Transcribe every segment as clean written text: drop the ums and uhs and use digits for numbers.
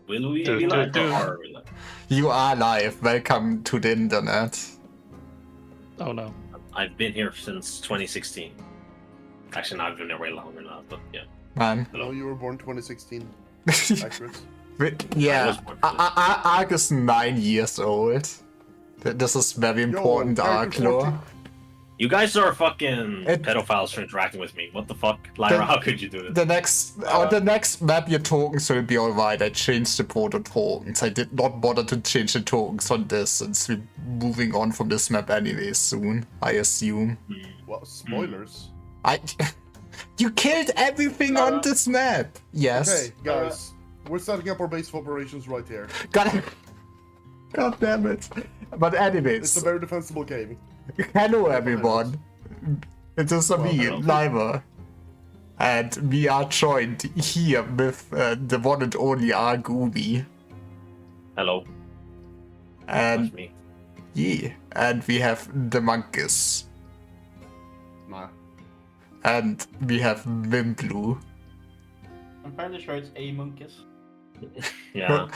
Will we be live or are we live? You are live. Welcome to the internet. Oh no. I've been here since 2016. Actually, no, I've been here way longer now, but yeah. Man. No, you were born 2016. Accurate. Yeah, Ark is 9 years old. This is very important, Ark lore. You guys are fucking pedophiles for interacting with me. What the fuck? Lyra, how could you do this? On the next map, your tokens will be alright. I changed the proto tokens. I did not bother to change the tokens on this since we're moving on from this map anyway soon, I assume. Well, spoilers. You killed everything on this map! Yes. Okay, guys. We're setting up our base of operations right here. God damn it. But anyways. It's a very defensible game. Hello everyone. It is me, Lyra. And we are joined here with the one and only Argubi. Hello. And That's me. yeah, and we have the monkeys. Nah. And we have Wimplu. I'm fairly sure it's a monkeys. Yeah.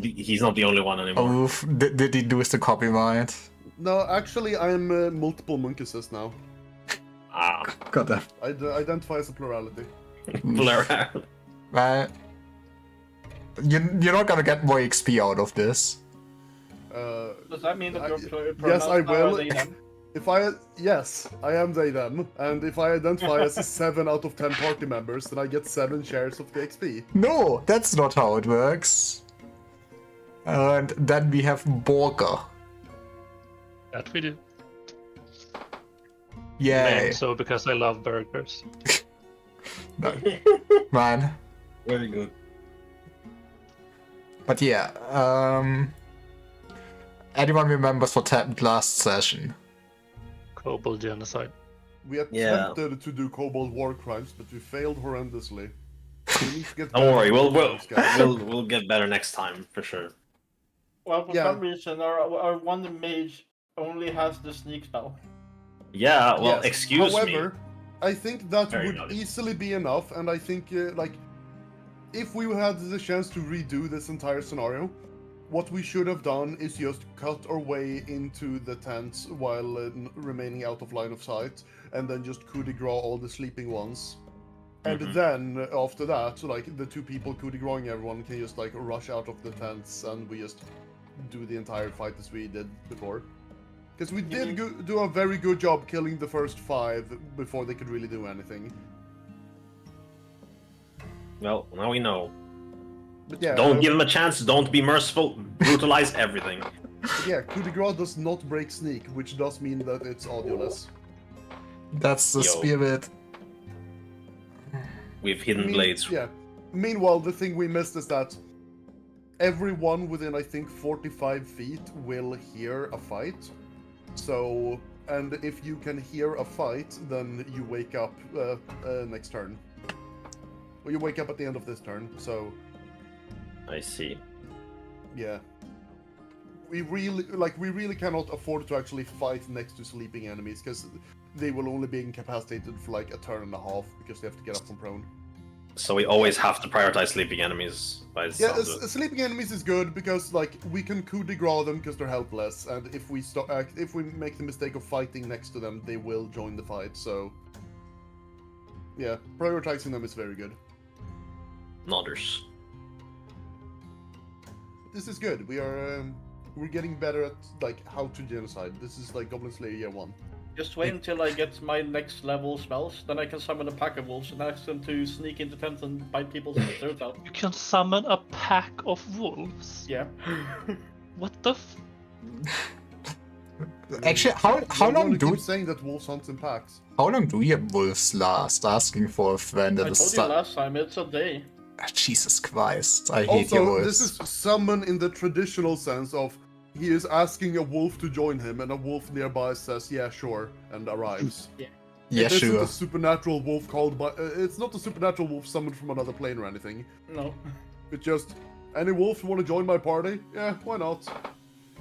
He's not the only one anymore. Oof, did he lose the copyright? No, actually, I'm multiple monkeys now. Ah. Got that. I identify as a plurality. Plurality. You're not gonna get more XP out of this. Does that mean that you're yes, I will. they, them? Yes, I am they them, and if I identify as a 7 out of 10 party members, then I get 7 shares of the XP. No, that's not how it works. And then we have Borger. That we do. Yay. So because I love burgers. No. Man. Very good. But yeah, anyone remembers what happened last session? Kobold genocide. We attempted to do kobold war crimes, but we failed horrendously. We need to get Don't worry, better. we'll get better next time for sure. Well, for some reason, our one mage only has the sneak spell. Yeah, well, Yes. excuse However, me. I think that Very would naughty. easily be enough, and I think, like, if we had the chance to redo this entire scenario, what we should have done is just cut our way into the tents while remaining out of line of sight, and then just coup de grace all the sleeping ones. And then, after that, like, the 2 people coup de gracing everyone can just, like, rush out of the tents, and we just do the entire fight as we did before. Because we did do a very good job killing the first 5 before they could really do anything. Well, now we know. But yeah, Don't give him a chance, don't be merciful, brutalize everything. Yeah, coup de grace does not break sneak, which does mean that it's audioless. That's the spirit. We've hidden blades. Yeah. Meanwhile, the thing we missed is that everyone within, I think, 45 feet will hear a fight. So, and if you can hear a fight, then you wake up next turn. Well, you wake up at the end of this turn, so... I see. Yeah. We really cannot afford to actually fight next to sleeping enemies, because they will only be incapacitated for like a turn and a half, because they have to get up from prone. So we always have to prioritize sleeping enemies by the sounds of it. Sleeping enemies is good, because like we can coup de grace them because they're helpless, and if we make the mistake of fighting next to them, they will join the fight, so... Yeah, prioritizing them is very good. Nodders. This is good. We're getting better at like how to genocide. This is like Goblin Slayer Year 1. Just wait until I get my next level spells, then I can summon a pack of wolves and ask them to sneak into tents and bite people's throats out. You can summon a pack of wolves? Yeah. What the Actually, how long do keep saying that wolves hunt in packs? How long do your wolves last? Asking for a friend at I the told you start. last time, it's a day. Jesus Christ, I hate your Also, wolves. this is summon in the traditional sense of he is asking a wolf to join him, and a wolf nearby says, "Yeah, sure," and arrives. Yeah. Yeah, It isn't sure. a supernatural wolf called by. It's not a supernatural wolf summoned from another plane or anything. No. It's just any wolf want to join my party? Yeah, why not?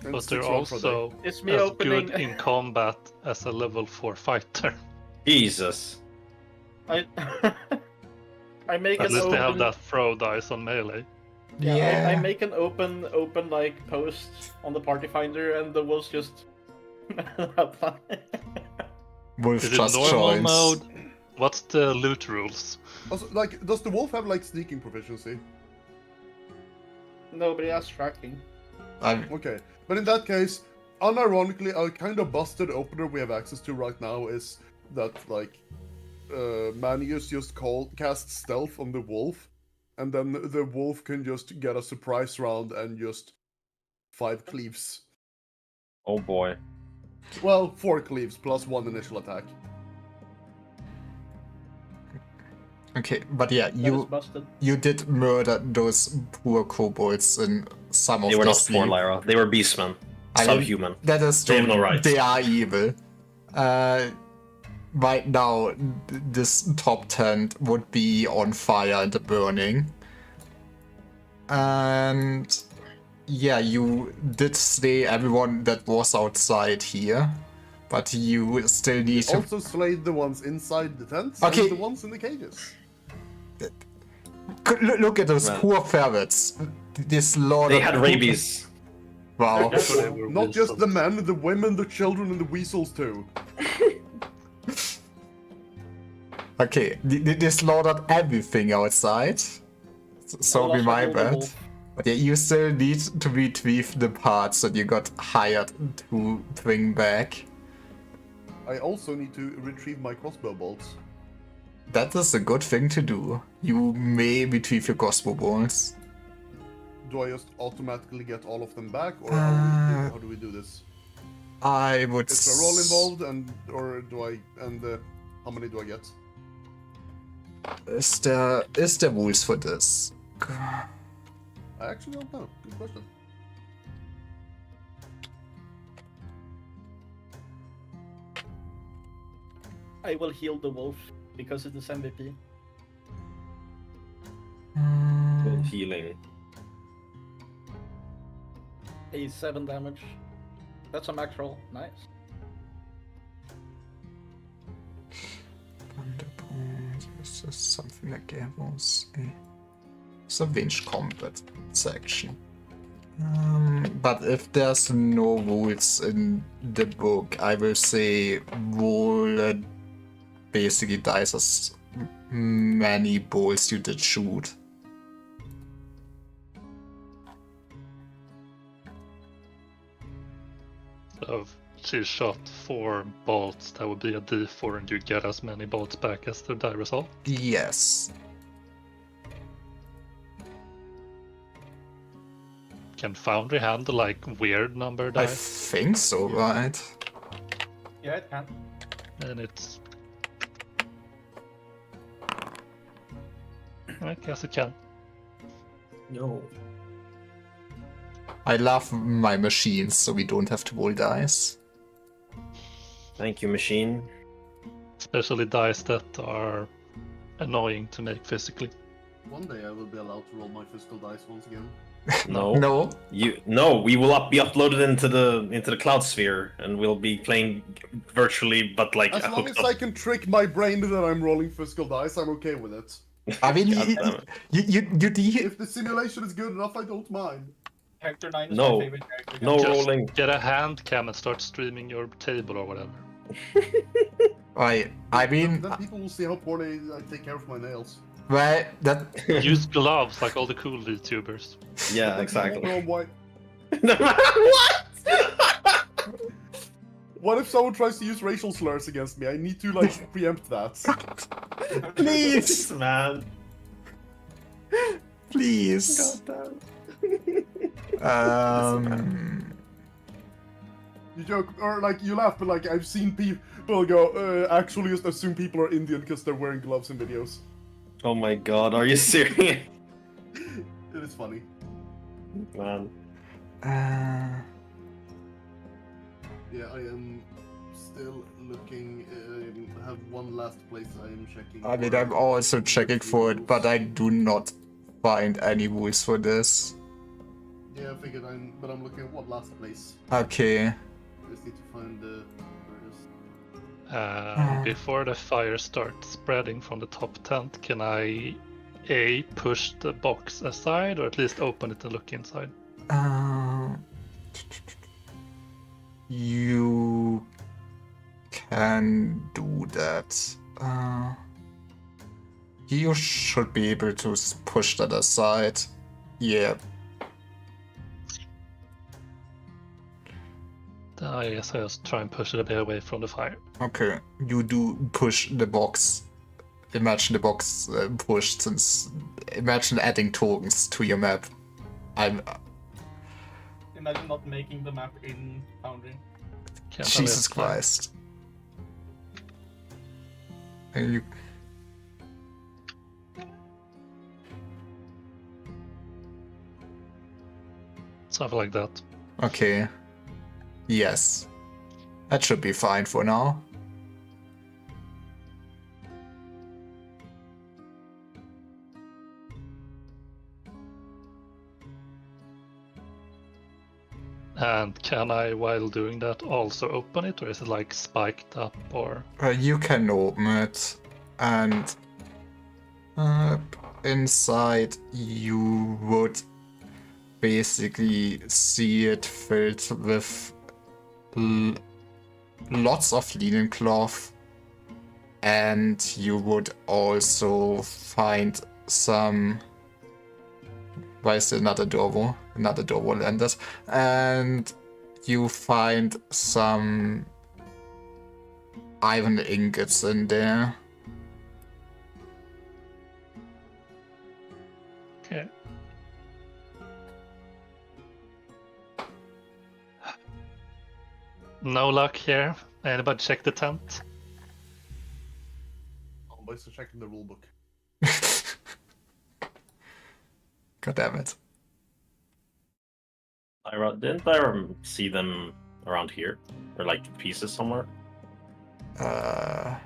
And But they're 6 rounds for a day. also It's me as opening. good in combat as a level 4 fighter. Jesus. I make At an least they have open. that throw dice on melee. Yeah, I make an open like post on the party finder, and the wolves just. Wolf Is it just normal joins. mode? What's the loot rules? Also, like, does the wolf have like sneaking proficiency? Nobody has tracking. Okay, but in that case, unironically, a kind of busted opener we have access to right now is that like Manius just cast stealth on the wolf, and then the wolf can just get a surprise round and just 5 cleaves. Oh boy. Well, 4 cleaves plus 1 initial attack. Okay, but yeah, That is busted. you did murder those poor kobolds in some of They were their not poor, sleep. Lyra. They were beastmen. I mean, Subhuman. that is They true. have no rights. They are evil. Right now, this top tent would be on fire and burning. And yeah, you did slay everyone that was outside here, but you still need to. Also slayed the ones inside the tents Okay. and the ones in the cages. Look at those Man. poor ferrets. They slaughtered. They had rabies. Wow. So they were Not just the weasels. men, the women, the children, and the weasels too. Okay, they slaughtered everything outside. So Well, be that's my what all the bad. wolf- But yeah, you still need to retrieve the parts that you got hired to bring back. I also need to retrieve my crossbow bolts. That is a good thing to do. You may retrieve your crossbow bolts. Do I just automatically get all of them back, or how do we do this? I would. Is there a roll involved, or do I? And how many do I get? Is there rules for this? I actually don't know. Good question. I will heal the wolf because it is MVP. Healing. A 7 damage. That's a max roll. Nice. This is something like Evos. It's a range combat section. But if there's no rules in the book, I will say roll basically dice as many balls you did shoot. So if she shot 4 bolts, that would be a d4, and you get as many bolts back as the die result. Yes. Can Foundry handle like weird number I dice? think so, right? Yeah, it can. And it's. I guess it can. No. I love my machines, so we don't have to roll dice. Thank you, machine. Especially dice that are annoying to make physically. One day I will be allowed to roll my physical dice once again. No. No? We will be uploaded into the cloud sphere, and we'll be playing virtually, but like As long hooked as up. I can trick my brain that I'm rolling physical dice, I'm okay with it. I mean, God damn it. you If the simulation is good enough, I don't mind. Character 9 is No. my favorite character. No Just rolling. get a hand cam and start streaming your table or whatever. I mean, Then people will see how poorly I take care of my nails. well, that Use gloves like all the cool VTubers. Yeah, Then exactly. people will know No matter what. What if someone tries to use racial slurs against me? I need to like preempt that. please, man. please. You joke, or like you laugh, but like I've seen people go, actually just assume people are Indian because they're wearing gloves in videos. Oh my god, are you serious? It is funny. Man. Yeah, I am still looking. I have one last place I am checking. I mean, for- I'm also checking for it, but I do not find any rules for this. Yeah, I figured I'm looking at what last place. Okay. Just need to find where it is. Before the fire starts spreading from the top tent, can I A, push the box aside, or at least open it and look inside? You can do that. You should be able to push that aside. Yeah. Then I guess I just try and push it a bit away from the fire. Okay. You do push the box. Imagine the box pushed, since imagine adding tokens to your map. Imagine not making the map in Foundry. Can't I Jesus just, Christ. And you something like that. okay. Yes. That should be fine for now. And can I, while doing that, also open it, or is it like spiked up, or? You can open it, and inside you would basically see it filled with lots of linen cloth, and you would also find some. Why is there another door? Another door will end it. And you find some iron ingots in there. Okay. No luck here. Anybody check the tent? I'm basically checking the rulebook. God damn it. Didn't I see them around here? Or like pieces somewhere? I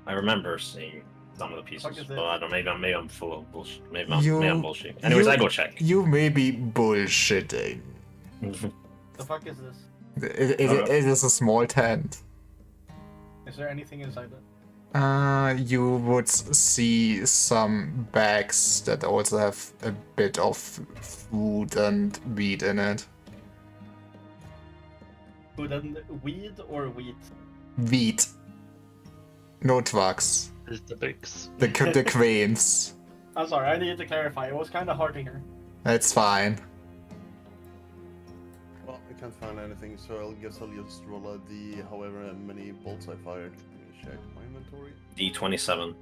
remember seeing some of the pieces, Fuck is but it? I don't. Maybe I'm full of bullshit. Maybe You- I'm bullshitting. Anyways, you- I go check. You may be bullshitting. The fuck is this? It is a small tent. Is there anything inside it? You would see some bags that also have a bit of food and meat in it. Food and weed or wheat? Wheat. No trucks. Eat the bigs. The cranes. I'm sorry, I needed to clarify. It was kind of hard to hear. It's fine. Well, I can't find anything, so I guess I'll just roll a D however many bolts I fired. Let me check my inventory. D27.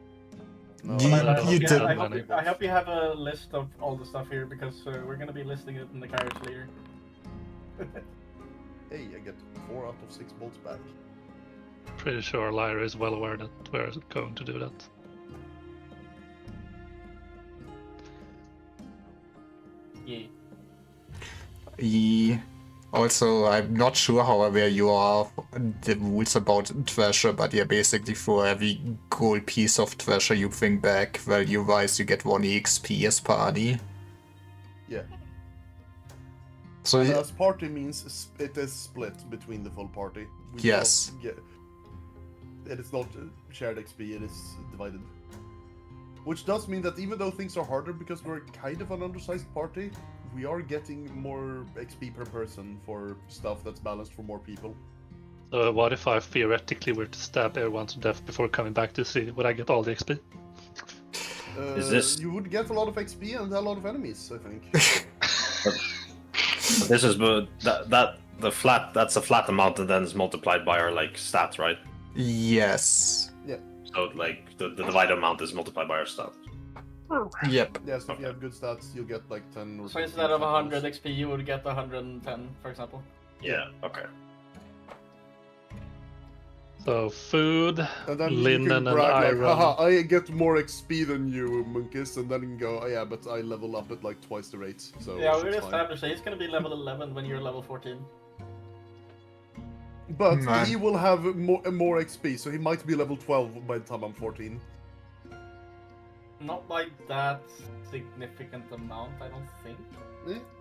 No, You- I I don't hope you you- did- I hope you have a list of all the stuff here because we're gonna be listing it in the carriage later. Hey, I get 4 out of 6 bolts back. Pretty sure Lyra is well aware that we're going to do that. Yeah. Also, I'm not sure how aware you are of the rules about treasure, but yeah, basically for every gold piece of treasure you bring back, value-wise, you get 1 EXP as party. Yeah. So And as party means it is split between the full party. We Yes. don't get- it is not shared XP, it is divided. Which does mean that even though things are harder because we're kind of an undersized party, we are getting more XP per person for stuff that's balanced for more people. So what if I theoretically were to stab everyone to death before coming back to see, would I get all the XP? Is this- You would get a lot of XP and a lot of enemies, I think. But this is that's a flat amount and then it's multiplied by our like stats, right? yes. So like the divided amount is multiplied by our stats. Yep. Yeah, so if you have good stats, you'll get like 10 or So instead of 100 XP, you would get 110, for example. Yeah. Okay. So food, And then you linen, can and brag like, iron. haha, I get more XP than you, monkeys, and then you can go, oh yeah, but I level up at like twice the rate, so Yeah, it's we fine. established that he's gonna be level 11 when you're level 14. But Nah. he will have more XP, so he might be level 12 by the time I'm 14. Not by that significant amount, I don't think.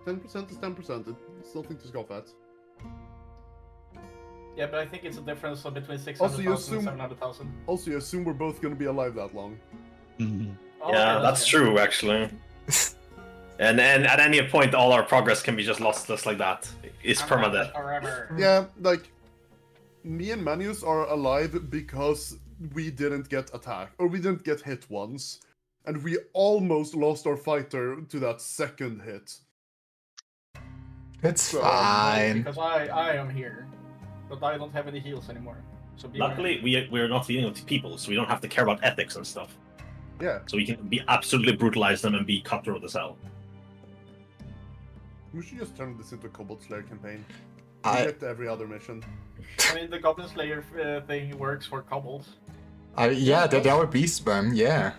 10% is 10%, it's nothing to scoff at. Yeah, but I think it's a difference of between Also, 600,000 you and assume- 700,000. Also, you assume we're both gonna be alive that long. Mhm. Oh, Yeah, okay, that's good. true, actually. And then at any point, all our progress can be just lost just like that. It's I'm around permadeath. forever. Yeah, like me and Manius are alive because we didn't get attacked or we didn't get hit once, and we almost lost our fighter to that second hit. It's So, fine. Because I am here, but I don't have any heals anymore. So be Luckily, we're not dealing with people, so we don't have to care about ethics and stuff. Yeah, So we can be absolutely brutalize them and be cutthroat as hell. we should just turn this into a Kobold Slayer campaign. I- Get every other mission. I mean, the Goblin Slayer thing works for kobolds. Yeah, they are beastmen. Yeah.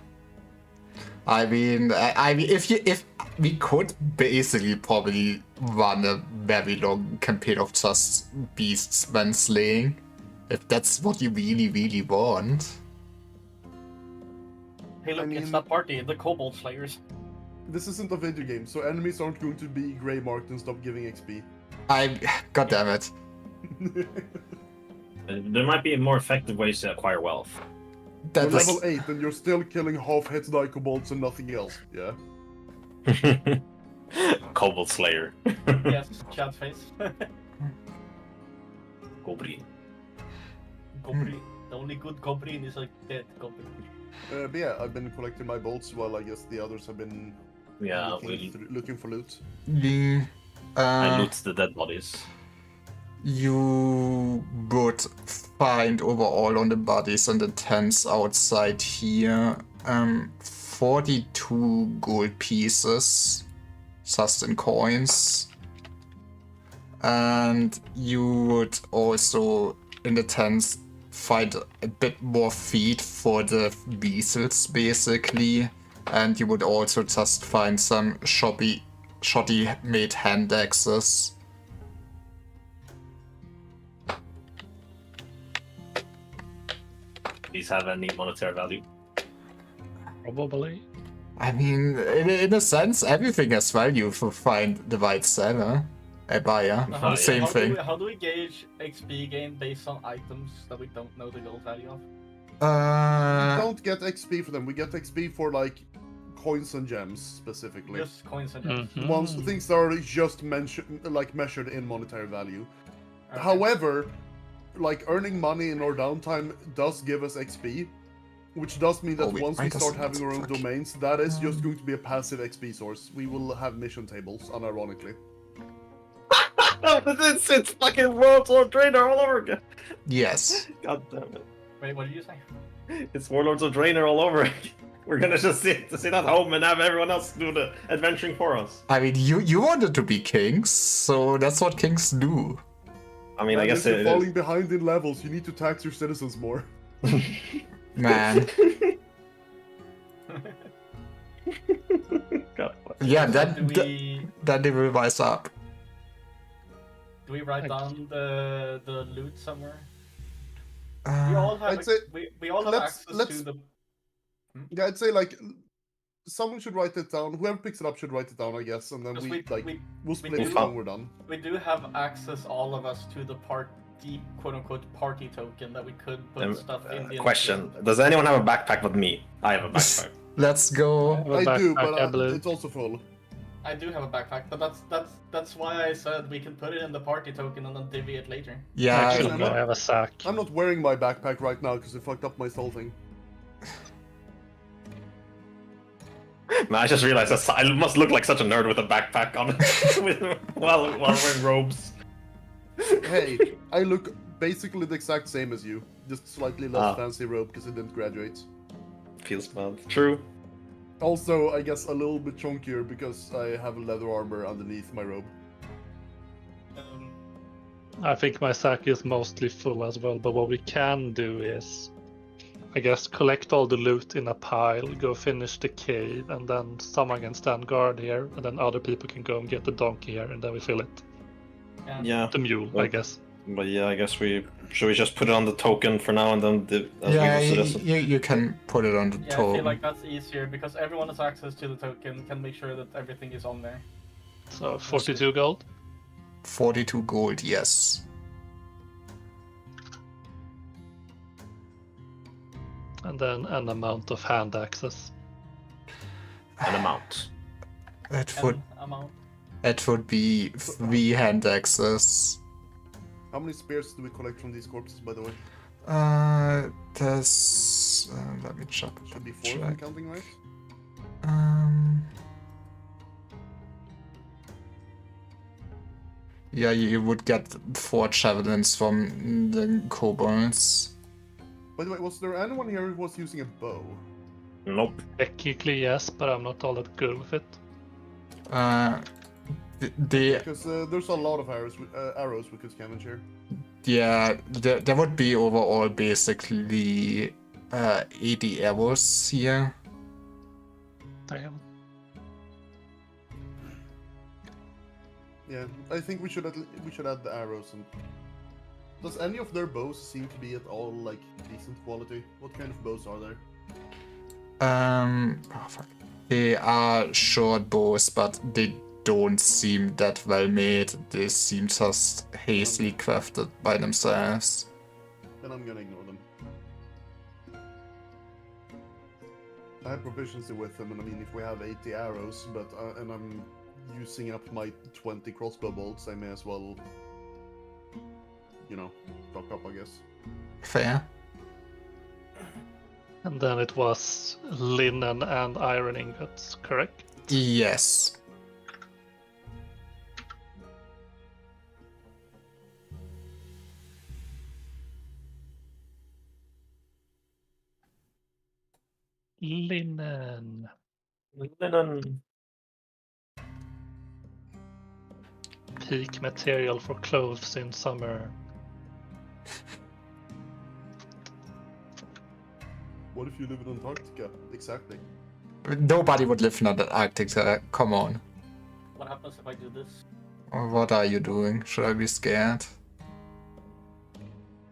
I mean, if we could basically probably run a very long campaign of just beastmen slaying, if that's what you really want. Hey, look, I mean- it's that party, the Kobold Slayers. This isn't a video game, so enemies aren't going to be gray marked and stop giving XP. God damn it. There might be more effective ways to acquire wealth. You're That's level 8 and you're still killing half-hit die kobolds and nothing else, yeah? Kobold Slayer. Yes, chat face. Goblin. Goblin. The only good Goblin is a dead Goblin. But yeah, I've been collecting my bolts while I guess the others have been Yeah, looking for loot. the. I loot the dead bodies. You would find overall on the bodies and the tents outside here 42 gold pieces, just in coins. And you would also in the tents find a bit more feed for the weasels basically. And you would also just find some shoddy made hand axes. These have any monetary value? Probably. I mean, in a sense, everything has value for find the right seller, a buyer. Uh-huh, Same thing. How do we gauge XP gain based on items that we don't know the gold value of? We don't get XP for them, we get XP for like coins and gems specifically. Just coins and gems. Mhm. Once things that are just measured in monetary value. Okay. However, like earning money in our downtime does give us XP, which does mean that Oh, wait, once why we does start it having our own fuck? domains, that is just going to be a passive XP source. We will have mission tables, unironically. No, it's fucking Warlords of Draenor all over again. Yes. God damn it. Wait, what did you say? It's Warlords of Draenor all over again. We're gonna just sit at home and have everyone else do the adventuring for us. I mean, you wanted to be kings, so that's what kings do. I mean, I And guess if you're it falling is. behind in levels, you need to tax your citizens more. Man. God, Yeah, So that they will rise up. do we write Thank down the loot somewhere? We all have I'd say we all have let's- access let's- to the Yeah, I'd say like someone should write it down. Whoever picks it up should write it down, I guess, and then because we'll split do- it when we're done. we do have access, all of us, to the quote unquote party token that we could put stuff in the Question: does anyone have a backpack but me? I have a backpack. Let's go. I do, but I believe. it's also full. I do have a backpack, but that's why I said we can put it in the party token and then divvy it later. Yeah, Actually, I'm no, not- I have a sack. I'm not wearing my backpack right now because I fucked up my soul thing. Man, I just realized I must look like such a nerd with a backpack on while wearing robes. Hey, I look basically the exact same as you, just slightly less Ah. fancy robe because I didn't graduate. Feels bad. True. Also, I guess a little bit chunkier because I have leather armor underneath my robe. I think my sack is mostly full as well, but what we can do is, I guess, collect all the loot in a pile, go finish the cave, and then someone can stand guard here, and then other people can go and get the donkey here, and then we fill it. Yeah. The mule, I Well, guess. But yeah, I guess should we just put it on the token for now and then as yeah, we go to this? you can put it on the Yeah, I toe. feel like that's easier because everyone has access to the token, can make sure that everything is on there. So 42 gold. 42 gold, yes. And then an amount of hand access. An amount. It would be 3 hand axes. How many spears do we collect from these corpses, by the way? There's let me check. Should be 4 if I'm counting right. Yeah, you would get 4 javelins from the kobolds. By the way, was there anyone here who was using a bow? Nope. Technically, yes, but I'm not all that good with it. Because there's a lot of arrows we could scavenge here. Yeah, there would be overall basically 80 arrows here. Damn. Yeah, I think we should add the arrows. And does any of their bows seem to be at all like decent quality? What kind of bows are there? Oh fuck. They are short bows, but they don't seem that well made. They seem just hastily crafted by themselves. Then I'm gonna ignore them. I have proficiency with them, and I mean, if we have 80 arrows, but and I'm using up my 20 crossbow bolts, I may as well, you know, stock up, I guess. Fair. And then it was linen and iron ingots, correct? Yes. Linen. Linen. Peak material for clothes in summer. What if you live in Antarctica? Exactly. Nobody would live in Antarctica. Come on. What happens if I do this? What are you doing? Should I be scared?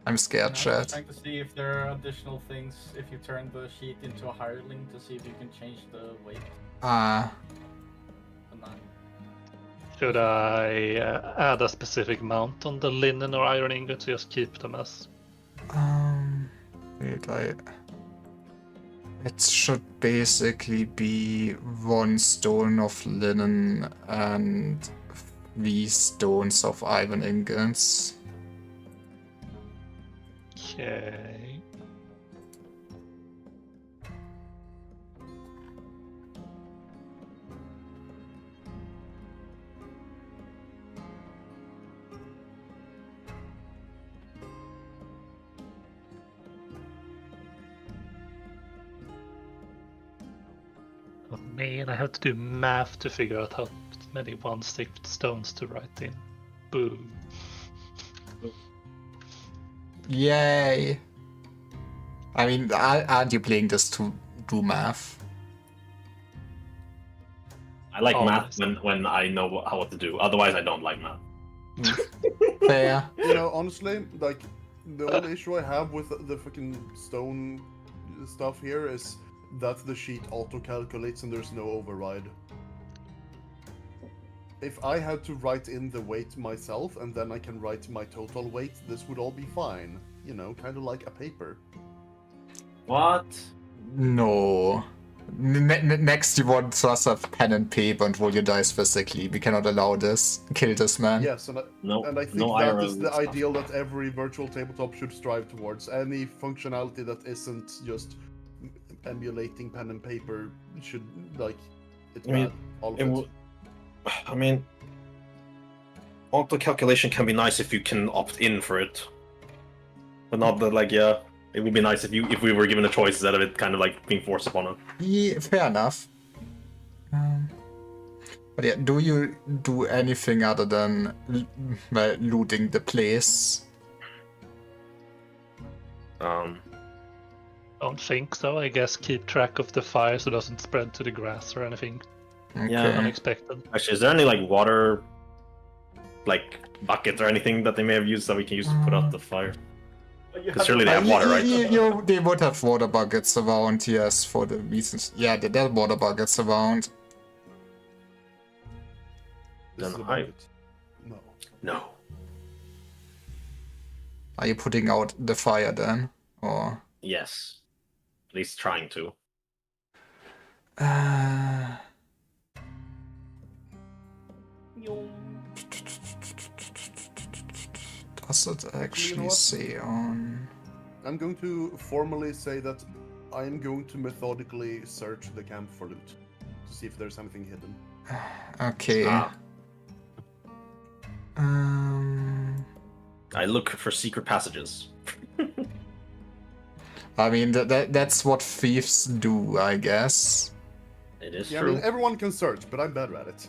I'm scared, I'm chat. trying to see if there are additional things if you turn the sheet into a hireling to see if you can change the weight. Ah. But not. Should I add a specific mount on the linen or iron ingot to just keep them as? Wait, it should basically be 1 stone of linen and 3 stones of iron ingots. Okay. Oh man, I have to do math to figure out how many 1-stick stones to write in. Boo. Yay! I mean, aren't you playing this to do math? I like Oh, math when I know what to do. Otherwise, I don't like math. Fair. You know, honestly, like, the only issue I have with the fucking stone stuff here is that the sheet auto-calculates and there's no override. If I had to write in the weight myself and then I can write my total weight, this would all be fine. You know, kind of like a paper. What? No. Next you want us to have pen and paper and roll your dice physically. We cannot allow this. Kill this man. Yes, and I think no that iron is the stuff. ideal that every virtual tabletop should strive towards. Any functionality that isn't just emulating pen and paper should, like, it's I mean, bad. All of it. I mean, auto calculation can be nice if you can opt in for it, but not that, like, yeah, it would be nice if we were given a choice instead of it kind of like being forced upon us. Yeah, fair enough. But yeah, do you do anything other than looting the place? Don't think so. I guess keep track of the fire so it doesn't spread to the grass or anything Okay. Yeah. unexpected. Actually, is there any like water, like buckets or anything that they may have used that we can use to put out the fire? Because surely they have water, right? They would have water buckets around, yes, for the reasons. Yeah, there are water buckets around. This is Then a I- bucket. No. No. Are you putting out the fire then? Or Yes. At least trying to. Does it actually you know what? say on? I'm going to formally say that I am going to methodically search the camp for loot to see if there's anything hidden. Okay. Ah. I look for secret passages. I mean, that's what thieves do, I guess. It is Yeah, true. I mean, everyone can search, but I'm better at it.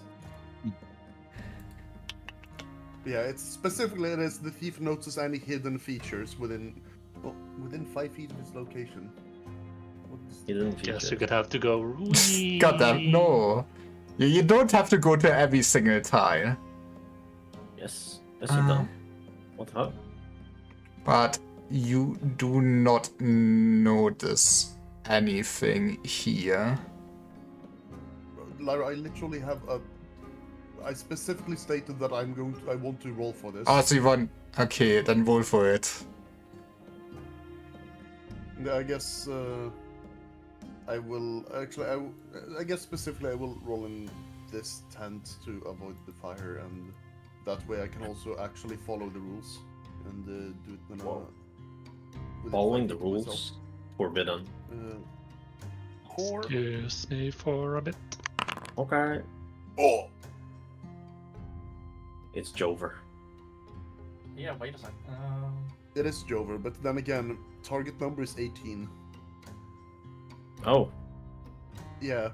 Yeah, it's specifically it is the thief notices any hidden features within 5 feet of his location. Hidden Guess features. you're gonna have to go. Goddamn, no. You don't have to go to every single tile. Yes, yes you don't. What up? But you do not notice anything here. Lyra, I literally have a. I specifically stated that I want to roll for this. Oh, so you want... Okay, then roll for it. I guess I will actually. I guess specifically I will roll in this tent to avoid the fire, and that way I can also actually follow the rules and do it when I'm Following the rules forbidden. Four. Excuse me for a bit. Okay. Oh. It's Jover. Yeah, wait a sec. It is Jover, but then again, target number is 18. Oh. Yeah.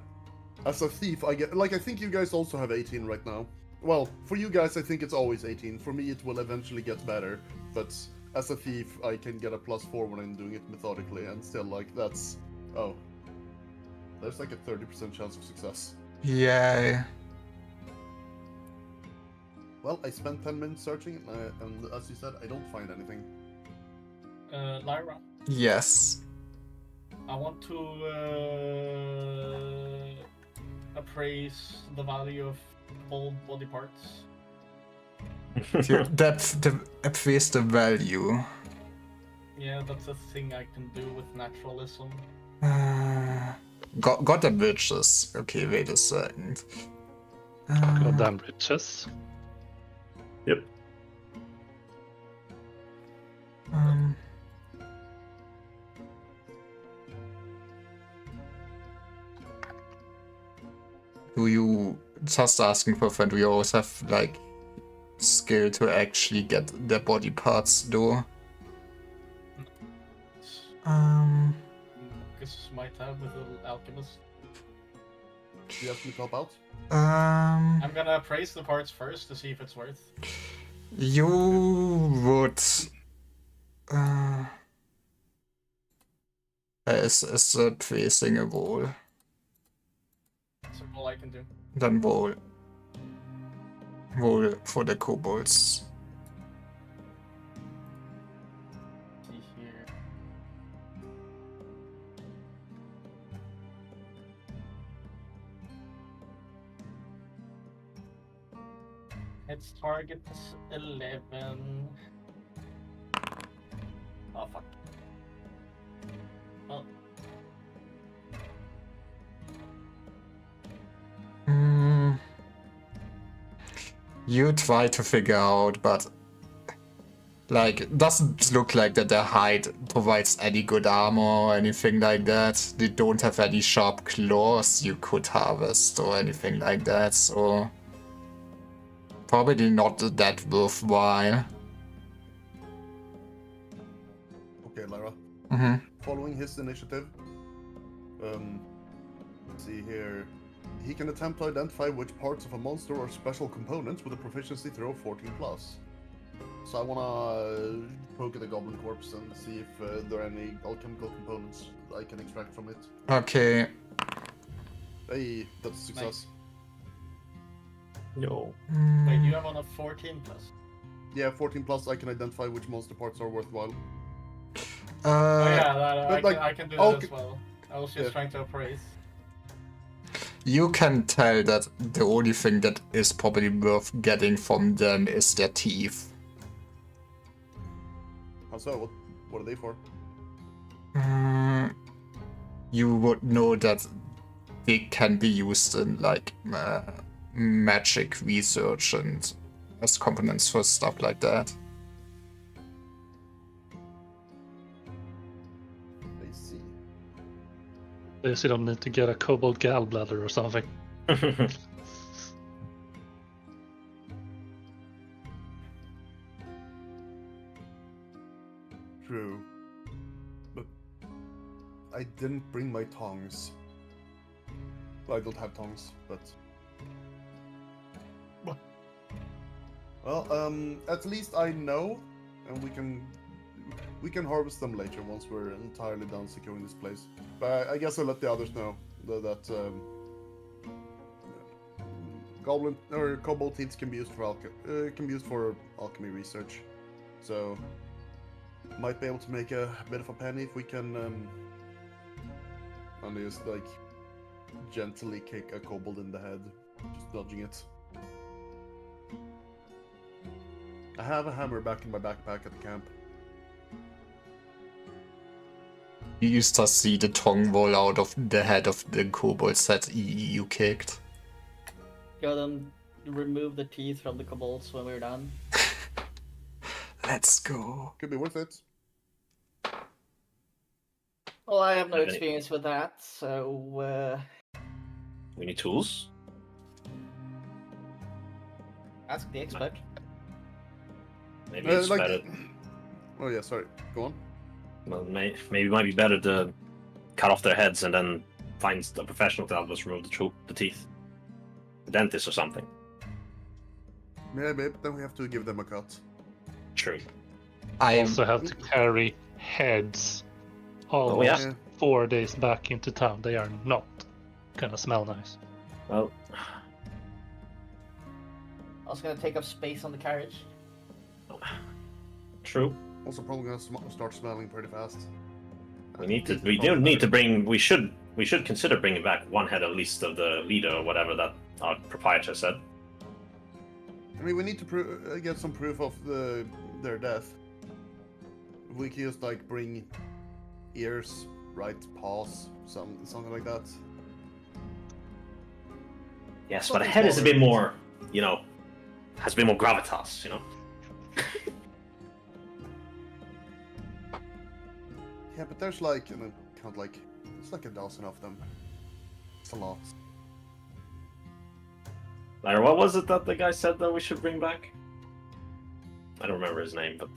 As a thief, I get I think you guys also have 18 right now. Well, for you guys, I think it's always 18. For me, it will eventually get better. But as a thief, I can get a +4 when I'm doing it methodically, and still, like, that's there's like a 30% chance of success. Yeah. Well, I spent 10 minutes searching, and as you said, I don't find anything. Lyra, Yes. I want to appraise the value of old body parts. That's the value. Yeah, that's a thing I can do with naturalism. Goddamn riches. Okay, wait a second. Goddamn riches. Yep. Do you, just asking for a friend, do you always have, like, skill to actually get their body parts, though? This might have with the alchemist. Do you have me to help out? I'm gonna appraise the parts first to see if it's worth. You would... is facing a wall. That's all I can do. Then roll. Roll for the kobolds. See here. Its target is 11. Oh fuck. Well, You try to figure out, but like it doesn't look like that their hide provides any good armor or anything like that. They don't have any sharp claws you could harvest or anything like that, so probably not that worthwhile. Okay, Lyra. Mm-hmm. Following his initiative, let's see here. He can attempt to identify which parts of a monster or special components with a proficiency throw of 14+. So I wanna poke at the goblin corpse and see if there are any alchemical components I can extract from it. Okay. Hey, that's a success. Yo. wait, you have on a 14+. Yeah, 14+, I can identify which monster parts are worthwhile. Oh yeah, that, but like, I can do okay. that as well. I was just Yeah. trying to appraise. You can tell that the only thing that is probably worth getting from them is their teeth. How so? What are they for? You would know that they can be used in like magic research and as components for stuff like that. I see. At least you don't need to get a kobold gallbladder or something. True. But I didn't bring my tongs. Well, I don't have tongs, but... Well, at least I know, and we can harvest them later once we're entirely done securing this place. But I guess I'll let the others know that goblin or kobold teeth can be used for alchemy research. So might be able to make a bit of a penny if we can and just like gently kick a kobold in the head, just dodging it. I have a hammer back in my backpack at the camp. You used to see the tongue roll out of the head of the kobolds that you kicked. Gotta remove the teeth from the kobolds when we're done. Let's go. Could be worth it. Well, I have no Have any- experience with that, so We need tools. ask the expert. Maybe it's Like- better. Oh yeah, sorry. Go on. Well, maybe it might be better to cut off their heads and then find a professional to help us remove the teeth. A dentist or something. Maybe then we have to give them a cut. True. I Also have to carry heads almost yeah. 4 days back into town. They are not gonna smell nice. Well, Also gonna take up space on the carriage. true. Also probably gonna start smelling pretty fast. We do need to bring. We should consider bringing back one head at least of the leader or whatever that our proprietor said. I mean, we need to get some proof of their death. If we can just like bring ears, right, paws, something like that. Yes, but a head is a bit more, has a bit more gravitas, Yeah, but there's like, it's like a dozen of them. It's a lot. Lyra, what was it that the guy said that we should bring back? I don't remember his name, but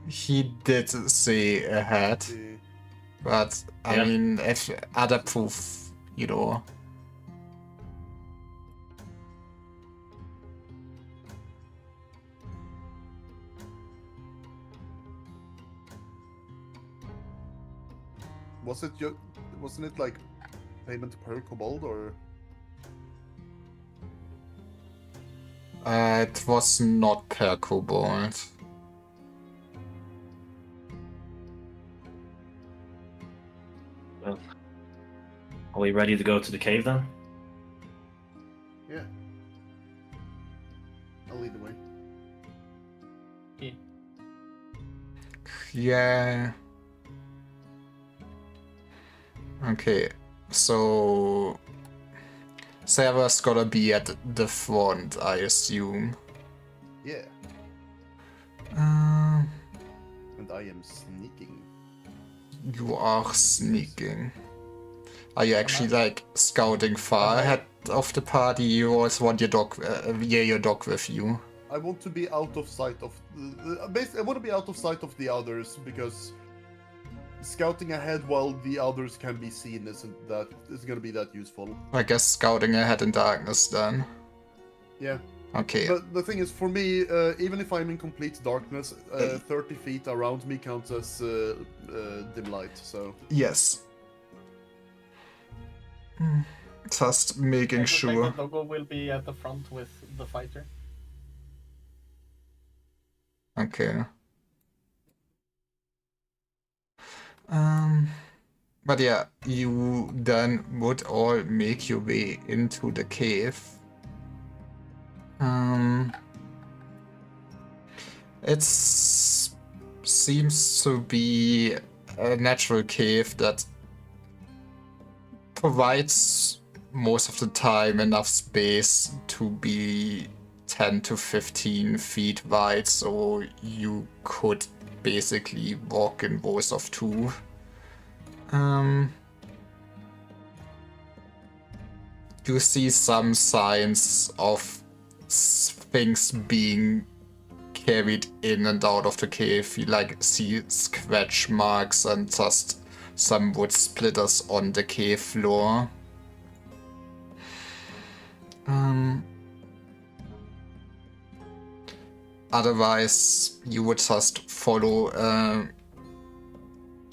he did say a head, but I Yeah. mean, if other proof, Wasn't it like payment per kobold or? it was not per kobold. well, are we ready to go to the cave then? Yeah. I'll lead the way. Yeah. Okay, so Sarah's gotta be at the front, I assume. Yeah. Uh, And I am sneaking. you are sneaking. Are you actually like scouting far ahead of the party? You also want your dog, your dog with you. I want to be out of sight of basically I want to be out of sight of the others because scouting ahead while the others can be seen isn't gonna be that useful. I guess scouting ahead in darkness then. Yeah. Okay. But the thing is, for me, even if I'm in complete darkness, 30 feet around me counts as dim light. So Yes. Just making I suspect sure. that Logo will be at the front with the fighter. Okay. But yeah, you then would all make your way into the cave. It seems to be a natural cave that provides most of the time enough space to be 10 to 15 feet wide, so you could basically walk in rows of 2. You see some signs of things being carried in and out of the cave. You see scratch marks and just some wood splitters on the cave floor. Otherwise, you would just follow a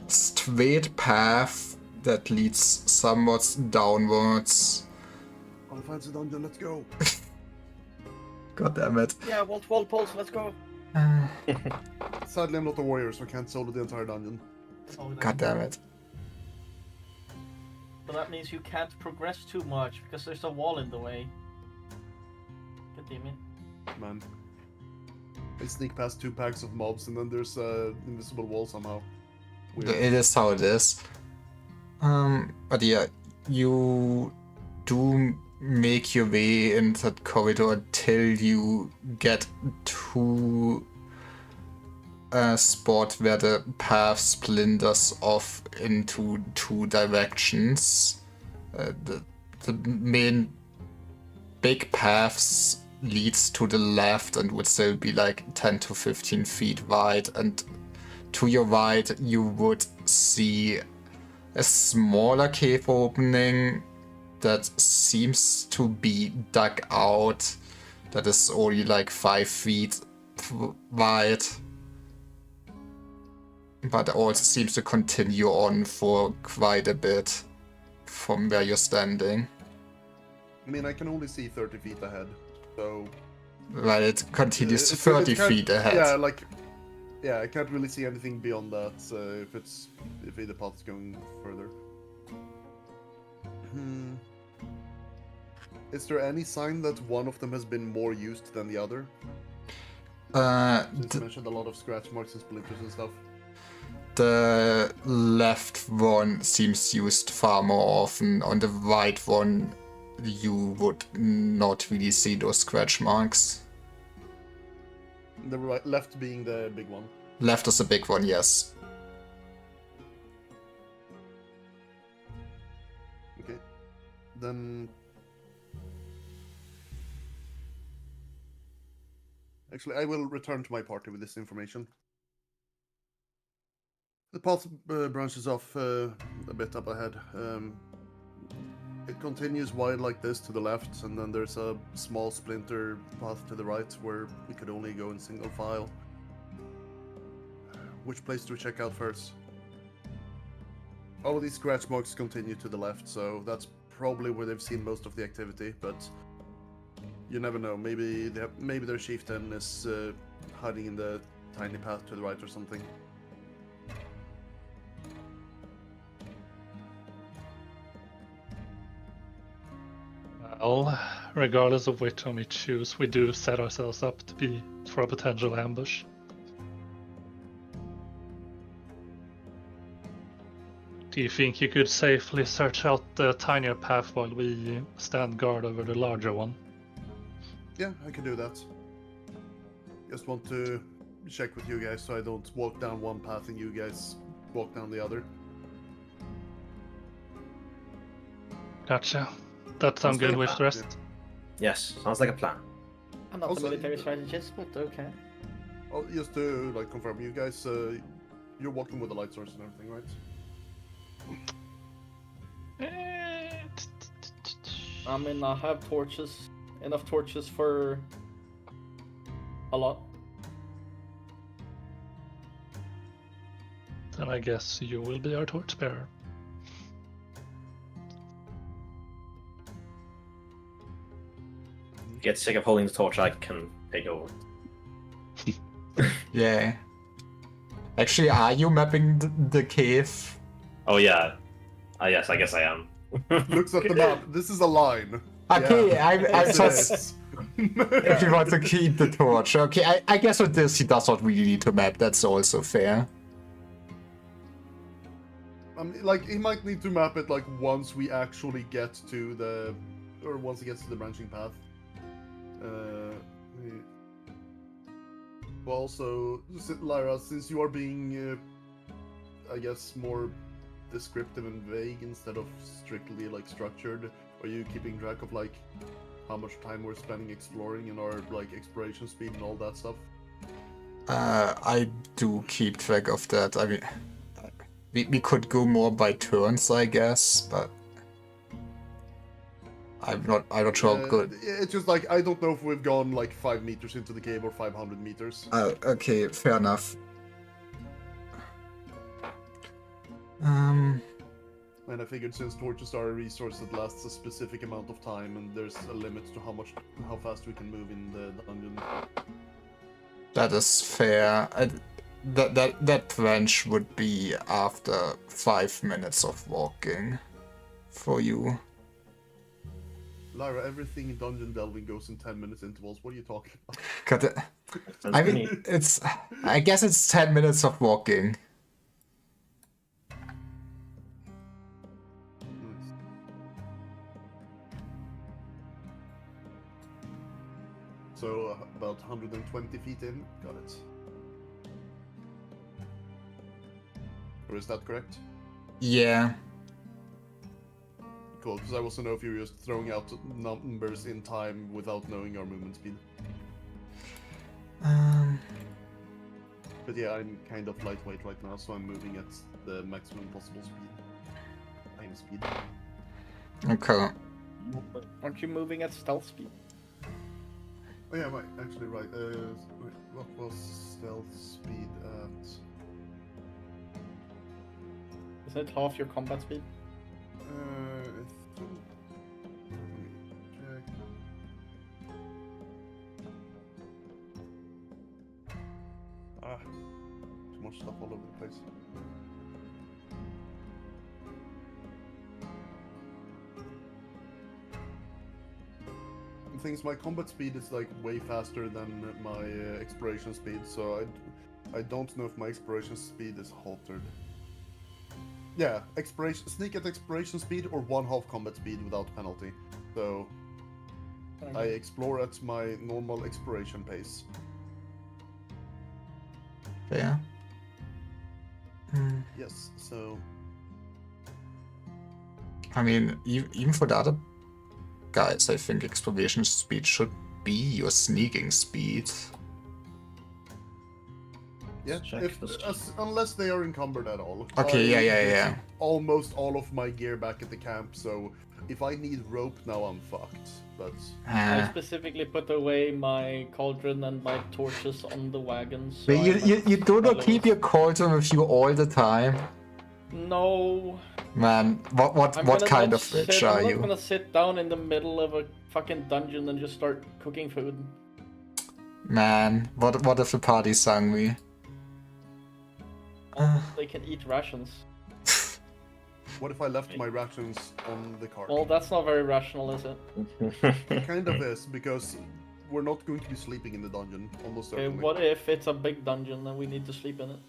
straight path that leads somewhat downwards. I'll find the dungeon, let's go. God damn it. Yeah, wall pulse, let's go. Sadly, I'm not a warrior, so I can't solo the entire dungeon. God damn it. So that means you can't progress too much because there's a wall in the way. God damn it. Man. I sneak past 2 packs of mobs and then there's an invisible wall somehow. Weird. It is how it is. But yeah, you do make your way in that corridor until you get to a spot where the path splinters off into 2 directions. The main big paths leads to the left and would still be like 10 to 15 feet wide, and to your right you would see a smaller cave opening that seems to be dug out, that is only like 5 feet wide, but also seems to continue on for quite a bit from where you're standing. I mean, I can only see 30 feet ahead, so... Well, it continues It 30 can't- feet ahead. Yeah, I can't really see anything beyond that, if either path is going further. Is there any sign that one of them has been more used than the other? Since you mentioned a lot of scratch marks and splinters and stuff. The left one seems used far more often. On the right one, you would not really see those scratch marks. The left being the big one. Left is a big one, yes. Okay. Then... Actually, I will return to my party with this information. The path branches off a bit up ahead. It continues wide like this to the left, and then there's a small splinter path to the right where we could only go in single file. Which place do we check out first? All of these scratch marks continue to the left, so that's probably where they've seen most of the activity, but you never know. Maybe their chieftain is hiding in the tiny path to the right or something. Well, regardless of which one we choose, we do set ourselves up to be for a potential ambush. Do you think you could safely search out the tinier path while we stand guard over the larger one? Yeah, I can do that. Just want to check with you guys so I don't walk down one path and you guys walk down the other. Gotcha. That sounds good with the rest. Yes, sounds like a plan. I'm not Also- a military strategist, but okay. Oh, just to confirm, you guys, you're walking with the light source and everything, right? I mean, I have torches. Enough torches for a lot. Then I guess you will be our torchbearer. Get sick of holding the torch, I can take over. Yeah. Actually, are you mapping the cave? Oh yeah. Yes, I guess I am. Looks at the map. This is a line. Okay, Yeah. I'm Yes, it just... is. If you want to keep the torch. Okay, I guess with this he does not really need to map, that's also fair. Like, he might need to map it, like, once we actually get to the... Or once he gets to the branching path. Well, also, Lyra, since you are being, I guess, more descriptive and vague instead of strictly like structured, are you keeping track of like how much time we're spending exploring and our like exploration speed and all that stuff? I do keep track of that. I mean, we could go more by turns, I guess, but I'm not sure how good. It's just like I don't know if we've gone like 5 meters into the cave or 500 meters. Okay, fair enough. And I figured since torches are a resource that lasts a specific amount of time, and there's a limit to how fast we can move in the dungeon. That is fair. That branch would be after 5 minutes of walking for you. Lyra, everything in dungeon delving goes in 10-minute intervals. What are you talking about? Got it. I mean, I guess it's 10 minutes of walking. So about 120 feet in. Got it. Or is that correct? Yeah. Cool, because I also know if you're just throwing out numbers in time without knowing our movement speed. But yeah, I'm kind of lightweight right now, so I'm moving at the maximum possible speed. Time speed. Okay. Aren't you moving at stealth speed? Oh yeah, right, actually right. Wait, what was stealth speed at? Isn't it half your combat speed? Let me check. Too much stuff all over the place. The thing is, my combat speed is like way faster than my exploration speed, so I don't know if my exploration speed is haltered. Yeah, sneak at exploration speed or 1/2 combat speed without penalty. So I explore at my normal exploration pace. Fair. Yes, so I mean, even for the other guys, I think exploration speed should be your sneaking speed. yeah, check unless they are encumbered at all. Okay, I yeah. Almost all of my gear back at the camp, so if I need rope now, I'm fucked. But I specifically put away my cauldron and my torches on the wagon. So But you do not keep your... your cauldron with you all the time. No. Man, what kind of bitch are I'm you? not gonna sit down in the middle of a fucking dungeon and just start cooking food. Man, what if the party's hungry? They can eat rations. what if I left my rations on the cart? Well, that's not very rational, is it? It kind of is, because we're not going to be sleeping in the dungeon, almost Okay, certainly. what if it's a big dungeon and we need to sleep in it?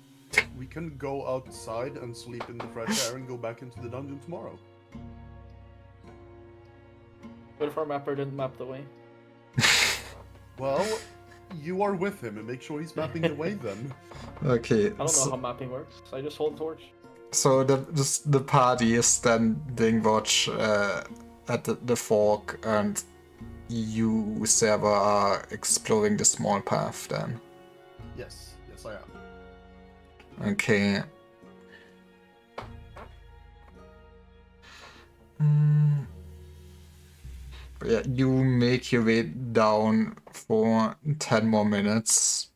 We can go outside and sleep in the fresh air and go back into the dungeon tomorrow. What if our mapper didn't map the way? Well, you are with him and make sure he's mapping the way then. Okay, I don't know how mapping works. I just hold a torch. so the party is standing watch at the fork, and you, Server, are exploring the small path then. Yes, I am. Okay. But yeah, you make your way down for 10 more minutes.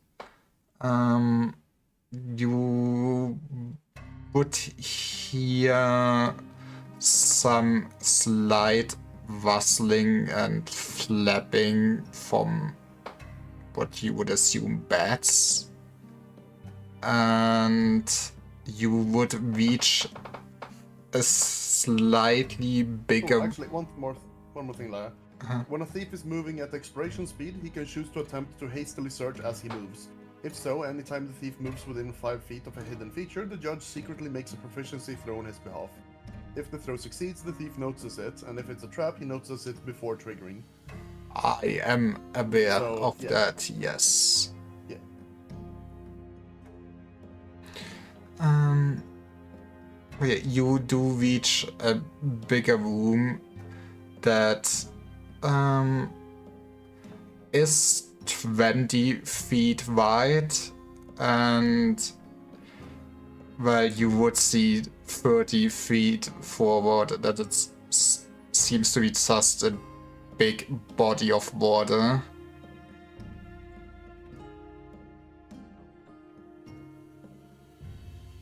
You would hear some slight rustling and flapping from what you would assume bats. And you would reach a slightly bigger... Oh, actually, one more thing, Lara. When a thief is moving at exploration speed, he can choose to attempt to hastily search as he moves. If so, anytime the thief moves within 5 feet of a hidden feature, the judge secretly makes a proficiency throw on his behalf. If the throw succeeds, the thief notices it, and if it's a trap, he notices it before triggering. I am aware So, of yeah. that, yes. Yeah. Okay, you do reach a bigger room that is 20 feet wide, and where you would see 30 feet forward that it seems to be just a big body of water.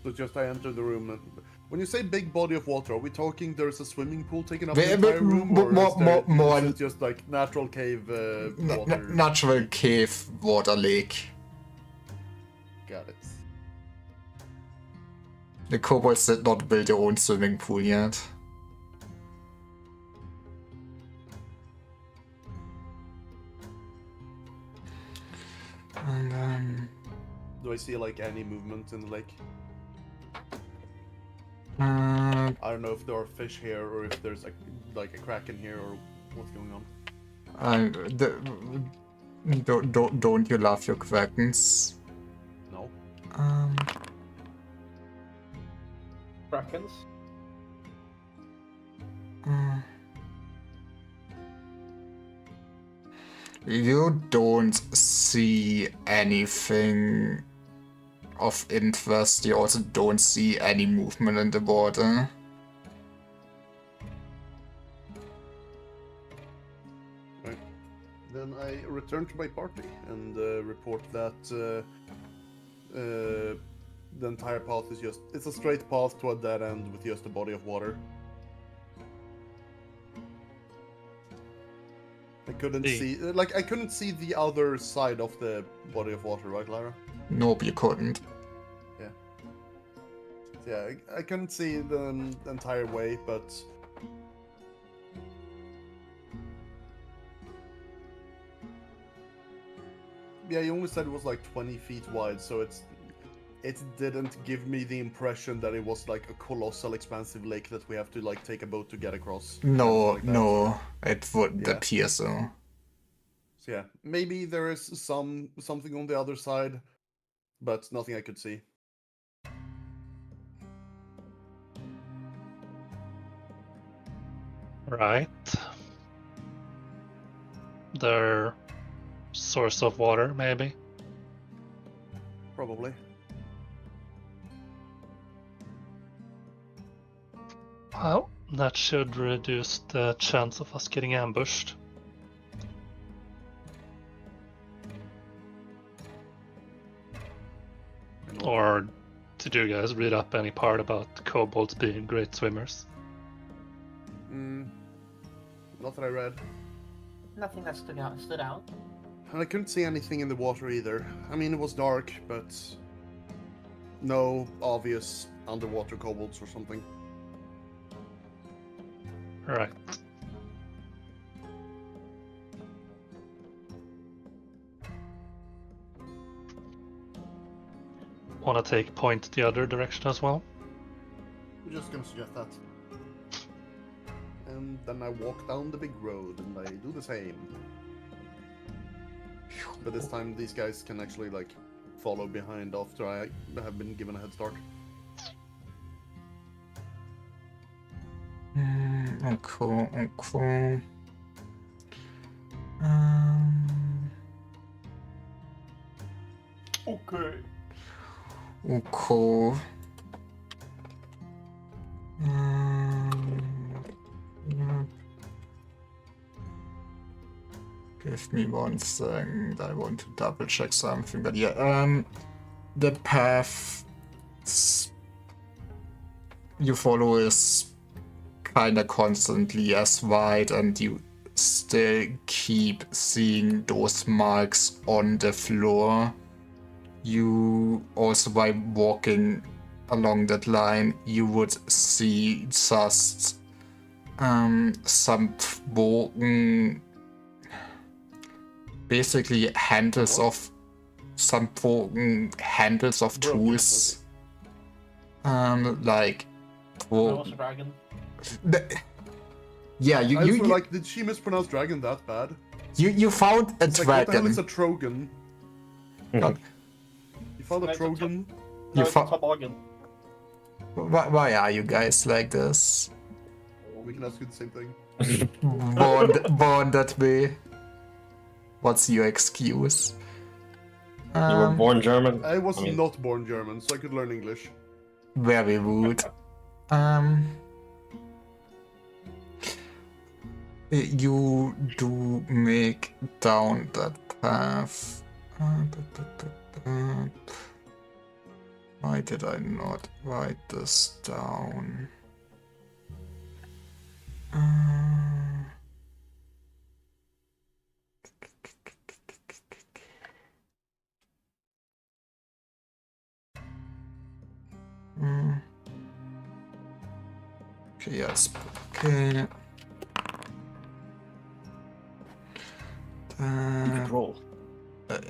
So just I enter the room. And when you say big body of water, are we talking there's a swimming pool taking up the entire room, or is it just like natural cave water? Natural cave water lake. Got it. The kobolds did not build their own swimming pool yet. And then... Do I see like any movement in the lake? Uh, I don't know if there are fish here or if there's like a kraken here or what's going on. don't you love your krakens? No. Krakens? You don't see anything of interest. You also don't see any movement in the water. Right. Then I return to my party and report that the entire path is it's a straight path to a dead end with just a body of water. I couldn't I couldn't see the other side of the body of water, right, Lara? Nope, you couldn't. Yeah, I couldn't see the entire way, but yeah, you only said it was like 20 feet wide, so it didn't give me the impression that it was like a colossal, expansive lake that we have to like take a boat to get across. No, Like that. no, it wouldn't Yeah. appear so. So yeah, maybe there is something on the other side, but nothing I could see. Right. Their source of water, maybe. Probably. Well, that should reduce the chance of us getting ambushed. Or did you guys read up any part about kobolds being great swimmers? Not that I read. Nothing that stood out. And I couldn't see anything in the water either. I mean, it was dark, but no obvious underwater kobolds or something. Right. Want to take point the other direction as well? We're just gonna suggest that. And then I walk down the big road and I do the same. But this time these guys can actually like follow behind after I have been given a head start. Okay. Okay. Okay. Give me 1 second. I want to double check something. But yeah, the path you follow is kinda constantly as wide, and you still keep seeing those marks on the floor. You also, by walking along that line, you would see just some broken, basically handles of tools, like Was a dragon. yeah, like, did she mispronounce dragon that bad? you found a It's like, what the hell dragon. is a trogan? God. You found a Nice trogan? You No, found toboggan. Why are you guys like this? We can ask you the same thing. Born that way. What's your excuse? You were born German. I was mean, not born German, so I could learn English. Very rude. You do make down that path. Why did I not write this down? Okay, yes. Okay. you could roll.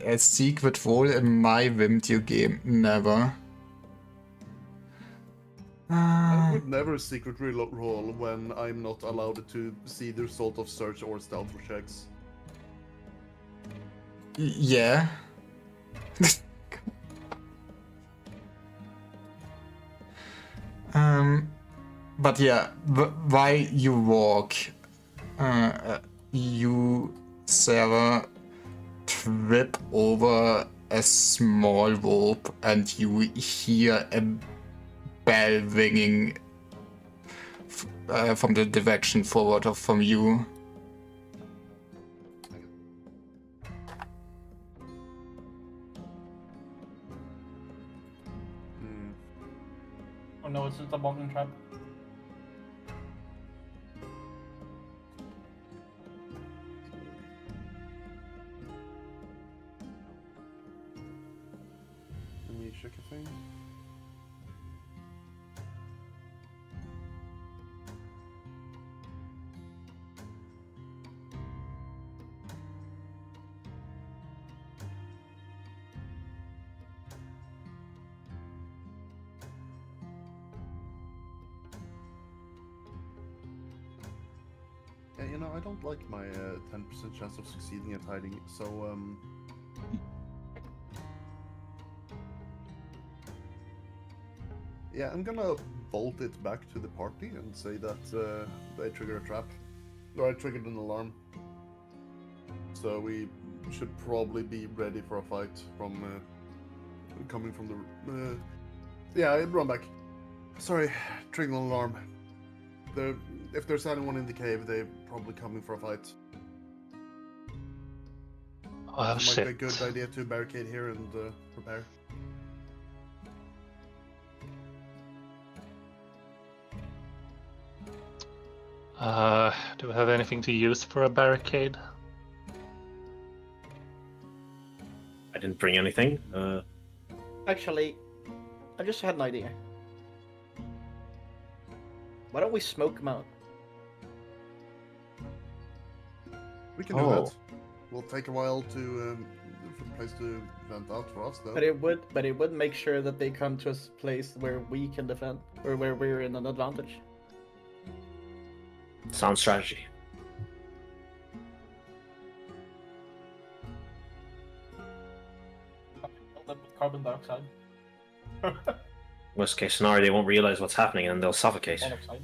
A secret role in my video game, never. I would never secret roll when I'm not allowed to see the result of search or stealth checks. Yeah. But yeah, while you walk, you, Sarah, trip over a small rope and you hear a bell ringing from the direction forward of from you. Oh no, it's just a walking trap. Let me check a thing. Yeah, you know, I don't like my 10% chance of succeeding at hiding, so yeah, I'm gonna bolt it back to the party and say that I triggered a trap. Or I triggered an alarm. So we should probably be ready for a fight from coming from the... yeah, run back. Sorry, triggered an alarm. If there's anyone in the cave, they're probably coming for a fight. Oh, It shit. might be a good idea to barricade here and prepare. Do we have anything to use for a barricade? I didn't bring anything. Actually, I just had an idea. Why don't we smoke them out? We can do Oh. that. Will take a while to for the place to vent out for us, though. But it would make sure that they come to a place where we can defend, or where we're in an advantage. Sound strategy. Fill them with carbon dioxide. Worst case scenario, they won't realize what's happening and they'll suffocate. Monoxide.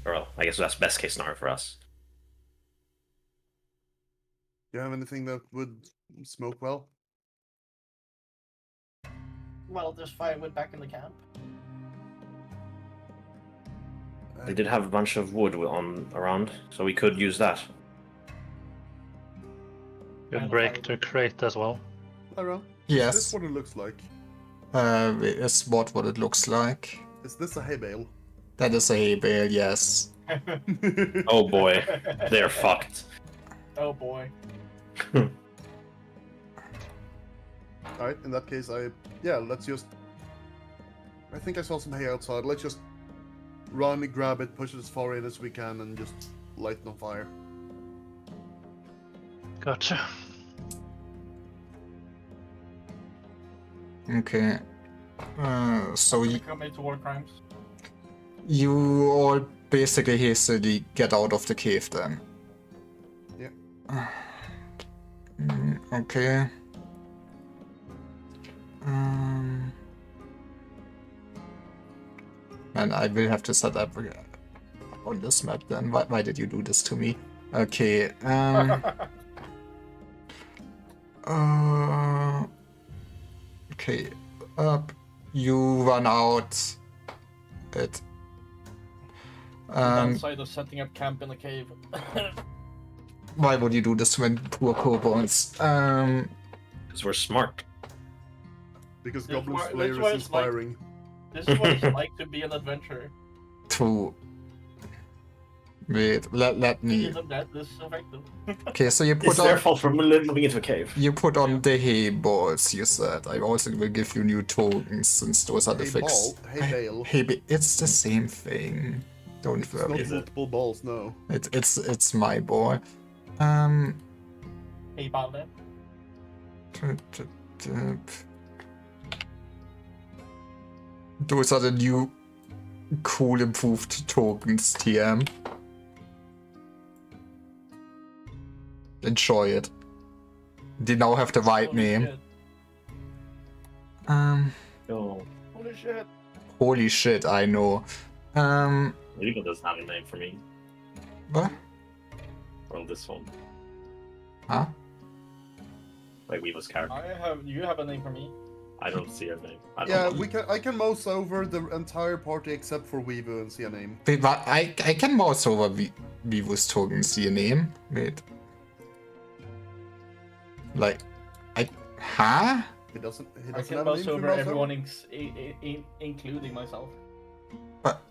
Or well, I guess that's best case scenario for us. Do you have anything that would smoke well? Well, there's firewood back in the camp. They did have a bunch of wood around, so we could use that. Could break the crate as well. Ira, Yes. is this what it looks like? Is what it looks like. Is this a hay bale? That is a hay bale, yes. Oh boy, they're fucked. Oh boy. Alright, in that case, let's just... I think I saw some hay outside. Let's just run, grab it, push it as far in as we can, and just light it on fire. Gotcha. Okay. So Commit to war crimes. you all basically hastily get out of the cave then. Yeah. Okay. And I will have to set up on this map then. Why did you do this to me? Okay, okay, up. You run out. It. Downside of setting up camp in a cave. Why would you do this when poor kobolds? Because we're smart. Because This Goblin why- Slayer this why is it's like- inspiring. This is what it's like to be an adventurer. True. Wait, let me. Isn't that this effective? Okay, so you It's put their on. fault for moving into a cave. You put on the hay balls, you said. I also will give you new tokens since those are the Hey fix. ball, hey bale. It's the same thing. Don't It's not worry. Is it? multiple balls, no. It's my ball. Hey, Bob. Those are the new cool improved tokens, TM. Enjoy it. They now have the right Holy name. shit. Oh, Holy shit. Holy shit, I know. Rico doesn't have a name for me. What? Well, this one. Huh? Like Weevo's character. You have a name for me. I don't see her name. I don't Yeah, know. I can mouse over the entire party except for Weevu and see a name. Wait, but I can mouse over Vivo's token, see a name? Wait. Like, huh? He doesn't I have can a mouse name to over mouse everyone, including myself. But,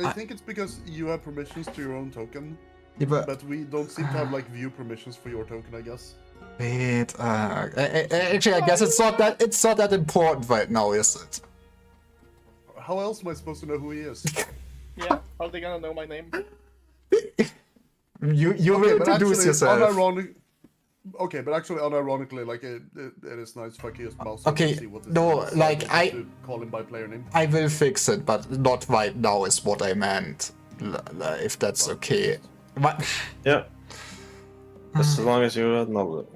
I think it's because you have permissions to your own token, yeah, but but we don't seem to have like view permissions for your token, I guess. wait, actually, I guess it's not that important right now, is it? How else am I supposed to know who he is? Yeah, how are they gonna know my name? You will Okay, but introduce actually, yourself. Okay, but actually, unironically, like it is nice if I can just mouse Okay, over and see what this no, is. like, don't I- have to call him by player name. I will fix it, but not right now is what I meant. If that's okay. What? Yeah. As long as you acknowledge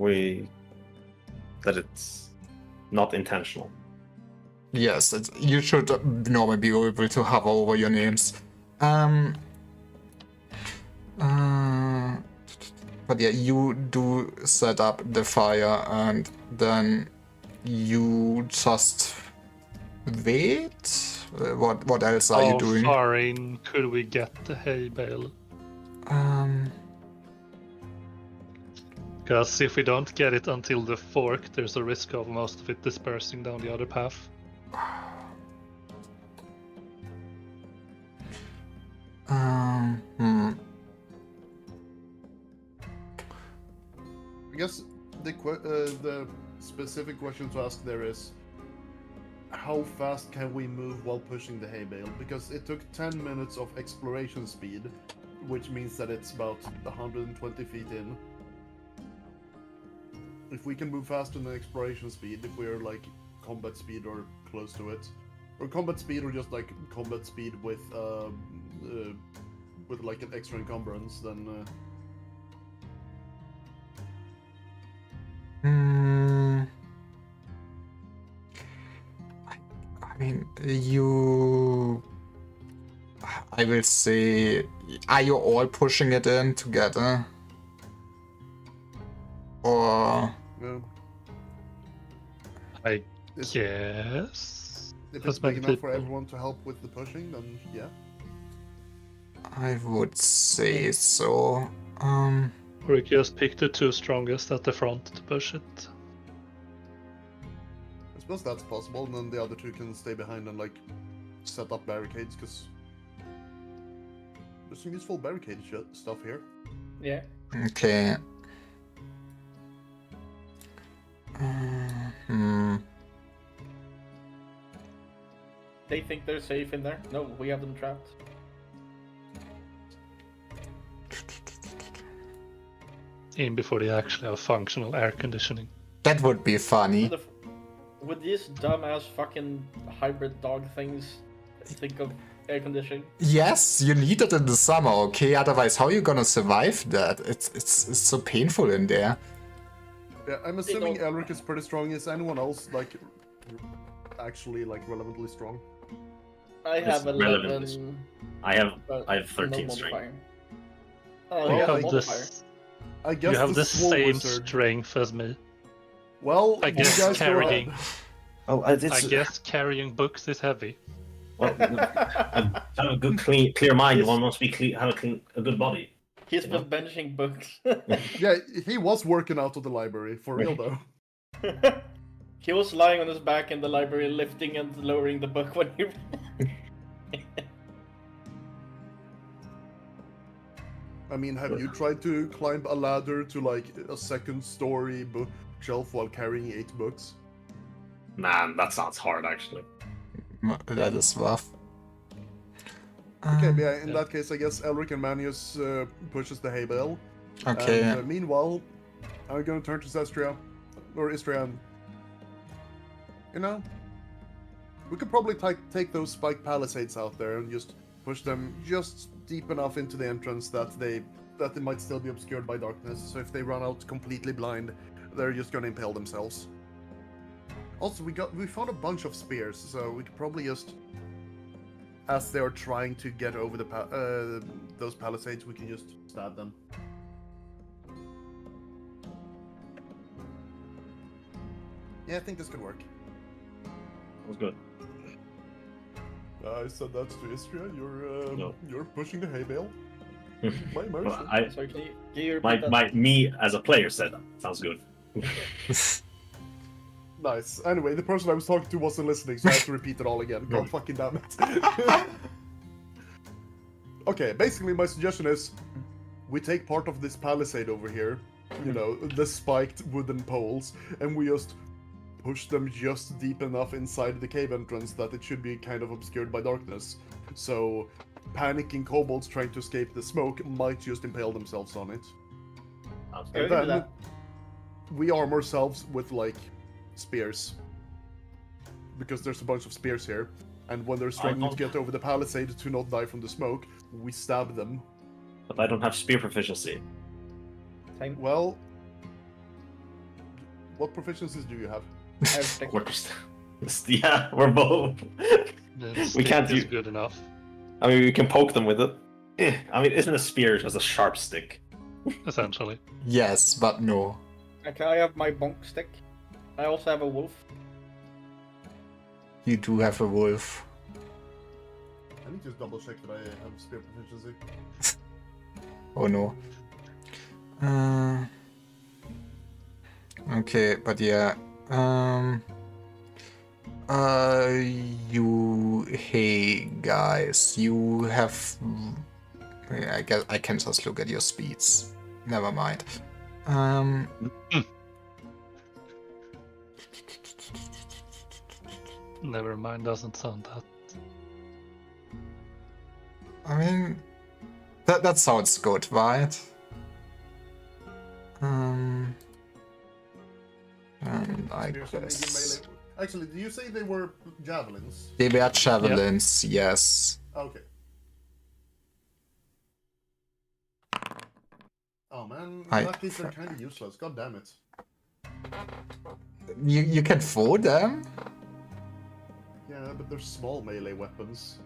that it's not intentional. Yes, you should normally be able to hover over your names. But yeah, you do set up the fire and then you just wait? What else are you How doing? far in could we get the hay bale? Because if we don't get it until the fork, there's a risk of most of it dispersing down the other path. I guess the specific question to ask there is, how fast can we move while pushing the hay bale? Because it took 10 minutes of exploration speed, which means that it's about 120 feet in. If we can move faster than exploration speed, if we're like combat speed or close to it, or combat speed or just like combat speed with like an extra encumbrance, then I mean, I will say, are you all pushing it in together? Or... I Is- guess. if That's it's big many enough for people. everyone to help with the pushing, then yeah. I would say so. We just pick the two strongest at the front to push it. I suppose that's possible, and then the other two can stay behind and like set up barricades, because there's some useful barricade stuff here. Yeah. Okay. They think they're safe in there. No, we have them trapped. In before they actually have functional air conditioning. That would be funny. Would these dumbass fucking hybrid dog things think of air conditioning? Yes, you need it in the summer, okay? Otherwise, how are you gonna survive that? It's so painful in there. Yeah, I'm assuming don't- Elric is pretty strong. Is anyone else like actually like relevantly strong? I have It's relevant. 11. I have but 13 no strength. modifier. Oh, Well, you have have a modifier. this. I guess You have the the swole same wizard. strength as me. Well, I you guess guys go carrying- ahead. Oh, I it's guess carrying books is heavy. well, have a good, clear mind. One must be have a good body. He's You been benching books. Yeah, he was working out of the library, for real though. He was lying on his back in the library, lifting and lowering the book when he. I mean, have you tried to climb a ladder to like a second-story bookshelf while carrying 8 books? Man, that sounds hard, actually. That is rough. Okay, but yeah, in yeah. that case, I guess Elric and Manius pushes the hay bale. Okay. And meanwhile, I'm gonna turn to Zestria, or Istria, and you know, we could probably take those spike palisades out there and just push them just deep enough into the entrance that they might still be obscured by darkness. So if they run out completely blind, they're just gonna impale themselves. Also, we found a bunch of spears, so we could probably just, as they are trying to get over the those palisades, we can just stab them. Yeah, I think this could work. That was good. I said that to Istria. No. You're pushing the hay bale. My mercy. Well, Sorry, can you repeat that? me as a player said that. Sounds good. Nice. Anyway, the person I was talking to wasn't listening, so I have to repeat it all again. God fucking damn it. Okay, basically my suggestion is we take part of this palisade over here, you know, the spiked wooden poles, and we just push them just deep enough inside the cave entrance that it should be kind of obscured by darkness. So panicking kobolds trying to escape the smoke might just impale themselves on it. Sounds Yeah, good. we can And do then that. we arm ourselves with like spears. Because there's a bunch of spears here. And when they're struggling to get over the palisade to not die from the smoke, we stab them. But I don't have spear proficiency. Same. Well, what proficiencies do you have? Everything. We're just, yeah, we're both. The We can't stick is do- good enough. I mean, we can poke them with it. I mean, isn't a spear just a sharp stick? Essentially. Yes, but no. Okay, I have my bonk stick. I also have a wolf. You do have a wolf. I need to just double check that I have spear proficiency. Oh no. Okay, but yeah. Hey guys, you have. I guess I can just look at your speeds. Never mind. Never mind, doesn't sound that. I mean, that sounds good, right? And I Spears are maybe guess melee. Actually, do you say they were javelins? they were javelins. Yes. Okay. Oh man, in that case they're kind of useless. God damn it. You can throw them. Yeah, but they're small melee weapons.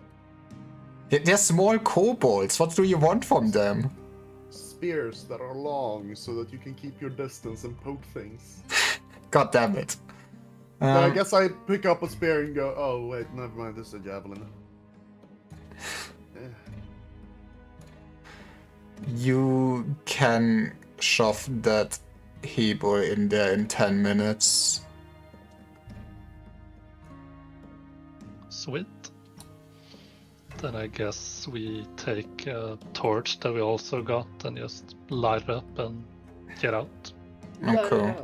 They're small kobolds. What do you want from them? Spears that are long so that you can keep your distance and poke things. God damn it. Then I guess I pick up a spear and go, oh wait, never mind, this is a javelin. Eh. You can shove that Hebrew in there in 10 minutes. Sweet. Then I guess we take a torch that we also got and just light it up and get out. Okay.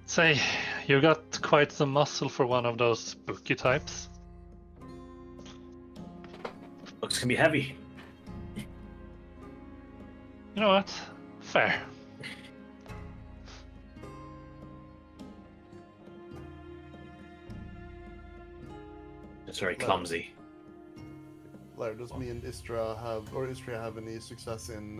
Say, you got quite some muscle for one of those bookie types. Looks can be heavy. You know what? Fair. It's very clumsy. Blair, does me and Istria have any success in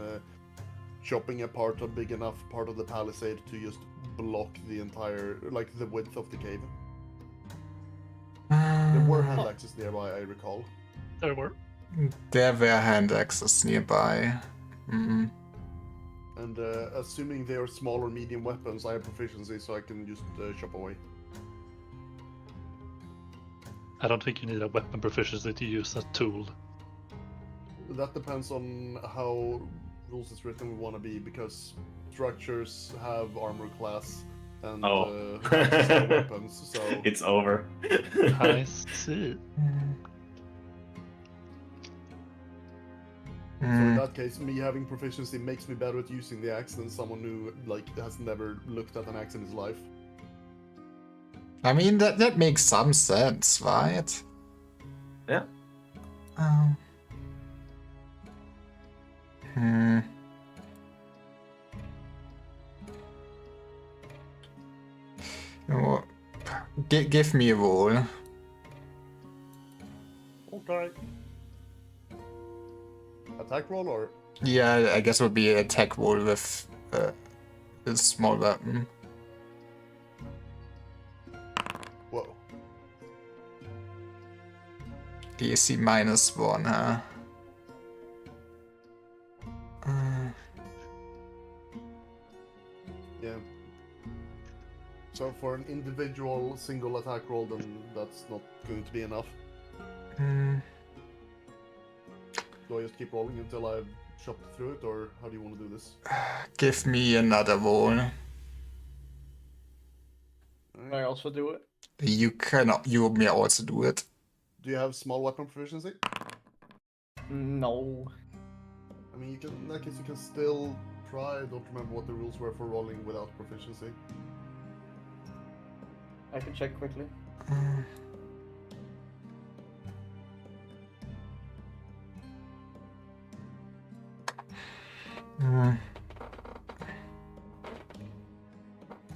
chopping apart a big enough part of the palisade to just block the entire, like, the width of the cave. There were hand axes nearby, I recall. There were. There were hand axes nearby. Mm. And assuming they are small or medium weapons, I have proficiency, so I can just chop away. I don't think you need a weapon proficiency to use a tool. That depends on how rules is written we want to be, because structures have armor class and axes have weapons, so... It's over. I see. So in that case, me having proficiency makes me better at using the axe than someone who, like, has never looked at an axe in his life. I mean, that makes some sense, right? Yeah. No, give me a roll. Okay. Attack roll or? Yeah, I guess it would be an attack roll with a small weapon. Whoa. DC -1, huh? Yeah. So for an individual single attack roll, then that's not going to be enough. Do I just keep rolling until I've chopped through it, or how do you want to do this? Give me another roll. Can I also do it? You may also do it. Do you have small weapon proficiency? No. I mean, you can. In that case, you can still try. I don't remember what the rules were for rolling without proficiency. I can check quickly.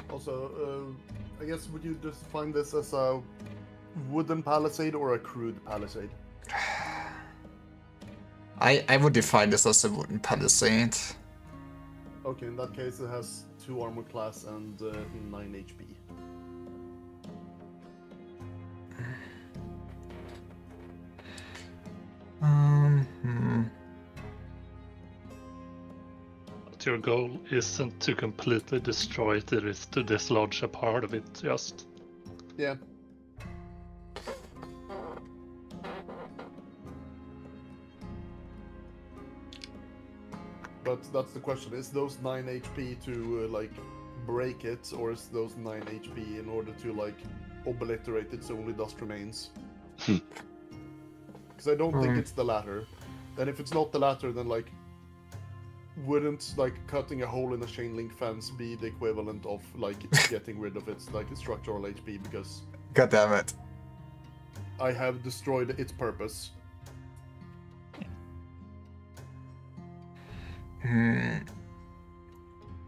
Also, I guess would you just find this as a wooden palisade or a crude palisade? I would define this as a wooden palisade. Okay, in that case, it has 2 armor class and 9 HP. But your goal isn't to completely destroy it, it is to dislodge a part of it, just. Yeah. But that's the question, is those 9 HP to, like, break it, or is those 9 HP in order to, like, obliterate it so only dust remains? Because I don't think it's the latter. And if it's not the latter, then, like, wouldn't, like, cutting a hole in a chain link fence be the equivalent of, like, getting rid of its, like, structural HP? Because God damn it. I have destroyed its purpose.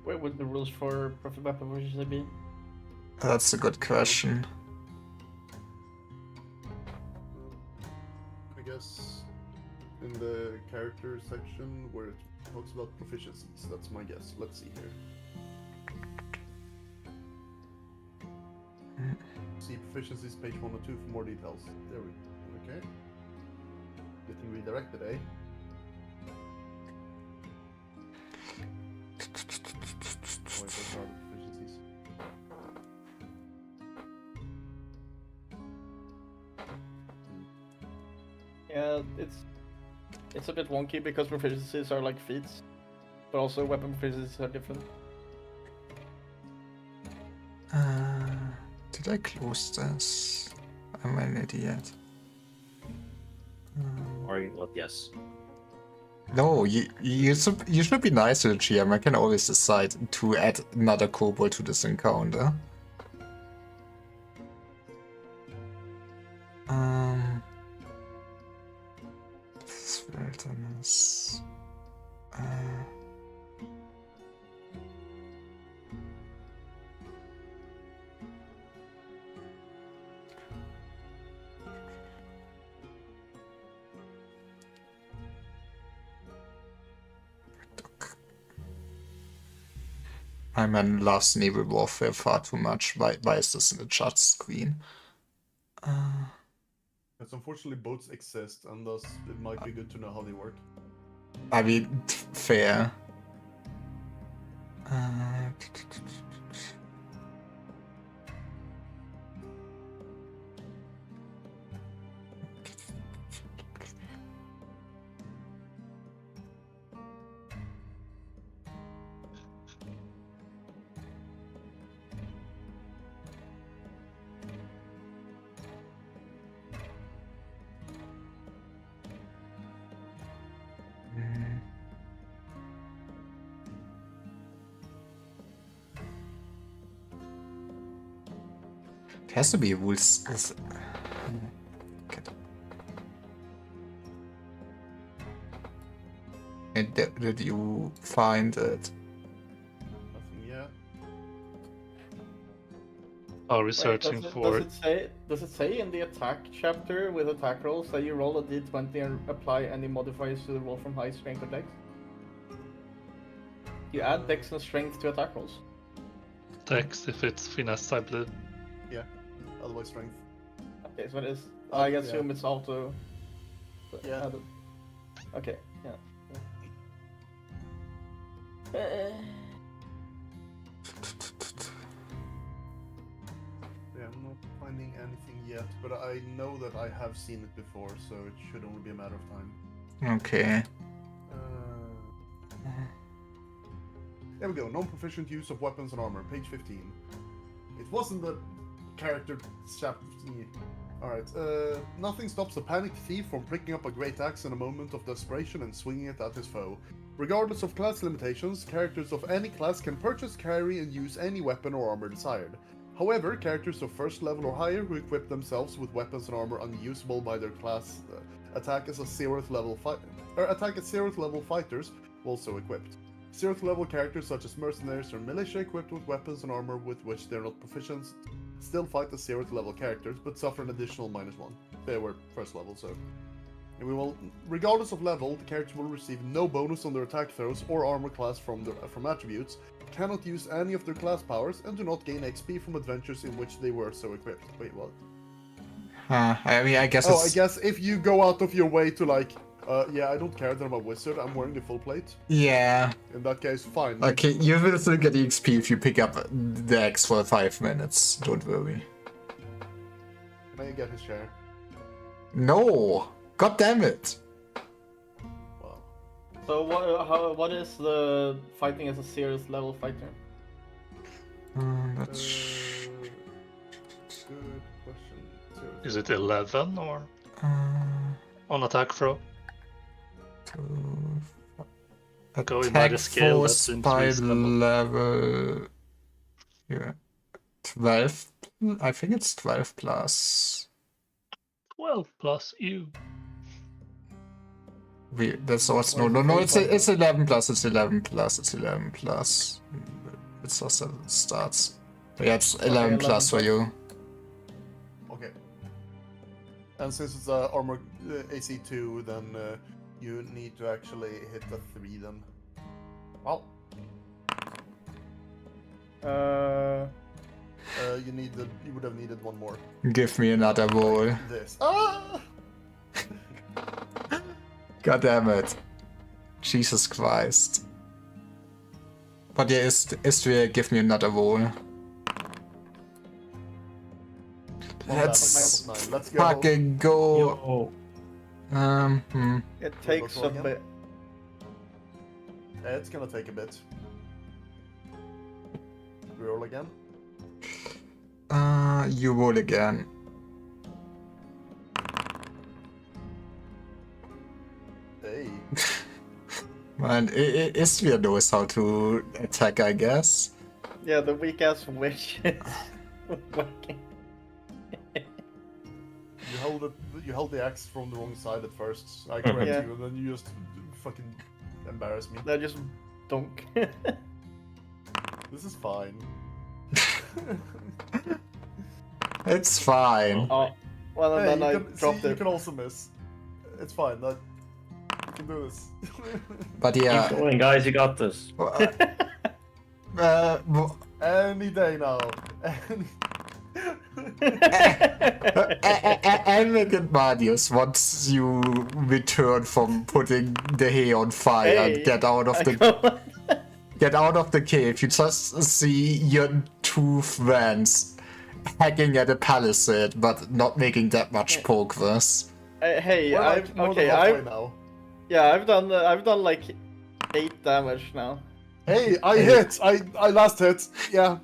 What would the rules for profit weapon proficiency be? That's a good question. I guess in the character section where it talks about proficiencies, that's my guess. Let's see here. See proficiencies, page 102 for more details. There we go. Okay. Getting redirected, eh? Oh, wait, those are the proficiencies. Yeah, it's a bit wonky because proficiencies are like feats, but also weapon proficiencies are different. Did I close this? I'm an idiot. Or well, yes. No, you should be nice to the GM. I can always decide to add another kobold to this encounter. Wilderness. I'm in Love's and Evil Warfare far too much. Why is this in the chat screen? Because unfortunately boats exist, and thus it might be good to know how they work. I mean, fair. It has to be rules. Did you find it? Nothing yet. Oh, Wait, researching does for. it say in the attack chapter with attack rolls that you roll a d20 and apply any modifiers to the roll from high strength or dex? You add dex and strength to attack rolls. Dex if it's finesse, I believe. Yeah. Otherwise strength. Okay, so it is. I assume it's auto. Yeah. Added. Okay, yeah. Yeah, I'm not finding anything yet, but I know that I have seen it before, so it should only be a matter of time. Okay. There we go. Non-proficient use of weapons and armor, page 15. It wasn't the character chapter. Alright, nothing stops a panicked thief from picking up a great axe in a moment of desperation and swinging it at his foe. Regardless of class limitations, characters of any class can purchase, carry, and use any weapon or armor desired. However, characters of first level or higher who equip themselves with weapons and armor unusable by their class attack as 0th level fighters, also equipped. 0th level characters such as mercenaries or militia equipped with weapons and armor with which they are not proficient still fight as 0th level characters, but suffer an additional -1. They were first level, so. And we will, regardless of level, the character will receive no bonus on their attack throws or armor class from attributes, cannot use any of their class powers, and do not gain XP from adventures in which they were so equipped. Wait, what? I mean, I guess Oh, it's... I guess if you go out of your way to like, yeah, I don't care that I'm a wizard, I'm wearing the full plate. Yeah. In that case, fine. Okay, you will still get XP if you pick up the X for 5 minutes. Don't worry. Can I get his share? No! God damn it! Wow. So what is the fighting as a 0th level fighter? That's... Good question. Is it 11 or on attack throw? Going by the Attack scale, that force seems by reasonable. level... Yeah. 12? I think it's 12 plus... 12 plus you. That's also... What No, is the it's 11 plus, it's 11 plus, it's 11 plus. It's also starts. But yeah, it's 11 plus for you. Okay. And since it's armor AC 2, then you need to actually hit a 3 then. Well. You would have needed one more. Give me another roll. This. Ah! God damn it. Jesus Christ. But yeah, Istria, give me another roll. Let's Let's go. fucking go. It takes a bit. It's gonna take a bit. We roll again. You roll again. Hey. Man, Istria knows how to attack, I guess. Yeah, the weak ass witch is working. You held the axe from the wrong side at first. I correct Yeah. you, and then you just fucking embarrass me. They just donk. This is fine. It's fine. Oh, well, and Hey, then I dropped you it. can also miss. It's fine. You can do this. But yeah, Keep going, guys. You got this. Any day now. Alec and Marius, once you return from putting the hay on fire and Hey, get out of the cave, you just see your two friends hacking at a palisade, but not making that much progress. Hey, We're I've like more okay. than halfway I've now. yeah, I've done like 8 damage now. Hey, I hit. I last hit. Yeah.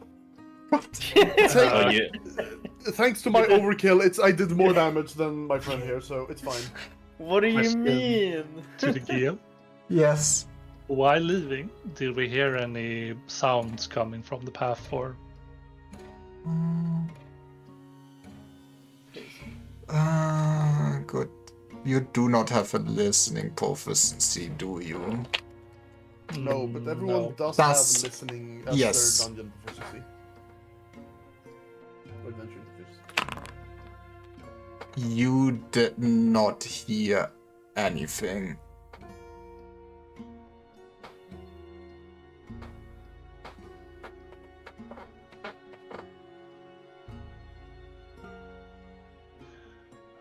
Oh, yeah. Thanks to my overkill, I did more damage than my friend here, so it's fine. What do you Question. mean? To the game. Yes. While leaving, did we hear any sounds coming from the path 4? Good. You do not have a listening proficiency, do you? No, but everyone No. does That's- have listening as yes. their dungeon proficiency. Or adventure proficiency. You did not hear anything.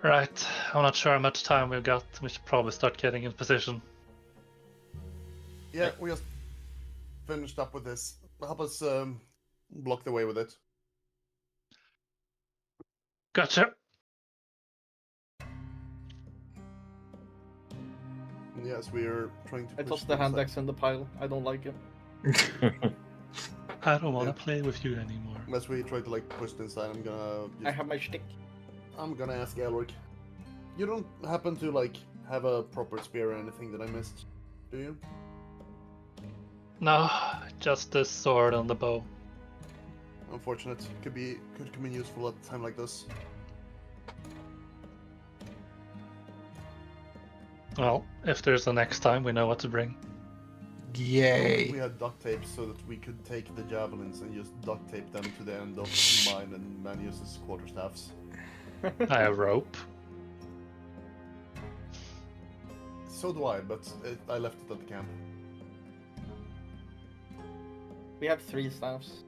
Right, I'm not sure how much time we've got. We should probably start getting in position. Yeah, we just finished up with this. Help us block the way with it. Gotcha. Yes, we are trying to I push tossed the this hand up. axe in the pile. I don't like it. I don't want to Yeah. play with you anymore. Unless we try to like push this inside, I have my shtick. I'm gonna ask Elric. You don't happen to like have a proper spear or anything that I missed, do you? No, just the sword and the bow. Unfortunate. Could come in useful at a time like this. Well, if there's a next time, we know what to bring. Yay. We had duct tape so that we could take the javelins and just duct tape them to the end of mine and Manius's quarterstaffs. I have rope. So do I, but I left it at the camp. We have 3 staffs.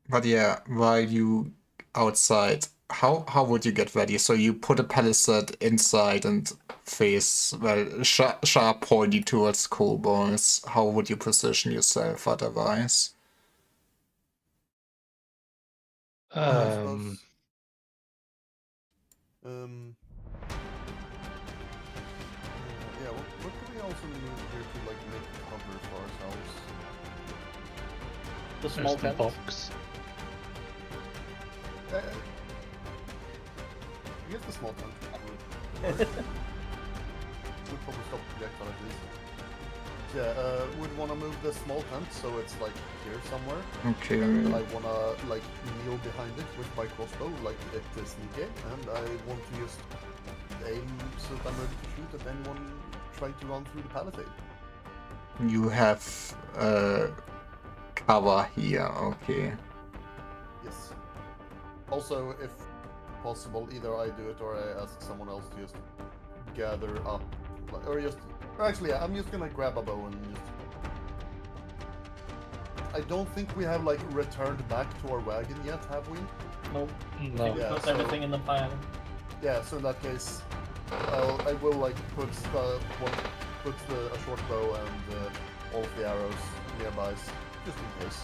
But yeah, while you outside, how would you get ready? So you put a palisade inside and face, well, sharp pointing towards kobolds. How would you position yourself otherwise? I suppose. Yeah, what could we also move here to like make cover for ourselves? The small There's the tent. box. I guess the small tent would probably stop projectile at least. Yeah, would want to move the small tent so it's like here somewhere. Okay. And I want to like kneel behind it with my crossbow, like it is sneaky, and I want to just aim so that I'm ready to shoot at anyone trying to run through the palisade. You have cover here, okay. Yes. Also, if possible, either I do it or I ask someone else to just gather up, or just. Or actually, yeah, I'm just gonna grab a bow and just. I don't think we have like returned back to our wagon yet, have we? Nope. No. Yeah, Put so- everything in the pile. Yeah. So in that case, I will like put a short bow and all of the arrows nearby, just in case.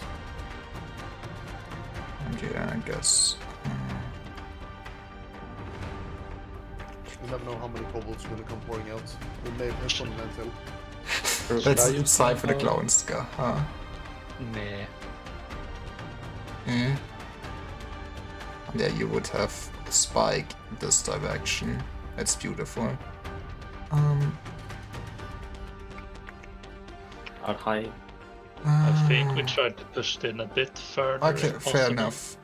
Yeah, I guess. You never know how many kobolds are gonna come pouring out. We may have hit one until. It's time for the clown scar, huh? Nah. Eh? Yeah, you would have a spike in this direction. That's beautiful. How high? I think we tried to push it in a bit further. Okay, if fair possible. enough.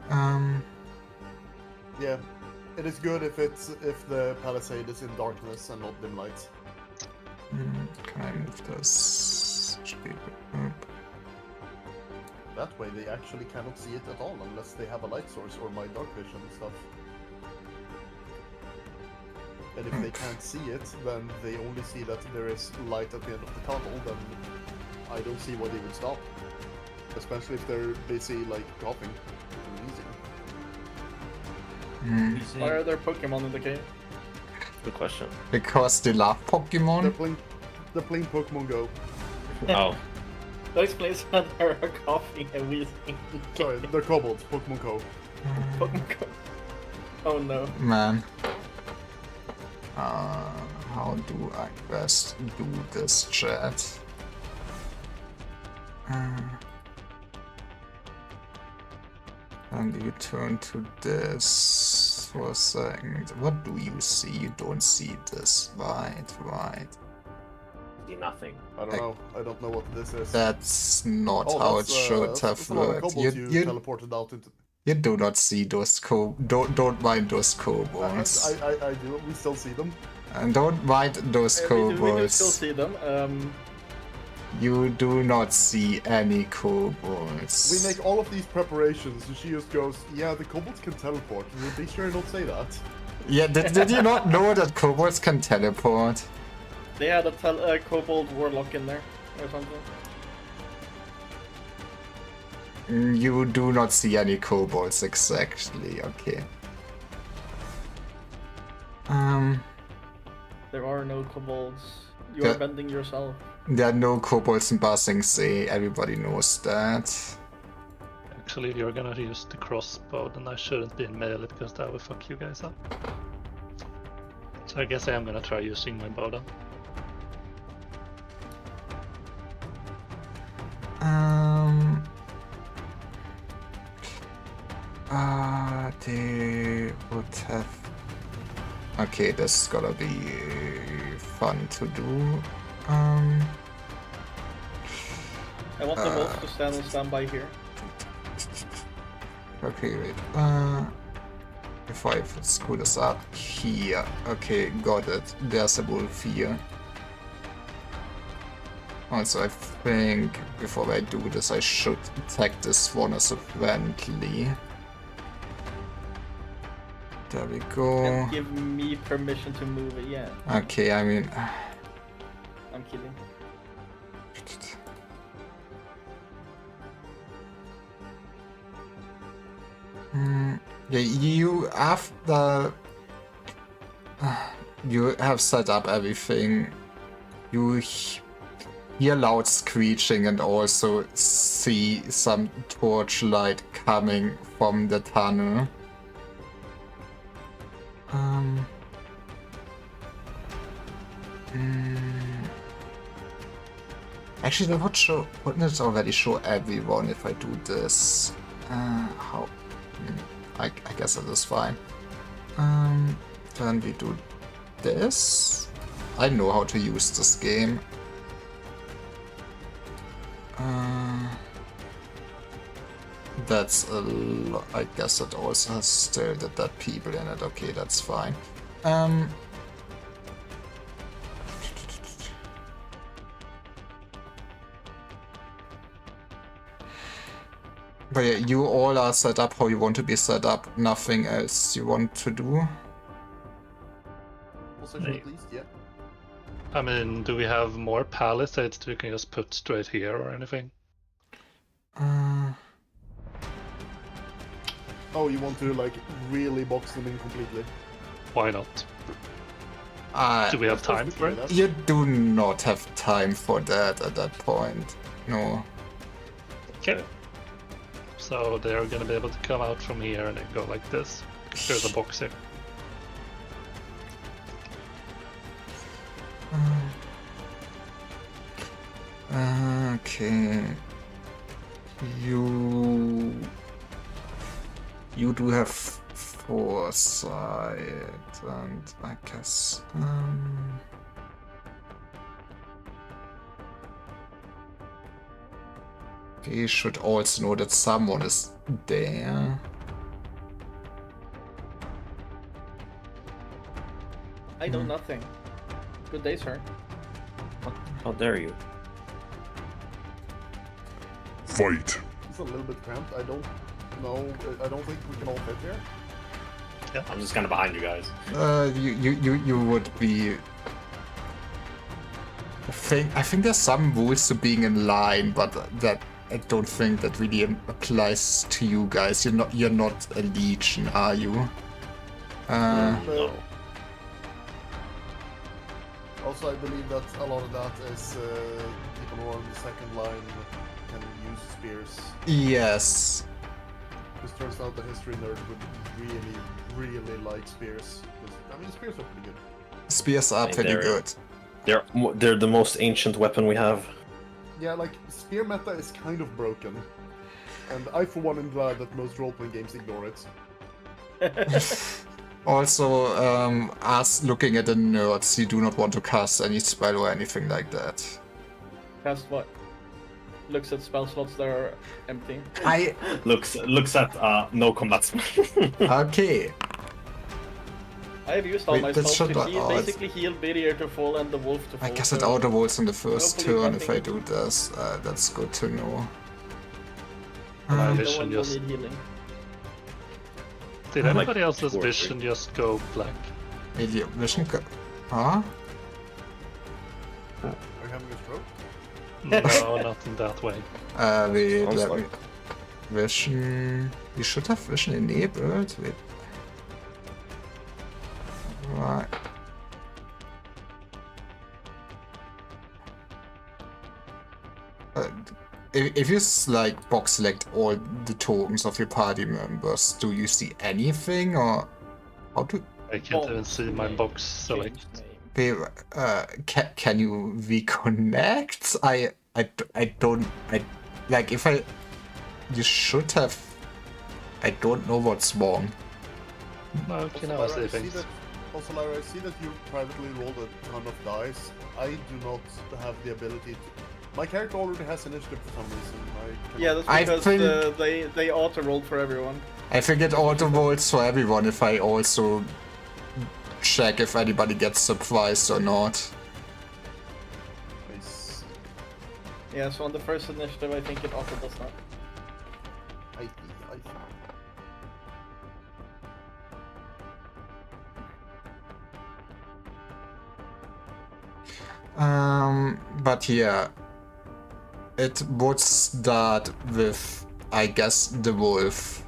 Yeah, it is good if the palisade is in darkness and not dim lights. Can I move this? Should be up. That way they actually cannot see it at all unless they have a light source or my dark vision and stuff. And if they can't see it, then they only see that there is light at the end of the tunnel, then I don't see why they would stop. Especially if they're busy, like, coughing and wheezing. Why are there Pokemon in the cave? Good question. Because they love They're Pokemon? playing Pokemon Go. Oh. That explains why there are coughing and wheezing. Sorry, they're kobolds, Pokemon Go. Pokemon Go. Oh no. Man. How do I best do this, chat? And you turn to this for a second. What do you see? You don't see this. Right. See nothing. I don't know. I don't know what this is. That's not how it should have a lot of worked. kobolds you You teleported out into. you do not see those don't mind those kobolds. I do. We still see them. And don't mind those We do kobolds. still see them. You do not see any kobolds. We make all of these preparations, and she just goes, "Yeah, the kobolds can teleport." Would be sure not say that. Yeah, did you not know that kobolds can teleport? They had a kobold warlock in there or something. You do not see any kobolds exactly. Okay. There are no kobolds. You Yeah. are bending yourself. There are no kobolds in Basing Sea. Everybody knows that. Actually, if you're gonna use the crossbow, then I shouldn't be in melee because that will fuck you guys up. So I guess I am gonna try using my bow then. They would have. Okay, this is gonna be fun to do. I want the wolf to stand on standby here. Okay, wait. If I screw this up here. Okay, got it. There's a wolf here. Also, I think before I do this, I should tag this one as a friendly. There we go. Can't give me permission to move it yet. Okay, I mean. I'm kidding. Yeah, you after you have set up everything, you hear loud screeching and also see some torchlight coming from the tunnel. Actually, that would show. Wouldn't it already show everyone if I do this? How? I guess that is fine. Then we do this. I know how to use this game. That's a lot. I guess it also has still the dead people in it. Okay, that's fine. But yeah, you all are set up how you want to be set up. Nothing else you want to do. Position at least, yeah. I mean, do we have more palisades that we can just put straight here or anything? Oh, you want to like really box them in completely? Why not? Do we have time for it? You do not have time for that at that point. No. Okay. So they're gonna be able to come out from here and then go like this. There's a box here. Okay. You do have foresight, and I guess you should also know that someone is there. I know nothing. Good day, sir. How dare you? Fight. It's a little bit cramped. I don't know. I don't think we can all fit here. I'm just kind of behind you guys. You would be. I think there's some rules to being in line, but that I don't think that really applies to you guys. You're not a legion, are you? No. Also, I believe that a lot of that is people who are on the second line can use spears. Yes. This turns out the history nerd would really like spears. 'Cause, I mean, spears are pretty good. Spears are Like pretty they're- good. They're the most ancient weapon we have. Yeah, like, spear meta is kind of broken. And I, for one, am glad that most role-playing games ignore it. Also, us looking at the nerds, you do not want to cast any spell or anything like that. Cast what? Looks at spell slots that are empty. Looks at no combat. Okay. I have used all Wait, my that spells should to not- heal, oh, it's- basically heal Meteor to fall and the wolf to fall. I guess it so auto rolls on the first hopefully turn if I nothing- do this. That's good to know. My no vision one will just. need healing. Did like anybody else's 40. vision just go black? Idiot vision. Huh? Are you having a stroke? No, not in that way. Wait, Sounds let me. like- Vision. You should have vision enabled. Wait. Right. If you like box select all the tokens of your party members, do you see anything or how do? I can't even see my box select. Change name. Can you reconnect? I don't like if I. You should have. I don't know what's wrong. No, you can Also, never Lyra, see I see things. that. Also, Lyra, I see that you privately rolled a ton of dice. I do not have the ability to. My character already has initiative for some reason. Yeah, that's I because think- they auto rolled for everyone. I think it auto rolls for everyone if I also check if anybody gets surprised or not. Nice. Yeah, so on the first initiative, I think it auto does that. I think. But yeah, it would start with, I guess, the wolf.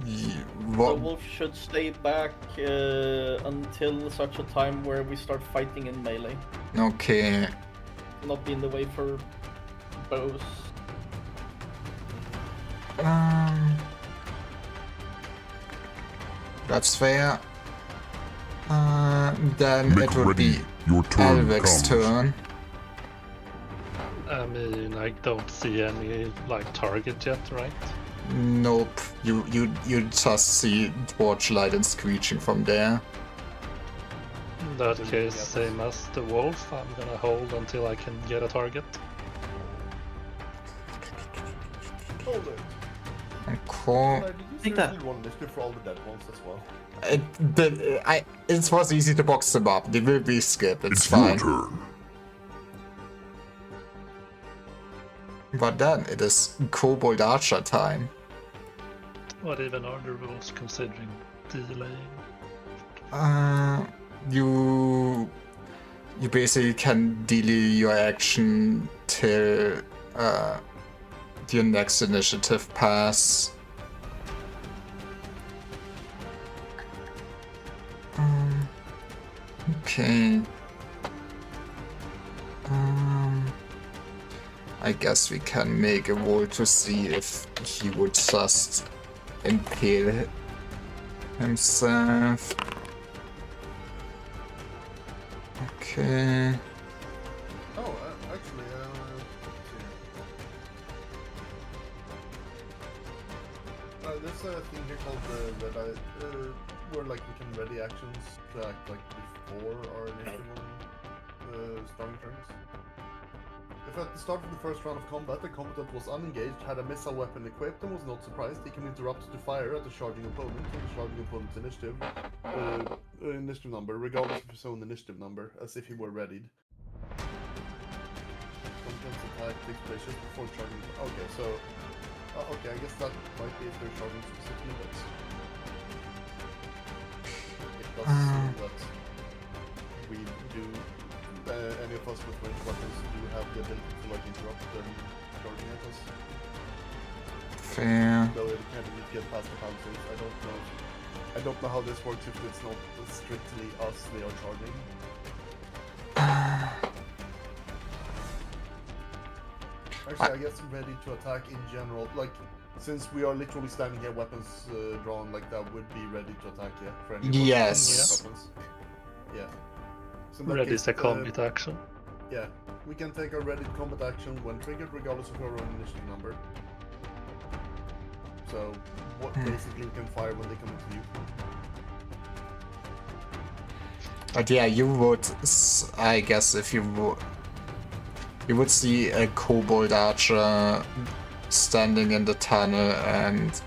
The What? wolf should stay back until such a time where we start fighting in melee. Okay. Not be in the way for bows. That's fair. Then Make it would ready. be Your turn Elvic's comes. turn. I mean, I don't see any like target yet, right? Nope. You just see torchlight and screeching from there. In that case, same as the wolf, I'm gonna hold until I can get a target. Hold it. Cool. Did you Take that. seriously roll initiative for all the dead ones as well? It was easy to box them up. They will be skipped. It's It's fine. your turn. But then it is Kobold Archer time. What even are the rules considering delaying? You basically can delay your action till your next initiative pass. Okay. I guess we can make a roll to see if he would just impale himself. Okay. Oh, actually, there's a thing here called the red eye, where like we can ready actions to act like before our initiative on starting turns. If at the start of the first round of combat the combatant was unengaged, had a missile weapon equipped, and was not surprised, he can interrupt the fire at the charging opponent or the charging opponent's initiative number, regardless of his own initiative number, as if he were readied. Combatant's attack takes place just before charging. Okay, so okay, I guess that might be if they're charging specific units. us that we do. Any of us with ranged weapons do have the ability to like interrupt them charging at us. Fair. Though it can't really get past the bouncers. I don't know. I don't know how this works if it's not strictly us they are charging. Actually, I guess ready to attack in general. Like, since we are literally standing here, weapons drawn, like that would be ready to attack. Yeah, for any Yes. weapons. Yeah. So in that Ready case, is a combat action. Yeah, we can take our ready combat action when triggered, regardless of our own initiative number. So, what basically we can fire when they come into view. But yeah, you would, I guess, if you would see a kobold archer standing in the tunnel, and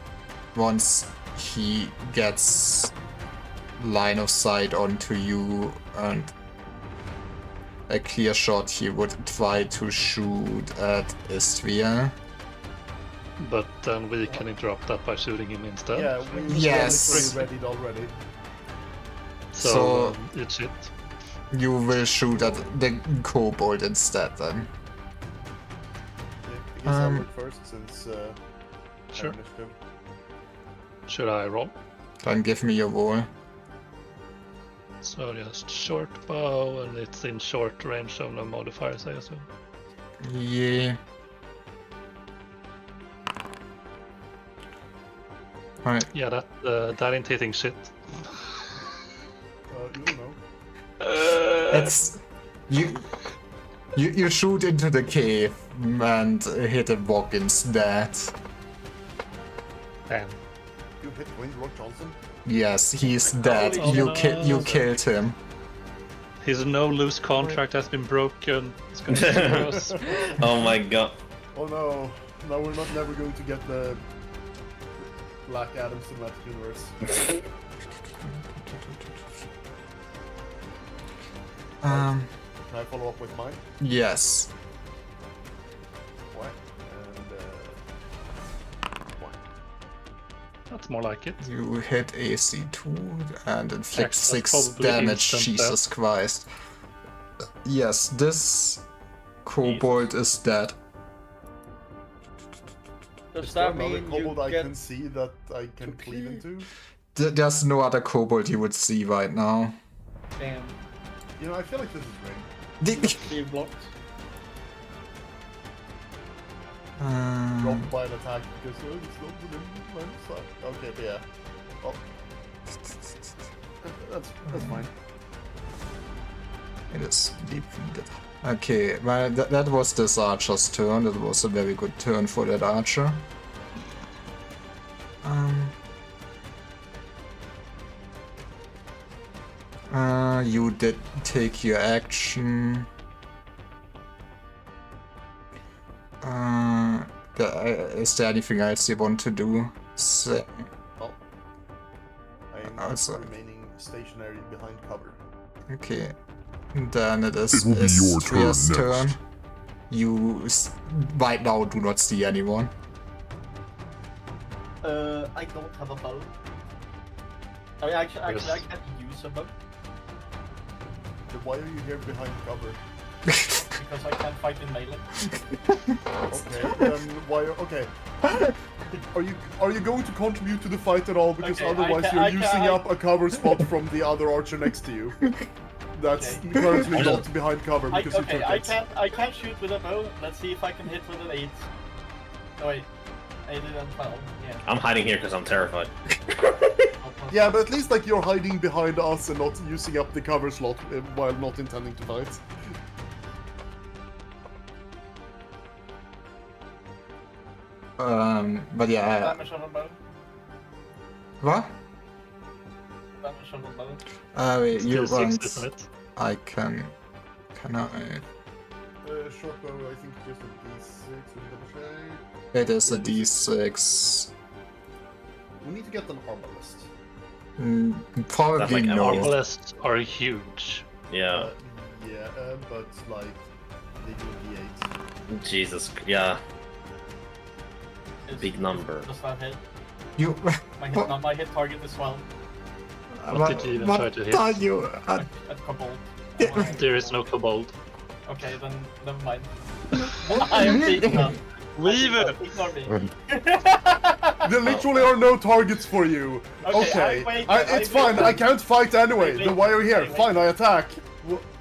once he gets line of sight onto you and a clear shot, he would try to shoot at Istria. But then we can interrupt that by shooting him instead. Yeah, we Yes. are literally readied already. So it's it. You will shoot at the kobold instead then. Yeah, I guess I would first since Sure. initiative. Should I roll? Then give me your roll. So just short bow, and it's in short range, so no modifiers, I assume. Yeah. Alright. Yeah, that ain't hitting shit. You don't know. It's you shoot into the cave and hit a rock instead. Damn. You hit Wayne Rock Johnson? Yes, he's dead. Oh, You no. killed him. His no loose contract has been broken. It's gonna screw us. Oh my god. Oh no. Now we're not never going to get the Black Adam cinematic universe. Can I follow up with mine? Yes. What? And what? That's more like it. You hit AC 2 and inflict That's 6 probably damage. instant Jesus Christ. Yes, this kobold is dead. Does Is there that another mean kobold you I get... can see that I can cleave into? There's no other kobold you would see right now. Damn. You know, I feel like this is rigged. Being blocked. Dropped by an attack because it's not within line of sight. Okay, but yeah. Oh. That's fine. It is defeated. Okay, well, that was this archer's turn. That was a very good turn for that archer. You did take your action. Is there anything else you want to do? So, Oh. I am Also- remaining stationary behind cover. okay. Then it is It will be your turn Istria's next. turn. You right now do not see anyone. I don't have a bow. I mean, actually, I can't use a bow Then why are you here behind cover? because I can't fight in melee. Okay, then why? Okay. Are you going to contribute to the fight at all? Because Okay, otherwise you're using up a cover spot from the other archer next to you. That's Okay. currently not behind cover because you took it. I can't shoot with a bow. Let's see if I can hit with an 8. Oh wait, 8 and 12. Yeah. I'm hiding here because I'm terrified. Yeah, but at least like you're hiding behind us and not using up the cover slot while not intending to fight. But yeah. Damage on a bow. What? Damage on a bow. Wait, you Still 6, want? isn't it? I can. Can I? Short bow, I think just a D6 with double check. It is a D6. We need to get an arbalist. Probably That's like an no. Arbalists are huge. Yeah. Yeah, but like they do D8. Jesus. Yeah. Is- Big number. Does that hit? You. My hit target is 12. What did you even try to hit? are you? At kobold. There is no kobold. Okay, then never mind. I am beaten now. Weaver! Ignore me. There literally are no targets for you. Okay, it's fine. I can't fight anyway. Then why are you here? Fine, I attack.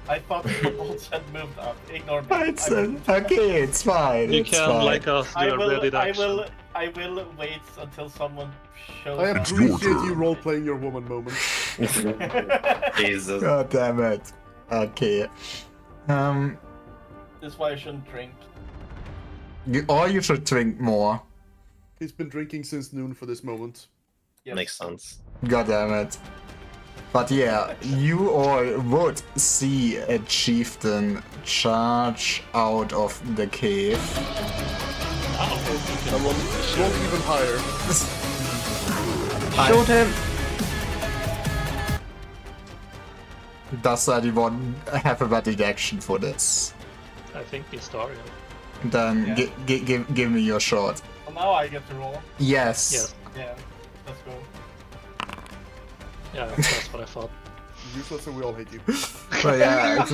I thought the kobolds had moved up. Ignore me. It's okay, it's fine. You it's can, fine. like us, do a ready action. I will wait until someone shows I up. appreciate you role-playing your woman moment. Jesus. God damn it. Okay. This is why I shouldn't drink. You should drink more. He's been drinking since noon for this moment. Yes. Makes sense. God damn it. But yeah, you all would see a chieftain charge out of the cave. Roll even higher. Shoot him! Does anyone have a ready action for this? I think it's Dario. Then Yeah. give me your shot. Well, now I get to roll. Yes. Yes. Yeah, let's go. Yeah, that's what I thought. Useless and we all hate you. But yeah.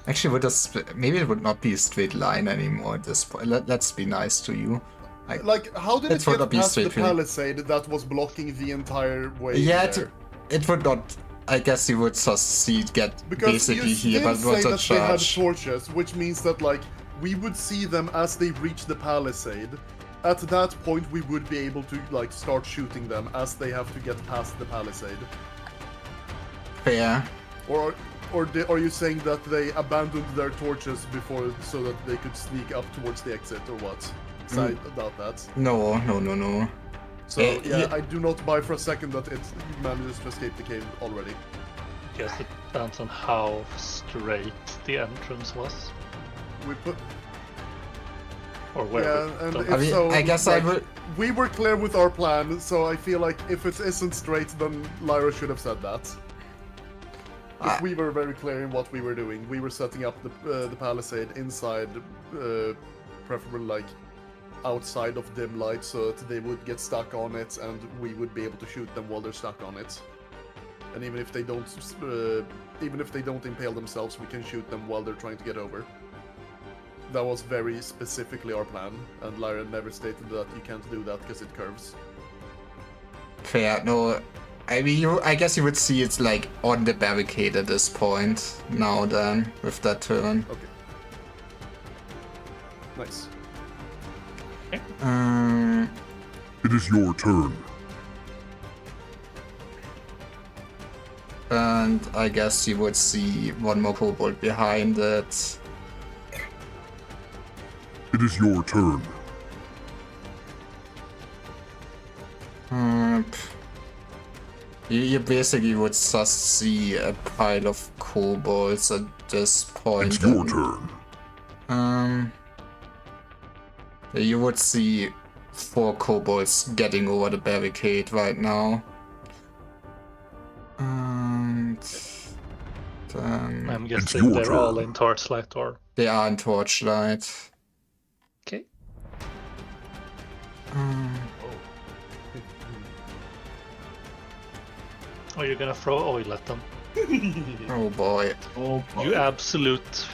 Actually, maybe it would not be a straight line anymore at this point. Let's be nice to you. Like, how did it would not get be past the straight for you. palisade that was blocking the entire way Yeah, there? it would not. I guess you would just see it get Because basically you here, still but say what's a that they had charge? torches, which means that, like, we would see them as they reach the palisade. At that point, we would be able to, like, start shooting them as they have to get past the palisade. Fair. Or are you saying that they abandoned their torches before so that they could sneak up towards the exit, or what? So I doubt that. No. So, yeah. I do not buy for a second that it manages to escape the cave already. I guess it depends on how straight the entrance was. We put... Or where Yeah, we and don't- if so, I guess like, I would. we were clear with our plan, so I feel like if it isn't straight, then Lyra should have said that. If we were very clear in what we were doing. We were setting up the palisade inside, preferably like outside of dim light, so that they would get stuck on it, and we would be able to shoot them while they're stuck on it. And even if they don't impale themselves, we can shoot them while they're trying to get over. That was very specifically our plan, and Lyra never stated that you can't do that because it curves. Fair. No. I mean, I guess you would see it's like on the barricade at this point. Now then, with that turn. Okay. Nice. It is your turn. And I guess you would see one more kobold behind it. It is your turn. You basically would just see a pile of kobolds at this point. It's your turn. You would see 4 kobolds getting over the barricade right now. And then I'm It's guessing your they're all turn. in torchlight or... they are in torchlight. Okay. Oh, you're gonna throw oil at them. Oh boy. Oh, You absolute...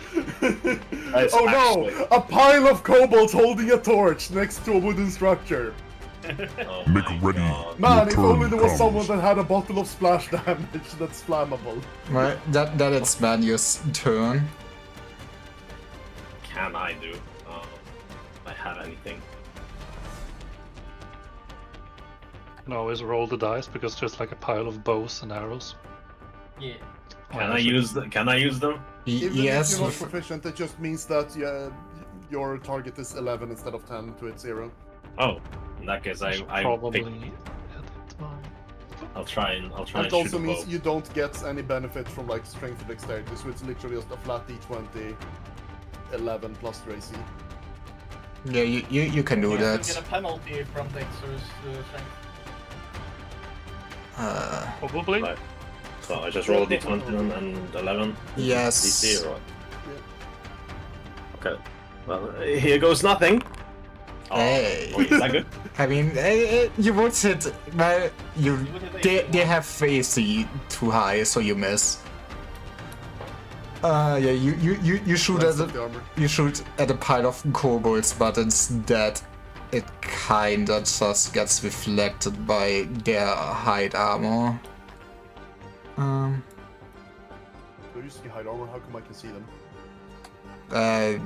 Oh no! A pile of kobolds holding a torch next to a wooden structure. Oh Make my ready. God. Man, Your if turn only there was comes. someone that had a bottle of splash damage that's flammable. Right, that it's Manu's turn. Can I do? If I have anything. You can always roll the dice because there's like a pile of bows and arrows. Yeah. Can I use them? Even Yes. if you're not proficient, it just means that your target is 11 instead of 10 to its 0. Oh, in that case, I Probably pick, edit mine. I'll try and And shoot it also a means bow. you don't get any benefit from like strength or dexterity, so it's literally just a flat d20, 11 plus your AC. Yeah, you can do You that. get a penalty from Dex or strength. Probably. Right. So I just roll a d20 and 11. Yes. DC or what? Okay. Well, here goes nothing. Oh, Hey. wait, is that good? I mean, you would hit. Well, you would hit they have AC too high, so you miss. Yeah, you shoot Less at of the armor. you shoot at a pile of kobolds, but instead it kinda just gets reflected by their hide armor. Do you see hide armor? How come I can see them?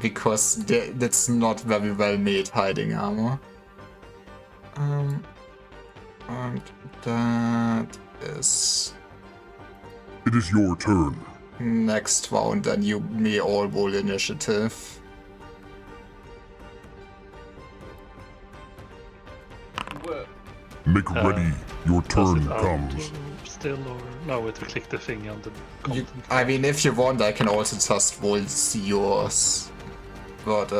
Because that's not very well made hiding armor. And that is It is your turn. next round, and you may all roll initiative. Whoa. Make ready. Your Does turn it comes. still or no? It will click the thing on the You, content. I mean, if you want, I can also just roll yours. But,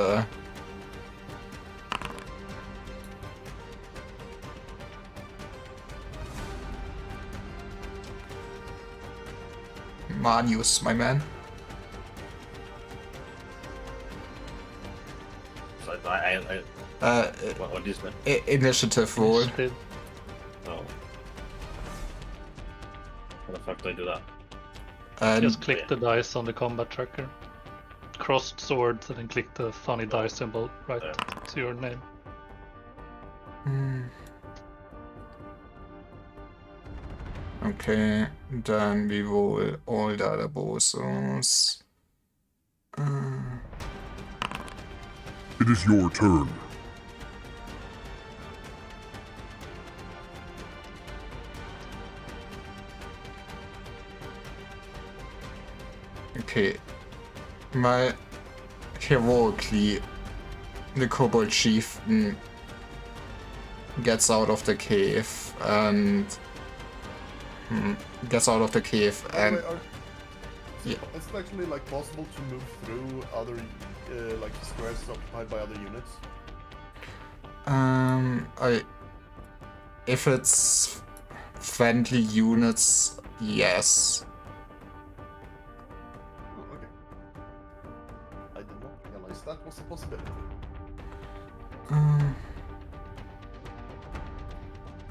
Manius, my man. So what is that? Initiative roll. Initiative. Oh. How the fuck do I do that? And Just click the dice on the combat tracker. Crossed swords and then click the funny dice symbol right to your name. okay, then we roll all the other bosses. It is your turn. Okay, my heroically, the kobold chieftain gets out of the cave and Wait, yeah. It's actually like possible to move through other like squares occupied by other units. if it's friendly units, yes. Oh, okay. I did not realize that was a possibility.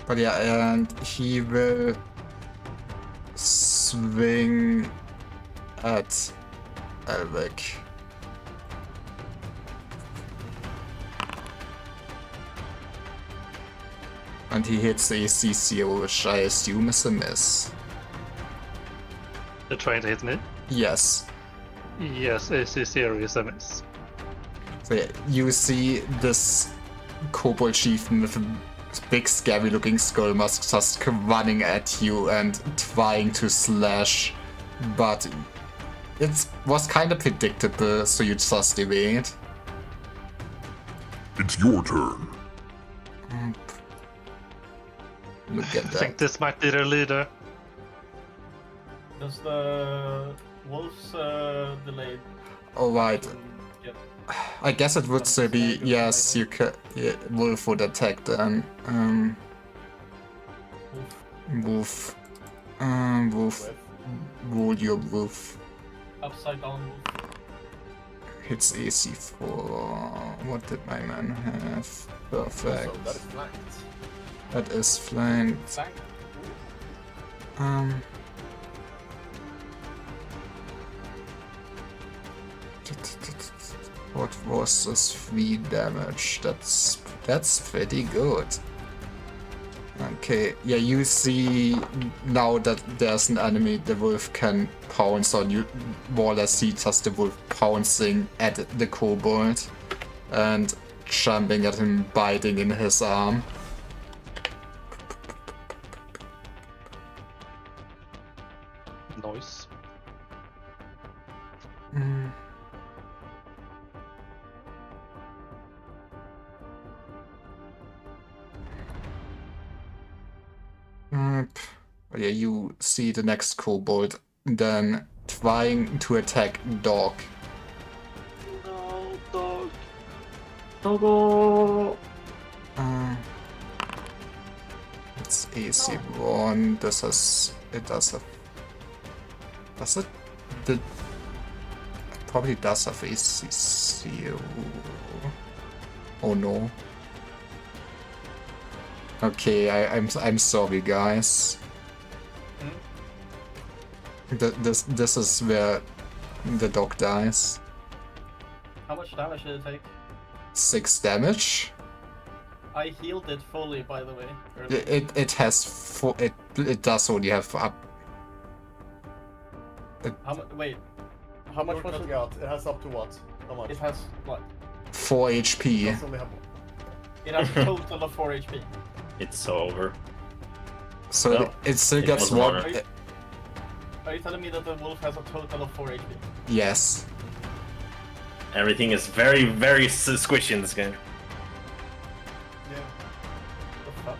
But yeah, and he will swing at Elvic. And he hits AC 0, which I assume is a miss. They're trying to hit me. Yes. Yes, AC 0 is a miss. So yeah, you see this kobold chieftain with a big scary looking skull mask just running at you and trying to slash, but it was kind of predictable, so you just evade. It's your turn. Look at I think that. this might be their leader. Does the wolves delay? Alright, Yeah. I guess it would still be, yes, you can, yeah, Wolf would attack then. Wolf. Wolf. Roll your wolf. Upside down wolf. Hits AC 4. What did my man have? Perfect. So that is flanked. That is flanked. Flank. What was this 3 damage? That's pretty good. Okay, yeah, you see now that there's an enemy the wolf can pounce on. You more or less see just the wolf pouncing at the kobold and jumping at him, biting in his arm. Noise. But yeah, you see the next kobold then trying to attack Dog. No, dog. Doggo. It's AC 1. This has it does have. Does it? It probably does have AC 0. Oh no. Okay, I'm sorry, guys. This is where the dog dies. How much damage did it take? 6 damage. I healed it fully, by the way. earlier. It has it does only have up. Wait. How much You're was cutting it? out. It has up to what? How much? It has what? 4 HP. Does only have It has a total of 4 HP. It's so over. So No, it still it gets wasn't 1. alright. Are you telling me that the wolf has a total of 4 HP? Yes. Everything is very, very squishy in this game. Yeah. The fuck?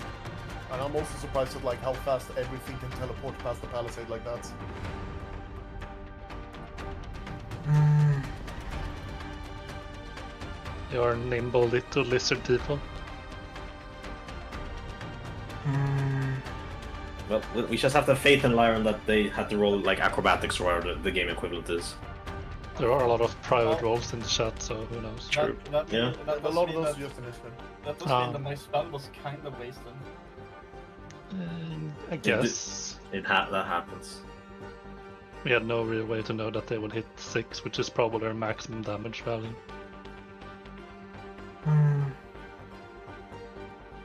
And I'm also surprised at like how fast everything can teleport past the palisade like that. Your nimble little lizard people. Well, we just have the faith in Lyron that they had to roll like acrobatics or whatever the game equivalent is. There are a lot of private roles in the chat, so who knows. True. That, Yeah. That A does lot of mean those that, are just initiative. that does Ah. mean that my spell was kind of wasted. I guess That happens. we had no real way to know that they would hit 6, which is probably their maximum damage value.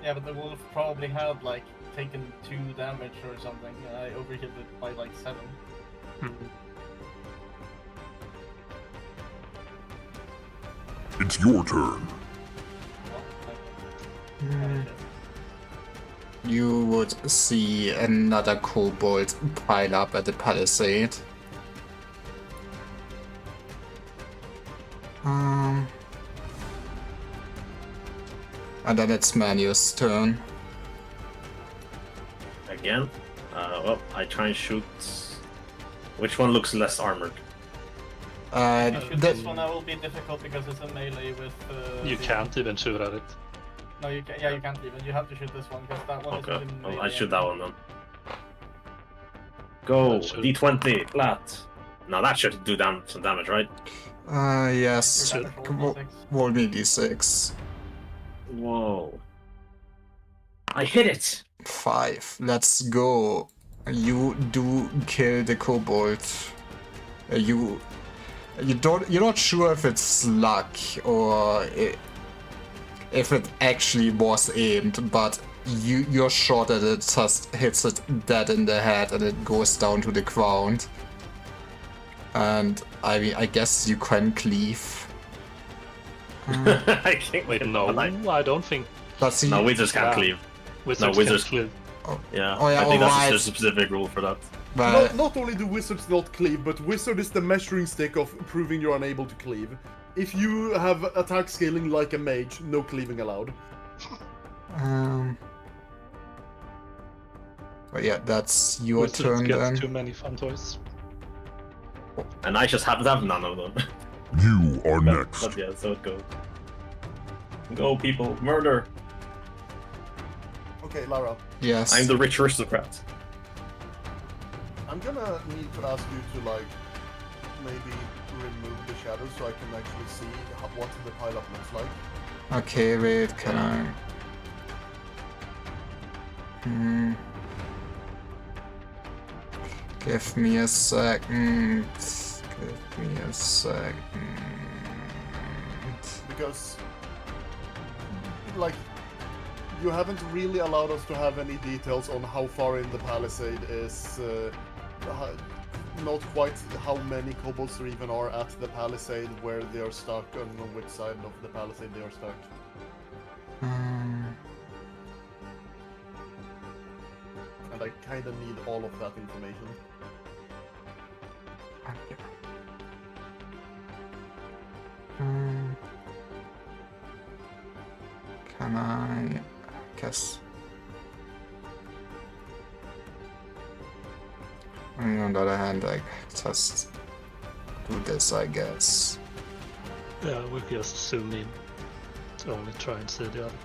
Yeah, but the wolf probably had like taken 2 damage or something. I overhit it by like 7. It's your turn. You would see another kobold pile up at the palisade. And then it's Manu's turn. Again? Well, I try and shoot. Which one looks less armored? Shoot, The- this one will be difficult because it's a melee with. You can't even shoot at it. No, you can. Yeah, you can't even. You have to shoot this one because that one Okay, is in well, melee. I shoot that one then. Go, That should- D20, flat. Now that should do some damage, right? yes. Your damage roll Roll, D6. roll me d6. Whoa. I hit it! 5. Let's go. You do kill the kobold. You're not sure if it's luck or if it actually was aimed, but your shot at it just hits it dead in the head and it goes down to the ground. And I guess you can cleave. I can't Wait, kill no, one. I don't think That's No, wizards can't Yeah. cleave. wizards wizards- can cleave. Yeah, Oh, yeah, I think alright. there's a specific rule for that. but Not only do wizards not cleave, but wizard is the measuring stick of proving you're unable to cleave. If you have attack scaling like a mage, no cleaving allowed. but yeah, that's your Wizards turn get then. too many fun toys. And I just happen to have none of them. You are but, next. but yeah, so it goes. Go, people, murder! Okay, Lara, Yes. I'm the rich aristocrat. I'm gonna need to ask you to like maybe remove the shadows so I can actually see what the pile-up looks like. Okay, wait, can I? Give me a second. Give me a second. Because like you haven't really allowed us to have any details on how far in the palisade is not quite how many kobolds there even are at the palisade, where they are stuck, and on which side of the palisade they are stuck. And I kind of need all of that information. Can I guess? On the other hand, I just do this, I guess. Yeah, we just zoom in to only try and see the other.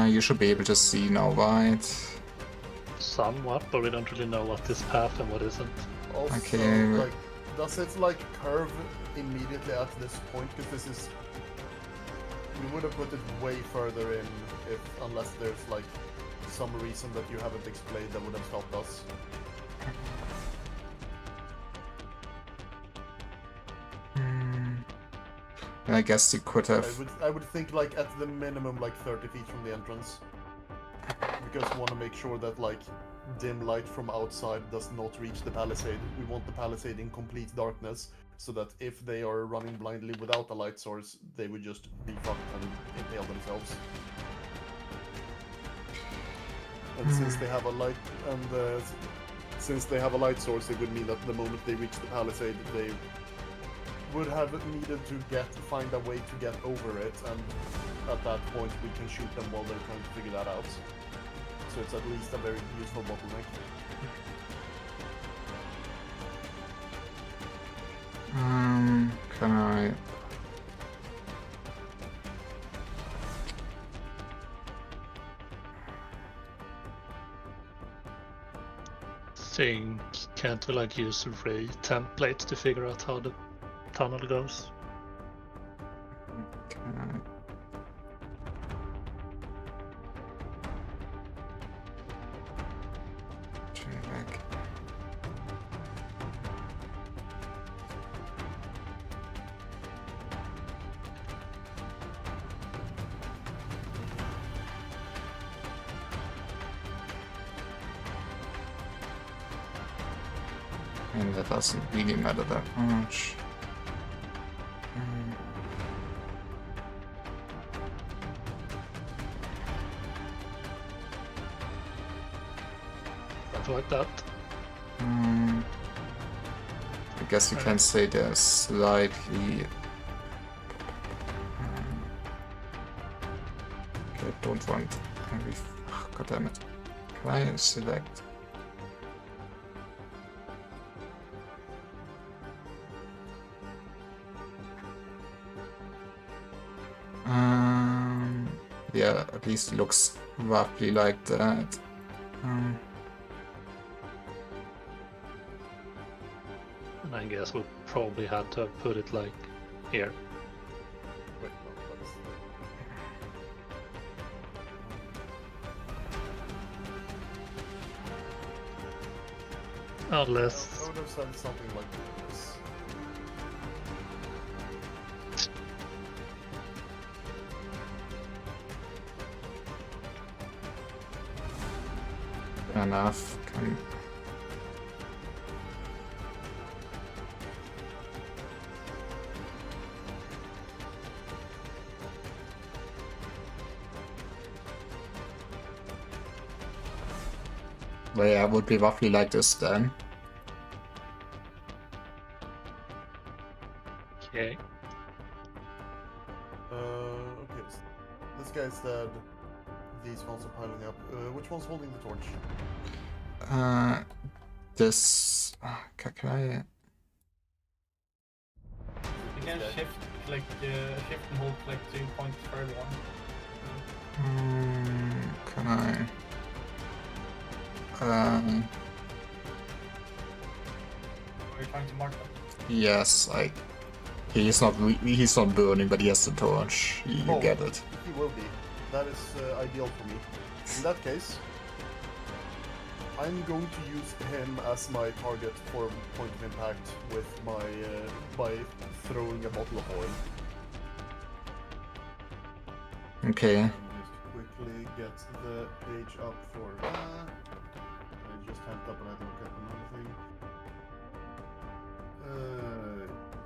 You should be able to see now, right? Somewhat, but we don't really know what is path and what isn't. Also, Okay. like, does it like curve immediately at this point? Because this is We would have put it way further in unless there's like some reason that you haven't explained that would have stopped us. I guess you could have. I would think like at the minimum like 30 feet from the entrance. Because we want to make sure that like dim light from outside does not reach the palisade. We want the palisade in complete darkness, so that if they are running blindly without a light source, they would just be fucked and impale themselves. And since they have a light, since they have a light source, it would mean that the moment they reach the palisade, they would have needed to find a way to get over it, and at that point we can shoot them while they're trying to figure that out. So it's at least a very useful bottleneck. Can I? Think, can't we like use Ray templates to figure out how the tunnel goes? Can I? Back. And that doesn't really matter that much. Something like that. I guess you can say they're slightly. Okay, I don't want. God damn it. Can I select? Yeah, at least it looks roughly like that. And I guess we probably had to have put it like here. Wait, no, that's... Unless I would have said something like this. Enough. Can... Well, yeah, it would be roughly like this then. okay. Okay. So this guy said these ones are piling up. Which one's holding the torch? This. Can I? You can shift and hold click 2 points for everyone. Can I? Are you trying to mark them? Yes, he's not burning, but he has the torch. You get it. He will be. That is ideal for me. In that case, I'm going to use him as my target for point of impact with my by throwing a bottle of oil. Okay. Just quickly get the page up for that. I just tapped up and I had to look at another thing.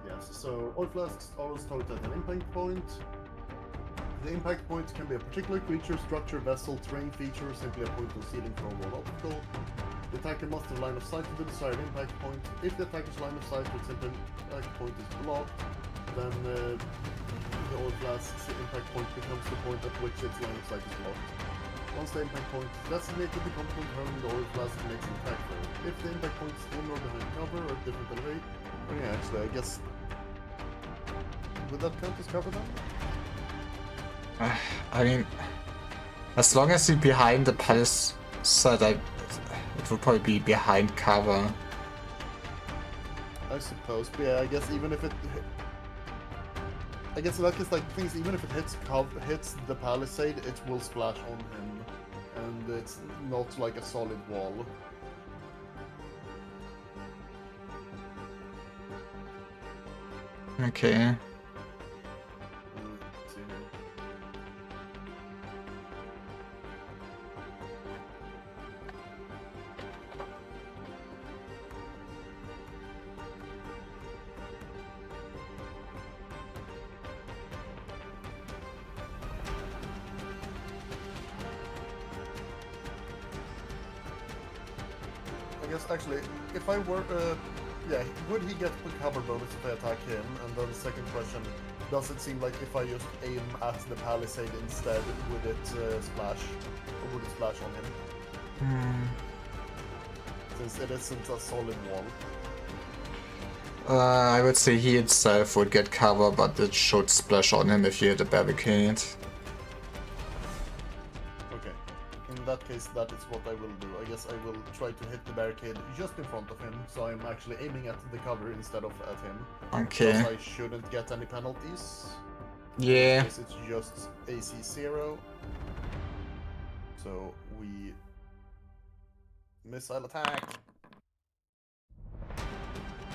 Yes, so oil flasks always start at an impact point. The impact point can be a particular creature, structure, vessel, terrain feature, or simply a point on ceiling, floor, wall, obstacle. The attacker must have line of sight to the desired impact point. If the attacker's line of sight to its impact point is blocked, then the oil flask's impact point becomes the point at which its line of sight is blocked. Once the impact point is designated, the component hurling the oil flask makes an attack roll. If the impact point is in or behind cover or different elevate, yeah, actually, I guess would that count as cover then? I mean, as long as you're behind the palisade, it would probably be behind cover. I suppose, but yeah, I guess even if it... I guess in that case, like things, even if it hits the palisade, it will splash on him, and it's not like a solid wall. Okay. Let's see here. I guess actually, if I were, yeah, would he get the cover bonus if I attack him? And then the second question, does it seem like if I just aim at the palisade instead, would it splash? Or would it splash on him? Since it isn't a solid wall. I would say he itself would get cover, but it should splash on him if you hit a barricade. Okay. In that case, that is what I will do. I guess I will try to hit the barricade just in front of him, so I'm actually aiming at the cover instead of at him. Okay. Because I shouldn't get any penalties. Yeah. It's just AC 0. So we missile attack.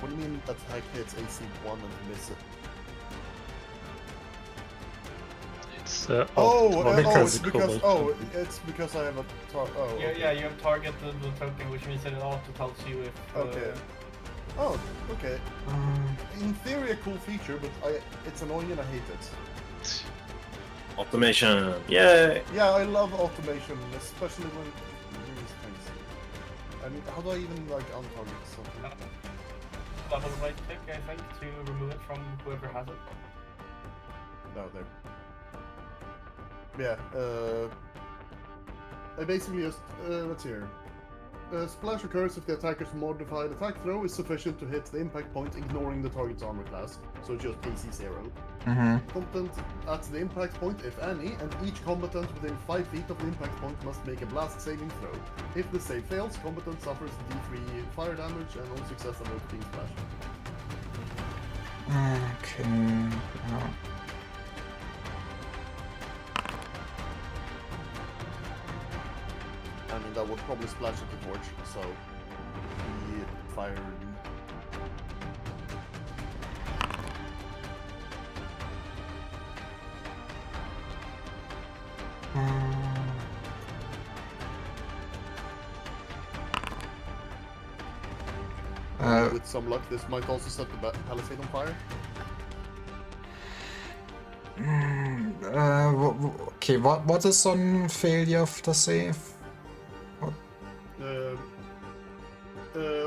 What do you mean attack hits AC 1 and miss it? It's It's because I have a Yeah, you have targeted the token, which means that it auto tells you if. Okay. Oh, okay. In theory, a cool feature, but it's annoying and I hate it. Automation. Yay! Yeah, I love automation, especially when these things. I mean, how do I even like untarget something? Double right click, I think, to remove it from whoever has it. No, there. Yeah, I basically just, let's see here. Splash occurs if the attacker's modified attack throw is sufficient to hit the impact point, ignoring the target's armor class. So just AC 0. Combatant at the impact point, if any, and each combatant within 5 feet of the impact point must make a blast saving throw. If the save fails, combatant suffers D3 fire damage and on success avoids being splashed. Okay. I mean, that would probably splash at the torch, so he fired. With some luck, this might also set the palisade on fire. Okay, what is on failure of the save?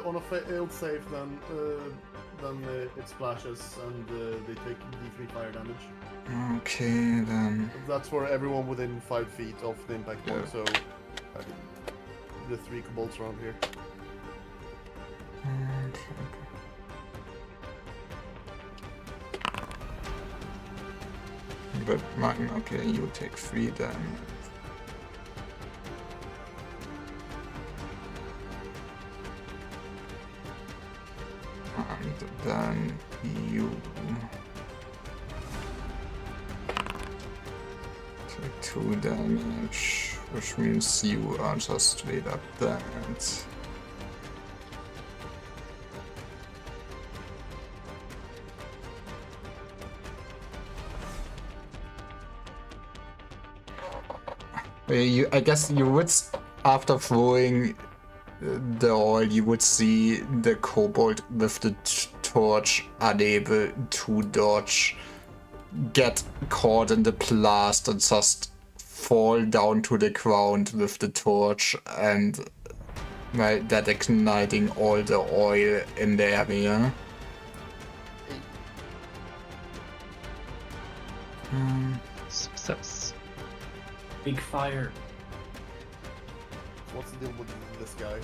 On a failed save, then it splashes and they take D3 fire damage. Okay, then. That's for everyone within 5 feet of the impact point, so the 3 kobolds around here. But mine, okay, you take 3 damage. And then you take 2 damage, which means you are just straight up dead. I guess you would, after throwing the oil, you would see the kobold with the torch unable to dodge, get caught in the blast and just fall down to the ground with the torch, and that igniting all the oil in the area. Success. Big fire. What's the deal with this guy?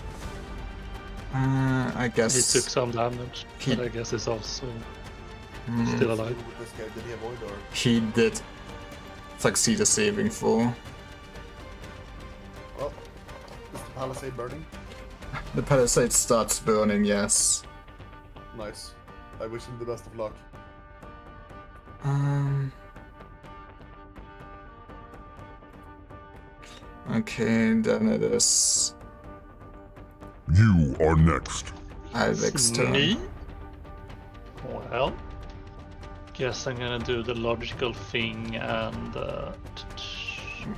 I guess He took some damage, but I guess he's also still alive. With this guy, did he avoid or? he did succeed a saving throw. Well, is the palisade burning? The palisade starts burning, yes. Nice. I wish him the best of luck. Okay, then it is You are next. Alvic's turn. Me? Well, guess I'm gonna do the logical thing and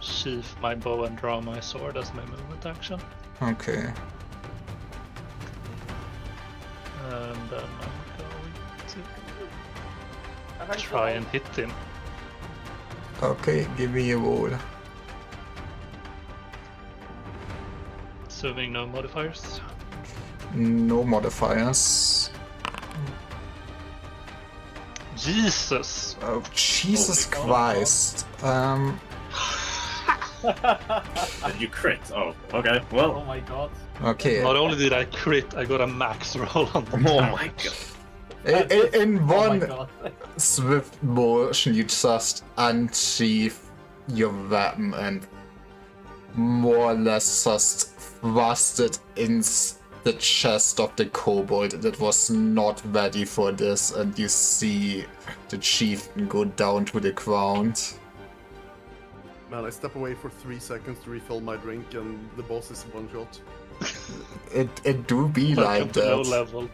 sheath my bow and draw my sword as my movement action. Okay. And then I'm going Have to I try and hit him. Okay, give me a roll. Assuming no modifiers. No modifiers. Jesus! Oh, Jesus Holy Christ. Did you crit? Oh, okay. Oh Well. my god. Okay. Not only did I crit, I got a max roll on the Oh damage. my god. In Oh my one god. swift motion, you just unsheath your weapon and more or less just thrust it in the chest of the kobold that was not ready for this, and you see the chieftain go down to the ground. Man, I step away for 3 seconds to refill my drink, and the boss is one shot. It do be Welcome like to low that. level.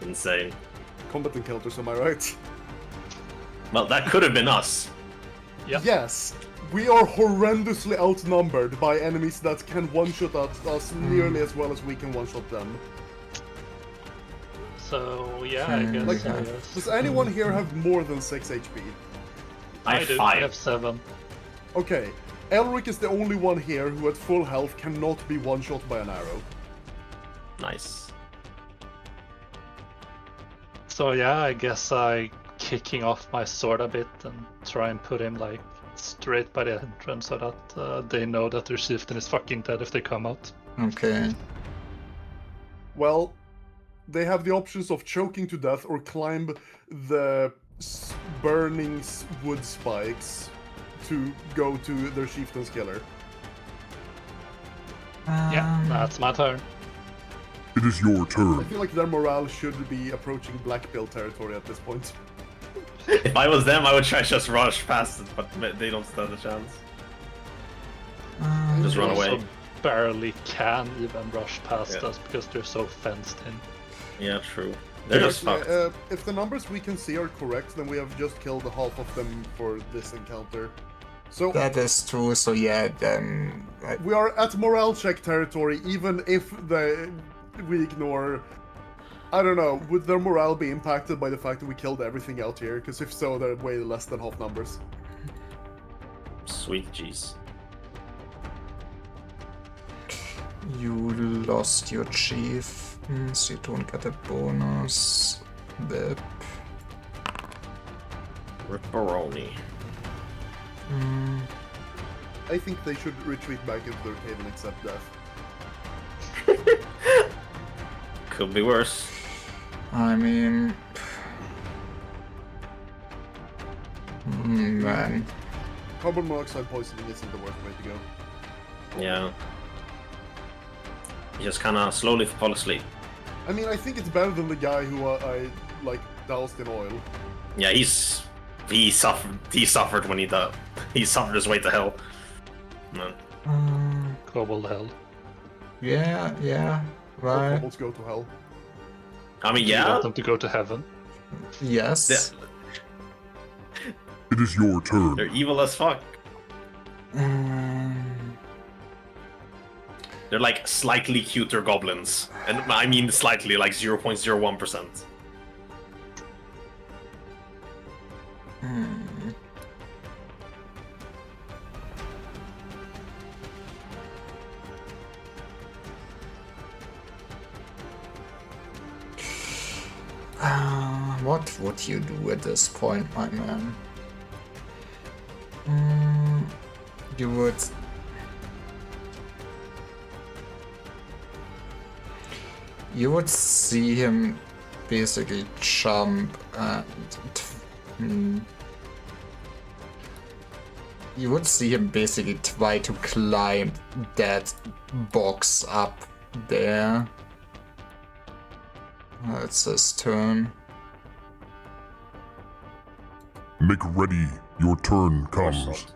Insane. Combat encounters, am I right? Well, that could have been us. Yep. Yes, we are horrendously outnumbered by enemies that can one-shot us nearly as well as we can one-shot them. So yeah, I guess. Like, yes. does anyone here have more than 6 HP? I have do. 5. I have 7. Okay, Elric is the only one here who at full health cannot be one-shot by an arrow. Nice. So yeah, I guess I kicking off my sword a bit and try and put him like straight by the entrance so that they know that their chieftain is fucking dead if they come out. Okay. Well, they have the options of choking to death or climb the burning wood spikes to go to their chieftain's killer. Yeah, that's my turn. It is your I turn. feel like their morale should be approaching black belt territory at this point. If I was them, I would try to just rush past it, but they don't stand a chance. Just run Also away. barely can even rush past Yeah. us because they're so fenced in. Yeah, true. They're just Yeah, fucked. if the numbers we can see are correct, then we have just killed half of them for this encounter. So That is true, so yeah, then... we are at morale check territory, even if we ignore... I don't know, would their morale be impacted by the fact that we killed everything out here? Because if so, they're way less than half numbers. Sweet jeez. You lost your chief, so you don't get a bonus. Bip. Ripperoni. I think they should retreat back into their cave and accept death. Could be worse. I mean... man. Carbon monoxide poisoning isn't the worst way to go. Yeah. You just kind of slowly fall asleep. I mean, I think it's better than the guy who I like doused in oil. Yeah, he suffered when he died. He suffered his way to hell. Man. Kobold hell. Yeah, right. Kobolds go to hell. I mean, You yeah. want them to go to heaven. Yes. They're, It is your turn. they're evil as fuck. They're like slightly cuter goblins. And I mean slightly, like 0.01%. What would you do at this point, my man? You would... You would see him basically jump and... You would see him basically try to climb that box up there. It's his turn. Make ready. Your turn comes. Assault.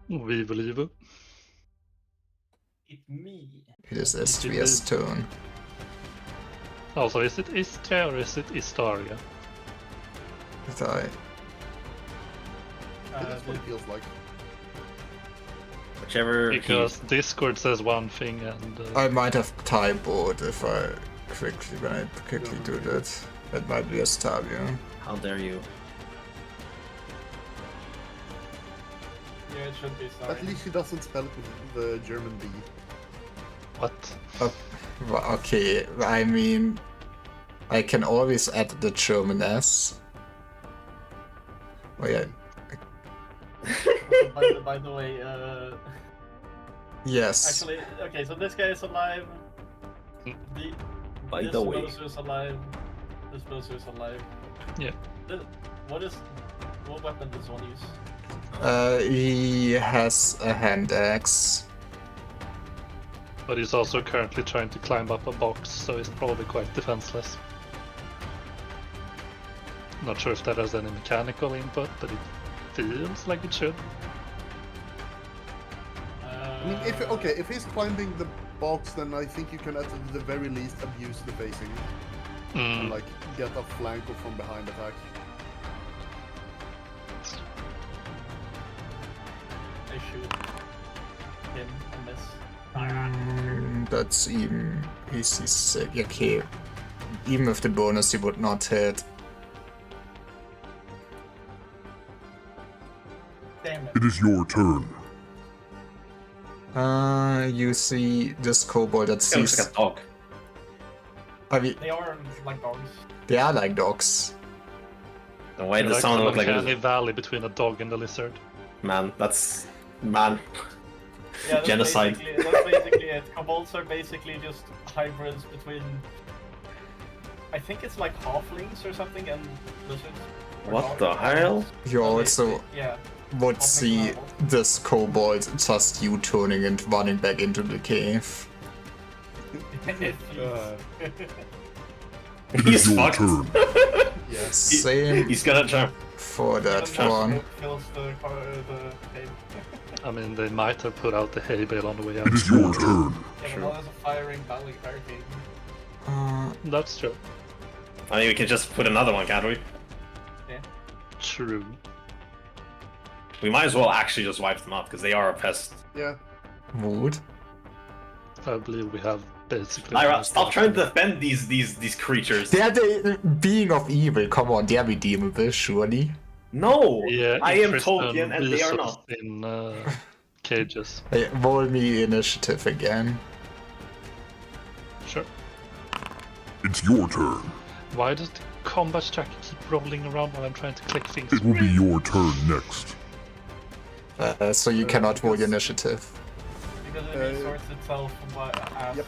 We believe it. It me. It is Estria's turn. Also, is it Istria or is it Istaria? But I That's what it feels like. Whichever. Because Discord says one thing and... I might have typoed if I quickly do that. That might be Estavia. How dare you? Yeah, it should be sorry. At least he doesn't spell it with the German B. What? Okay, I mean, I can always add the German S. Oh yeah, By the way, yes. actually, okay, so this guy is alive. By This the way. Bosu's alive. This Bosu's alive. Yeah. What weapon does one use? He has a hand axe. But he's also currently trying to climb up a box, so he's probably quite defenseless. Not sure if that has any mechanical input, but it feels like it should. I mean, if he's climbing the box, then I think you can at the very least abuse the facing and like get a flank or from behind attack. I shoot him and miss. That's even easy sick. Okay, even with the bonus, he would not hit. Damn it. It is your turn. You see this kobold that It looks sees. like a dog. I mean, They are like dogs. they are like dogs. The way the Like sound the look like uncanny it. valley between a dog and a lizard. Man, that's. Man. Yeah, that's Genocide. That's basically it. Kobolds are basically just hybrids between. I think it's like halflings or something and lizards. Or What dogs. the hell? You also Yeah. would see this kobold just U-turning and running back into the cave. It He's is your fucked. turn. Yes. Same He's gonna jump. for that Even one. smoke fills the cave. I mean, they might have put out the hay bale on the way It out. is your turn. Yeah, but now there's a firing barricade. That's true. I mean, we can just put another one, can't we? True. We might as well actually just wipe them out because they are a pest. Yeah. Wood. I believe we have basically... Lyra, stop trying to defend these creatures. They are the being of evil. Come on, they are redeemable, surely. No! Yeah, I am imprisoned Tolkien and they are weasels not. in cages. Hey, roll me initiative again. Sure. It's your turn. Why does the combat tracker keep rolling around while I'm trying to click things? It will be your turn next. So you cannot roll because- initiative. Because it resorts itself as. Yep.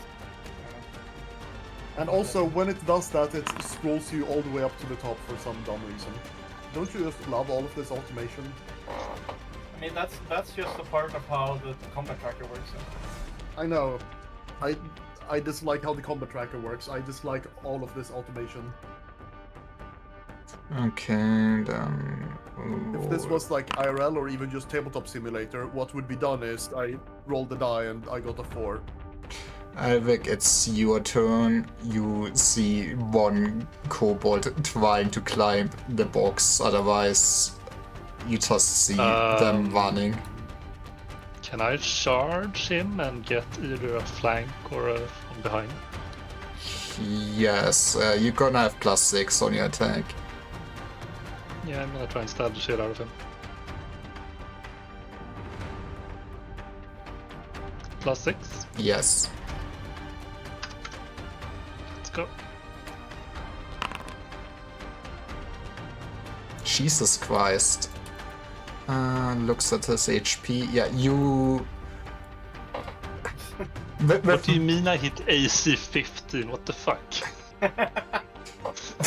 And also, when it does that, it scrolls you all the way up to the top for some dumb reason. Don't you just love all of this automation? I mean, that's just a part of how the combat tracker works. I know. I dislike how the combat tracker works. I dislike all of this automation. Okay, then. If this was like IRL or even just tabletop simulator, what would be done is I rolled the die and I got a 4. Alvik, it's your turn. You see one kobold trying to climb the box, otherwise you just see them running. Can I charge him and get either a flank or a from behind? Yes, you're gonna have +6 on your attack. Yeah, I'm gonna try and stab the shit out of him. +6. Yes. Let's go. Jesus Christ. Looks at his HP. Yeah, you. What do you mean I hit AC 15? What the fuck?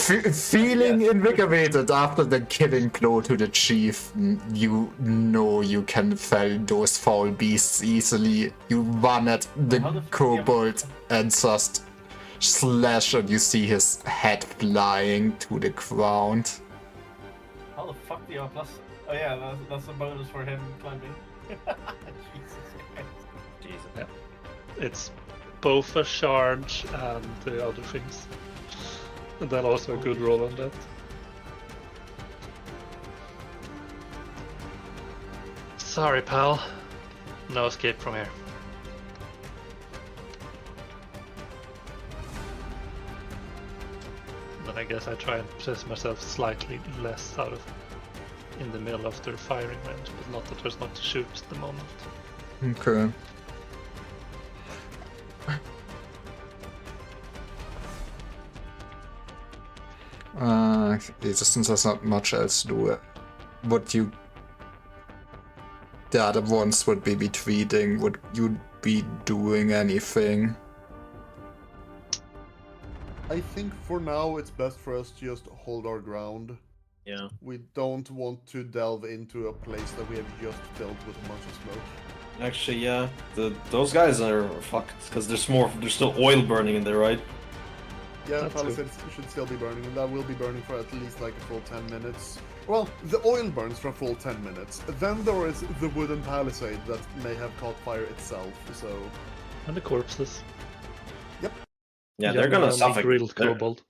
Feeling invigorated after the killing blow to the chief, you know you can fell those foul beasts easily. You run at the kobold and just slash, and you see his head flying to the ground. How the fuck do you have plus? Oh yeah, that's a bonus for him climbing. Jesus Christ. Jesus. Yeah. It's both a charge and the other things. And then also a good roll on that. Sorry, pal. No escape from here. Then I guess I try and position myself slightly less out of in the middle of their firing range, but not that there's not to shoot at the moment. Okay. Since there's not much else to do, what you... The other ones would be retreating, would you be doing anything? I think for now it's best for us to just hold our ground. Yeah. We don't want to delve into a place that we have just filled with a bunch of smoke. Actually, yeah. Those guys are fucked because there's still oil burning in there, right? Yeah, That's Palisades should still be burning, and that will be burning for at least like a full 10 minutes. Well, the oil burns for a full 10 minutes. Then there is the wooden palisade that may have caught fire itself, so... And the corpses. Yeah, they're gonna suffocate. Grilled kobold.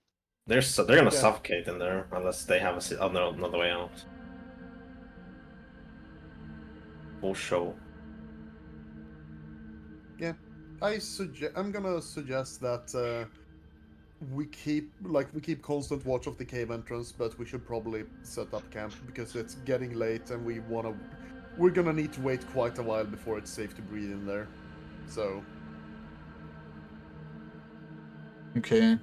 They're gonna Yeah. suffocate in there unless they have another way out. Full show. Yeah, I'm gonna suggest that we keep constant watch of the cave entrance, but we should probably set up camp because it's getting late and we're gonna need to wait quite a while before it's safe to breathe in there. So Okay.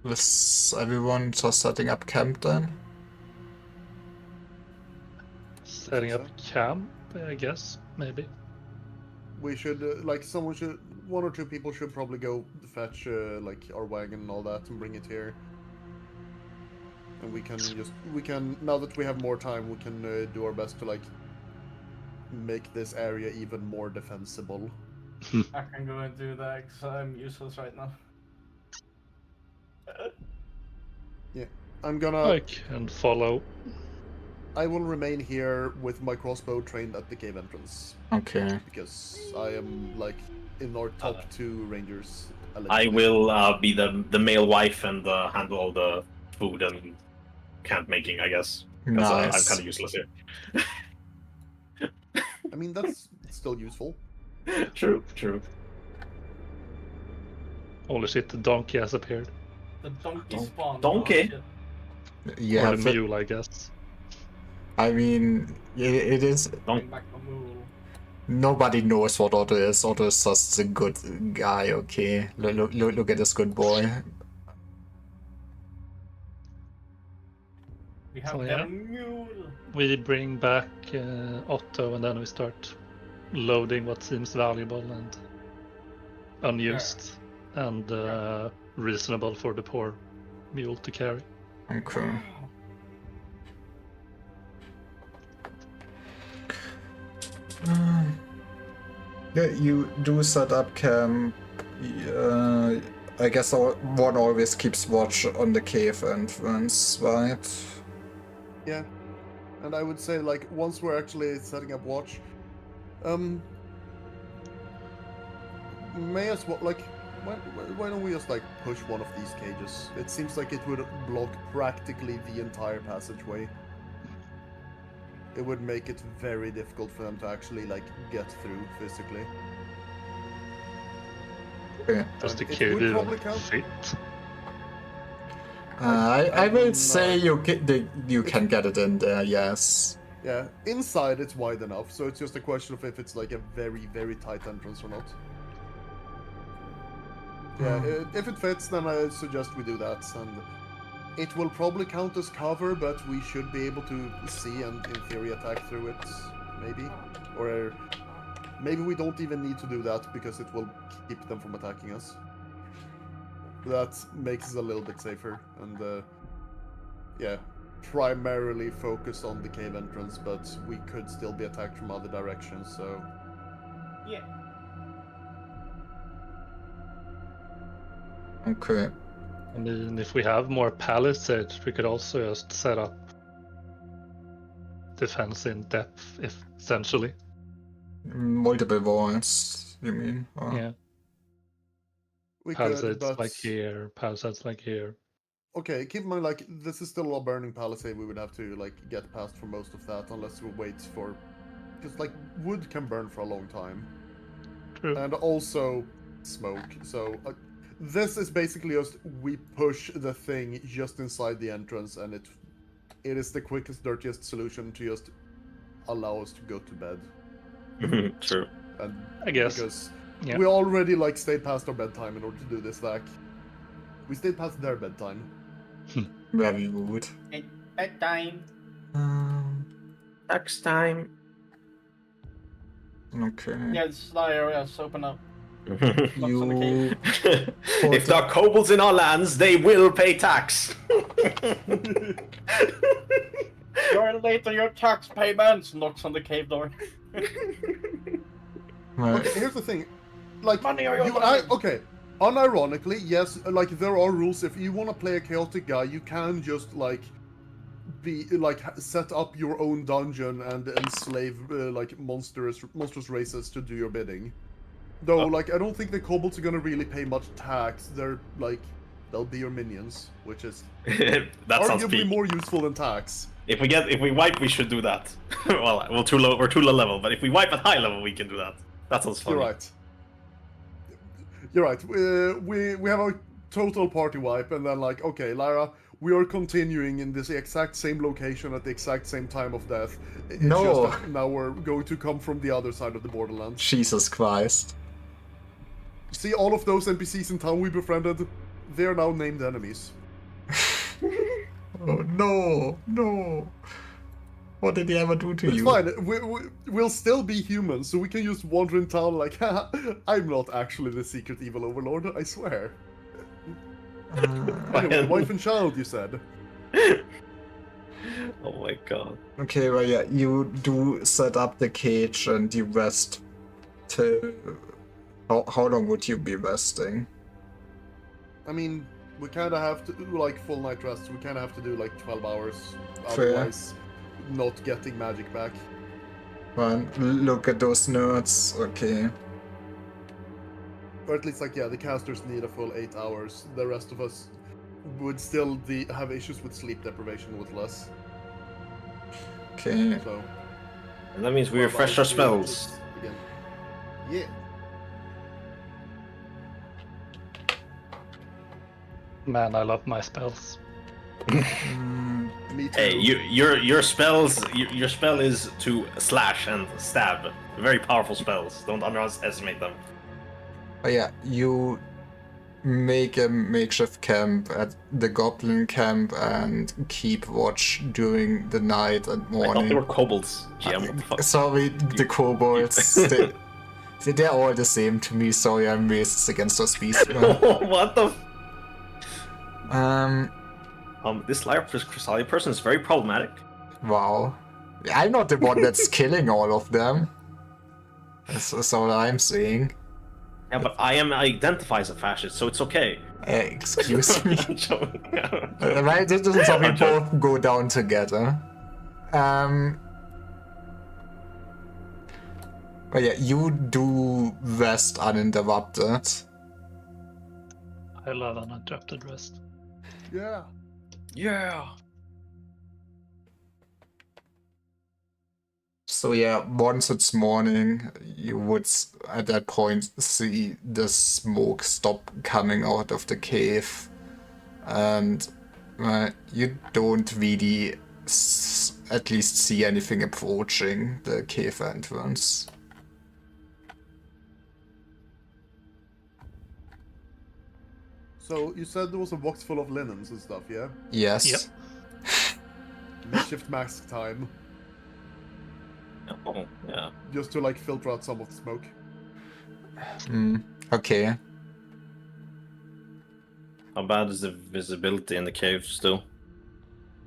Is everyone just setting up camp then? Setting up camp, I guess, maybe. we should one or two people should probably go fetch like our wagon and all that and bring it here. And we can now that we have more time, we can do our best to like make this area even more defensible. I can go and do that because I'm useless right now. I'm gonna. I can follow. I will remain here with my crossbow trained at the cave entrance Okay. because I am like in our top two rangers. I will be the male wife and handle all the food and camp making, I guess. Because I'm Nice. kind of useless here. I mean, that's still useful. True. Holy shit, the donkey has appeared. The donkey spawned. donkey? Oh, shit. You Or have the it. mule, I guess. I mean, it is. Bring back the mule. Nobody knows what Otto is. Otto is just a good guy, okay? Look at this good boy. We have So, the yeah. mule. We bring back Otto and then we start loading what seems valuable and unused and reasonable for the poor mule to carry. Okay. Yeah, you do set up camp. I guess one always keeps watch on the cave entrance, right? Yeah, and I would say like once we're actually setting up watch, may as well like why don't we just like push one of these cages? It seems like it would block practically the entire passageway. It would make it very difficult for them to actually like get through physically. Okay. Does the It kid would even probably count. fit? I will I'm say not- you can get it in there, yes. Yeah, inside it's wide enough, so it's just a question of if it's like a very, very tight entrance or not. Yeah, if it fits, then I suggest we do that, and it will probably count as cover, but we should be able to see and, in theory, attack through it, maybe? Or Maybe we don't even need to do that because it will keep them from attacking us. That makes us a little bit safer, and yeah, primarily focus on the cave entrance, but we could still be attacked from other directions, so... Yeah. Okay. I mean, if we have more palisades, we could also just set up defense in depth, if essentially. Multiple walls, you mean? Or... Yeah. We Palisades could, but... like here, palisades like here. Okay, keep in mind, like, this is still a burning palisade. We would have to, like, get past for most of that, unless we wait for... Because, like, wood can burn for a long time. True. And also smoke, so... this is basically just, we push the thing just inside the entrance, and it is the quickest, dirtiest solution to just allow us to go to bed. True. And I guess. Because Yeah. we already, like, stayed past our bedtime in order to do this, like... We stayed past their bedtime. Very good. It's bedtime. Next time. Okay. Yeah, Slayer, yes, open up. You... If there are kobolds in our lands, they will pay tax. You're late on your tax payments. Knocks on the cave door. Well, Okay, here's the thing. Like, Money or your you... money. okay, unironically, yes, like, there are rules. If you want to play a chaotic guy, you can just, like... set up your own dungeon and enslave, like, monstrous races to do your bidding. Though, like, I don't think the kobolds are gonna really pay much tax. They're, like, they'll be your minions, which is That sounds arguably peak. more useful than tax. If we wipe, we should do that. Well, we're too low level, but if we wipe at high level, we can do that. That sounds fun. You're right. You're right. We have a total party wipe, and then, like, okay, Lyra, we are continuing in this exact same location at the exact same time of death. It's No. just that now we're going to come from the other side of the borderlands. Jesus Christ. See, all of those NPCs in town we befriended, they are now named enemies. Oh no, no. What did he ever do to It's you? fine. We'll still be humans, so we can just wander in town like, haha, I'm not actually the secret evil overlord, I swear. Anyway, wife and child, you said. Oh my god. Okay, well, yeah, you do set up the cage and you rest till... How long would you be resting? I mean, we kind of have to do, like, full night rest. We kind of have to do, like, 12 hours. Fair. Otherwise, not getting magic back. Well, look at those nerds, okay. Or at least, like, yeah, the casters need a full 8 hours. The rest of us would still have issues with sleep deprivation with less. Okay. So, And that means we 12 refresh our hours, spells. Again. Yeah. Man, I love my spells. Mm, Me too. Hey, your spells. Your spell is to slash and stab. Very powerful spells. Don't underestimate them. but yeah, you make a makeshift camp at the goblin camp and keep watch during the night and I thought morning. they were kobolds. GM, what the fuck? Sorry, the kobolds. They're all the same to me. Sorry, I'm racist against those beasts. What the? This Chrysalia person is very problematic. Wow. I'm not the one that's killing all of them. That's all I'm saying. Yeah, but I identify as a fascist, so it's okay. Excuse me. I'm joking. Right, this is how we I'm joking. both go down together. But yeah, you do rest uninterrupted. I love uninterrupted rest. Yeah. Yeah. So yeah, once it's morning, you would at that point see the smoke stop coming out of the cave, and you don't really at least see anything approaching the cave entrance. So, you said there was a box full of linens and stuff, yeah? Yes. Yep. Mischief mask time. Oh, yeah. just to like filter out some of the smoke. Okay. How bad is the visibility in the cave still?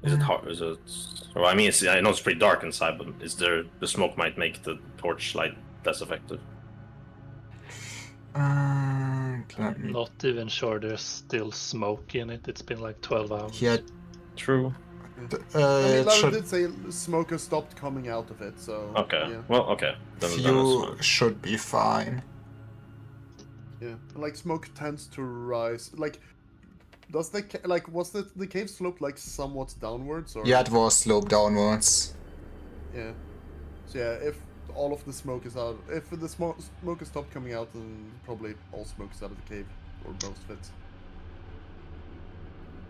Is it hard? Is it? Well, I mean, I know it's pretty dark inside, but is there the smoke might make the torch light less effective? Let me... Not even sure there's still smoke in it. It's been like 12 hours. Yeah, True. I mean, it Lara should... did say smoke has stopped coming out of it, so Okay. yeah. Well, okay. Then it's You fine. should be fine. Yeah, like smoke tends to rise. Like, does the was the cave sloped like somewhat downwards or? Yeah, it was sloped downwards. Yeah. So yeah, if all of the smoke is out, if the smoke has stopped coming out, then probably all smoke is out of the cave, or most of it.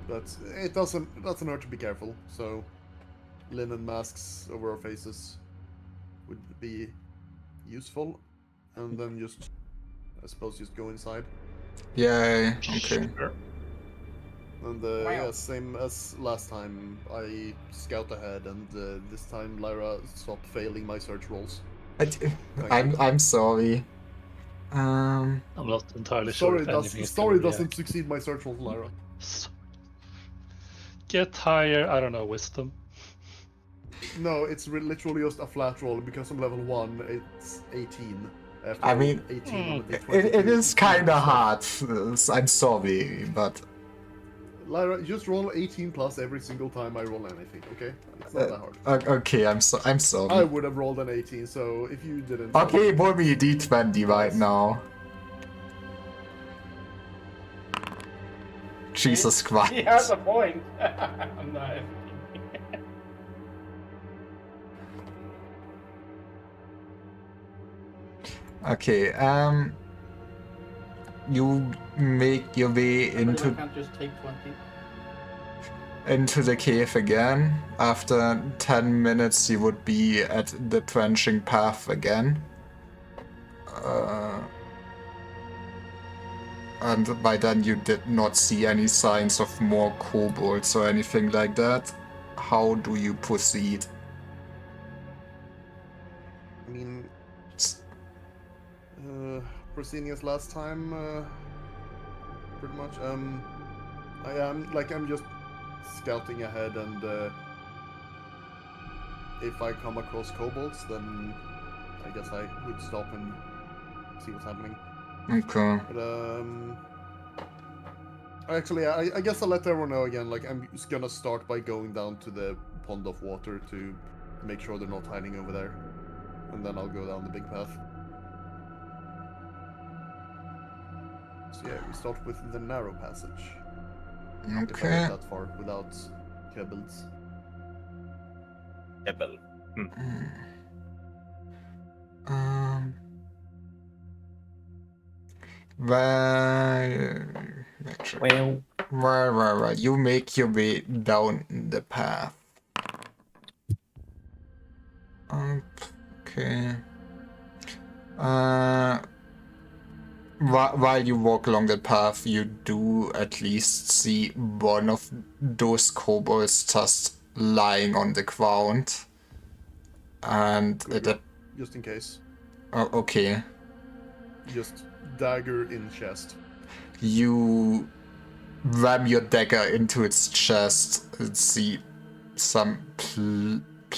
But it doesn't hurt to be careful. So, linen masks over our faces would be useful, and then just, I suppose, just go inside. Yeah, okay. Sure. And yeah, same as last time, I scout ahead, and this time Lyra stopped failing my search rolls. I'm sorry. I'm not entirely sure if anything is Story gonna doesn't succeed my search rolls, Lyra. Get higher, I don't know, wisdom. No, it's literally just a flat roll, because I'm level 1, it's 18. After I mean, 18 on the it is kind of D20. hard. I'm sorry, but Lyra, just roll 18 plus every single time I roll anything, okay? It's not that hard. okay. I'm I sorry. would have rolled an 18, so if you didn't... Okay, roll me a d20 right now. Jesus Christ. He has a point. Nice. Okay, you make your way I into can't just take 20. into the cave again. After 10 minutes, you would be at the branching path again. And by then, you did not see any signs of more kobolds or anything like that. How do you proceed? I mean, proceeding as last time, pretty much. I'm just scouting ahead, and if I come across kobolds, then I guess I would stop and see what's happening. Okay. But actually, I guess I'll let everyone know again. Like, I'm just gonna start by going down to the pond of water to make sure they're not hiding over there, and then I'll go down the big path. So yeah, we start with the narrow passage. If I Okay. get that far without kobolds. Ebel. Well, you make your way down the path. Okay. While you walk along the path, you do at least see one of those kobolds just lying on the ground. And Just in case. oh, okay. Just dagger in chest. You ram your dagger into its chest and see some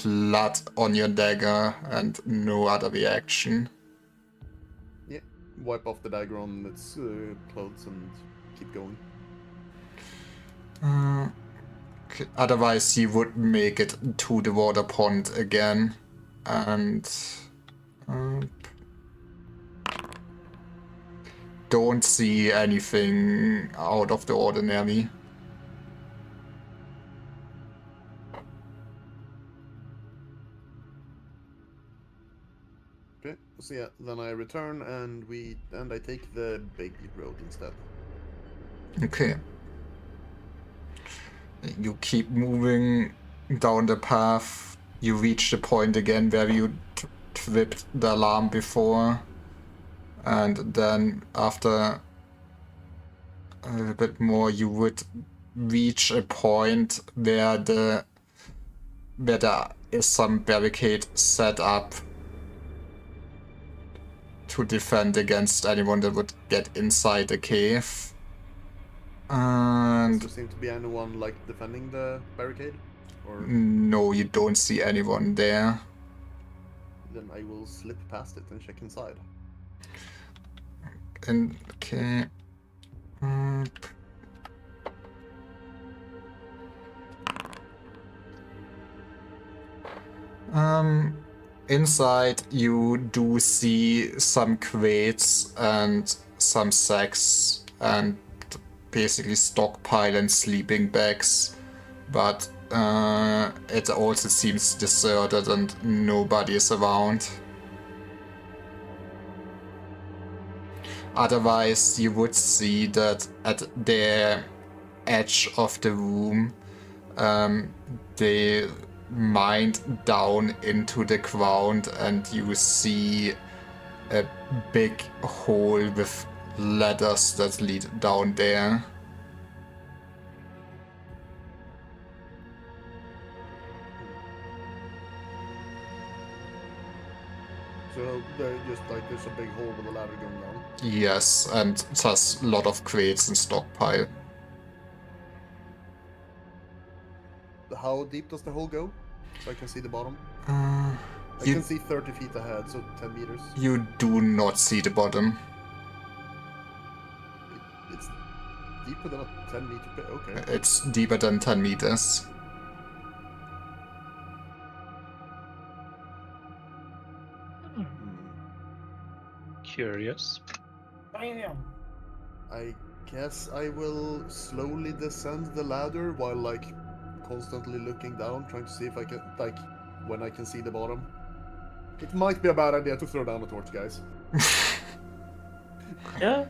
blood on your dagger and no other reaction. Yeah. Wipe off the dagger on its clothes and keep going. Okay. Otherwise, you would make it to the water pond again and don't see anything out of the ordinary. Okay, so yeah, then I return and I take the big road instead. Okay. You keep moving down the path. You reach the point again where you tripped the alarm before. And then after a little bit more, you would reach a point where the is some barricade set up to defend against anyone that would get inside the cave. Does And there seem to be anyone like defending the barricade? Or no, you don't see anyone there. then I will slip past it and check inside. And okay. Inside you do see some crates and some sacks and basically stockpile and sleeping bags, but it also seems deserted and nobody is around. Otherwise, you would see that at the edge of the room, they mined down into the ground, and you see a big hole with ladders that lead down there. So there's a big hole with a ladder going down. Yes, and just a lot of crates and stockpile. How deep does the hole go? So I can see the bottom. Uh, I you, can see 30 feet ahead, so 10 meters. you do not see the bottom. It's deeper than a 10-meter pit. Okay. It's deeper than 10 meters. Curious. Damn. I guess I will slowly descend the ladder while like constantly looking down, trying to see if I can when I can see the bottom. It might be a bad idea to throw down a torch, guys. Yeah.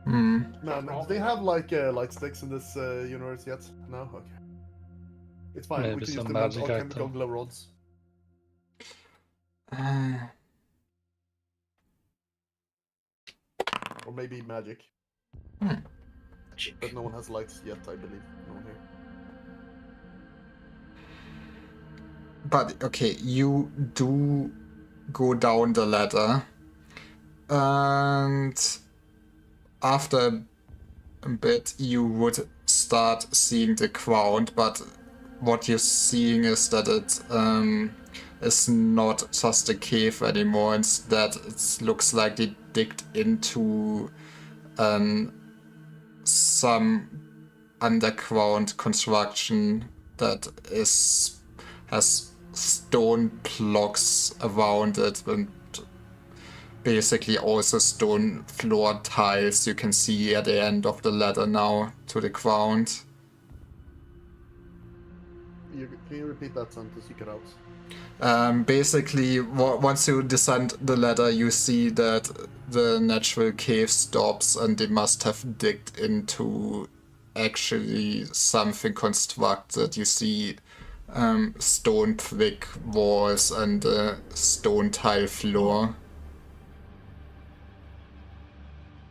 Hmm. Man, do they have like light sticks in this universe yet? No? Okay. It's fine, Maybe we can use some the magic alchemical item. glow rods. Or maybe magic. But no one has lights yet, I believe. No one here. But okay, you do go down the ladder, and after a bit you would start seeing the ground, but what you're seeing is that it is not just a cave anymore. Instead, it looks like they digged into some underground construction that has stone blocks around it, and basically also stone floor tiles you can see at the end of the ladder now to the ground. Can you repeat that sentence you cut out? Basically, once you descend the ladder, you see that the natural cave stops, and they must have digged into actually something constructed. You see stone brick walls and a stone tile floor.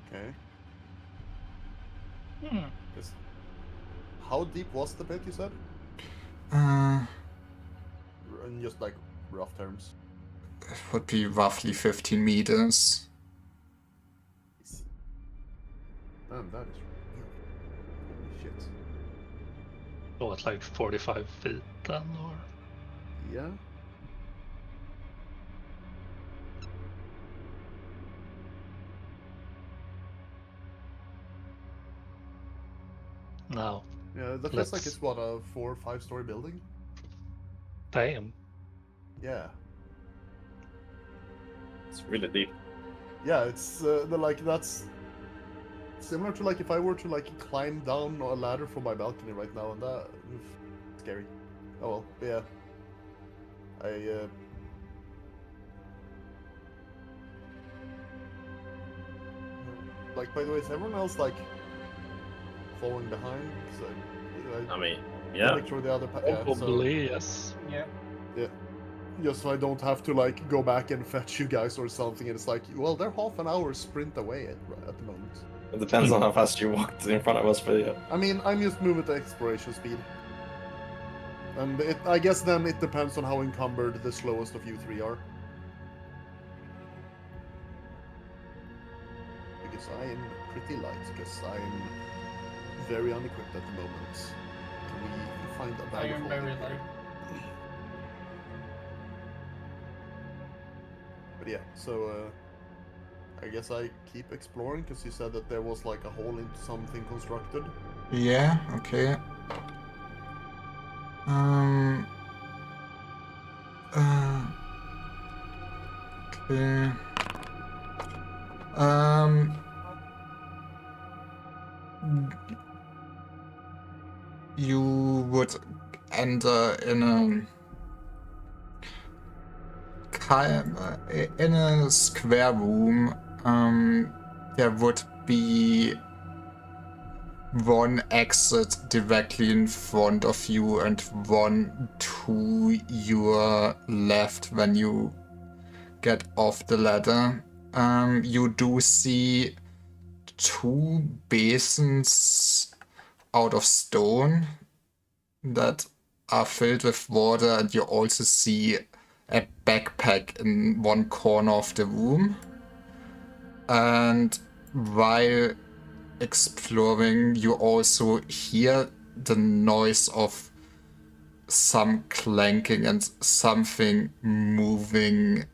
Okay. How deep was the pit, you said? In just like rough terms. It would be roughly 15 meters. Man, that is really... Holy shit. What, like 45 feet then, or? Yeah. No. Yeah, that feels like it's what, a 4 or 5 story building? Damn. Yeah. It's really deep. Yeah, it's that's similar to like if I were to like climb down a ladder from my balcony right now, and that scary. Oh well, but yeah. Like, by the way, is everyone else like following behind? I mean, I'll yeah. make sure the other Probably, yes. Yeah. Just so I don't have to like go back and fetch you guys or something. And it's like, well, they're half an hour sprint away at the moment. It depends on how fast you walked in front of us, but yeah. I mean, I'm just moving at exploration speed. And I guess then it depends on how encumbered the slowest of you three are. Because I am pretty light, because I'm very unequipped at the moment. Can we find a I bag of am holding very here? light. But yeah, so I guess I keep exploring, because you said that there was like a hole into something constructed. Yeah, okay. Uh, okay. You would enter in a square room. There would be one exit directly in front of you and one to your left when you get off the ladder. You do see two basins out of stone that are filled with water, and you also see a backpack in one corner of the room. And while exploring, you also hear the noise of some clanking and something moving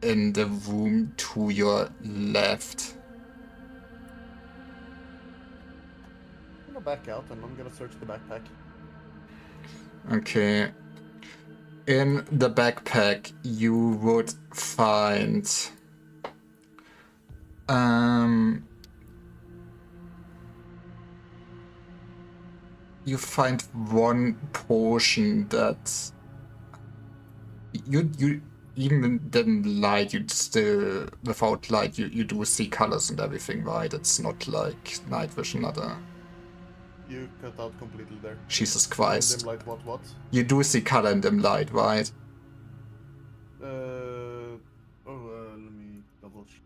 in the room to your left. I'm gonna back out and I'm gonna search the backpack. Okay. In the backpack, you would find you find one potion that you even in dim light, you still, without light, you do see colors and everything, right? It's not like night vision, You cut out completely there. Jesus In Christ. dim light, what? You do see color in dim light, right? Let me double check.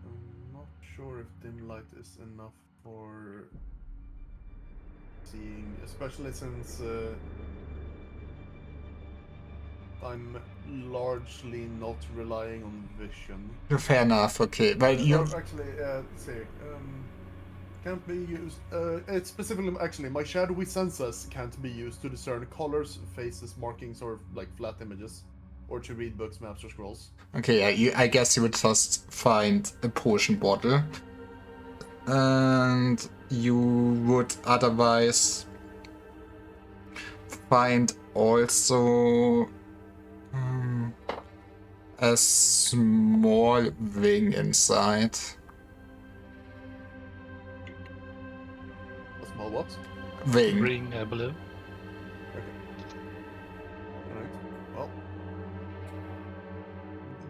I'm not sure if dim light is enough for seeing, especially since I'm largely not relying on vision. Fair enough, okay. Well, you... Or actually, can't be used. It's specifically, actually, my shadowy senses can't be used to discern colors, faces, markings, or like flat images, or to read books, maps, or scrolls. Okay, yeah, I guess you would just find a potion bottle. And you would otherwise find also a small wing inside. A small what? Wing. Ring, I believe. Alright. Well,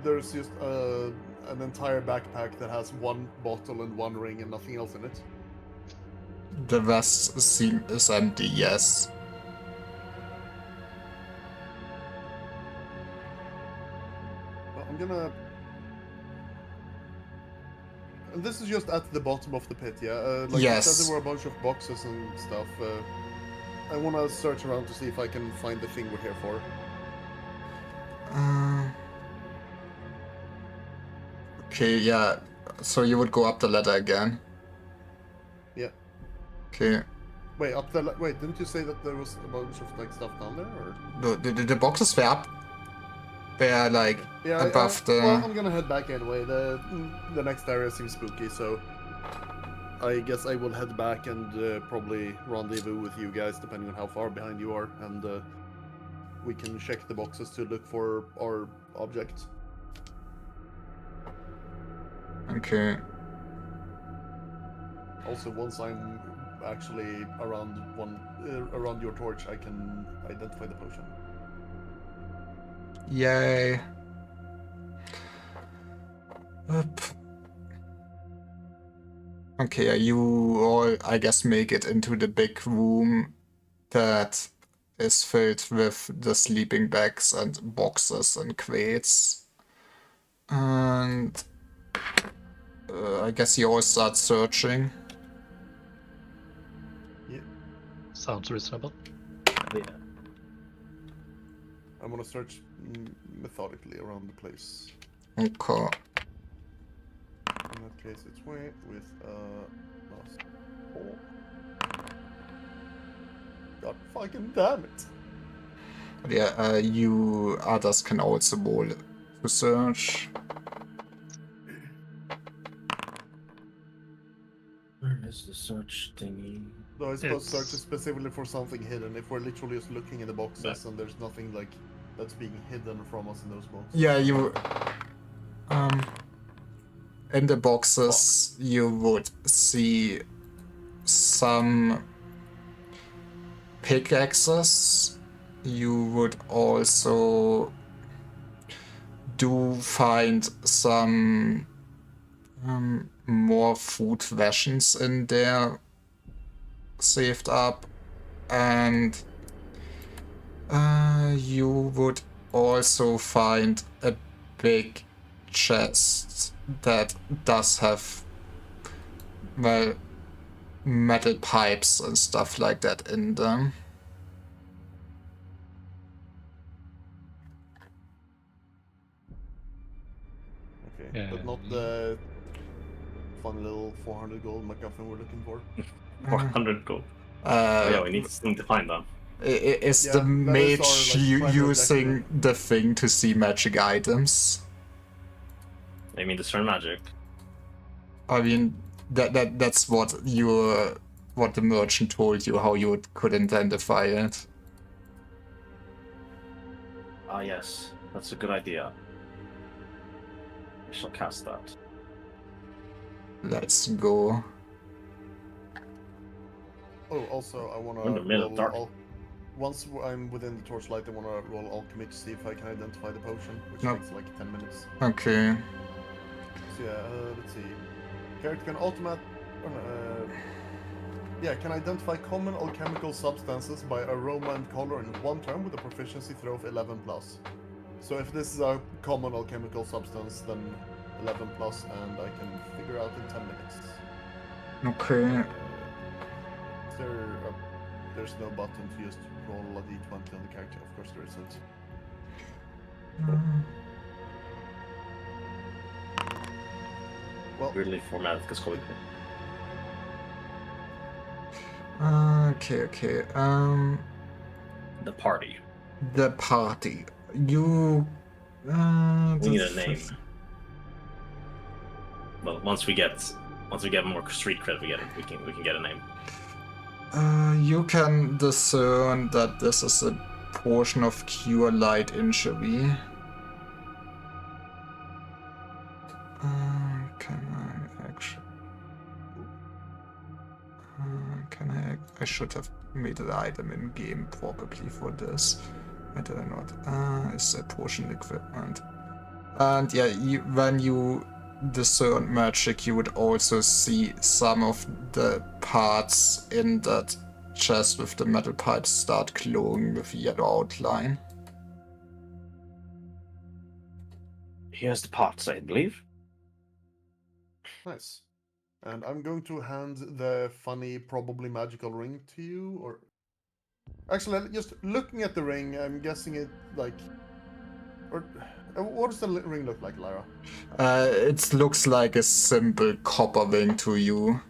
there's just an entire backpack that has one bottle and one ring and nothing else in it. The rest is empty, yes. Well, I'm gonna... And this is just at the bottom of the pit, yeah? Like Yes. you said, there were a bunch of boxes and stuff. I want to search around to see if I can find the thing we're here for. Okay, yeah. So you would go up the ladder again. Yeah. Okay. Wait, wait, didn't you say that there was a bunch of like stuff down there, or? The boxes were up. They're like Yeah, above the... Well, I'm gonna head back anyway. The next area seems spooky, so I guess I will head back and probably rendezvous with you guys, depending on how far behind you are, and we can check the boxes to look for our object. Okay. Also, once I'm actually around your torch, I can identify the potion. Yay. Up. Okay, you all, I guess, make it into the big room that is filled with the sleeping bags and boxes and crates. And I guess you all start searching. Sounds reasonable. Yeah. I'm gonna search methodically around the place. Okay. In that case, it's with plus 4. God fucking damn it! But yeah, you others can also roll to search. Where is the search thingy? Though I suppose search It's- is specifically for something hidden. If we're literally just looking in the boxes and there's nothing like that's being hidden from us in those boxes. Yeah, you in the boxes you would see some pickaxes. You would also do find some more food rations in there saved up, and you would also find a big chest that does have, well, metal pipes and stuff like that in them. Okay, Yeah. but not the fun little 400 gold MacGuffin we're looking for. 400 gold. Yeah, we need to find them. Is Yeah, the that is mage our, like, primary using objective. the thing to see magic items? I mean, discern magic. I mean, that's what the merchant told you, how you could identify it. Ah, yes. That's a good idea. I shall cast that. Let's go. Oh, also, I wanna In the middle of roll dark. once I'm within the torchlight, I wanna roll alchemy to see if I can identify the potion, which No. takes like 10 minutes. Okay. So yeah, let's see. Character can can identify common alchemical substances by aroma and color in one turn with a proficiency throw of 11 plus. So if this is a common alchemical substance, then 11 plus, and I can figure out in 10 minutes. Okay. There's no button to just roll a d20 on the character. Of course there isn't. Well, Weirdly formatted because COVID. Okay. The party. The party. You. We need a name. Well, once we get more street cred, we can get a name. You can discern that this is a portion of cure light injury. I should have made an item in game probably for this. I did not. It's a potion equipment. And yeah, when you discern magic, you would also see some of the parts in that chest with the metal pipes start glowing with yellow outline. Here's the parts, I believe. nice. And I'm going to hand the funny, probably magical ring to you, or... Actually, just looking at the ring, I'm guessing it, like... Or... What does the ring look like, Lara? It looks like a simple copper ring to you.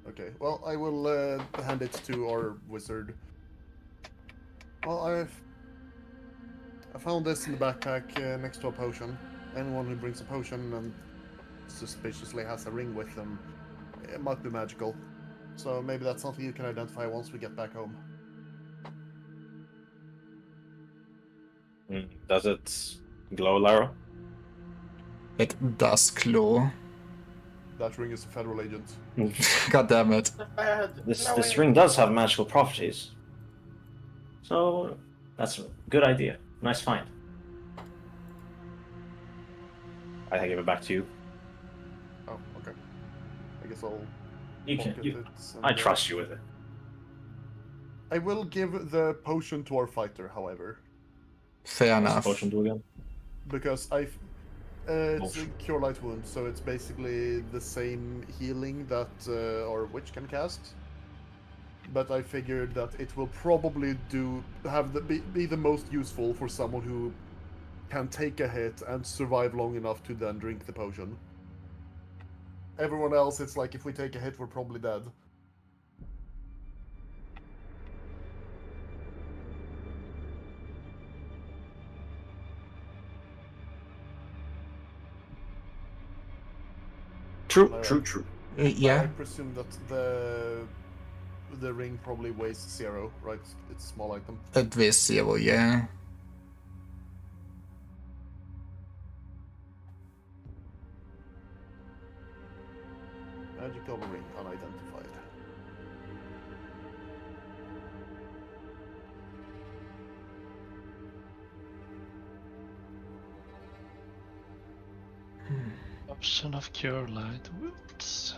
Okay, well, I will hand it to our wizard. Well, I found this in the backpack next to a potion. Anyone who brings a potion and suspiciously has a ring with them, it might be magical. So maybe that's something you can identify once we get back home. Does it glow, Lara? It does glow. That ring is a federal agent. God damn it. This ring does have magical properties. So that's a good idea. Nice find. I give it back to you. Oh, okay. I guess I'll You can. pocket You, it. I trust you with it. I will give the potion to our fighter, however, Fair What's the enough. potion do again? because it's a Potion. cure light wound, so it's basically the same healing that our witch can cast. But I figured that it will probably be the most useful for someone who can take a hit and survive long enough to then drink the potion. Everyone else, it's like if we take a hit, we're probably dead. True, Alright. true. I Yeah, presume that the ring probably weighs 0, right? It's a small item. it weighs 0, yeah. Magical ring unidentified. Option of cure light wounds.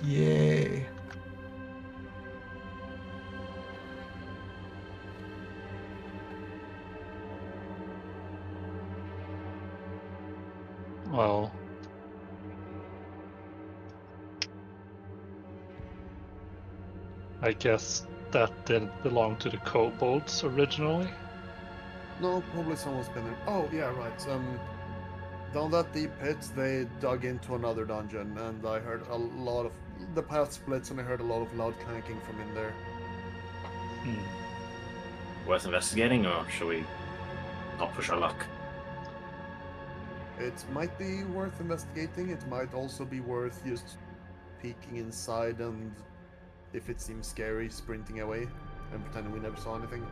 Yay. Well, I guess that didn't belong to the kobolds originally. No, probably someone's been there. Oh, yeah, right. Down that deep pit, they dug into another dungeon, and I heard a lot of the path splits, and I heard a lot of loud clanking from in there. Worth investigating, or shall we not push our luck? It might be worth investigating. It might also be worth just peeking inside, and if it seems scary, sprinting away and pretending we never saw anything.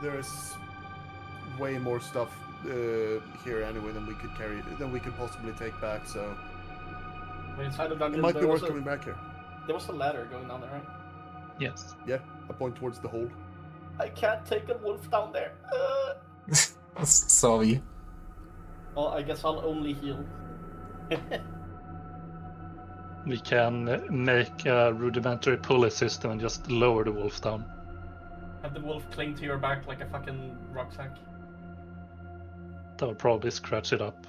There's way more stuff here anyway than we could possibly take back. So But inside the it dungeon, might be there worth was coming back here. there was a ladder going down there, right? Yes. Yeah, I point towards the hole. I can't take a wolf down there. Sorry. Well, I guess I'll only heal. We can make a rudimentary pulley system and just lower the wolf down. Have the wolf cling to your back like a fucking rucksack. That would probably scratch it up.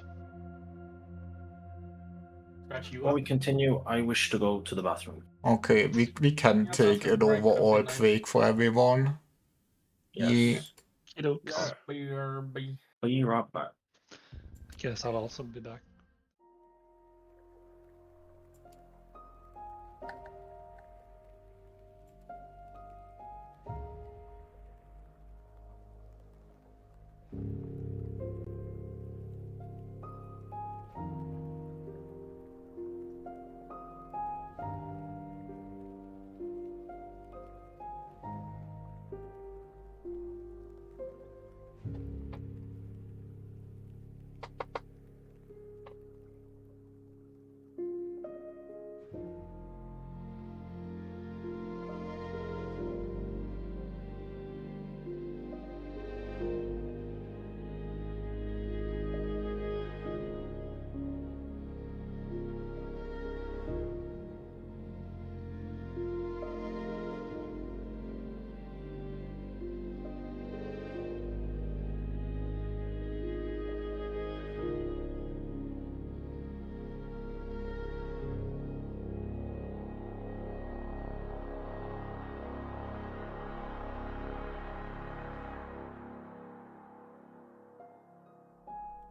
Scratch you Before up. we continue, I wish to go to the bathroom. Okay, we can Yeah, take that's a an break, that'd be overall nice. break for everyone. Yes. Kidokes. BRB. Be right back. Guess I'll also be back.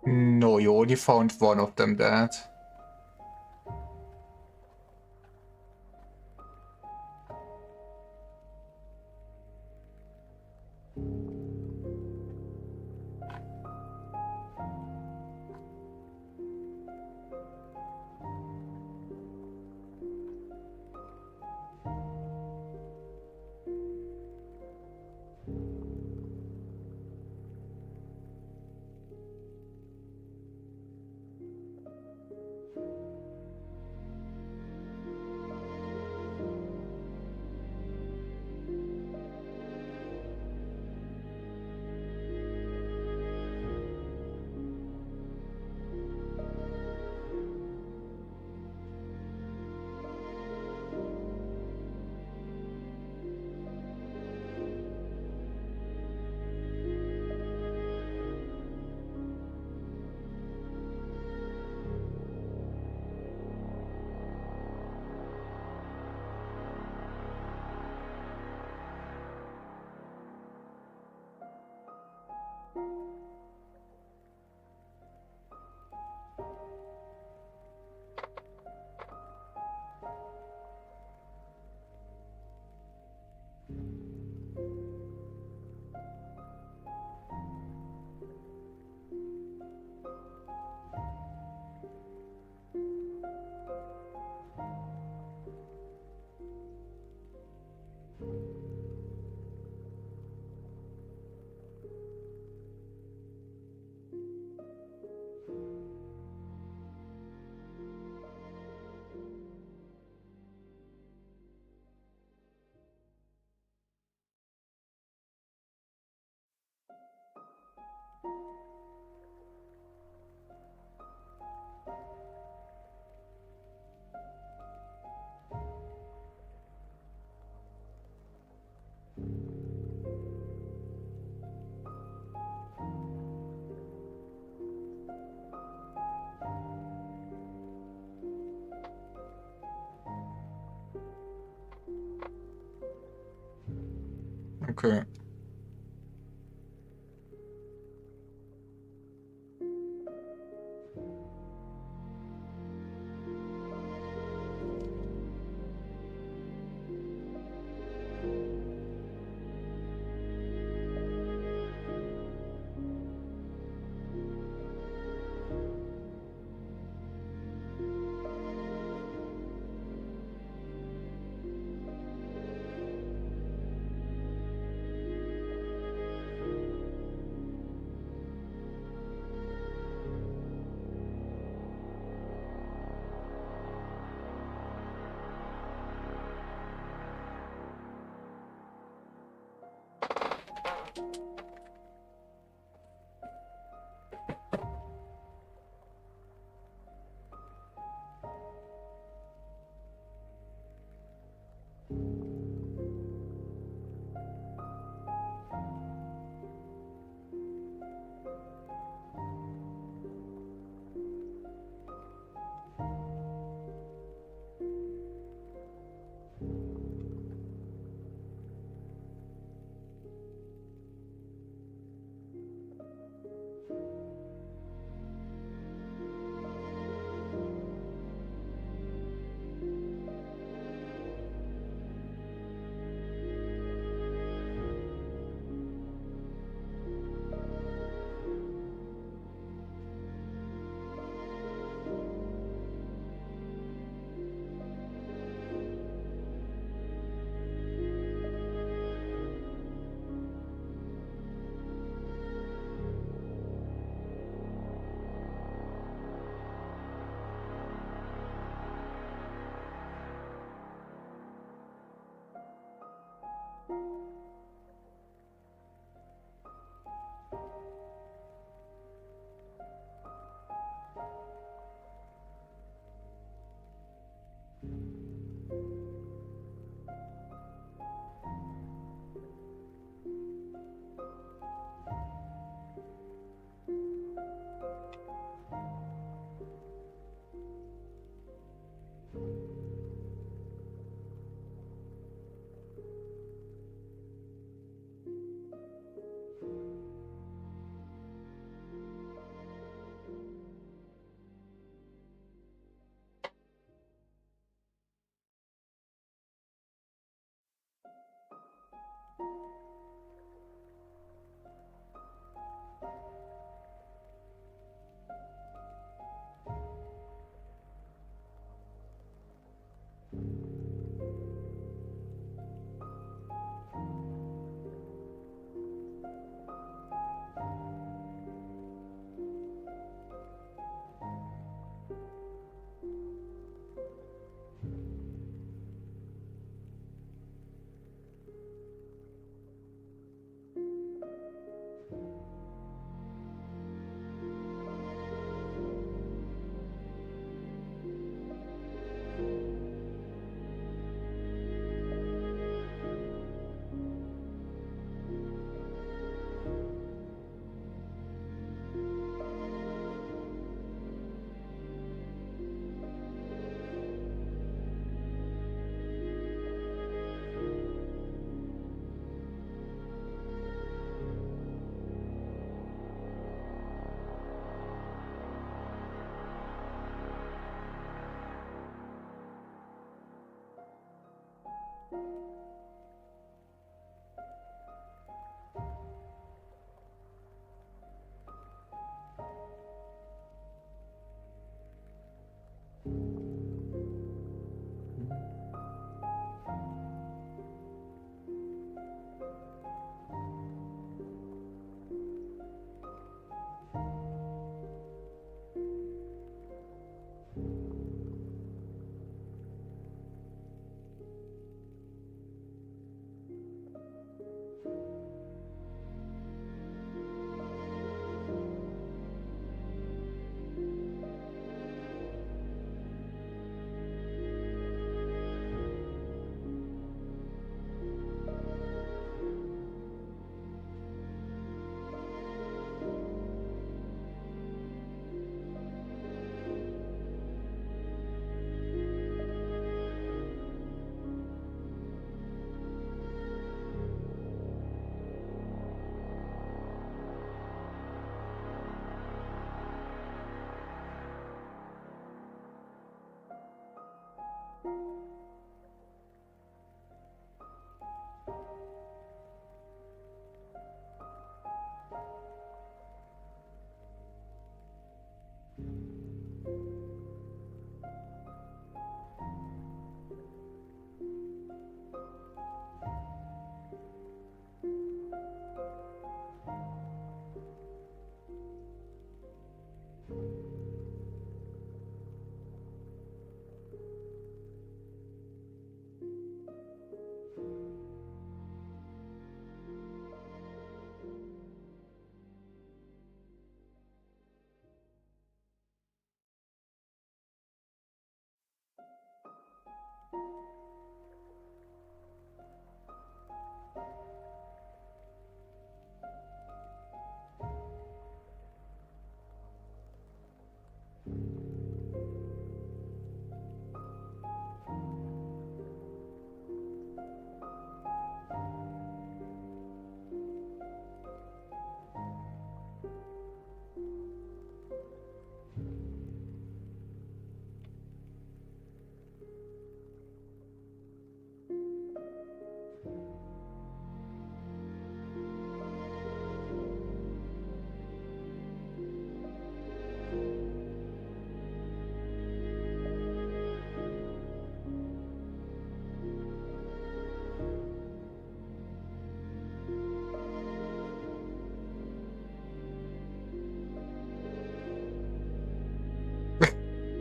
No, you only found one of them dead. Okay.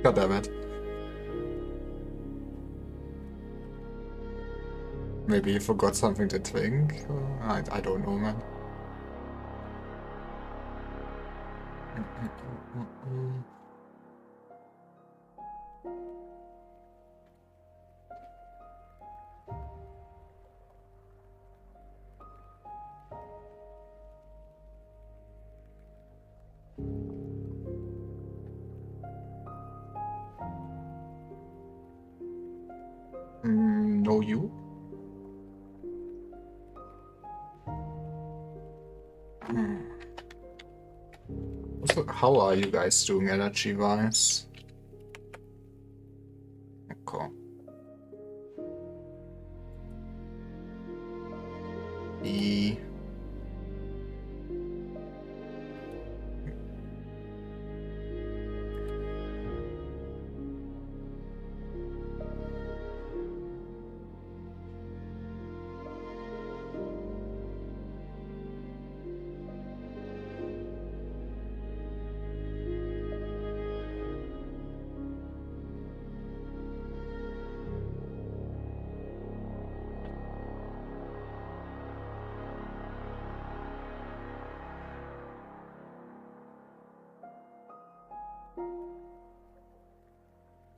God damn it. Maybe you forgot something to drink? I don't know, man. No, you? So how are you guys doing energy-wise? Okay. E.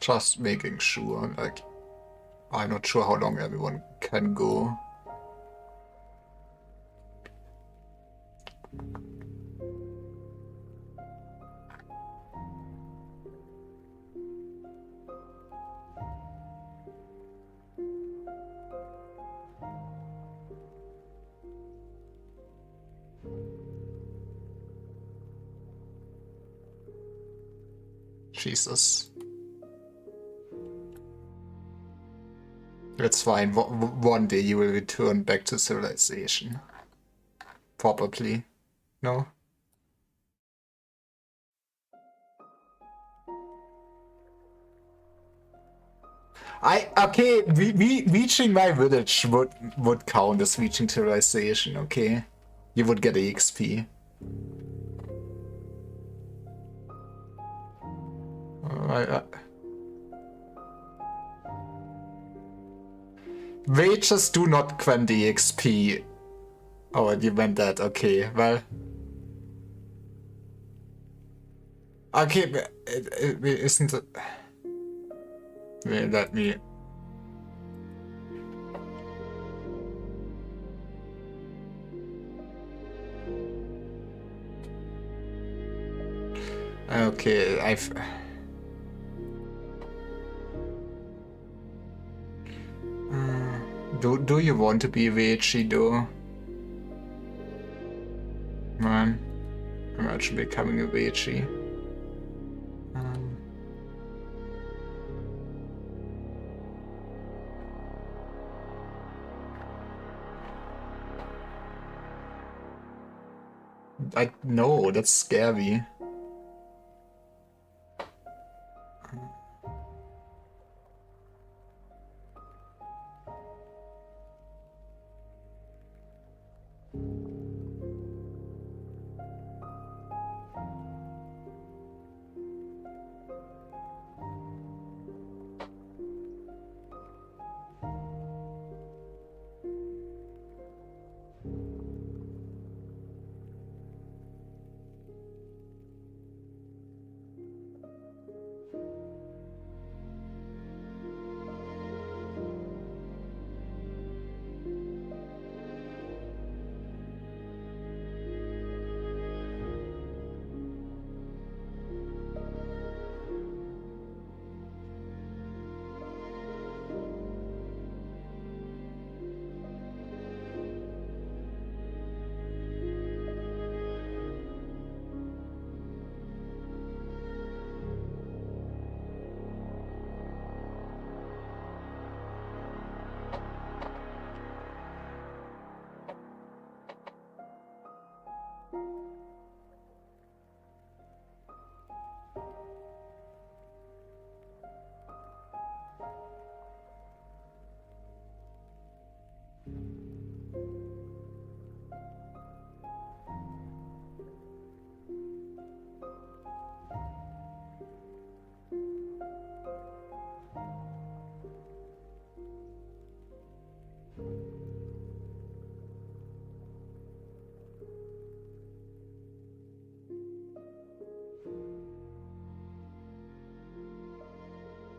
Just making sure, like, I'm not sure how long everyone can go. Jesus. It's fine. One day you will return back to civilization. Probably. No? Okay, reaching my village would count as reaching civilization, okay? You would get EXP. Wages do not grant EXP. Oh, you meant that, okay, well. Okay, but it isn't it? Wait, let me. Okay, do you want to be Veggie though? Man, imagine becoming a Veggie. I know, that's scary.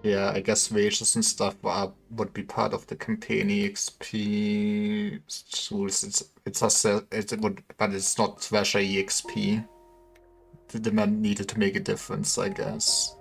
Yeah, I guess wages and stuff would be part of the campaign EXP tools. It would, but it's not treasure EXP. The demand needed to make a difference, I guess.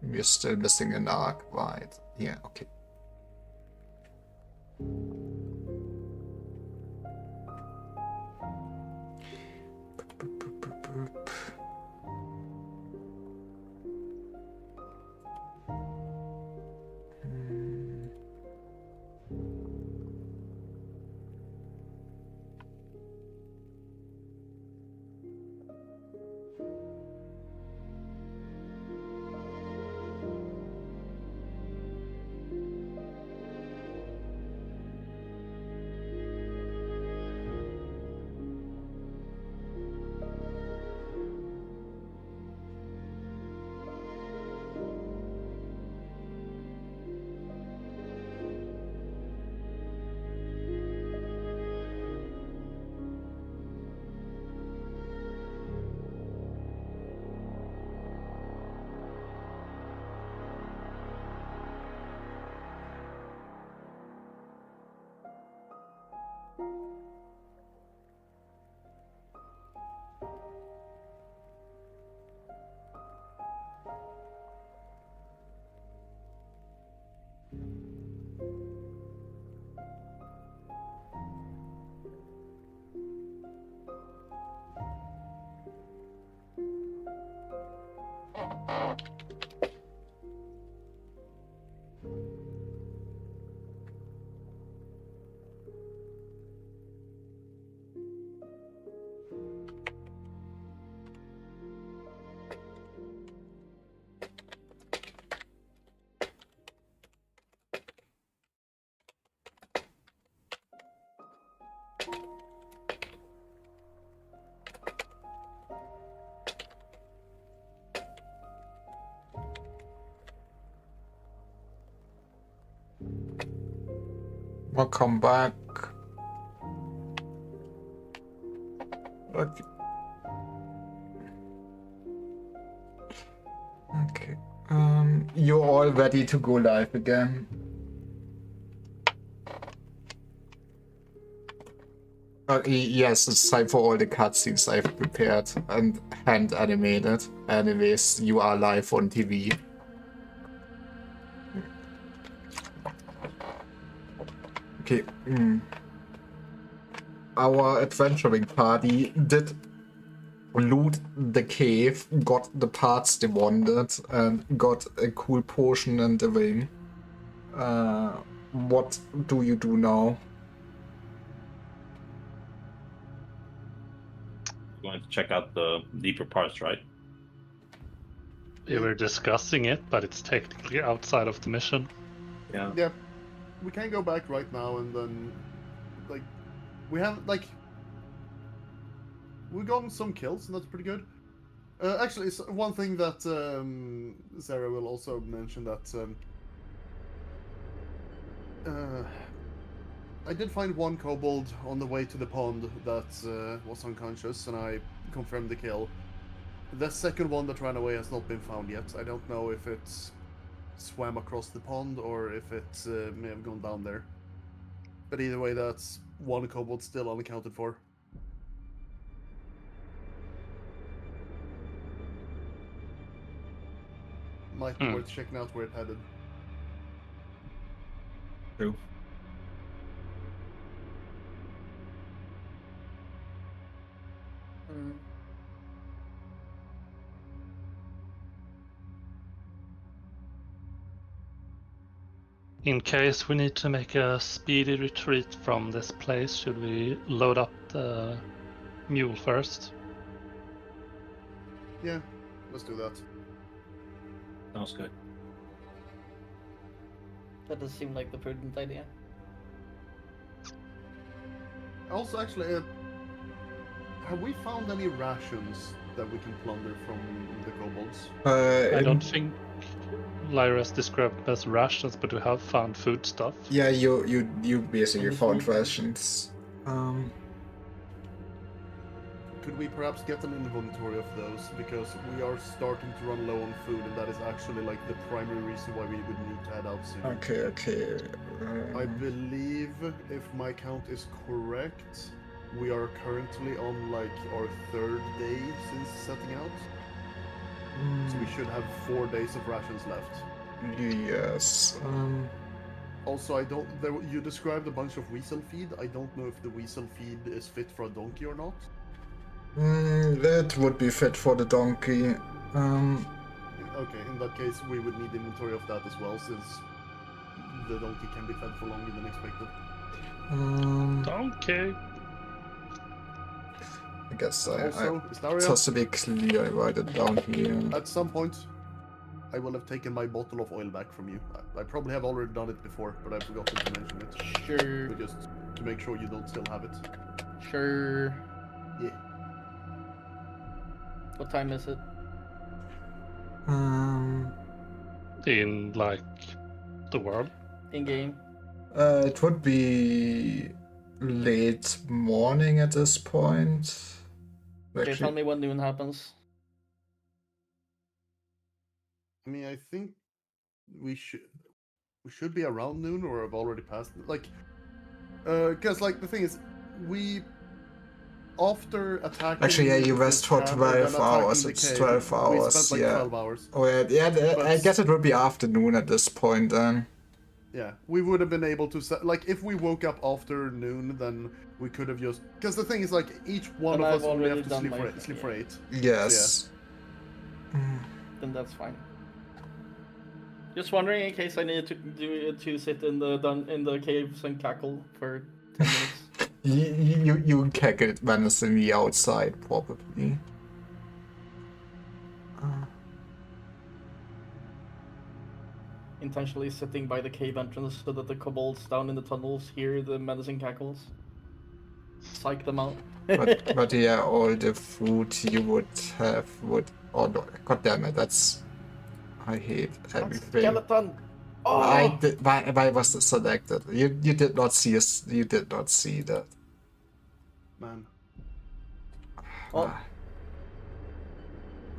We're still missing an arc, right? Yeah, okay. Welcome back. Okay. Okay. You're all ready to go live again. Yes, it's time for all the cutscenes I've prepared and hand animated. Anyways, you are live on TV. Okay. Our adventuring party did loot the cave, got the parts they wanted, and got a cool potion and the ring. What do you do now? Going to check out the deeper parts, right? We were discussing it, but it's technically outside of the mission. Yeah. Yeah, we can go back right now and then, like, we have, like, we've gotten some kills and that's pretty good. Actually, it's one thing that Sarah will also mention that I did find one kobold on the way to the pond that was unconscious, and I confirmed the kill. The second one that ran away has not been found yet. I don't know if it swam across the pond or if it may have gone down there. But either way, that's one kobold still unaccounted for. Might be worth checking out where it headed. True. In case we need to make a speedy retreat from this place, should we load up the mule first? Yeah, let's do that. Sounds good. That does seem like the prudent idea. Also, actually, have we found any rations that we can plunder from the kobolds? I don't think Lyra's described as rations, but we have found food stuff. Yeah, you basically found rations. Could we perhaps get an inventory of those? Because we are starting to run low on food, and that is actually like the primary reason why we would need to head out soon. Okay. I believe, if my count is correct, we are currently on like our 3rd day since setting out. So we should have 4 days of rations left. Yes. Also, you described a bunch of weasel feed. I don't know if the weasel feed is fit for a donkey or not. It would be fit for the donkey. Okay, in that case, we would need inventory of that as well, since the donkey can be fed for longer than expected. Donkey! I guess Also, just to be clear, I write it down here. at some point, I will have taken my bottle of oil back from you. I probably have already done it before, but I forgot to mention it. Sure. But just to make sure you don't still have it. Sure. Yeah. What time is it? In, like, the world? In game? It would be late morning at this point. Okay, tell me when noon happens. I mean, I think we should be around noon, or have already passed. Like, because like the thing is, after attacking. Actually, yeah, you rest for camp and then 12 attacking hours. the It's cave, 12 hours. We spent like Yeah. 12 hours. Oh yeah. I guess it would be afternoon at this point then. Yeah, we would have been able to like if we woke up after noon, then we could have just because the thing is like each one And of I've us only already have to done sleep my for thing, sleep yeah. for 8. Yes. Then that's fine. Just wondering in case I need to sit in the caves and cackle for 10 minutes. You cackle menacingly outside, probably. Intentionally sitting by the cave entrance so that the kobolds down in the tunnels hear the menacing cackles. psych them out. but yeah, all the food you would have would. Oh no! God damn it! I hate everything. Skeleton. Oh, I did. Why was it selected? You did not see us. You did not see that. Man. well,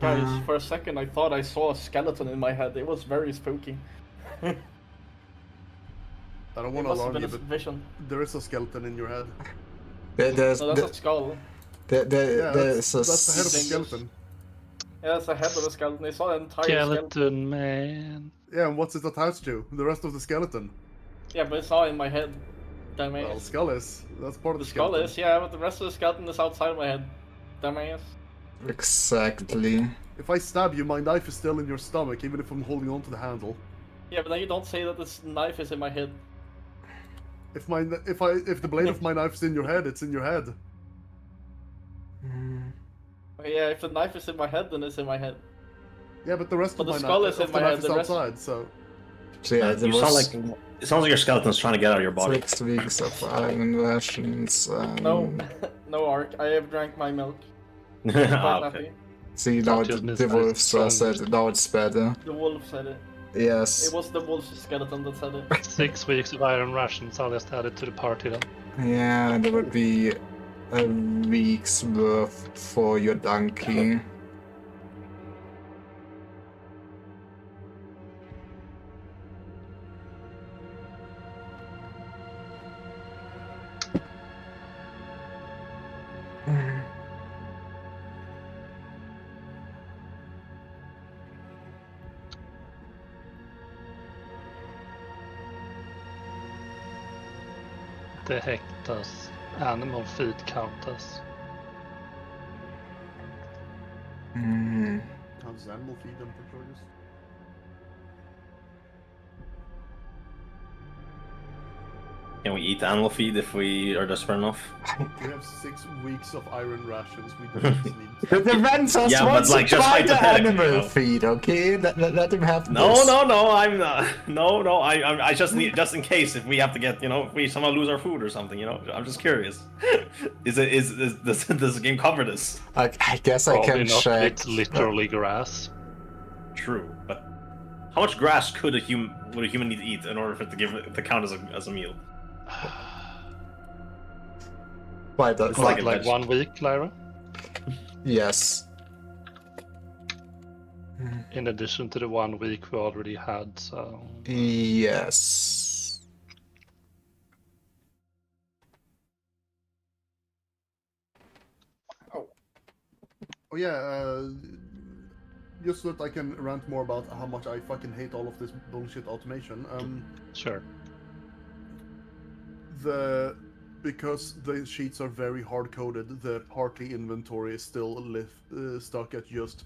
guys, for a second I thought I saw a skeleton in my head. It was very spooky. I don't It want to must have alarm been you, a but vision. there is a skeleton in your head. There's No, that's a skull. Yeah, there's that's the head of the Dangerous. skeleton. Yeah, it's the head of a skeleton. I saw an entire skeleton. Skeleton man. Yeah, and what's it attached to? The rest of the skeleton. Yeah, but it's all in my head. Dumbass. Well, skull is. That's part of The the skull skeleton. is, yeah, but the rest of the skeleton is outside my head. Dumbass. exactly. If I stab you, my knife is still in your stomach, even if I'm holding on to the handle. Yeah, but then you don't say that this knife is in my head. If the blade of my knife is in your head, it's in your head. Okay, yeah, if the knife is in my head, then it's in my head. Yeah, but the rest But of the my skull knife, is in of my the head, knife is the rest- outside. So So yeah, there You sound was like it sounds like your skeleton's trying to get out of your body. 6 weeks of iron rations. No, no, Ark. I have drank my milk. Quite Ah, happy. okay. See now Consciousness the is wolf strong. said now it's better. The wolf said it. Yes. It was the wolf skeleton that said it. 6 weeks of iron rations. I'll just add it to the party then. Yeah, there would be a week's worth for your donkey. The heck does animal feed count as? how does animal feed them for charges? Can we eat animal feed if we are desperate enough? We have 6 weeks of iron rations. We don't need. The Renters Yeah, but, wants like, to just try the hypothetically, animal you know. feed, okay? Let him have No, this. no, I'm not. No, I just need just in case if we have to get if we somehow lose our food or something. I'm just curious. Does the game cover this? I guess I Probably can not. check. It's literally grass. True, but how much grass would a human need to eat in order for it to count as a meal? Why does It's like Like a veg. 1 week, Lyra. yes. In addition to the 1 week we already had, so Yes. Oh yeah, just so that I can rant more about how much I fucking hate all of this bullshit automation. sure. Because the sheets are very hard coded, the party inventory is still stuck at just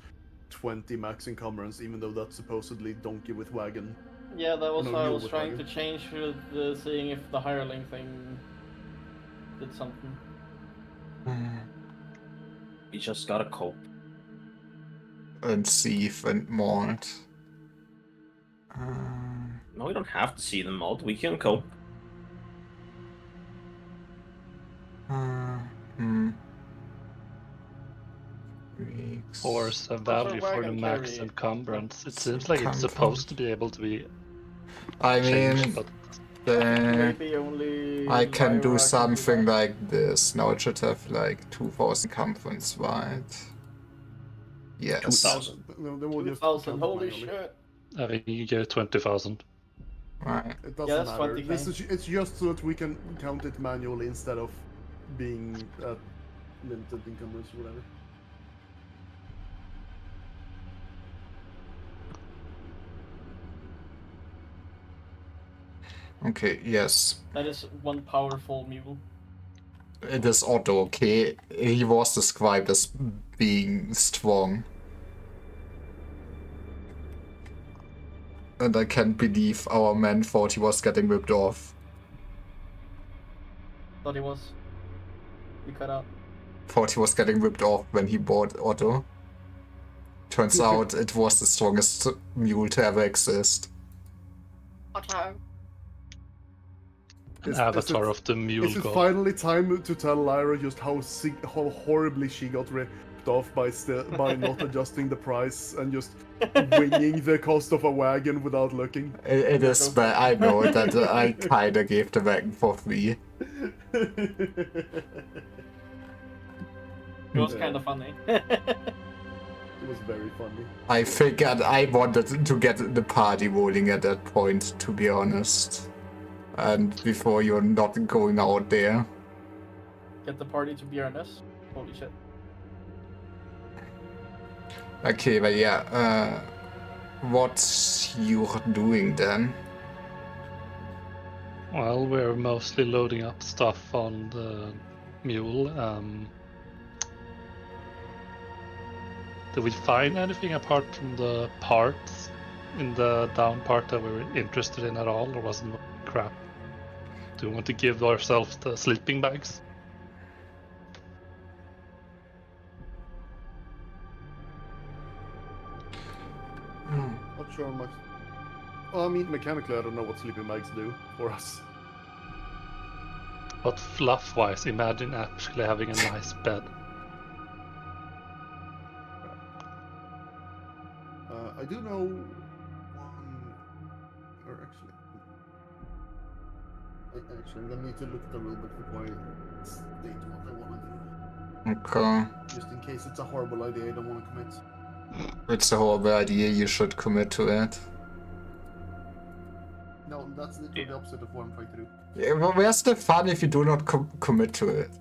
20 max encumbrance, even though that's supposedly donkey with wagon. Yeah, that was No, what I you was with trying wagon. to change with seeing if the hireling thing did something. We just gotta cope. And sieve and malt. No, we don't have to see them all. We can cope. Weeks. Force a value for the wagon max carry. encumbrance. It seems like it's supposed to be able to be I changed, mean, but Maybe only. I can do Lyra something that. like this. Now it should have like 2,000 conference wide. Yes. 2,000. Then we'll just 2,000, count it holy manually. shit. I think you get 20,000. Right. It doesn't Yeah, that's matter. 20K. It's just so that we can count it manually instead of being at limited encumbrance or whatever. Okay, yes. That is one powerful mule. It is Otto, okay? He was described as being strong. And I can't believe our man thought he was getting ripped off. Thought he was. We cut out. Thought he was getting ripped off when he bought Otto. Turns out it was the strongest mule to ever exist. Otto. Avatar of the Mule Is it God. finally time to tell Lyra just how horribly she got ripped off by not adjusting the price and just winging the cost of a wagon without looking? It is, but I know that I kinda gave the wagon for free. It was kind of funny. It was very funny. I figured I wanted to get the party rolling at that point, to be honest. And before you're not going out there. Get the party to be earnest. Holy shit. Okay, but yeah, what you're doing then? Well, we're mostly loading up stuff on the mule. Did we find anything apart from the parts in the down part that we were interested in at all, or was it crap? Do we want to give ourselves the sleeping bags? Not sure much. Well, I mean, mechanically, I don't know what sleeping bags do for us. But fluff-wise, imagine actually having a nice bed. I do know one, or actually, I'm gonna need to look at the rulebook before I state what I want to do. Okay. Just in case it's a horrible idea, I don't want to commit. It's a horrible idea, you should commit to it. No, that's literally the opposite of what I'm trying to do. Yeah, well, where's the fun if you do not commit to it?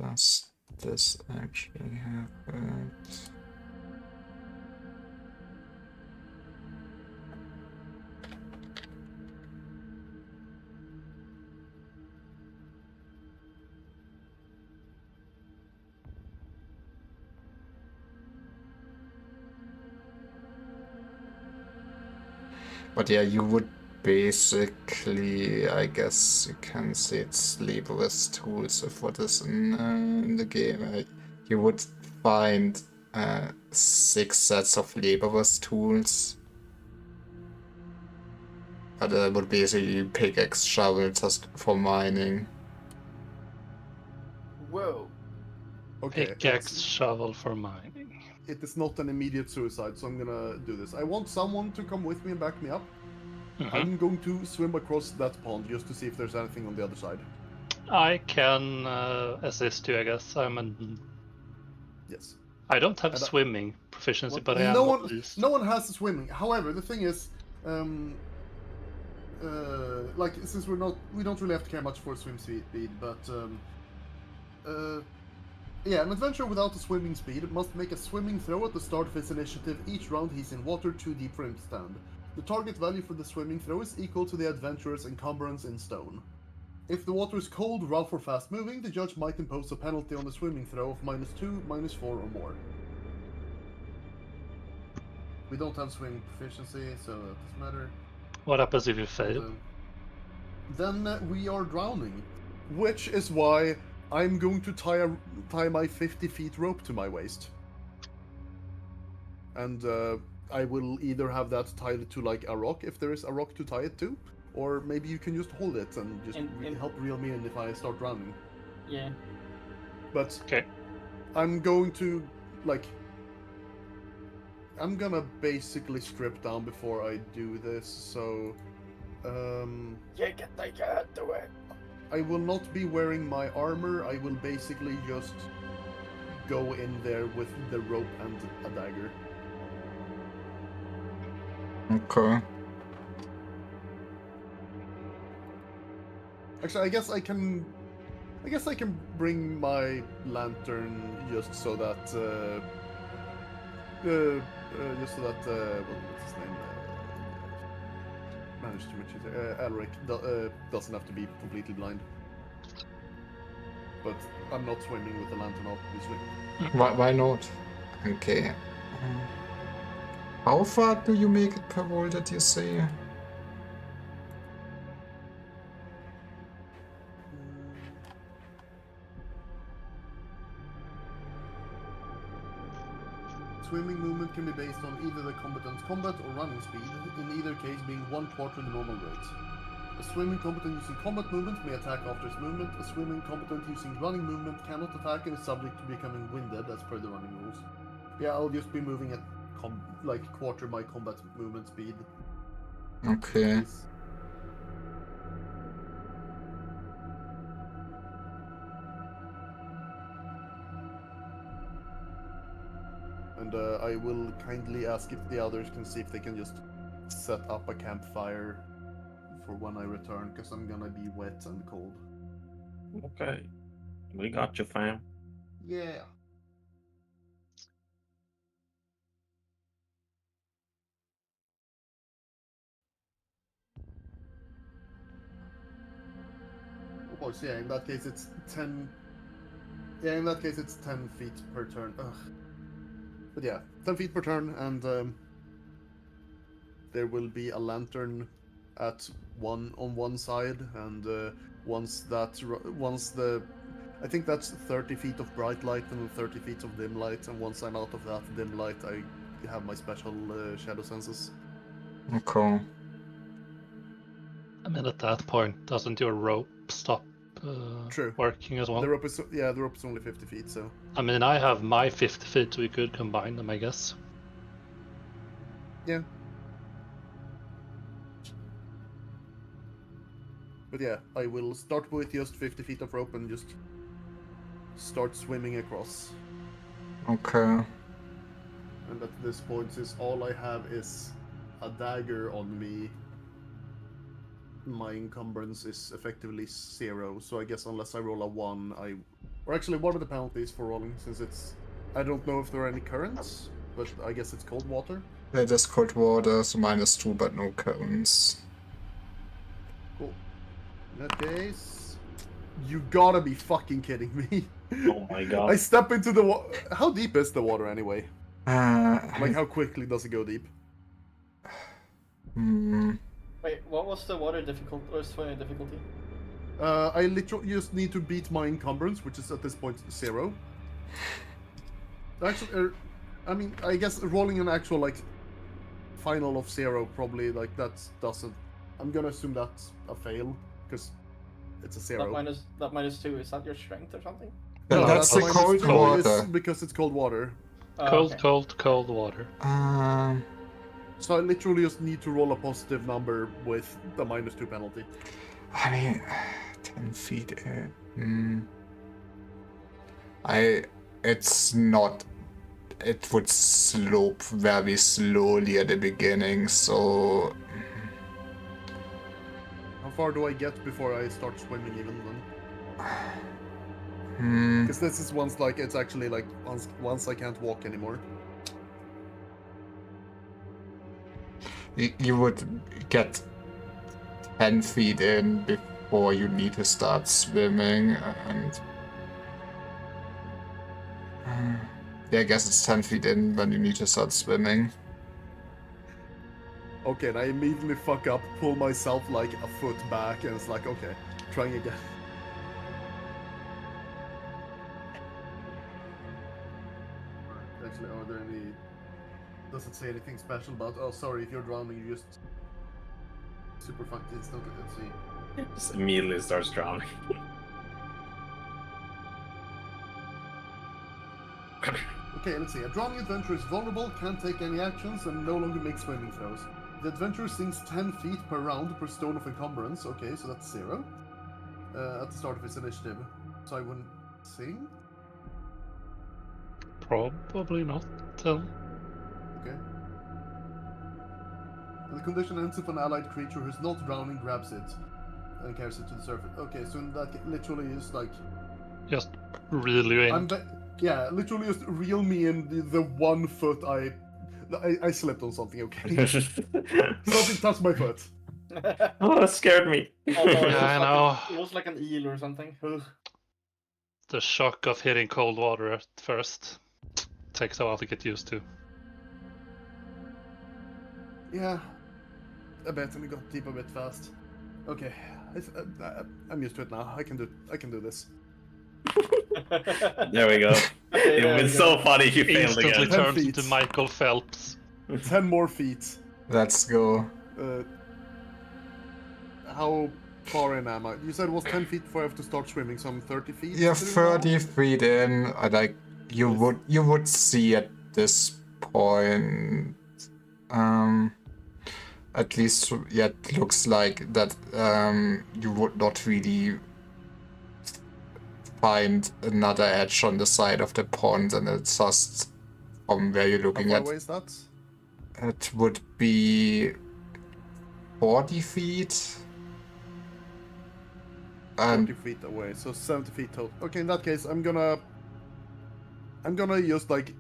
Does this actually happen? But yeah, you would basically, I guess you can say it's laborious tools of what is in the game. You would find 6 sets of laborious tools. But would basically pickaxe, shovel just for mining. Whoa. Okay. Pickaxe, shovel for mining. It is not an immediate suicide, so I'm gonna do this. I want someone to come with me and back me up. I'm going to swim across that pond just to see if there's anything on the other side. I can assist you, I guess. Yes. I don't have swimming proficiency, Well, but I am at least. No one has swimming. However, the thing is, like since we don't really have to care much for swim speed, but yeah, an adventurer without a swimming speed must make a swimming throw at the start of his initiative each round he's in water too deep for him to stand. The target value for the swimming throw is equal to the adventurer's encumbrance in stone. If the water is cold, rough, or fast moving, the judge might impose a penalty on the swimming throw of -2, -4, or more. We don't have swimming proficiency, so that doesn't matter. What happens if you fail? Then we are drowning, which is why I'm going to tie my 50 feet rope to my waist. And I will either have that tied to like a rock, if there is a rock to tie it to, or maybe you can just hold it and just help reel me in if I start drowning. Yeah. But okay. I'm going to, like... I'm gonna basically strip down before I do this, so... You can do it. I will not be wearing my armor, I will basically just go in there with the rope and a dagger. Okay. Actually, I guess I can bring my lantern just so that what's his name? Managed to reach Elric doesn't have to be completely blind. But I'm not swimming with the lantern, obviously. Why not? Okay. How far do you make it per roll, did you say? swimming movement can be based on either the combatant's combat or running speed, in either case being 1/4 the normal rate. A swimming combatant using combat movement may attack after its movement. A swimming combatant using running movement cannot attack and is subject to becoming winded as per the running rules. Yeah, I'll just be moving at like quarter my combat movement speed. Okay. And I will kindly ask if the others can see if they can just set up a campfire for when I return, because I'm gonna be wet and cold. Okay. We got you, fam. Yeah. Oh, so yeah, in that case it's 10... Yeah, in that case it's 10 feet per turn. Ugh. But yeah, 10 feet per turn, and there will be a lantern on one side, and once the... I think that's 30 feet of bright light and 30 feet of dim light, and once I'm out of that dim light, I have my special shadow senses. Okay. I mean, at that point, doesn't your rope stop True. working as well? The rope is only 50 feet, so... I mean, I have my 50 feet, so we could combine them, I guess. Yeah. But yeah, I will start with just 50 feet of rope and just start swimming across. Okay. And at this point, since all I have is a dagger on me, my encumbrance is effectively 0. So I guess unless I roll a 1, Or actually, what are the penalties for rolling? Since it's... I don't know if there are any currents, but I guess it's cold water. Yeah, just cold water, so -2, but no currents. Cool. In that case... You gotta be fucking kidding me. Oh my god. I step into the water. How deep is the water anyway? Like, how quickly does it go deep? Wait, what was the water swimming difficulty? I literally just need to beat my encumbrance, which is at this point 0. Actually, I mean, I guess rolling an actual, like, final of 0 probably, like, that doesn't... I'm gonna assume that's a fail, because it's a 0. That -2, is that your strength or something? No, that's the cold water. Because it's cold water. Cold, Okay. cold water. So I literally just need to roll a positive number with the -2 penalty. I mean, 10 feet. It's not. It would slope very slowly at the beginning, so. How far do I get before I start swimming even then? Because this is once, like, it's actually like once I can't walk anymore. You would get 10 feet in before you need to start swimming, and yeah, I guess it's 10 feet in when you need to start swimming. Okay, and I immediately fuck up, pull myself like a foot back, and it's like, okay, trying again. Actually, are there any... Does it say anything special about, oh, sorry, if you're drowning, you just super fucked instantly, let's see. Just immediately starts drowning. Okay, let's see. A drowning adventurer is vulnerable, can't take any actions, and no longer makes swimming throws. The adventurer sinks 10 feet per round per stone of encumbrance. Okay, so that's 0. At the start of his initiative. So I wouldn't sing? Probably not, then. Okay. And the condition ends if an allied creature who's not drowning grabs it and carries it to the surface. Okay, so in that literally is like... Just reel you in. Yeah, literally just reel me in the 1 foot I slipped on something, okay? Something touched my foot. Oh, that scared me. Oh, no, I know. It was like an eel or something. Ugh. The shock of hitting cold water at first takes a while to get used to. Yeah, I bet we got deep a bit fast. Okay, I'm used to it now. I can do this. There we go. Okay, It there would we be go. so funny if you failed Instantly again. 10 turns feet. into Michael Phelps. 10 more feet. Let's go. How far in am I? You said it was 10 feet before I have to start swimming, so I'm 30 feet. You're through now? 30 feet in. Like you would see at this point. At least, yeah, it looks like that you would not really find another edge on the side of the pond, and it's just from where you're How looking far at. away is that? It would be 40 feet. 40 And feet away, so 70 feet total. Okay, in that case, I'm gonna just like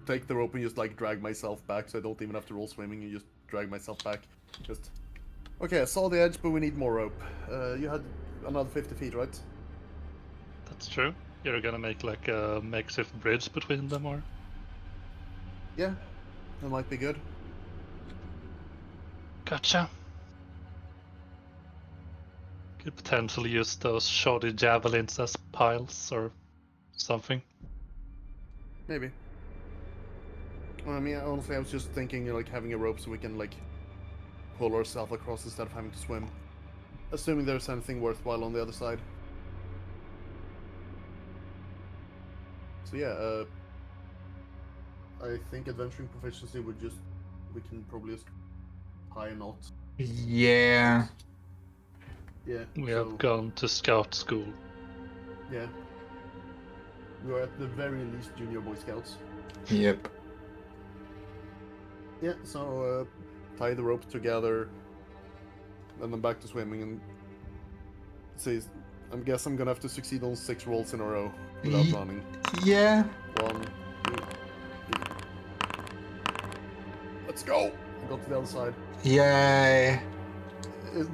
take the rope and just like drag myself back, so I don't even have to roll swimming and just drag myself back. Just okay. I saw the edge, but we need more rope. You had another 50 feet, right? That's true. You're gonna make like a makeshift bridge between them, or? Yeah, that might be good. Gotcha. Could potentially use those shoddy javelins as piles or something. Maybe. I mean, honestly, I was just thinking like having a rope so we can like pull ourselves across instead of having to swim. Assuming there's anything worthwhile on the other side. So yeah, I think adventuring proficiency we can probably just tie a knot. yeah, Yeah. We so, have gone to scout school. Yeah. We are at the very least junior Boy Scouts. yep. Yeah, so tie the rope together, and then back to swimming, and say, I guess I'm gonna have to succeed on 6 rolls in a row without Ye- running. Yeah. 1, 2, 3. Let's go! I got to the other side. Yay.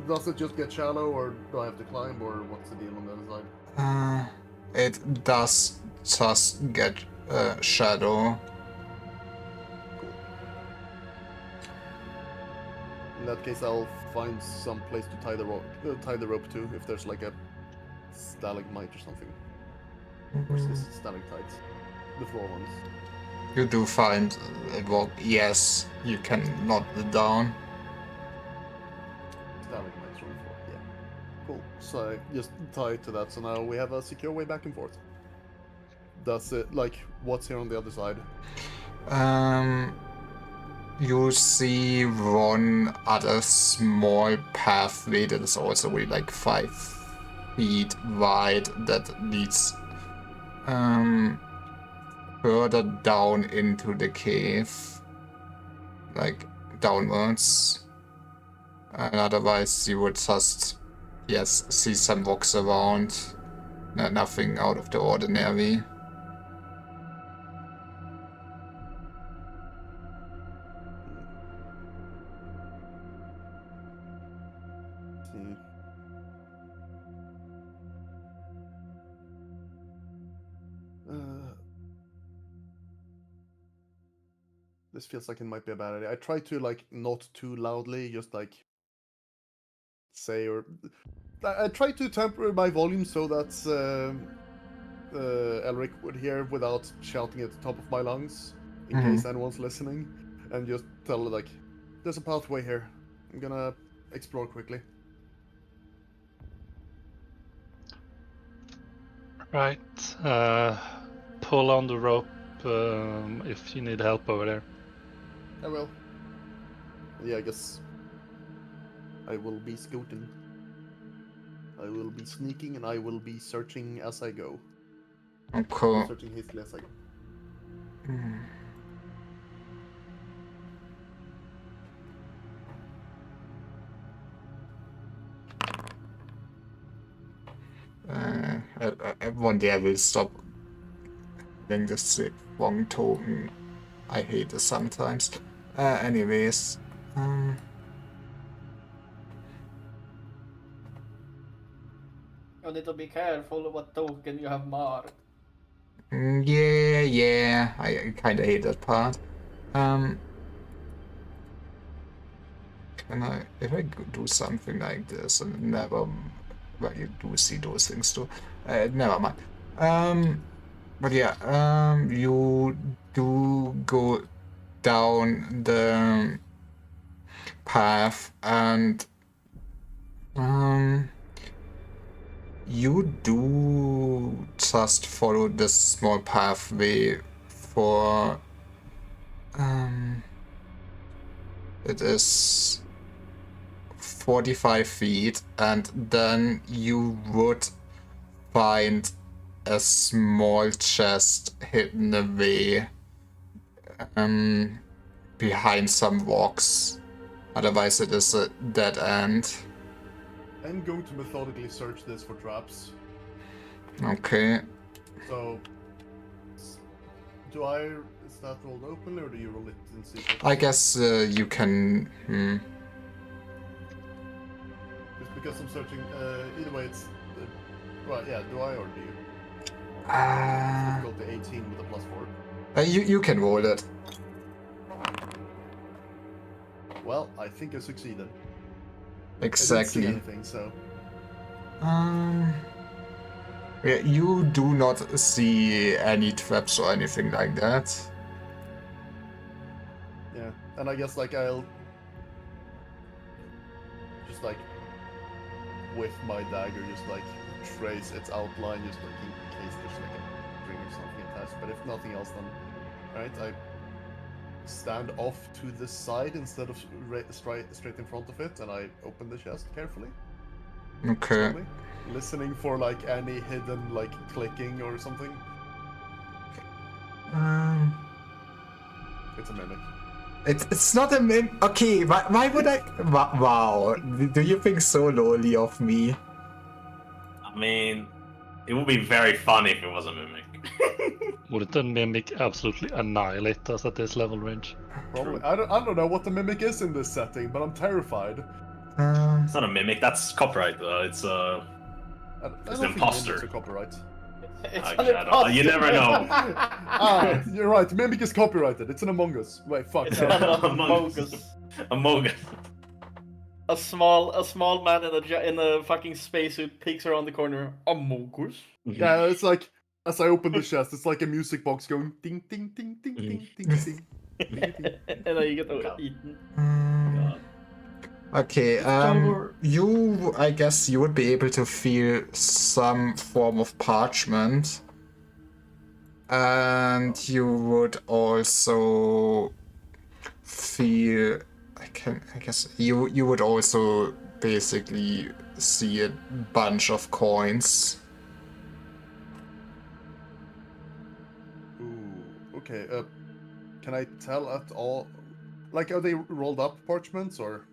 Does it just get shallow, or do I have to climb, or what's the deal on the other side? It does just get shadow. In that case, I'll find some place to tie the rope to, if there's like a stalagmite or something. Or is this stalactites? The floor ones. You do find a rock. Yes, you can knot it down. Stalagmites on the floor, yeah. Cool. So I just tie it to that, so now we have a secure way back and forth. Does it, like, what's here on the other side? You see one other small pathway that is also really like 5 feet wide that leads further down into the cave, like downwards. And otherwise you would just, yes, see some rocks around, nothing out of the ordinary. This feels like it might be a bad idea. I try to, like, not too loudly, just, like, say, or... I try to temper my volume so that Elric would hear without shouting at the top of my lungs, in case anyone's listening, and just tell, like, there's a pathway here. I'm gonna explore quickly. Right. Pull on the rope if you need help over there. I will. Yeah, I guess I will be scooting. I will be sneaking, and I will be searching as I go. Okay. Searching hastily as I go. One day I will stop doing this wrong token. I hate this sometimes. Anyways. You need to be careful what token you have marked. Yeah, I kinda hate that part. Can I, if I do something like this and never, well, you do see those things too. Never mind. But yeah, you do go down the path and you do just follow this small pathway for it is 45 feet, and then you would find a small chest hidden away behind some rocks. Otherwise it is a dead end. I'm going to methodically search this for traps. Okay. So, is that rolled openly or do you roll it in secret? I guess you can... Just because I'm searching, either way it's... right, yeah, do I or do you? Difficulty 18 with a +4. You can roll it. Well, I think I succeeded. Exactly. I didn't see anything, so... Yeah, you do not see any traps or anything like that. Yeah, and I guess like I'll just like with my dagger just like trace its outline just like in case there's like a string or something attached. But if nothing else, then right, I stand off to the side instead of straight in front of it, and I open the chest carefully. Okay. Slowly, listening for like any hidden like clicking or something. It's a mimic. It's not a mim. Okay, why would I? Wow, do you think so lowly of me? I mean, it would be very funny if it was a mimic. Would the mimic absolutely annihilate us at this level range? Probably. I don't know what the mimic is in this setting, but I'm terrified. It's not a mimic. That's copyright. It's I It's don't an think imposter. mimics are copyright. It's I an don't know. You imposter. never know. You're right. Mimic is copyrighted. It's an Among Us. Wait, fuck. It's no. an Among Us. Among Us. Among Us. A small man in a fucking spacesuit peeks around the corner. Among Us. Yeah, it's like as I open the chest, it's like a music box going ding ding ding ding ding ding ding. And then you get eaten. Okay, I guess you would be able to feel some form of parchment. And you would also feel, I guess you would also basically see a bunch of coins. Ooh, okay. Can I tell at all? Like, are they rolled up parchments or?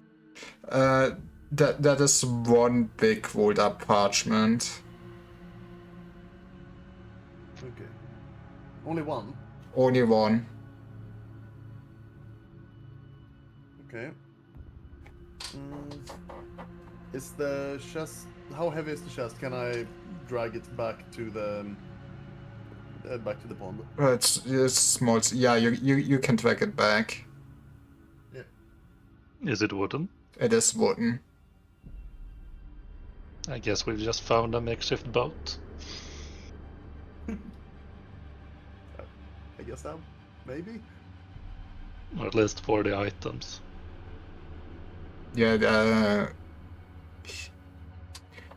That is one big rolled up parchment. Okay. Only one. Only one. Okay. Is the chest? How heavy is the chest? Can I drag it back to the pond? It's small. Yeah, you can drag it back. Yeah. Is it wooden? It is wooden. I guess we've just found a makeshift boat. I guess that maybe. Or at least for the items. Yeah,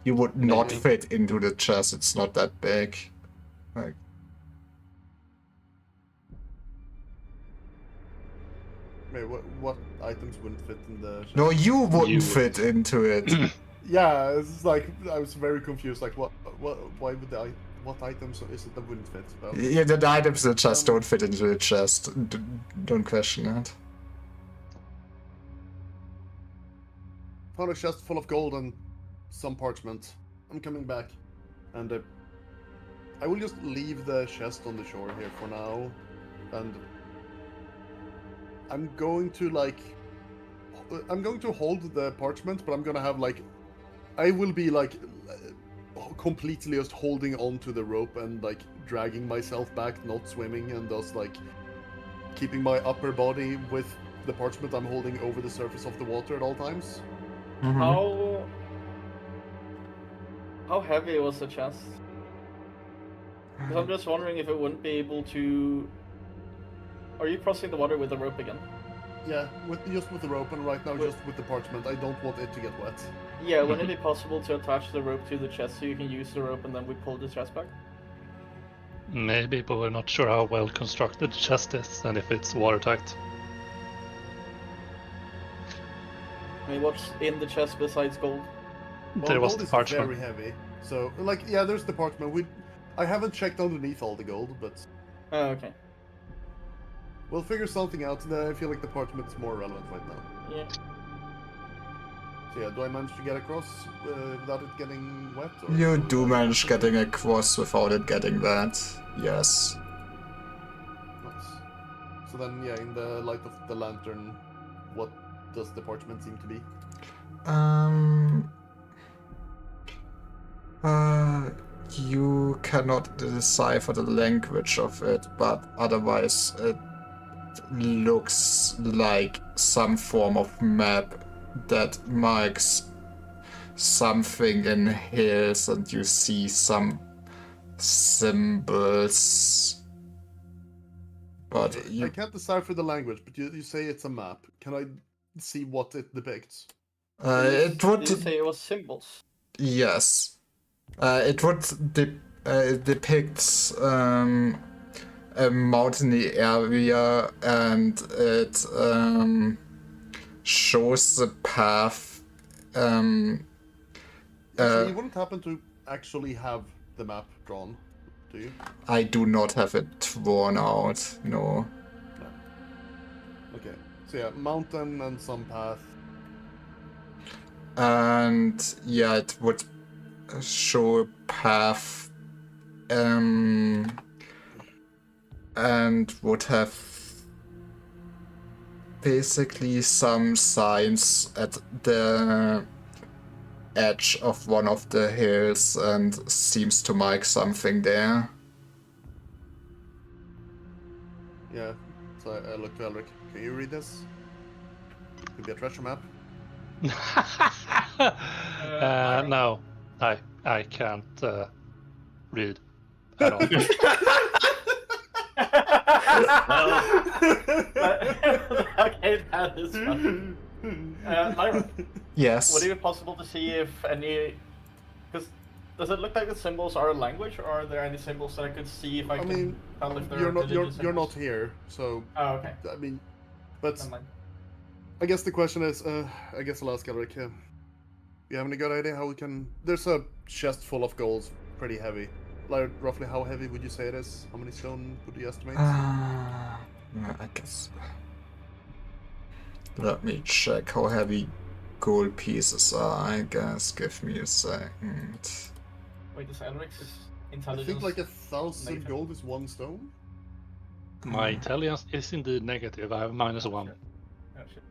you would not Maybe. fit into the chest. It's not that big. Like, Wait, what items wouldn't fit in the chest? no, you wouldn't You fit into it. Yeah, it's like I was very confused. Like, why would what items is it that wouldn't fit? Well, Yeah, the items in the chest don't fit into the chest. Don't question that. found a chest full of gold and some parchment. I'm coming back, and I will just leave the chest on the shore here for now, and I'm going to hold the parchment, but I'm gonna have like, I will be like completely just holding on to the rope and like dragging myself back, not swimming, and thus like keeping my upper body with the parchment I'm holding over the surface of the water at all times. Mhm. How heavy was the chest? Because I'm just wondering if it wouldn't be able to. Are you crossing the water with the rope again? Yeah, just with the rope, and right now just with the parchment. I don't want it to get wet. Yeah, wouldn't it be possible to attach the rope to the chest so you can use the rope and then we pull the chest back? Maybe, but we're not sure how well constructed the chest is and if it's watertight. I mean, what's in the chest besides gold? Well, There was gold the is parchment. very heavy. So, like, yeah, there's the parchment. I haven't checked underneath all the gold, but Oh, okay. we'll figure something out. I feel like the parchment is more relevant right now. Yeah. So yeah, do I manage to get across without it getting wet? Or You will do I- manage getting across without it getting wet. Yes. Nice. So then, yeah, in the light of the lantern, what does the parchment seem to be? You cannot decipher the language of it, but otherwise it looks like some form of map that marks something in hills, and you see some symbols. But I can't decipher the language, but you say it's a map. Can I see what it depicts? it Did you would, say it was symbols? yes. It would depicts a mountainy area, and it shows the path. Actually, you wouldn't happen to actually have the map drawn, do you? I do not have it drawn out, no. Okay. So yeah, mountain and some path. And yeah, it would show a path, and would have basically some signs at the edge of one of the hills, and seems to mark something there. Yeah. So I look to Elric. Can you read this? Could be a treasure map. No, I can't read at all. Okay, that is fun. Lyra, Yes. would it be possible to see if any... Because does it look like the symbols are a language, or are there any symbols that I could see if I can mean, tell if they're you're not religious you're not symbols? here, so Oh, okay. I mean, but Never mind. I guess the question is, I guess I'll ask Elric. You have any good idea how we can? There's a chest full of golds, pretty heavy. Like roughly, how heavy would you say it is? How many stone would you estimate? I guess. Let me check how heavy gold pieces are, I guess. Give me a second. Wait, is Elric's I intelligence... think like 1,000 Nathan. gold is 1 stone. My intelligence is indeed negative. I have -1. Oh, shit.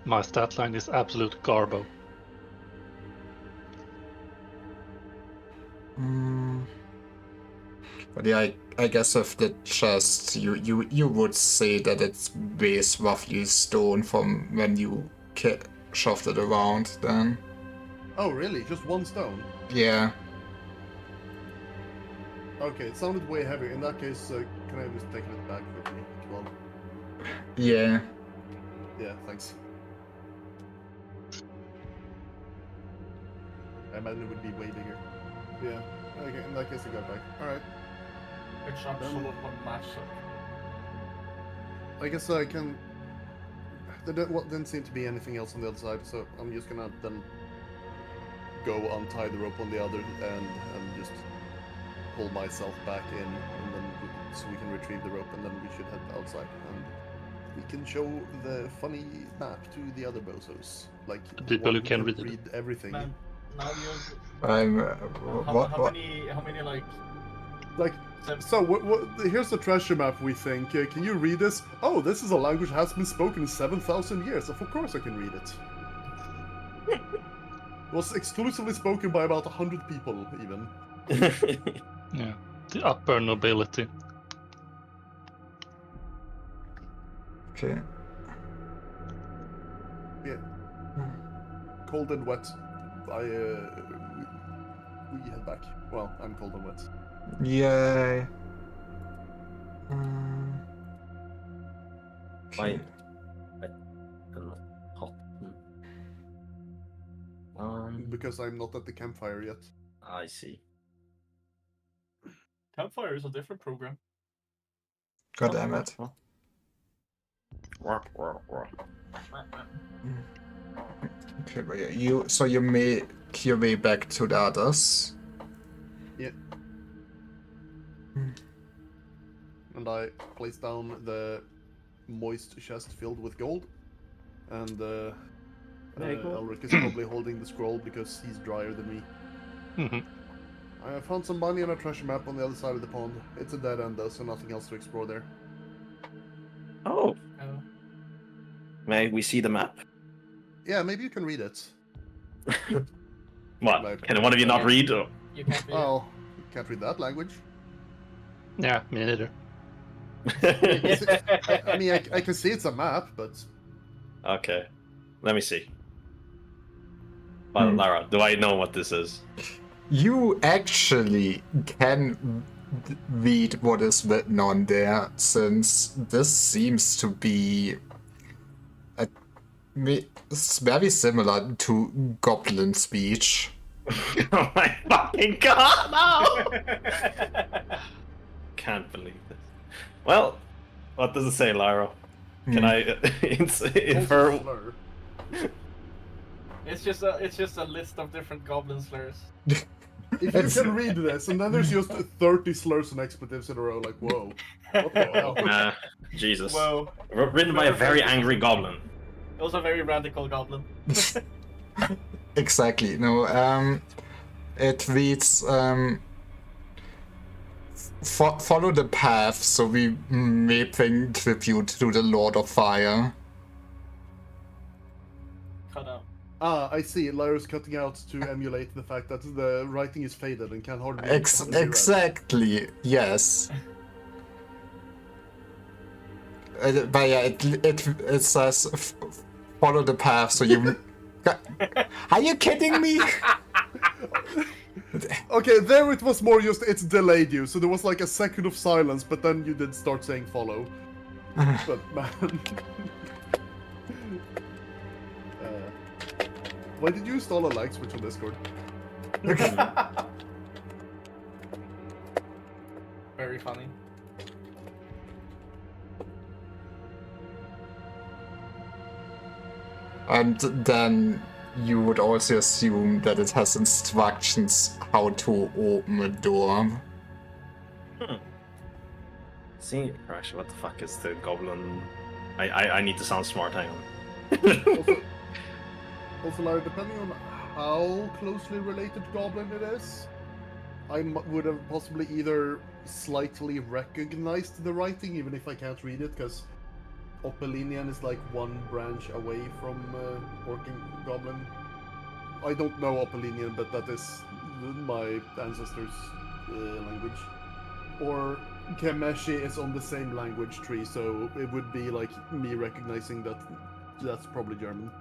My stat line is absolute garbo. But yeah, I guess with the chest, you would say that it weighs roughly stone from when you shoved it around. Then Oh, really? Just 1 stone? yeah. Okay, it sounded way heavier. In that case, can I just take it back with me? Well, Yeah. yeah, thanks. I imagine it would be way bigger. Yeah. Okay, in that case, I got back. All right. Which absolute one match up. I guess I can. There didn't seem to be anything else on the other side, so I'm just gonna then go untie the rope on the other end and just pull myself back in, and then so we can retrieve the rope, and then we should head outside, and we can show the funny map to the other bozos, like People one who can read it. everything. Man, now you... I'm. How many like... Like, so here's the treasure map, we think. Can you read this? Oh, this is a language that has been spoken in 7,000 years. Of course I can read it. It was exclusively spoken by about 100 people, even. Yeah, the upper nobility. Okay. Yeah. Cold and wet. We head back. Well, I'm cold and wet. Yay. Why? I don't know. Hot. Because I'm not at the campfire yet. I see. Campfire is a different program. God damn it. Okay, but yeah, you make your way back to the others. Yeah. And I place down the moist chest filled with gold. And Elric is probably holding the scroll because he's drier than me. I found some money and a treasure map on the other side of the pond. It's a dead end though, so nothing else to explore there. Oh, Oh. may we see the map? Yeah, maybe you can read it. What? Like- Can one of you not read? Or... You can't be. Oh, can't read that language. Yeah, me neither. I mean, I can see it's a map, but Okay, let me see. Well, Lara, do I know what this is? You actually can read what is written on there, since this seems to be it's very similar to goblin speech. Oh my fucking god, no! Can't believe this. Well, what does it say, Lyra? Can I infer? slur. It's just a list of different goblin slurs. If you can read this, and then there's just 30 slurs and expletives in a row, like, whoa. What the hell? Jesus. Whoa. Written by a very angry goblin. It was a very radical goblin. Exactly. No, it reads, follow the path so we may pay tribute to the Lord of Fire. Cut out. Ah, I see. Lyra's cutting out to emulate the fact that the writing is faded and can hardly be read. Exactly, yes. But yeah, it says follow the path so you... Are you kidding me? Okay, there it was more just it's delayed you, so there was like a second of silence, but then you did start saying follow. But man. Why did you install a light switch on Discord? Very funny. And then you would also assume that it has instructions how to open a door. See, actually, what the fuck is the goblin? I need to sound smart. Hang on. Also, Lyra, depending on how closely related Goblin it is, I would have possibly either slightly recognized the writing, even if I can't read it, because Opelinian is like one branch away from Orc and Goblin. I don't know Opelinian, but that is my ancestors' language. Or Kemeshi is on the same language tree, so it would be like me recognizing that that's probably German.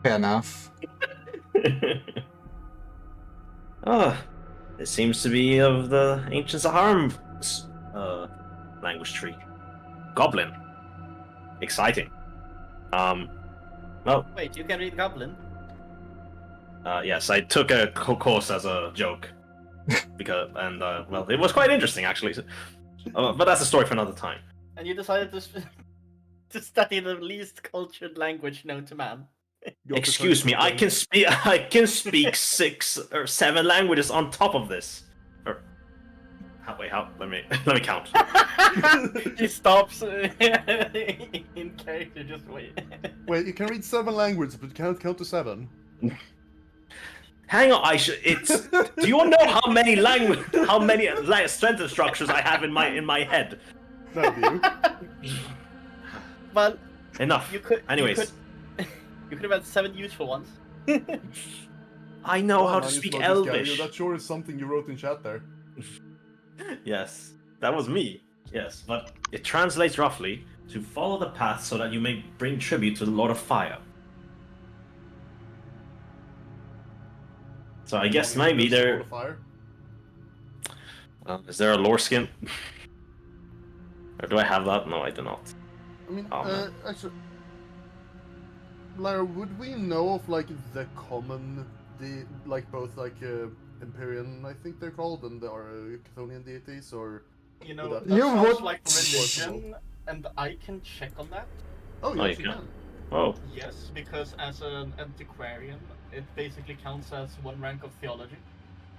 Fair enough. It seems to be of the ancient Saharan language tree. Goblin. Exciting. Well, Wait, you can read Goblin? yes, I took a course as a joke. Well, it was quite interesting actually. But that's a story for another time. And you decided to study the least cultured language known to man. Excuse me, I can speak 6 or 7 languages on top of this. Wait, how? Let me count. He stops in character. Just wait. Wait, you can read 7 languages, but you can't count to 7. Hang on, it's. Do you know how many sentence structures I have in my head? No, do you? Well, Enough. Anyways. You could have had 7 useful ones. I know how to Magnus speak Logis Elvish. That sure is something you wrote in chat there. Yes, that was me. Yes, but it translates roughly to follow the path so that you may bring tribute to the Lord of Fire. So I guess maybe Lord they're. of Fire? Is there a lore skin? Or do I have that? No, I do not. I mean, Oh, man. actually, Lara, would we know of like the common, like both like Empyrean, I think they're called, and there are Chthonian deities, or You know, that- that You sounds would- like religion, and I can check on that. oh Oh, yes, you you can. can. Oh, Yes, because as an antiquarian, it basically counts as one rank of theology.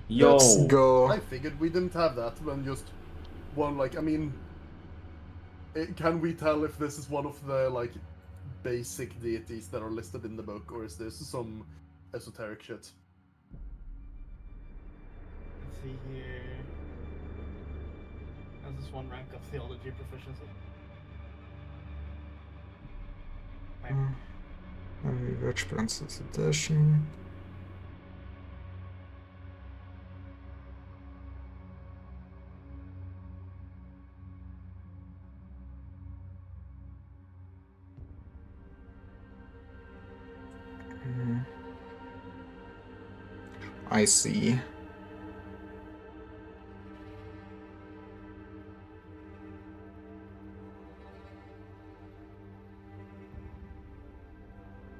yo. Let's go. I figured we didn't have that, and just one like I mean, can we tell if this is one of the like basic deities that are listed in the book, or is this some esoteric shit? Let's see here. This is one rank of theology proficiency. Which Princess Edition? I see.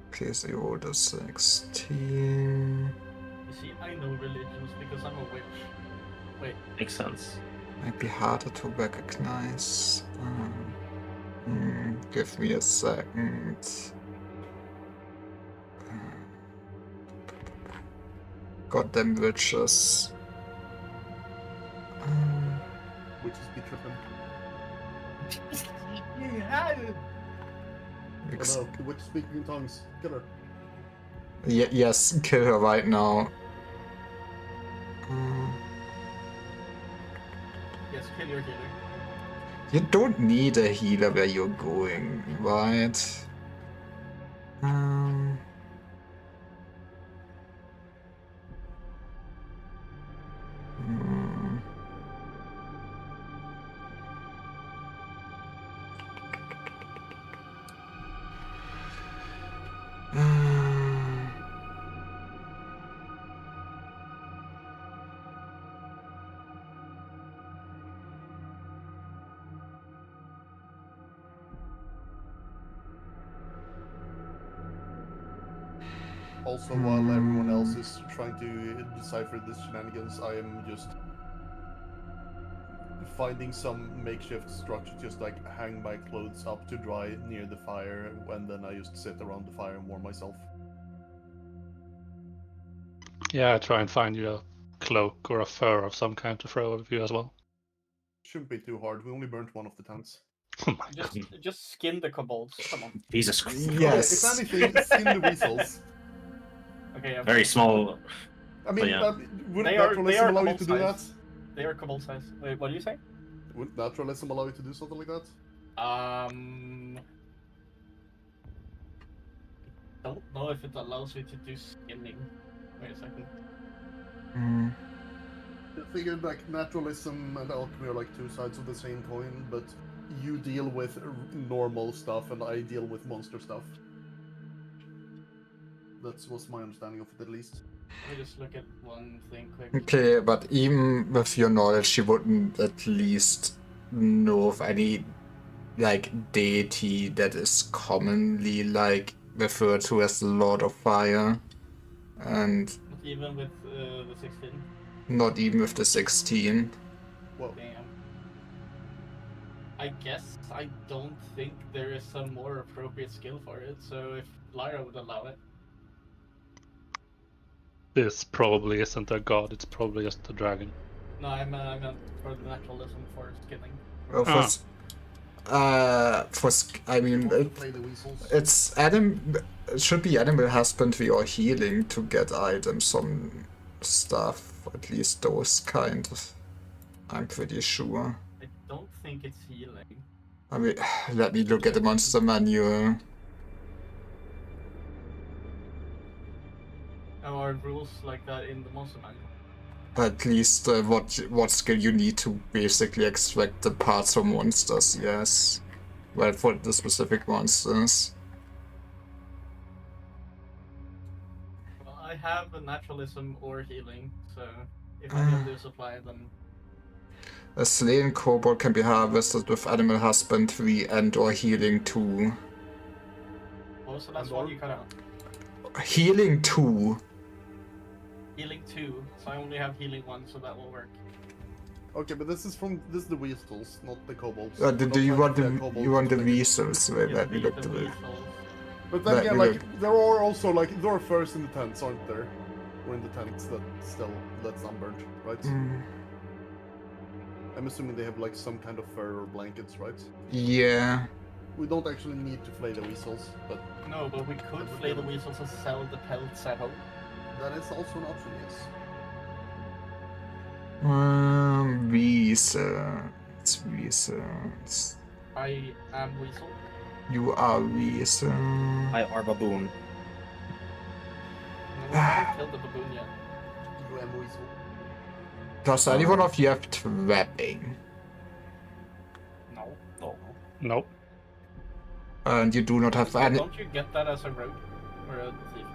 Okay, so you rolled a 16. You see, I know religions because I'm a witch. Wait, Makes sense. Might be harder to recognize. Give me a second. Goddamn witches. Which is be tripping. Ex- Oh no, the witch speaking in tongues. Kill her. yes, kill her right now. yes, kill your healer. You don't need a healer where you're going, right? Also, while everyone else is trying to decipher this shenanigans, I am just finding some makeshift structure, just like hang my clothes up to dry near the fire, and then I just sit around the fire and warm myself. Yeah, I try and find you a cloak or a fur of some kind to throw over you as well. Shouldn't be too hard. We only burnt one of the tents. Oh my god. Just skin the kobolds. Come on. Jesus Christ. Yes. Okay, if anything, skin the weasels. Okay, Very small. I mean, yeah. wouldn't They are naturalism allow you kobold to do that? size. They are kobold size. Wait, what do you say? Wouldn't naturalism allow you to do something like that? Don't know if it allows you to do skinning. Wait a second. I figured like naturalism and alchemy are like two sides of the same coin, but you deal with normal stuff and I deal with monster stuff. That was my understanding of it, at least. Let me just look at one thing quick. Okay, but even with your knowledge, you wouldn't at least know of any, like, deity that is commonly, like, referred to as the Lord of Fire. And Not even with the 16. not even with the 16. Whoa. Damn. I guess I don't think there is a more appropriate skill for it, so if Lyra would allow it. This probably isn't a god, it's probably just a dragon. No, I meant for the naturalism for skinning. Well, I mean, Play the weasels. it should be animal husbandry or healing to get items on stuff, at least those kind. I'm pretty sure. I don't think it's healing. I mean, let me look at the monster manual. Or rules like that in the monster manual. At least what skill you need to basically extract the parts from monsters, yes. Well, for the specific monsters. Well, I have a naturalism or healing, so if any of those apply, then A slain kobold can be harvested with animal husbandry and/or healing 2. What was the last one you cut out? Healing 2. Healing 2, so I only have healing 1, so that will work. Okay, but this is the weasels, not the kobolds. Do you want the kobolds? weasels? Wait, Yeah, let me look the to it. weasels. But then Let again, me like there are also like there are furs in the tents, aren't there? Or in the tents that's unburned, right? I'm assuming they have like some kind of fur or blankets, right? Yeah. We don't actually need to flay the weasels, but No, but we could flay the weasels and sell the pelts at home. that is also an option, yes. Weasels. I am weasel. You are weasel. I are baboon. No, we haven't killed the baboon yet. You am weasel. Does anyone of you have trapping? No. Nope. And you do not have any. Don't you get that as a rogue? Or a thief?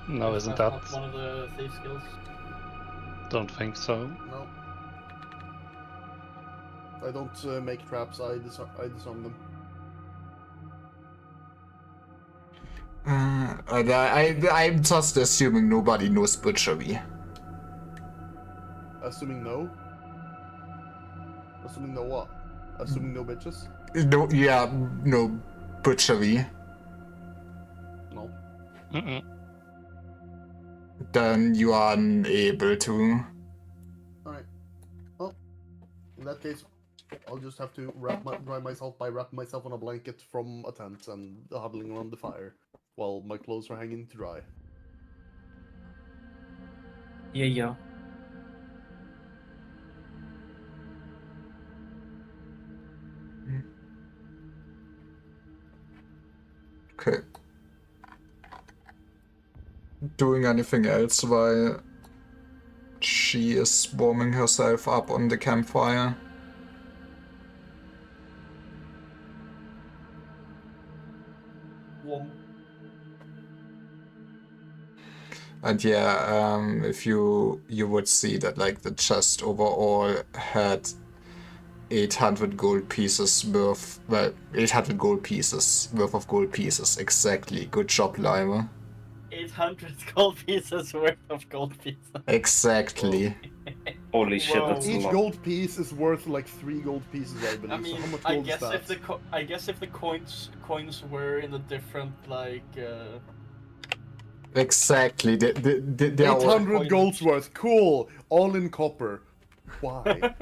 No, isn't That's that? not one of the thief skills? Don't think so. No. I don't make traps, I disarm them. I'm just assuming nobody knows butchery. Assuming no? Assuming no what? Assuming no bitches? No, yeah, no butchery. No. Mm-mm. Then you are unable to. Alright. Well, in that case, I'll just have to dry myself by wrapping myself on a blanket from a tent and huddling around the fire while my clothes are hanging to dry. Yeah. Okay. Doing anything else while she is warming herself up on the campfire? Warm. And yeah, if you would see that like the chest overall had 800 gold pieces worth, well, 800 gold pieces worth of gold pieces, exactly. Good job, Lima. 800 gold pieces worth of gold pieces. Exactly. Holy shit, Whoa. that's a Each lot. gold piece is worth like 3 gold pieces, I believe. I mean, so how much I gold guess is if that? the coins were in a different like Exactly. They are all... 800 gold's worth. Cool. All in copper. Why?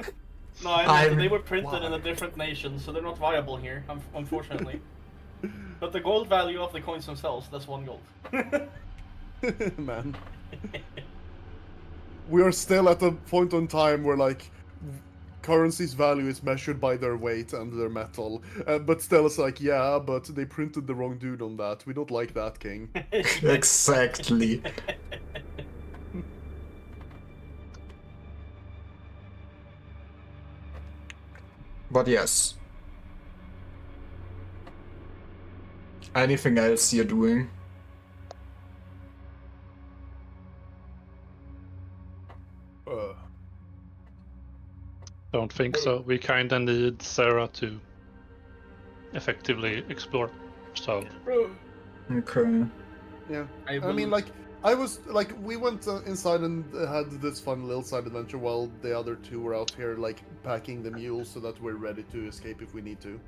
No, I mean, I'm- they were printed in Why? a different nation, so they're not viable here, unfortunately. But the gold value of the coins themselves, that's 1 gold. Man. We are still at a point in time where like currency's value is measured by their weight and their metal, but still it's like, yeah, but they printed the wrong dude on that. We don't like that, king. Exactly. But yes. Anything else you're doing? Don't think so. We kinda need Sarah to effectively explore. So Okay. Yeah. I I mean, will- like, I was like, we went inside and had this fun little side adventure while the other two were out here, like, packing the mules so that we're ready to escape if we need to.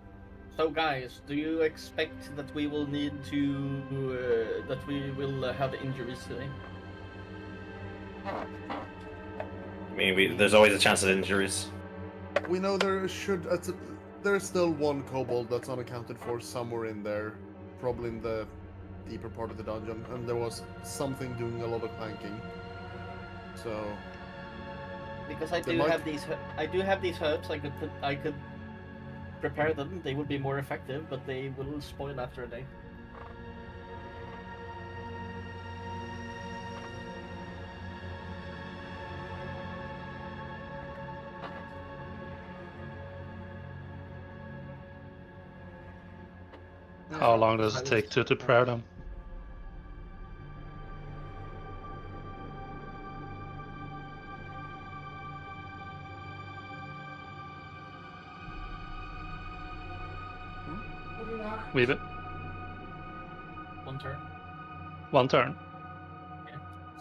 So guys, do you expect that we will need to that we will have injuries today? I mean, there's always a chance of injuries. We know there should. There's still one kobold that's unaccounted for somewhere in there, probably in the deeper part of the dungeon, and there was something doing a lot of clanking. So Because I They do might- have these. I do have these herbs. I could prepare them. They would be more effective, but they will spoil after a day. how long does it take to prepare them? Weave it. 1 turn. 1 turn.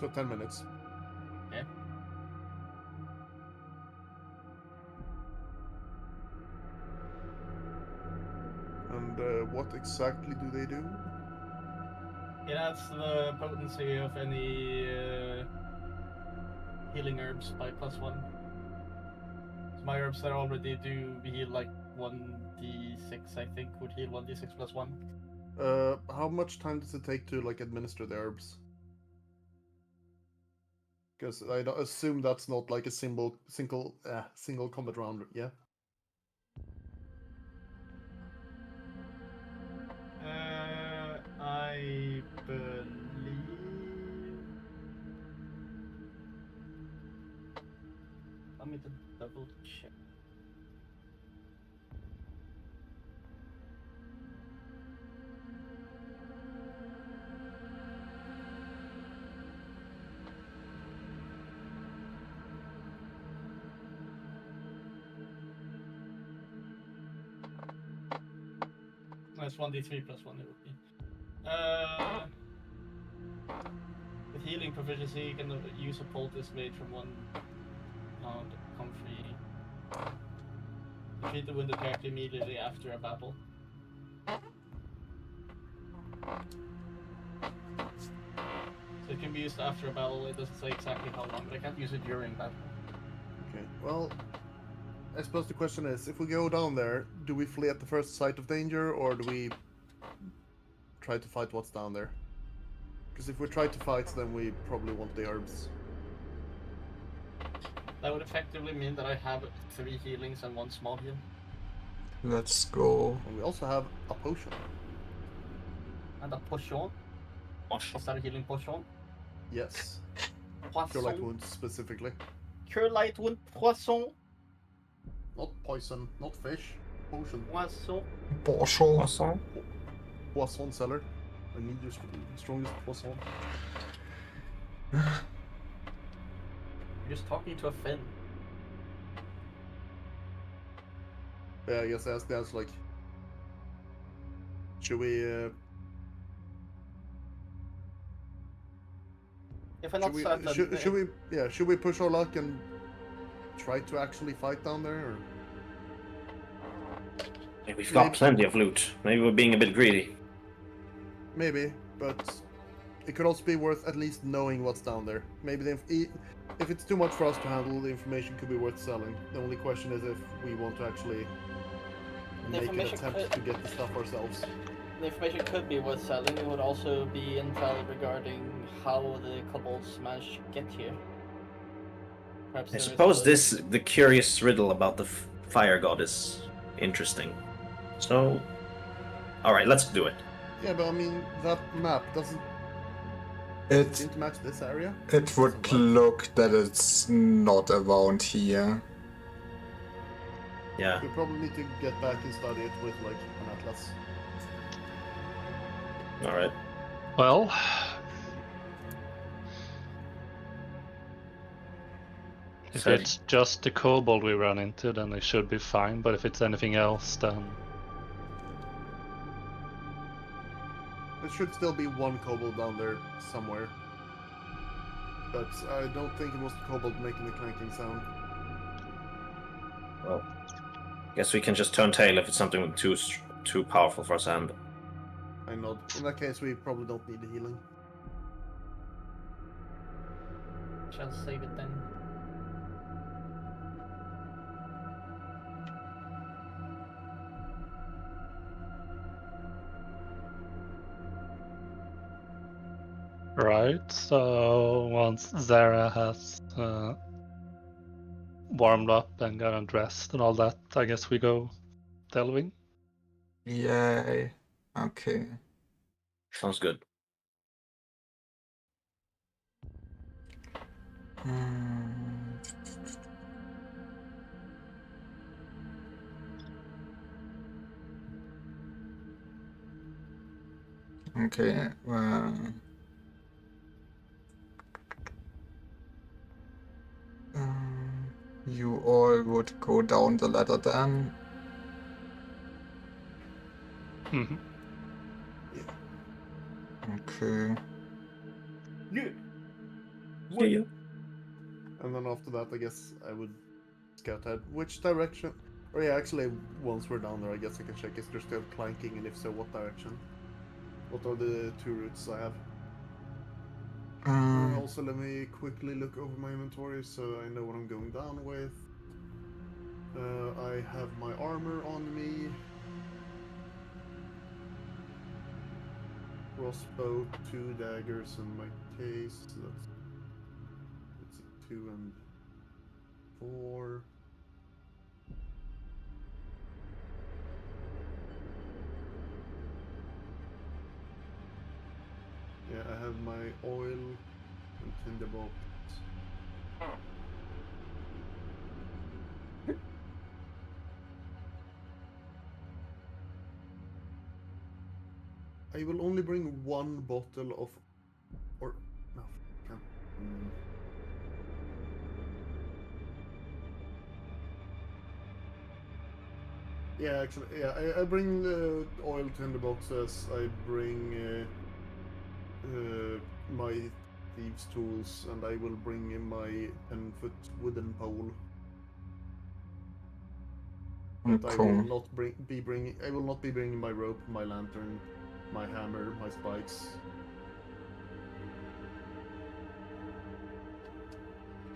So 10 minutes. Okay. And what exactly do they do? It adds the potency of any healing herbs by +1. So my herbs that already do heal like 1d6, I think, would heal 1d6 +1. How much time does it take to like administer the herbs? Because I don't assume that's not like a single combat round, yeah? I believe. Let me double check. That's 1d3 +1 it would be. With healing proficiency, you can use a poultice made from 1 pound comfrey. Treat the wounded character immediately after a battle. So it can be used after a battle. It doesn't say exactly how long, but I can't use it during battle. Okay, well, I suppose the question is, if we go down there, do we flee at the first sight of danger, or do we try to fight what's down there? Because if we try to fight, then we probably want the herbs. That would effectively mean that I have 3 healings and 1 small heal. Let's go. And we also have a potion. And a potion. Is that a healing potion? Yes. Poisson. Cure light wounds specifically. Cure light wound. Poisson. Not poison, not fish. Potion. Poisson. Poisson. Poisson seller. I need your strongest poisson. You're just talking to a Finn. Yeah, I guess that's like. Should we? If I'm not certain. Should we push our luck and try to actually fight down there? Or? Hey, we've got plenty of loot. Maybe we're being a bit greedy. Maybe, but it could also be worth at least knowing what's down there. Maybe if it's too much for us to handle, the information could be worth selling. The only question is if we want to actually make an attempt to get the stuff ourselves. The information could be worth selling. It would also be intel regarding how the kobolds managed to get here. Perhaps I suppose the curious riddle about the fire god is interesting. So, alright, let's do it. Yeah, but I mean, that map doesn't seem to match this area. It would look that it's not around here. Yeah. We probably need to get back and study it with like an atlas. Alright. Well, if So- it's just the kobold we run into, then it should be fine. But if it's anything else, then There should still be one kobold down there somewhere. But I don't think it was the kobold making the clanking sound. Well, guess we can just turn tail if it's something too powerful for us to handle. I nod. In that case, we probably don't need the healing. Shall save it then. right. So once Zara has warmed up and got undressed and all that, I guess we go delving. Yay. Okay. Sounds good. Okay. You all would go down the ladder then. Mm-hmm. Okay. Yeah. Yeah, yeah. And then after that, I guess I would scout ahead. Which direction? Or yeah, actually, once we're down there, I guess I can check if there's still clanking, and if so, what direction? What are the 2 routes I have? Also, let me quickly look over my inventory so I know what I'm going down with. I have my armor on me. Crossbow, 2 daggers in my case. So that's, let's see, 2 and 4. Yeah, I have my oil and tinderbox. I will only bring 1 bottle of, or no, can't. Yeah, actually, yeah, I bring the oil tinderboxes. I bring my thieves' tools, and I will bring in my 10-foot wooden pole. But I will not be bringing my rope, my lantern, my hammer, my spikes.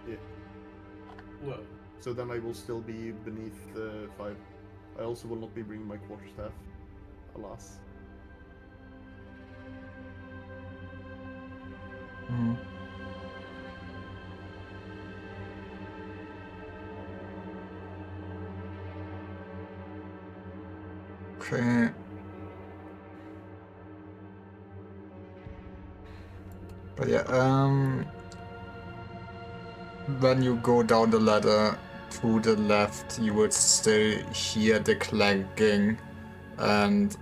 Yeah. Whoa. So then I will still be beneath 5. I also will not be bringing my quarterstaff, alas. Okay. But yeah, when you go down the ladder to the left, you would still hear the clanking, and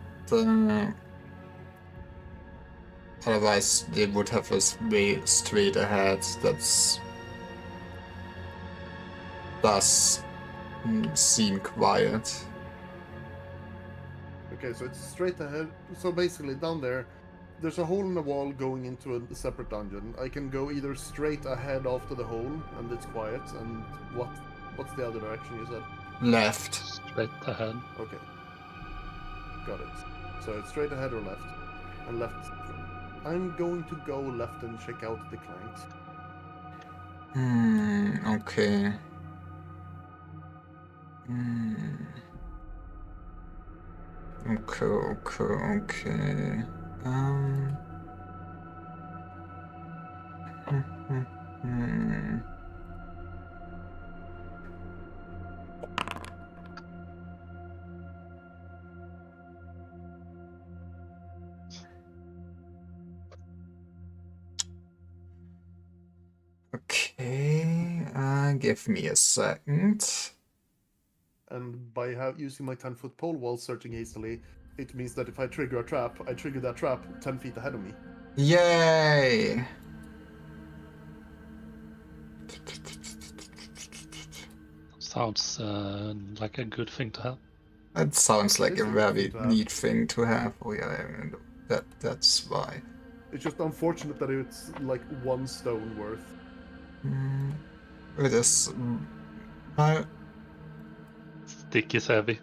otherwise they would have a way straight ahead. That's does seem quiet. Okay, so it's straight ahead. So basically, down there, there's a hole in the wall going into a separate dungeon. I can go either straight ahead after the hole, and it's quiet. And what's the other direction you said? Left. Straight ahead. Okay, got it. So it's straight ahead or left, and left. I'm going to go left and check out the clanks. Okay. Okay. Okay, give me a second. And by using my 10-foot pole while searching hastily, it means that if I trigger a trap, I trigger that trap 10 feet ahead of me. Yay! Sounds like a good thing to have. That sounds like It's a a good very thing to have. neat thing to have. Oh yeah, that's why. It's just unfortunate that it's like 1 stone worth. It is. Stick is heavy.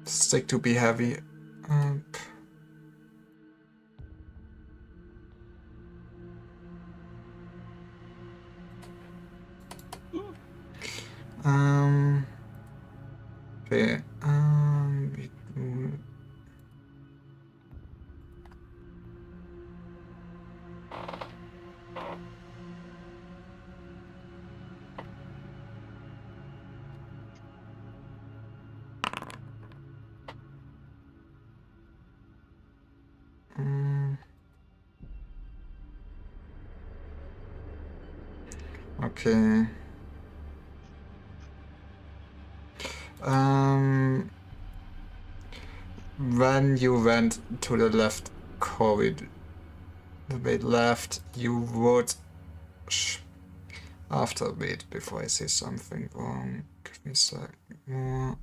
Stick to be heavy. Okay. Okay. When you went to the left corridor, wait, left, you would. Wait, before I say something wrong, give me a sec more.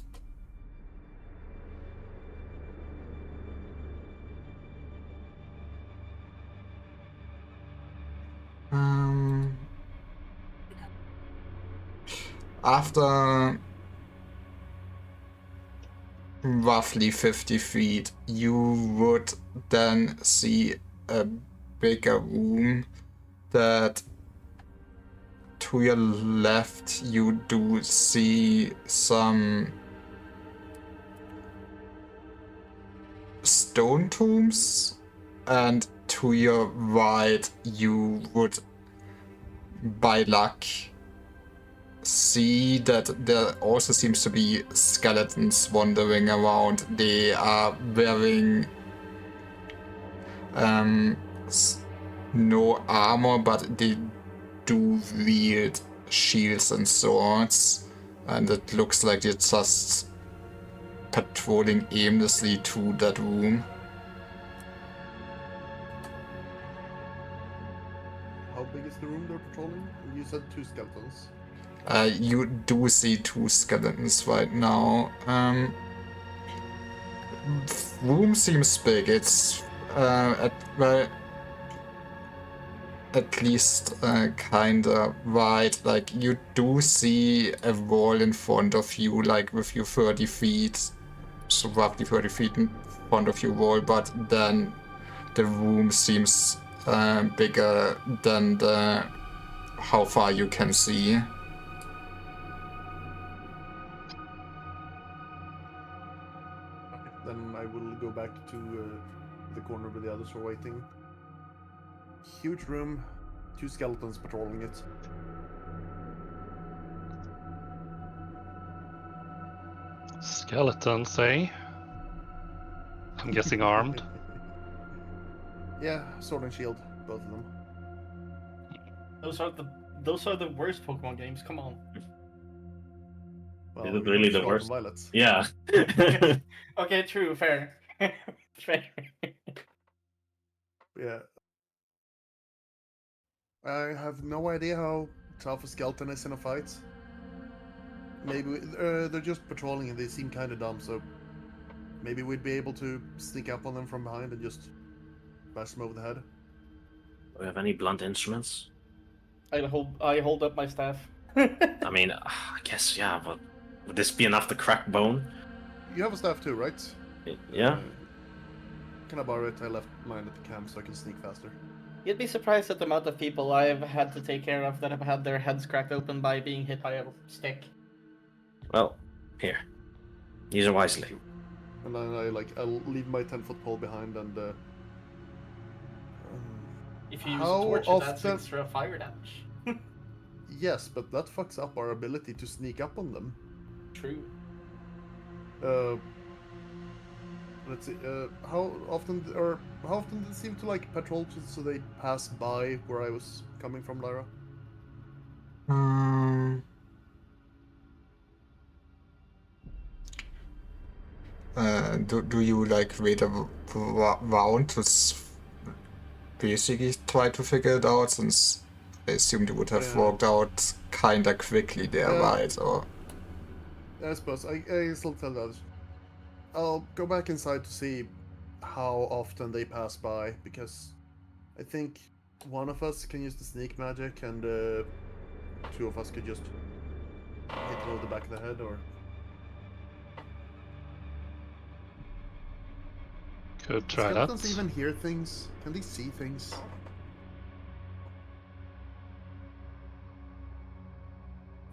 After roughly 50 feet, you would then see a bigger room that to your left you do see some stone tombs, and to your right you would by luck see that there also seems to be skeletons wandering around. They are wearing no armor, but they do wield shields and swords, and it looks like they're just patrolling aimlessly through that room. How big is the room they're patrolling? You said 2 skeletons. You do see 2 skeletons right now. Room seems big. It's at least kinda wide. Like, you do see a wall in front of you, like with you 30 feet, so roughly 30 feet in front of your wall, but then the room seems bigger than how far you can see. Then I will go back to the corner where the others are waiting. Huge room, 2 skeletons patrolling it. Skeletons, eh? I'm guessing armed. Yeah, sword and shield, both of them. Those are the worst Pokemon games. Come on. Well, Is it you really know, the Scarlet worst? and Violets. Yeah. Okay, true, fair. Fair. Yeah. I have no idea how tough a skeleton is in a fight. Maybe they're just patrolling and they seem kind of dumb, so maybe we'd be able to sneak up on them from behind and just bash them over the head. Do we have any blunt instruments? I hold up my staff. I mean, I guess, yeah, but would this be enough to crack bone? You have a staff too, right? Yeah. Can I borrow it? I left mine at the camp so I can sneak faster. You'd be surprised at the amount of people I've had to take care of that have had their heads cracked open by being hit by a stick. Well, here. Use it wisely. And then I'll leave my 10-foot pole behind and If you use How a torch, that's often- extra fire damage. yes, but that fucks up our ability to sneak up on them. True. Let's see. How often did it seem to like patrol so they pass by where I was coming from, Lyra? Do you like wait a round to basically try to figure it out, since I assumed you would have Yeah. walked out kinda quickly there, right? Or I suppose I still tell the others. I'll go back inside to see how often they pass by, because I think one of us can use the sneak magic and 2 of us could just hit them over the back of the head, or Could do try that. skeletons even hear things? Can they see things?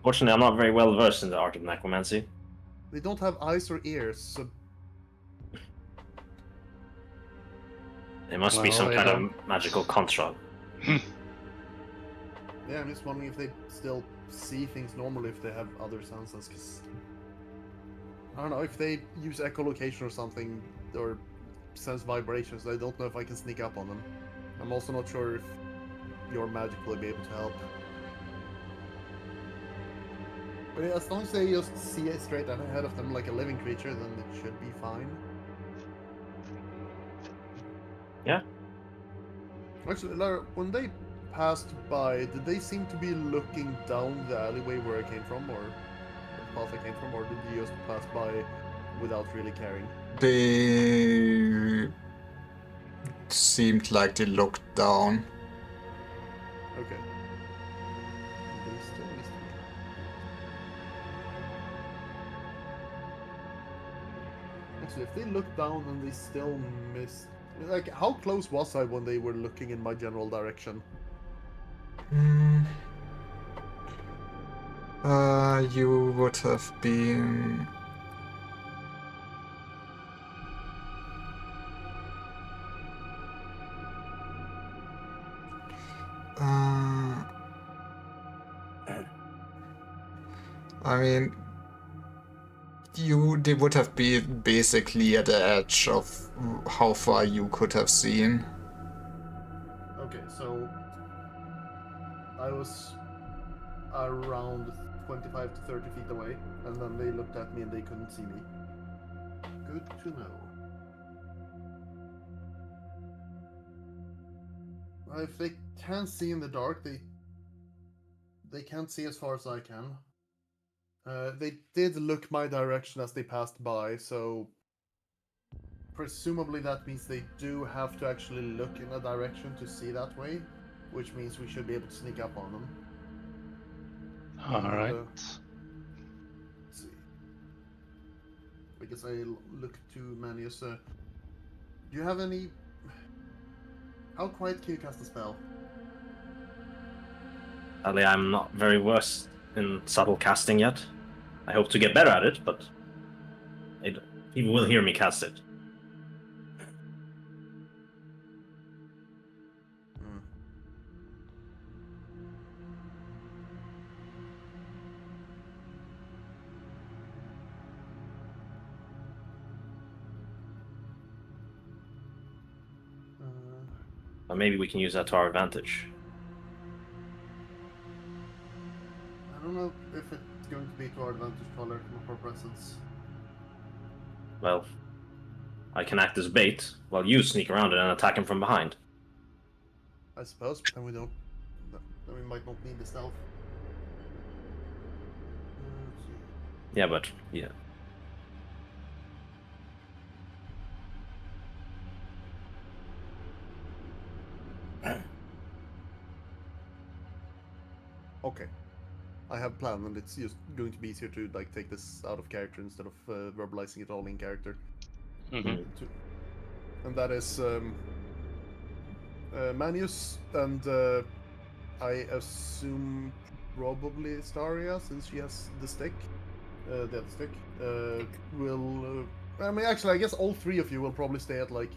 Fortunately, I'm not very well versed in the art of necromancy. They don't have eyes or ears, so It must be some Well, kind yeah. of magical construct. yeah, I'm just wondering if they still see things normally if they have other senses, because I don't know if they use echolocation or something, or sense vibrations. I don't know if I can sneak up on them. I'm also not sure if your magic will be able to help. But yeah, as long as they just see it straight ahead of them like a living creature, then it should be fine. Yeah. Actually, Lara, when they passed by, did they seem to be looking down the alleyway where I came from, or the path I came from, or did they just pass by without really caring? they seemed like they looked down. Okay. They still missed me. So if they look down and they still miss, like, how close was I when they were looking in my general direction? You would have been. I mean, they would have been basically at the edge of how far you could have seen. Okay, so I was around 25 to 30 feet away, and then they looked at me and they couldn't see me. Good to know. If they can't see in the dark, they can't see as far as I can. They did look my direction as they passed by, so presumably that means they do have to actually look in a direction to see that way, which means we should be able to sneak up on them. All right. Let's see. I guess I look to Manius. Do you have any... How quiet can you cast a spell? Sadly, I'm not very versed in subtle casting yet. I hope to get better at it, but people will hear me cast it. But maybe we can use that to our advantage. I don't know if it's going to be to our advantage to alert them of our presence. Well, I can act as bait while you sneak around it and attack him from behind. I suppose, but then we don't... Then we might not need the stealth. Let's see. Yeah, but yeah. Okay. I have a plan, and it's just going to be easier to like take this out of character instead of verbalizing it all in character. Mm-hmm. And that is Manius and I assume probably Staria, since she has the stick, the other stick, will... I mean, actually, I guess all three of you will probably stay at like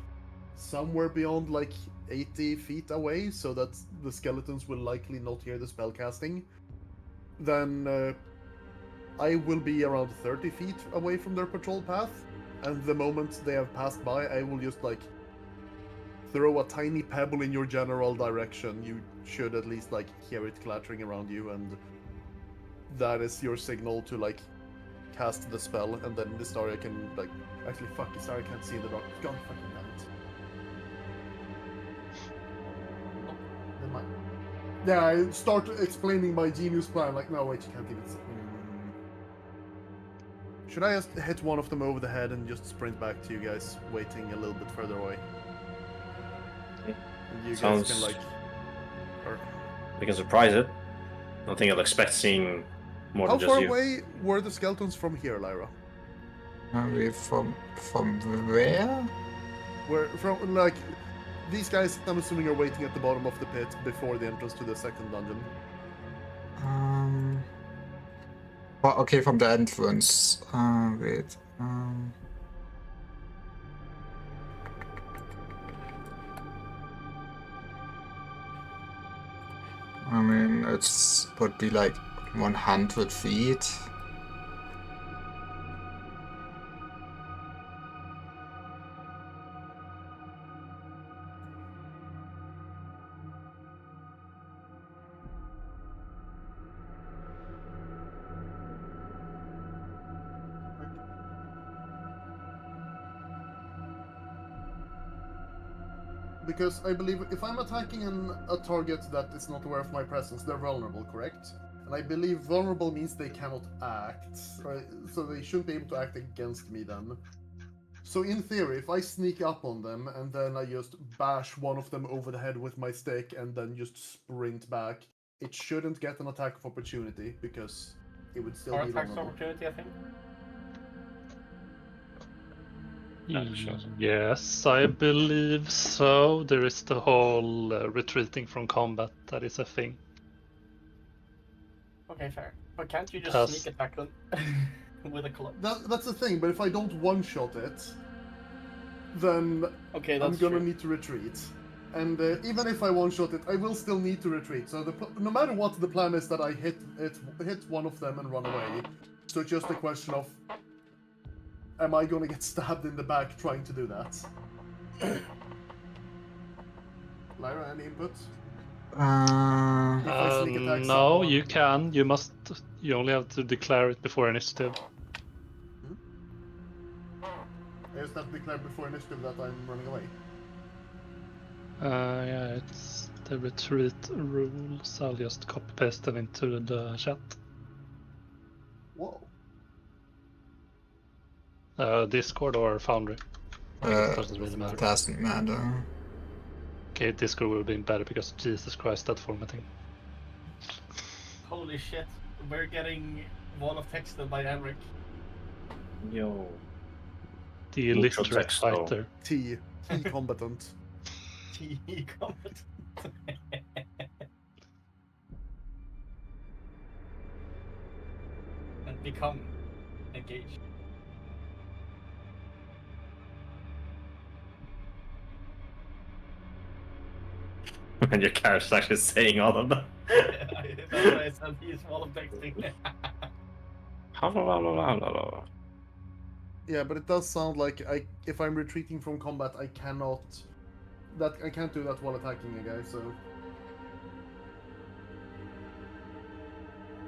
somewhere beyond like 80 feet away, so that the skeletons will likely not hear the spell casting. Then I will be around 30 feet away from their patrol path, and the moment they have passed by, I will just like throw a tiny pebble in your general direction. You should at least like hear it clattering around you, and that is your signal to like cast the spell, and then the Staria can like... Actually, fuck, the Staria can't see in the dark. God fucking damn it. Oh, never mind. Yeah, I start explaining my genius plan, like, no, wait, you can't even see. Should I just hit one of them over the head and just sprint back to you guys, waiting a little bit further away? And you guys can, like... Or... We can surprise it. I don't think I'll expect seeing more How than just far you. away were the skeletons from here, Lyra? From where? Where, from, like... These guys, I'm assuming, are waiting at the bottom of the pit before the entrance to the second dungeon. Well, okay, from the entrance. Wait. I mean, it's would be like 100 feet. Because I believe if I'm attacking a target that is not aware of my presence, they're vulnerable, correct? And I believe vulnerable means they cannot act, right? So they shouldn't be able to act against me then. So in theory, if I sneak up on them and then I just bash one of them over the head with my stick and then just sprint back, it shouldn't get an attack of opportunity because it would still Or be attacks vulnerable. opportunity, I think. Yes, I believe so. There is the whole retreating from combat that is a thing. Okay, fair. But can't you just Has- sneak attack them with a club? That's the thing, but if I don't one-shot it, then Okay, I'm that's gonna true. need to retreat. And even if I one-shot it, I will still need to retreat. So no matter what, the plan is that I hit one of them and run away. So it's just a question of, am I gonna get stabbed in the back trying to do that? Lyra, any input? If I sneak attack no, someone- you can. You must. You only have to declare it before initiative. I just have to declare before initiative that I'm running away. Yeah, it's the retreat rules. I'll just copy paste them into the chat. Whoa. Discord or Foundry. Doesn't really matter. Doesn't matter. Okay, Discord will be better because Jesus Christ, that formatting. Holy shit. We're getting wall of texted by Henrik. Yo. The Neutral illiterate text, though. fighter. T combatant. TE comment. And become engaged. And your character's actually saying all of them. That's why I said he's wall of texting. Yeah, but it does sound like if I'm retreating from combat, I can't do that while attacking a guy. So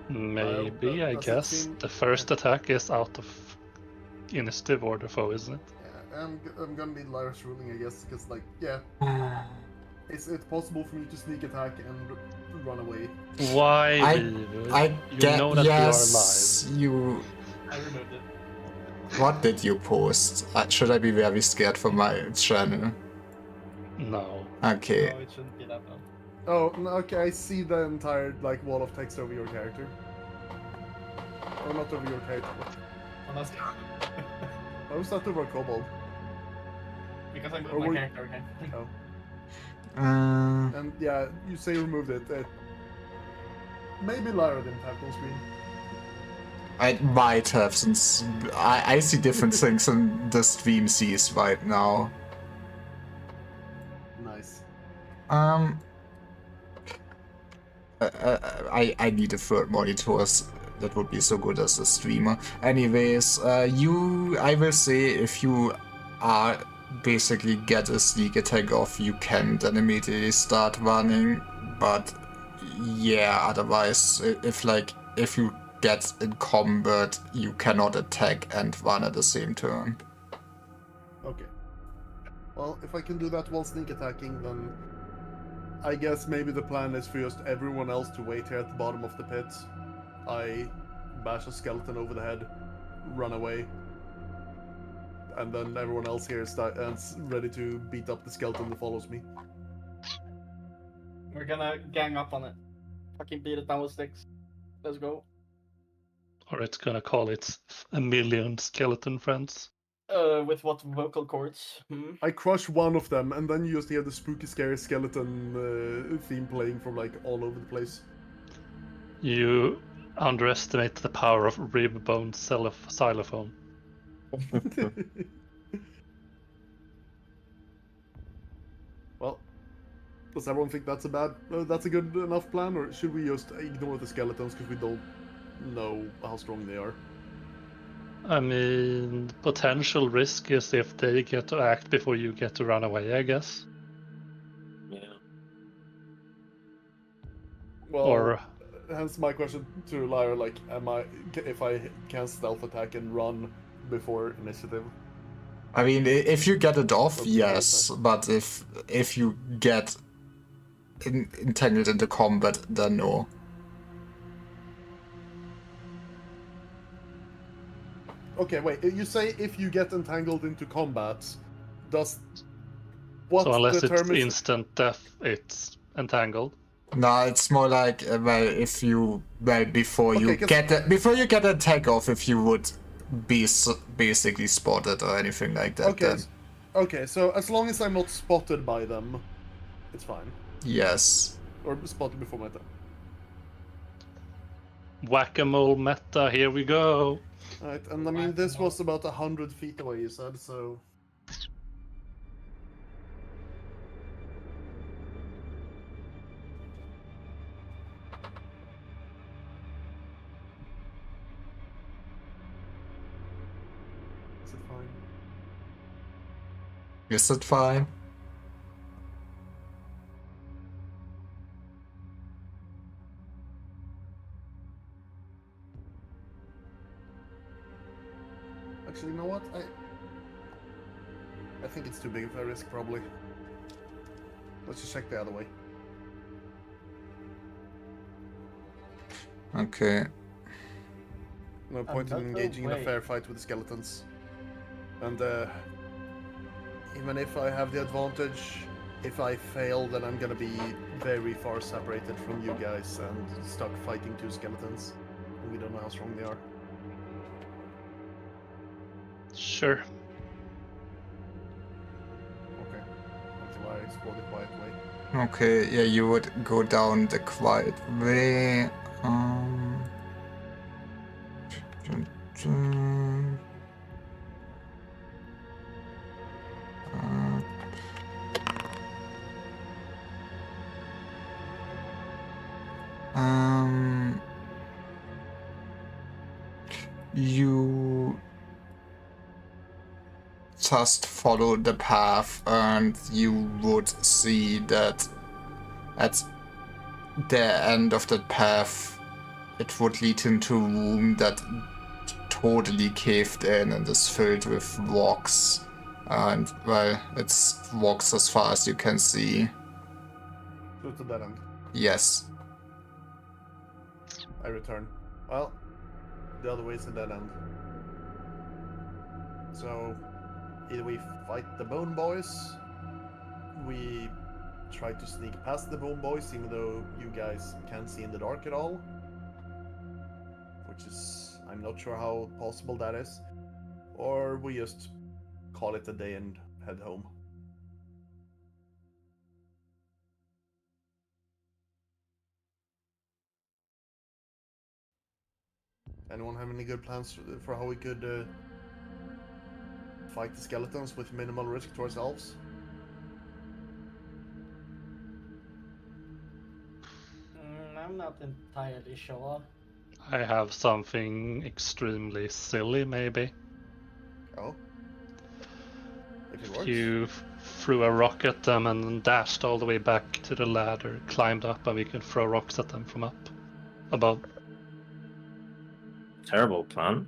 Maybe, I does it guess. seem- The first attack is out of initiative order foe, isn't it? yeah, I'm gonna need Lyra's ruling, I guess, because it's possible for me to sneak attack and run away. Why, I Weaver? You get know that yes. You. I removed it. What did you post? Should I be very scared for my channel? we are alive. No. Okay. No, it shouldn't be that bad. Oh, no, okay, I see the entire wall of text over your character. Or not over your character. Unless I was that over a kobold. because I moved Or my were- character, okay. Oh. Uh, And yeah, you say removed it. Maybe Lyra didn't have full screen. I might have, since I see different things than the stream sees right now. Nice. I need a third monitor. That would be so good as a streamer. Anyways, I will say if you are basically get a sneak attack off, you can then immediately start running. But yeah, otherwise, if you get in combat, you cannot attack and run at the same turn. Okay. Well, if I can do that while sneak attacking, then I guess maybe the plan is for just everyone else to wait here at the bottom of the pit. I bash a skeleton over the head, run away, and then everyone else here is ready to beat up the skeleton that follows me. We're gonna gang up on it. Fucking beat it down with sticks. Let's go. Or it's gonna call it a million skeleton friends. With what vocal cords? Hmm? I crush one of them, and then you just hear the spooky, scary skeleton theme playing from all over the place. You underestimate the power of rib-bone xylophone. Well, does everyone think that's a good enough plan, or should we just ignore the skeletons because we don't know how strong they are? I mean, potential risk is if they get to act before you get to run away, I guess. Yeah. Well, Or hence my question to Lyra, if I can stealth attack and run before initiative? I mean, if you get it off, Okay, yes, but if you get entangled into combat, then no. Okay, wait. You say if you get entangled into combat, does what so unless it's determines? instant death, it's entangled. No, it's more like before Okay, you 'cause- get the attack off, if you would be basically spotted or anything like that. Okay. Then. Okay, so as long as I'm not spotted by them, it's fine. Yes. Or spotted before my turn. Whack-a-mole meta, here we go. Alright, and I mean, this was about 100 feet away, you said, so... Is it fine? Is it fine? Actually, you know what? I think it's too big of a risk, probably. Let's just check the other way. Okay. No point in Another engaging in a way. fair fight with the skeletons. And even if I have the advantage, if I fail, then I'm gonna be very far separated from you guys and stuck fighting two skeletons. And we don't know how strong they are. Sure. Okay. Until I explore the quiet way. Okay, yeah, you would go down the quiet way. Dun, dun. You just follow the path and you would see that at the end of that path it would lead into a room that totally caved in and is filled with rocks. And, well, it's rocks as far as you can see. So it's a dead end. Yes. I return. Well, the other way is a dead end. So, either we fight the Bone Boys, we try to sneak past the Bone Boys, even though you guys can't see in the dark at all. Which is, I'm not sure how possible that is. Or we just call it a day and head home. Anyone have any good plans for how we could fight the skeletons with minimal risk to ourselves? I'm not entirely sure. I have something extremely silly, maybe. Oh? If it works? You threw a rock at them and then dashed all the way back to the ladder, climbed up, and we can throw rocks at them from up above. Terrible plan.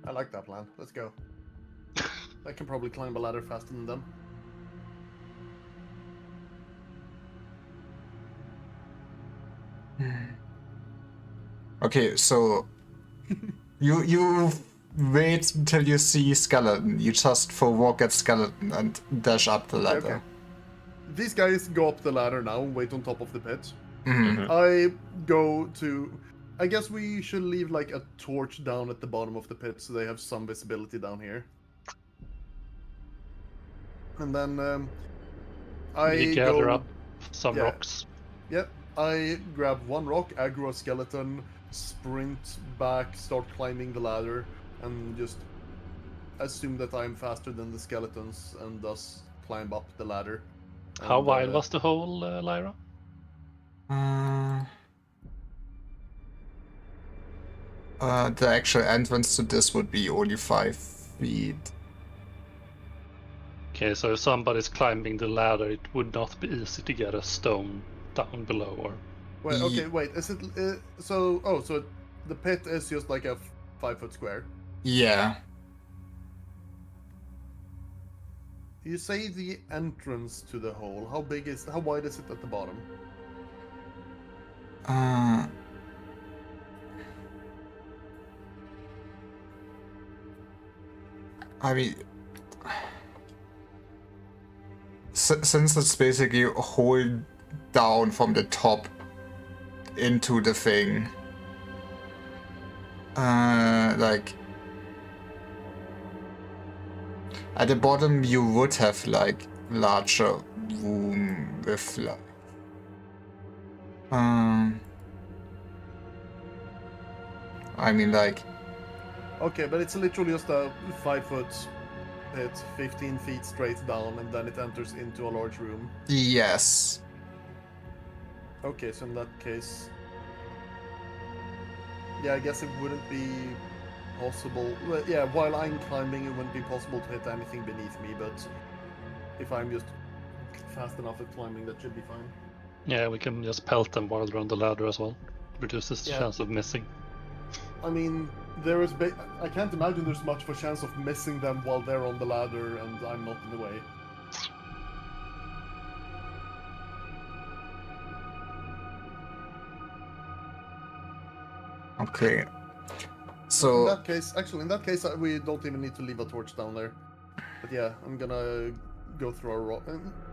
I like that plan. Let's go. I can probably climb a ladder faster than them. Okay, so you wait until you see skeleton. You just throw rock at skeleton and dash up the ladder. Okay. These guys go up the ladder now and wait on top of the pit. Mhm. I go to... I guess we should leave like a torch down at the bottom of the pit so they have some visibility down here. And then I We gather go... up some yeah. rocks. Yep, I grab one rock, aggro a skeleton, sprint back, start climbing the ladder, and just assume that I'm faster than the skeletons and thus climb up the ladder. How And, wide was the hole, Lyra? The actual entrance to this would be only 5 feet. Okay, so if somebody's climbing the ladder, it would not be easy to get a stone down below, or... Wait, okay, wait, is it... so the pit is just like a 5-foot square. Yeah. You say the entrance to the hole. How wide is it at the bottom? I mean, since it's basically a hole down from the top into the thing, like at the bottom you would have like larger room with like I mean like Okay, but it's literally just a 5 foot pit, 15 feet straight down, and then it enters into a large room. yes. Okay, so in that case, yeah, I guess it wouldn't be possible. Well, yeah, while I'm climbing, it wouldn't be possible to hit anything beneath me, but if I'm just fast enough at climbing, that should be fine. Yeah, we can just pelt them while they're on the ladder as well. Reduces the Yeah. chance of missing. I mean, I can't imagine there's much of a chance of missing them while they're on the ladder and I'm not in the way. Okay. In So that case, we don't even need to leave a torch down there. But yeah, I'm gonna go through our rock.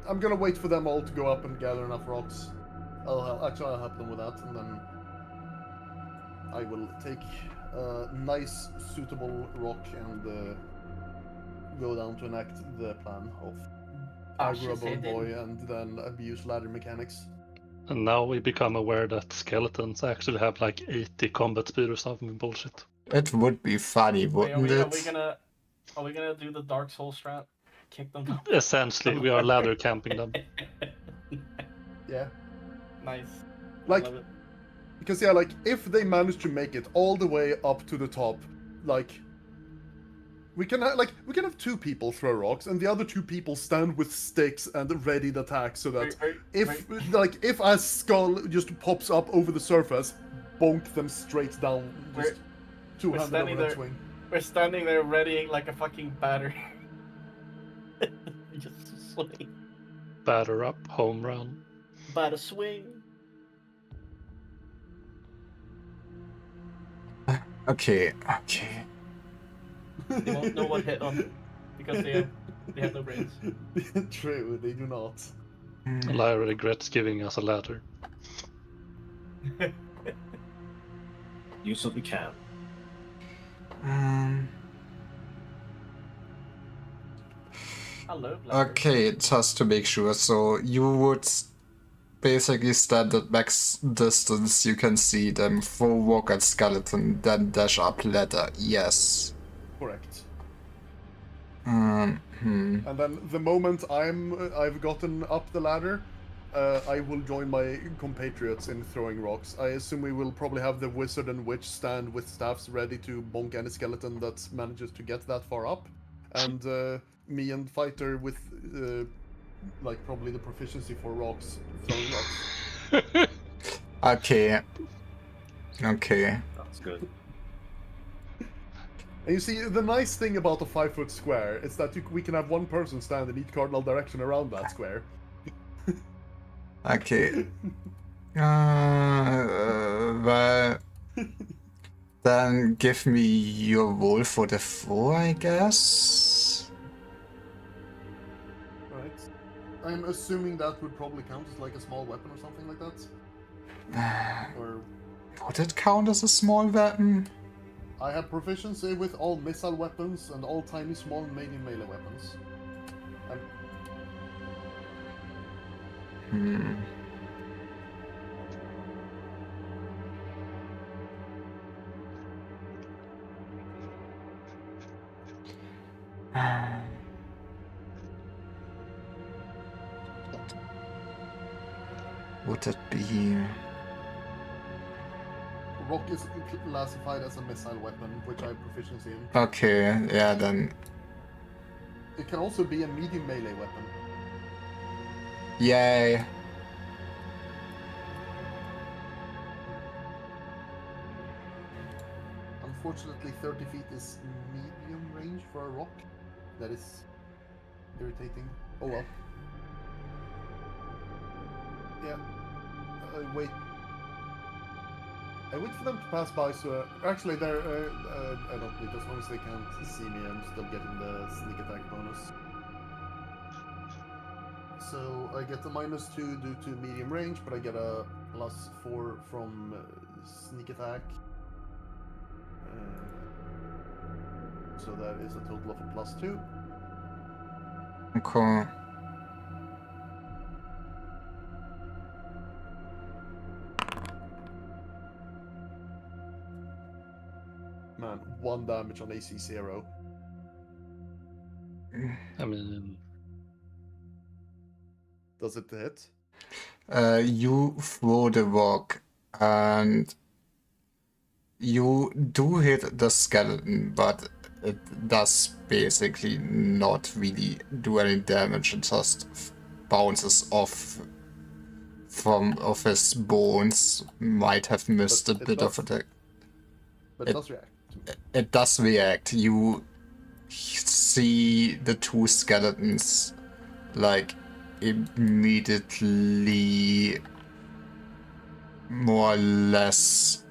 I'm gonna wait for them all to go up and gather enough rocks. I'll help them with that, and then I will take a nice, suitable rock and go down to enact the plan of aggro a bone boy and then abuse ladder mechanics. And now we become aware that skeletons actually have like 80 combat speed or something bullshit. it would be funny, Wait, wouldn't are it? we gonna do the Dark Souls strat? Kick them down. Essentially, we are ladder camping them. Yeah. Nice. Like, Love it. because yeah, like if they manage to make it all the way up to the top, like we can have 2 people throw rocks and the other 2 people stand with sticks and ready to attack, so that if a skull just pops up over the surface, bonk them straight down, just two-handed standing overhead there. swing. We're standing there readying like a fucking batter. Just swing. Batter up, home run. Batter swing. Okay. They won't know what hit them because they have no brains. True, they do not. Lyra regrets giving us a ladder. Use what we can. I love ladders. Okay, just to make sure, so you would basically stand at max distance, you can see them, throw walk at skeleton, then dash up ladder, yes. Correct. And And then the moment I've gotten up the ladder, I will join my compatriots in throwing rocks. I assume we will probably have the wizard and witch stand with staffs ready to bonk any skeleton that manages to get that far up, and me and fighter with like probably the proficiency for rocks, throwing rocks. okay. That's good. And you see, the nice thing about a 5 foot square is that we can have one person stand in each cardinal direction around that square. Okay. Well, then give me your roll for the 4, I guess. Right. I'm assuming that would probably count as like a small weapon or something like that. Or Would it count as a small weapon? I have proficiency with all missile weapons and all tiny, small, and medium melee weapons. Would it be... Rock is classified as a missile weapon, which I have proficiency in. Okay, yeah, then... It can also be a medium melee weapon. Yay. Unfortunately, 30 feet is medium range for a rock. That is irritating. Oh well. Yeah. Wait. I wait for them to pass by, so actually they're I don't need, as long as they can't see me, I'm still getting the sneak attack bonus. So I get a -2 due to medium range, but I get a +4 from sneak attack. So that is a total of a +2. Okay. Man, 1 damage on AC 0. I mean, Does it hit? You throw the rock and you do hit the skeleton, but it does basically not really do any damage. It just bounces off of his bones. Might have missed But a it bit of does- attack. But It- it does react. It does react. You see the two skeletons like immediately more or less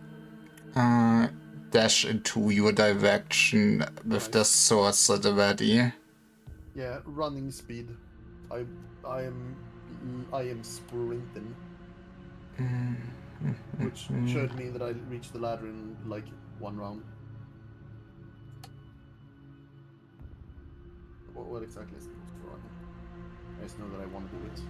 dash into your direction with the swords at the ready. Yeah, running speed. I am sprinting, which should mean that I reach the ladder in like 1 round. What exactly is it for running? I just know that I want to do it.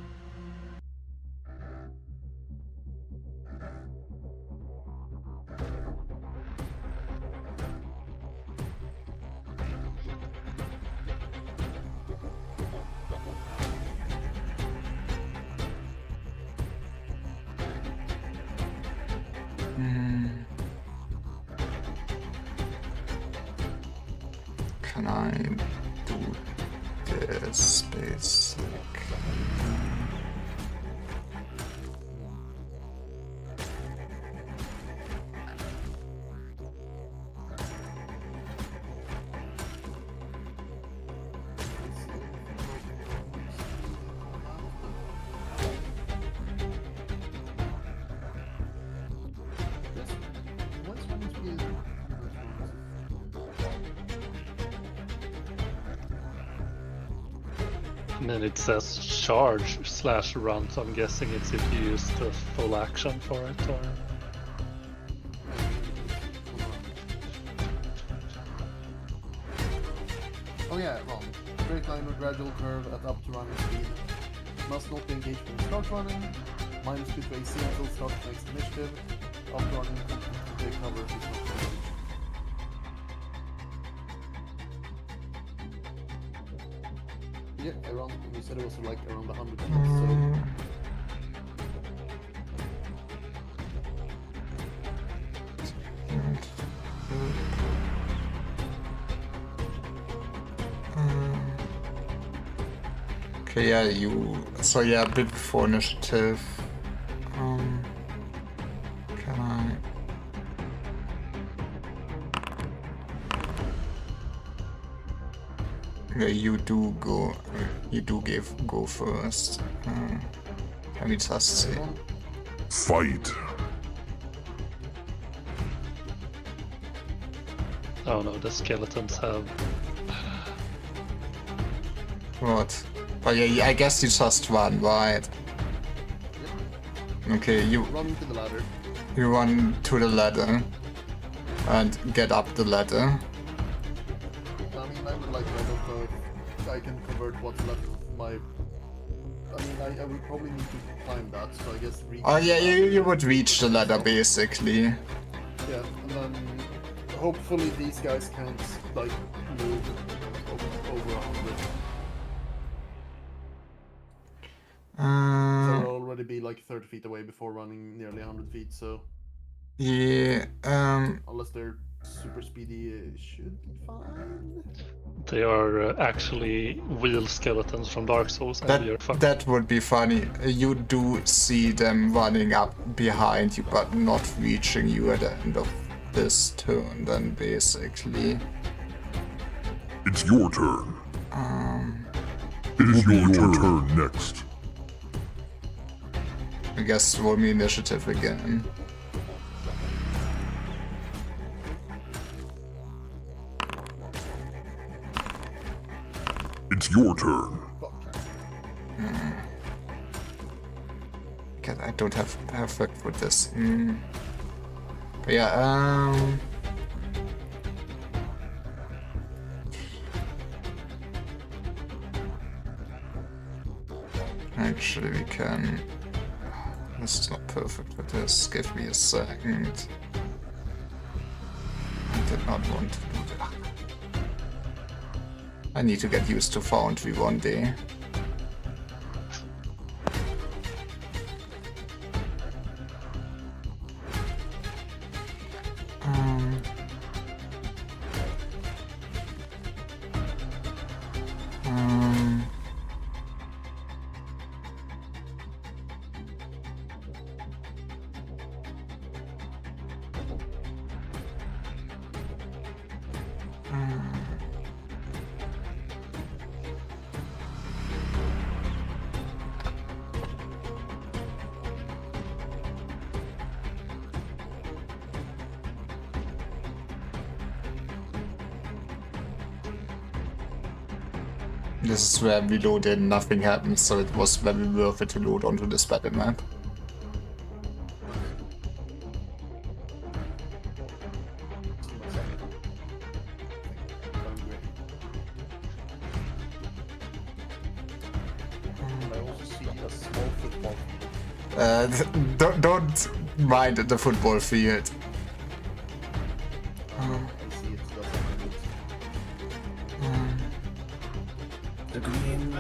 Can I do this basic? What's running speed? I mean, it says charge/run, so I'm guessing it's if you use the full action for it, or... Oh yeah, wrong. Straight line or gradual curve at up to running speed. Must not be engaged when you start running. -2 to AC until start next initiative. Up to running, take cover if it's not engaged. Yeah, around. You said it was like around 100 feet, so Okay, yeah, so yeah, a bit before initiative. Can I? Yeah, you do go. You do go first. Let me just see. Fight. Oh no, the skeletons have... What? Oh yeah, I guess you just run, right? Okay, you run to the ladder. run to the ladder and get up the ladder. I mean, I would like to, I don't know if I can convert what's left of my... I mean, I would probably need to climb that, so I guess... Oh yeah, you would reach the ladder basically. Yeah, and then hopefully these guys can't, like, move over 100. So I'll already be like 30 feet away before running nearly 100 feet, so... Yeah, Unless they're super speedy, it should be fine. They are actually wheel skeletons from Dark Souls, and you're fucked. that would be funny. You do see them running up behind you, but not reaching you at the end of this turn, then basically. It's your turn. It is your turn next. I guess roll me initiative again. It's your turn. God, I don't have perfect for this. But yeah, Actually, we can... This is not perfect for this. Give me a second. I did not want to do that. I need to get used to Foundry one day. This is where we loaded and nothing happened, so it was very worth it to load onto this battle map. Don't mind the football field. The green.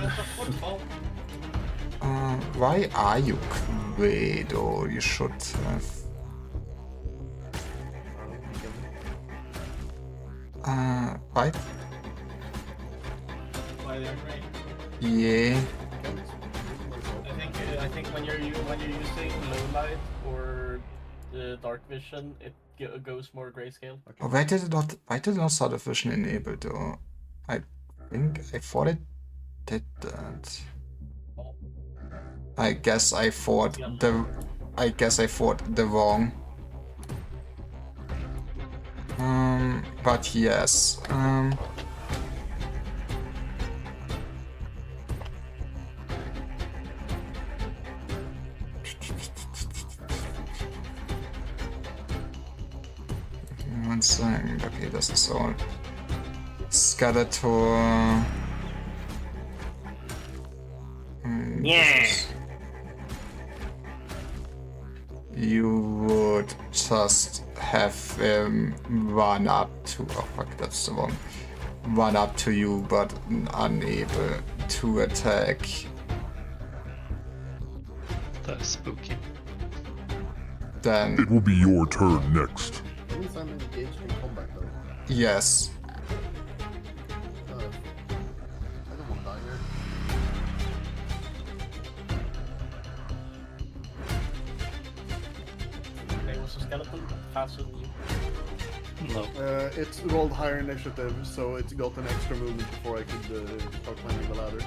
Why are you Quado? You should have. Right? Why they're gray. Yeah. I think when you're using low light or dark vision, it goes more grayscale. Oh, why did it not start a vision enabled though? I thought it did that. I guess I thought the wrong. But yes. One second. Okay, this is all. Skeletor. Yeah. You would just have him run up to. Oh fuck, that's the wrong. Run up to you, but unable to attack. That's spooky. Then. It will be your turn next. At least I'm engaged in combat though. Yes. I don't want to die here. There was a skeleton faster than you. No. It rolled higher initiative, so it got an extra movement before I could start climbing the ladder.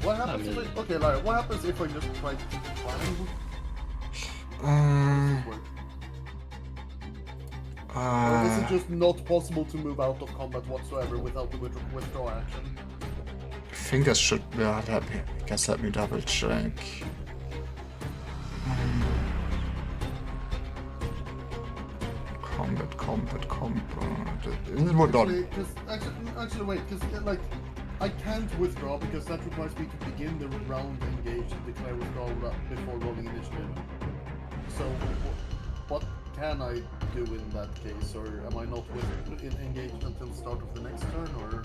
What happens if I... Okay, Lara, what happens if I just try to climb? Or is it just not possible to move out of combat whatsoever without the withdraw action? I think I should. Yeah, I guess let me double check. Combat. It would not. Actually, wait, because like I can't withdraw because that requires me to begin the round engaged and declare withdrawal before rolling initiative. So, what can I do in that case, or am I not engaged until the start of the next turn, or?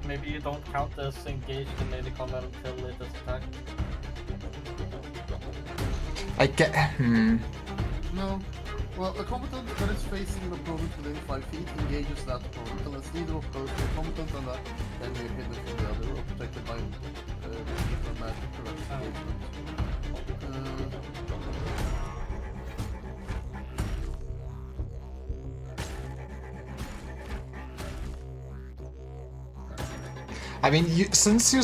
Maybe you don't count as engaged in melee combat until it is attacked. I get. No. Well, a combatant that is facing an opponent within 5 feet engages that opponent unless neither of both the combatant and that then you're hidden from the other or protected by different magic prevents engagement. I mean, since you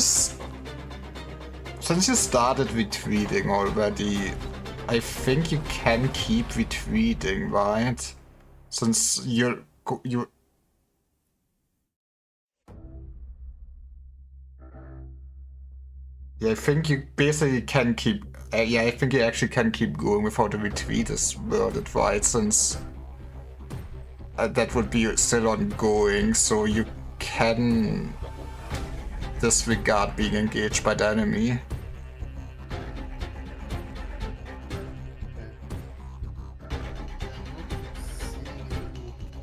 started retreating already, I think you can keep retreating, right? Since you. Yeah, I think you basically can keep. Yeah, I think you actually can keep going without a retreat is worded, right? Since that would be still ongoing, so you can disregard being engaged by the enemy.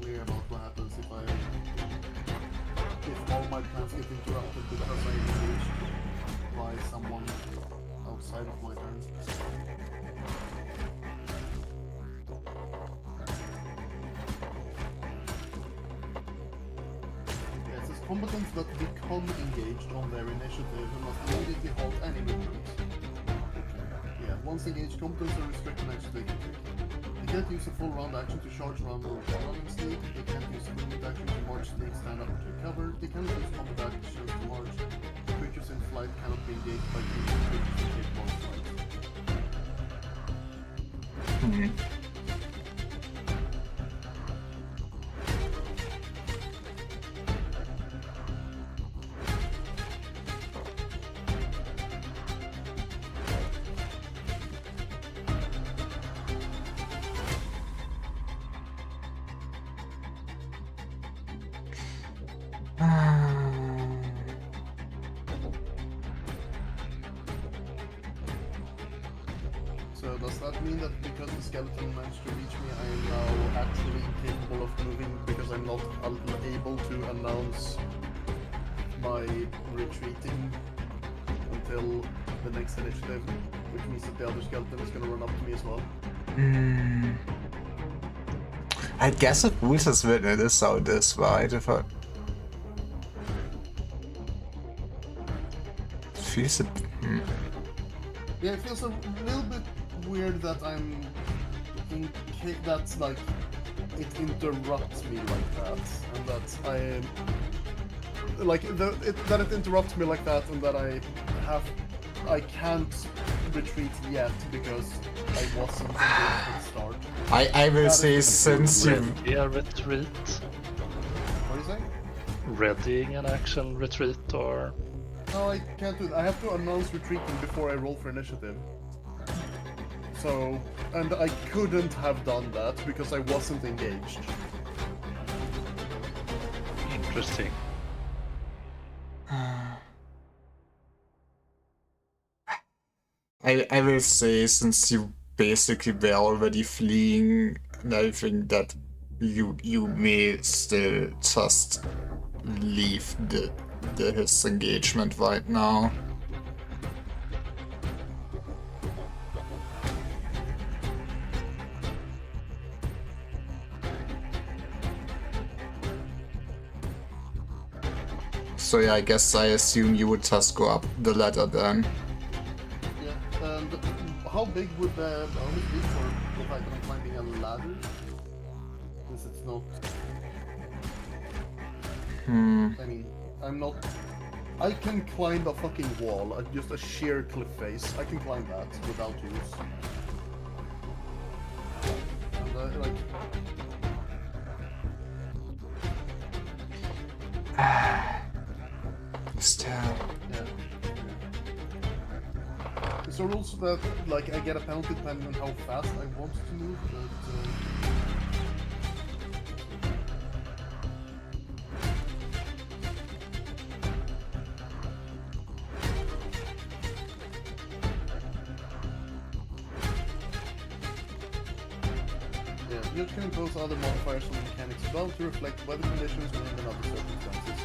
Clear about what happens if all my plans get interrupted because I'm engaged by someone outside of my turn. Yes, it's combatants that become engaged on their initiative and must immediately halt any movement. Yeah, once engaged, combatants are restricted next to the They can't use a full round action to charge, run, or running sneak. They can't use a movement action to march, sneak, stand up, or take cover. They cannot use combat actions to march. Creatures in flight cannot be engaged by creatures capable of flight. So does that mean that because the skeleton managed to reach me, I am now actually incapable of moving because I'm not able to announce my retreating until the next initiative, which means that the other skeleton is going to run up to me as well? I guess it rules as written, it is how it is, right? If I... It feels a... Yeah, it feels a little bit weird that I'm that's like it interrupts me like that, and that I am like that it interrupts me like that, and that I can't retreat yet because I wasn't engaged at the start. I will say since you... Ready a retreat? What are you saying? Readying an action retreat, or... No, I can't do that. I have to announce retreating before I roll for initiative. So, and I couldn't have done that because I wasn't engaged. Interesting. I will say, since you basically were already fleeing and everything, that you may still just leave his engagement right now. So yeah, I guess I assume you would just go up the ladder then. Yeah, and how big would the bonus be for the fact that I'm climbing a ladder? Since it's not... I mean, I'm not... I can climb a fucking wall, just a sheer cliff face. I can climb that without use. And like... Still. Yeah. So rules that, like, I get a penalty depending on how fast I want to move, but... You can impose other modifiers on the mechanics as well to reflect weather conditions, wind, and other circumstances.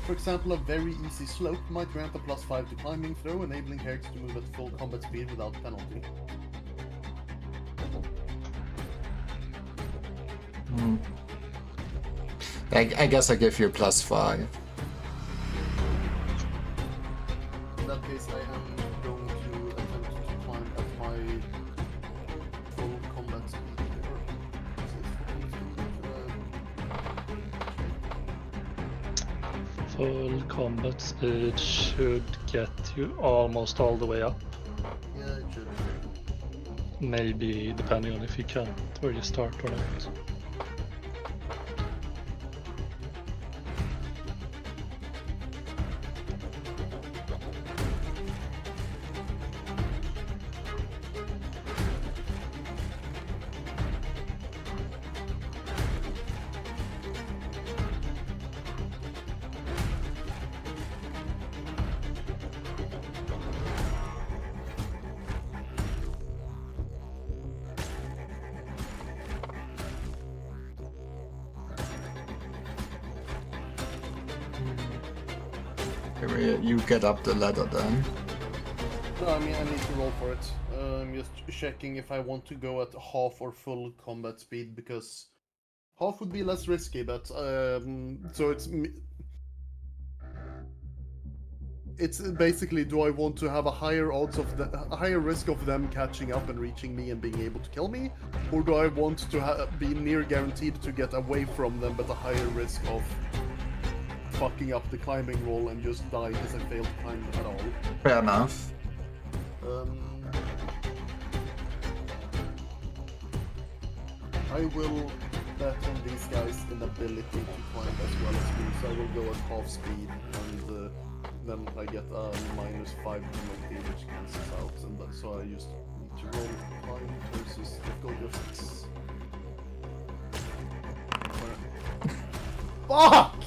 For example, a very easy slope might grant a +5 to climbing throw, enabling characters to move at full combat speed without penalty. I guess I give you a +5. In that case, I am going to attempt to climb at my full combat speed. Full combat speed should get you almost all the way up. Yeah, it should. Maybe depending on if you can where you start or not. Okay, you get up the ladder then. No, I mean, I need to roll for it. I'm just checking if I want to go at half or full combat speed, because half would be less risky, but so it's basically, do I want to have a higher odds of a higher risk of them catching up and reaching me and being able to kill me, or do I want to be near guaranteed to get away from them, but a higher risk of fucking up the climbing roll and just die because I failed to climb at all? Fair enough. I will bet on these guys' inability to climb as well as me, so I will go at half speed, and then I get a -5 penalty, which cancels out, and so I just need to roll climb versus difficulty of 6. Fuck!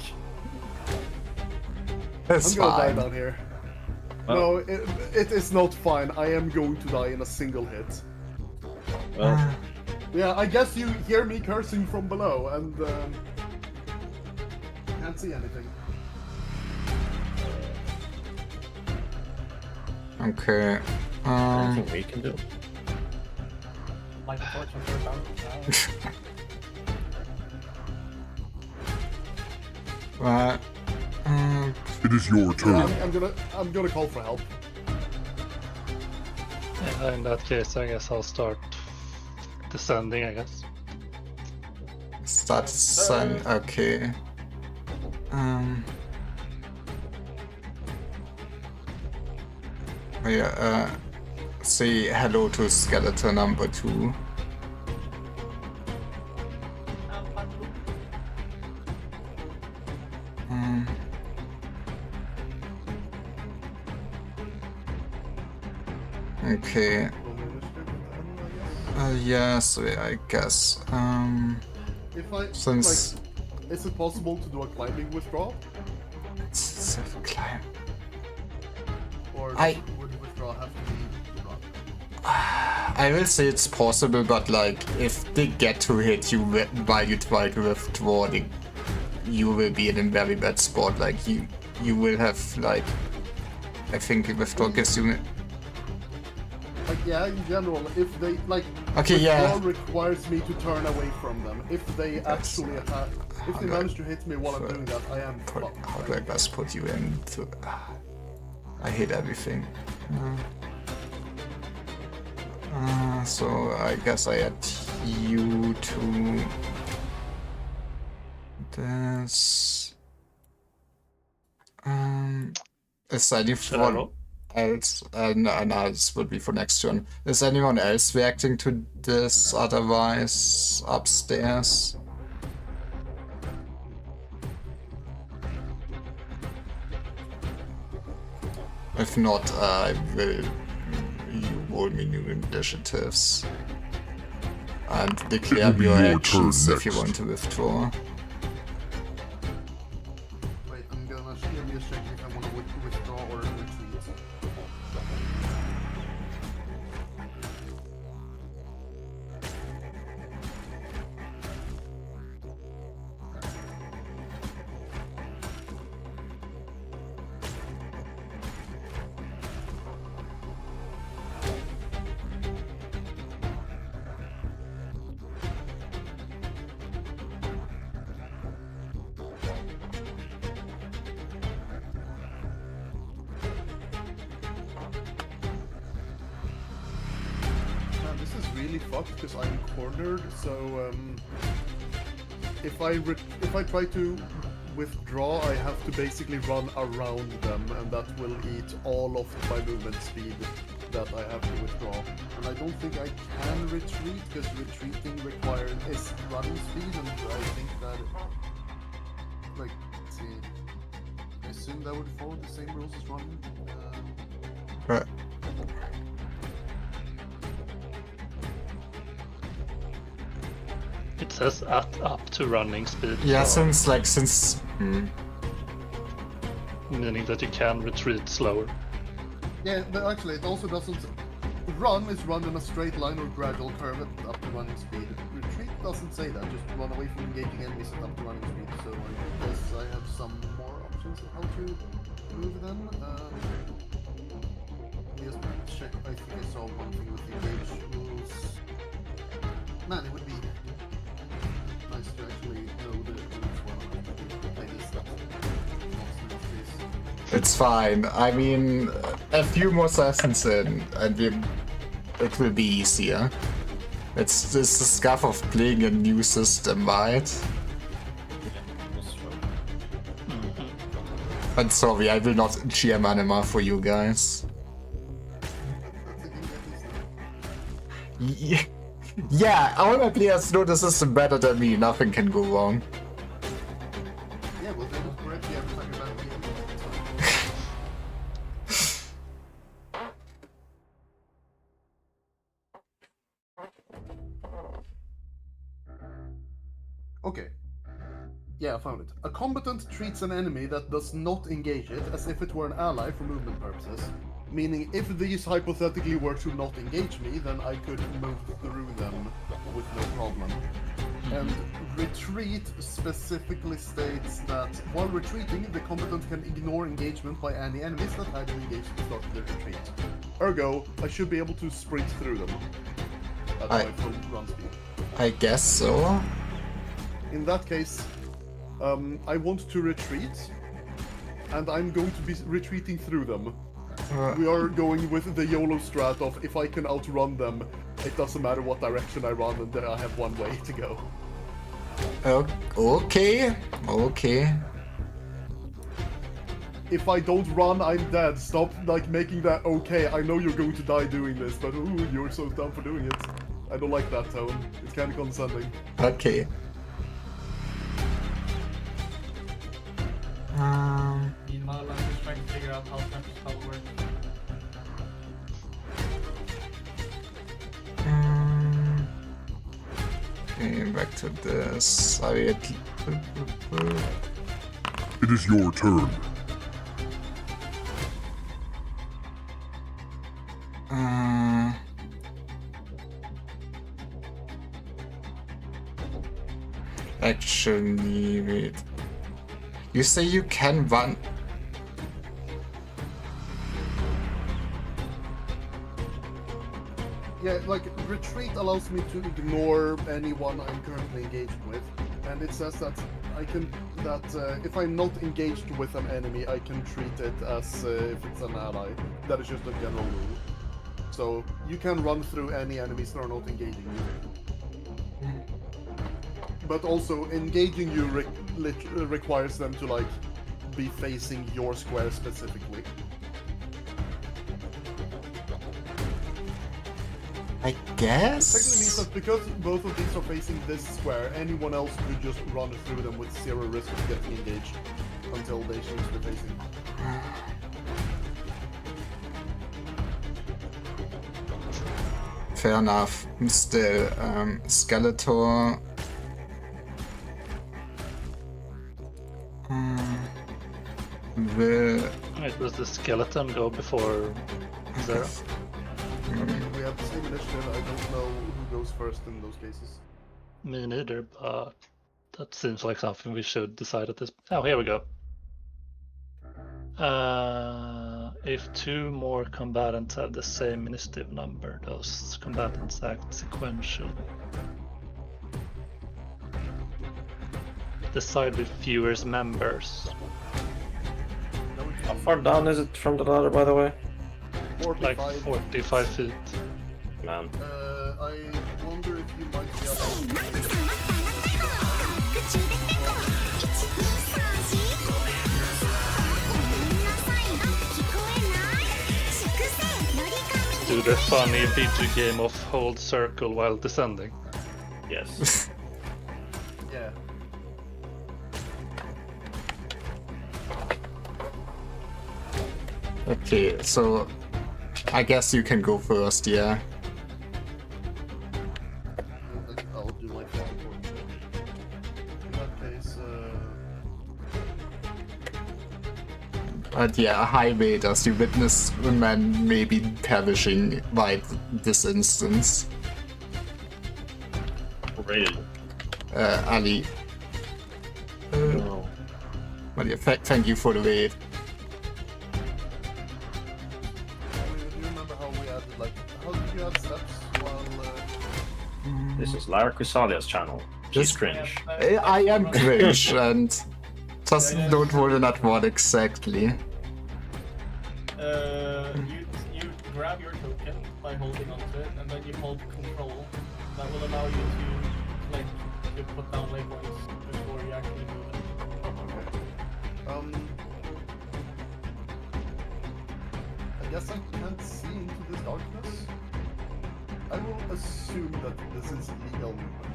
It's I'm gonna fine. die down here. Well. No, it is not fine. I am going to die in a single hit. Well, Yeah, I guess you hear me cursing from below, and can't see anything. Okay. anything we can do. Like a torch on third down. Right. It is your turn. I'm gonna call for help. Yeah, in that case, I guess I'll start descending, I guess. Start sun. Okay. Yeah. Say hello to skeleton number 2. Okay. Yes, I guess. If I Since like, is it possible to do a climbing withdrawal, it's a climb. or would withdrawal have to be run? I will say it's possible, but like if they get to hit you while you try to withdraw, you will be in a very bad spot. Like you will have like, I think withdraw gives you. Like, yeah, in general, if they like, Okay, yeah. withdrawal requires me to turn away from them. If they actually if they manage to hit me while I'm doing that, I am fucked. How do I best put you into? I hate everything. So I guess I add you to this. Is anyone else? No, this would be for next turn. Is anyone else reacting to this? Otherwise, upstairs. If not, I will. You roll me new initiatives and declare It will be your your actions turn if you next. want to withdraw. Wait, I'm gonna let me just check if I want to withdraw or retreat. This is really fucked because I'm cornered. So if I try to withdraw, I have to basically run around them, and that will eat all of my movement speed that I have to withdraw. And I don't think I can retreat because retreating is running speed, and I think that like let's see. I assume that would follow the same rules as running. Right. It says up to running speed. Yeah, so since meaning that you can retreat slower. Yeah, but actually, it also doesn't. Run is run in a straight line or gradual curve at up to running speed. Retreat doesn't say that, just run away from engaging enemies at up to running speed. So I guess I have some more options of how to move then. Just check. I think I saw one thing with the engage rules. Man, it would be nice to actually know the rules well enough to play this stuff. It's fine. I mean, a few more sessions in, and it will be easier. It's just the scuff of playing a new system, right? That's true. And sorry, I will not GM Anima for you guys. Yeah, all my players know the system better than me. Nothing can go wrong. Yeah, well, they will correct you every time you're back again. Okay. Yeah, I found it. A combatant treats an enemy that does not engage it as if it were an ally for movement purposes. Meaning, if these hypothetically were to not engage me, then I could move through them with no problem. And retreat specifically states that while retreating, the combatant can ignore engagement by any enemies that had engaged at the start of their retreat. Ergo, I should be able to sprint through them at my full run speed. I guess so. In that case, I want to retreat, and I'm going to be retreating through them. We are going with the YOLO strat of if I can outrun them, it doesn't matter what direction I run, and then I have one way to go. Okay. If I don't run, I'm dead. Stop making that okay. I know you're going to die doing this, but ooh, you're so dumb for doing it. I don't like that tone. It's kind of condescending. Okay. Meanwhile, I'm just trying to figure out how tempest spell works. Okay, back to this. Sorry, It is your turn. Actually, wait. You say you can run. Yeah, retreat allows me to ignore anyone I'm currently engaged with, and it says that if I'm not engaged with an enemy, I can treat it as if it's an ally. That is just a general rule. So you can run through any enemies that are not engaging you. But also, engaging you requires them to be facing your square specifically. I It technically means guess. that because both of these are facing this square, anyone else could just run through them with zero risk of getting engaged until they choose to facing. Fair enough. Still, Skeletor. Will. Wait, does the skeleton go before Zero? We have the same initiative. I don't know who goes first in those cases. Me neither, but that seems like something we should decide at this. Oh, here we go. If two more combatants have the same initiative number, those combatants act sequentially. Decide with fewer members. How far down is it from the ladder, by the way? like 45. 45 feet. Man. I wonder if you might be able Do the funny video game of hold circle while descending. Yes. Yeah. Okay, so I guess you can go first, yeah. I'll do my thing. In that case, But yeah, a highway does you witness a man maybe perishing by this instance. Rated. Ali. No. Well, yeah, thank you for the raid. how we added like how did you add steps while? This is Lara Cusalia's channel. She's Just- cringe. I am cringe and just don't roll in that one exactly. You grab your token by holding onto it, and then you hold control. That will allow you to like you put down waypoints before you actually move it. I guess I can't see into this darkness. I will assume that this is legal movement.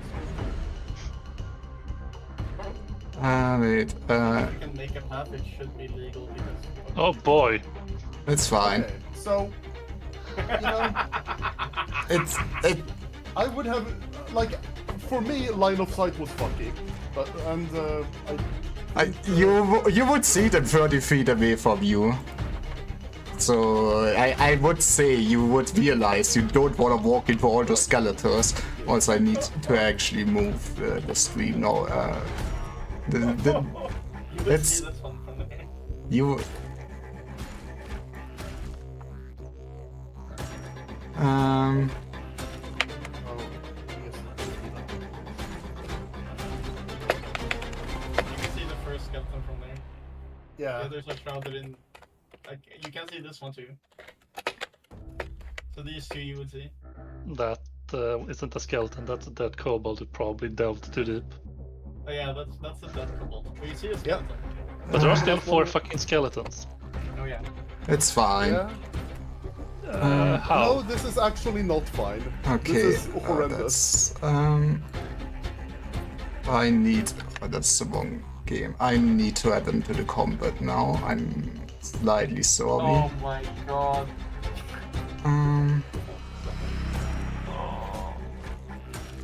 Wait, If you can make a path, it should be legal because. Oh boy. it's fine. Okay, so you know, It I would have like for me, line of sight was fucky, but you would see them 30 feet away from you. So I would say you would realize you don't want to walk into all those skeletons. Also, I need to actually move the stream now. You would It's- see this one from there. You. Um. You can see the first skeleton from there. The yeah. others are shrouded in. Like you can see this one too. So these two you would see. That isn't a skeleton, that's a dead kobold who probably delved too deep. Oh yeah, that's a dead kobold. But you see a skeleton. But there are still 4 fucking skeletons. Oh yeah. It's fine. Yeah. How? No, this is actually not fine. Okay. This is horrendous. That's, I need. Oh, that's the wrong game. I need to add them to the combat now. I'm slightly sorry. Oh my god.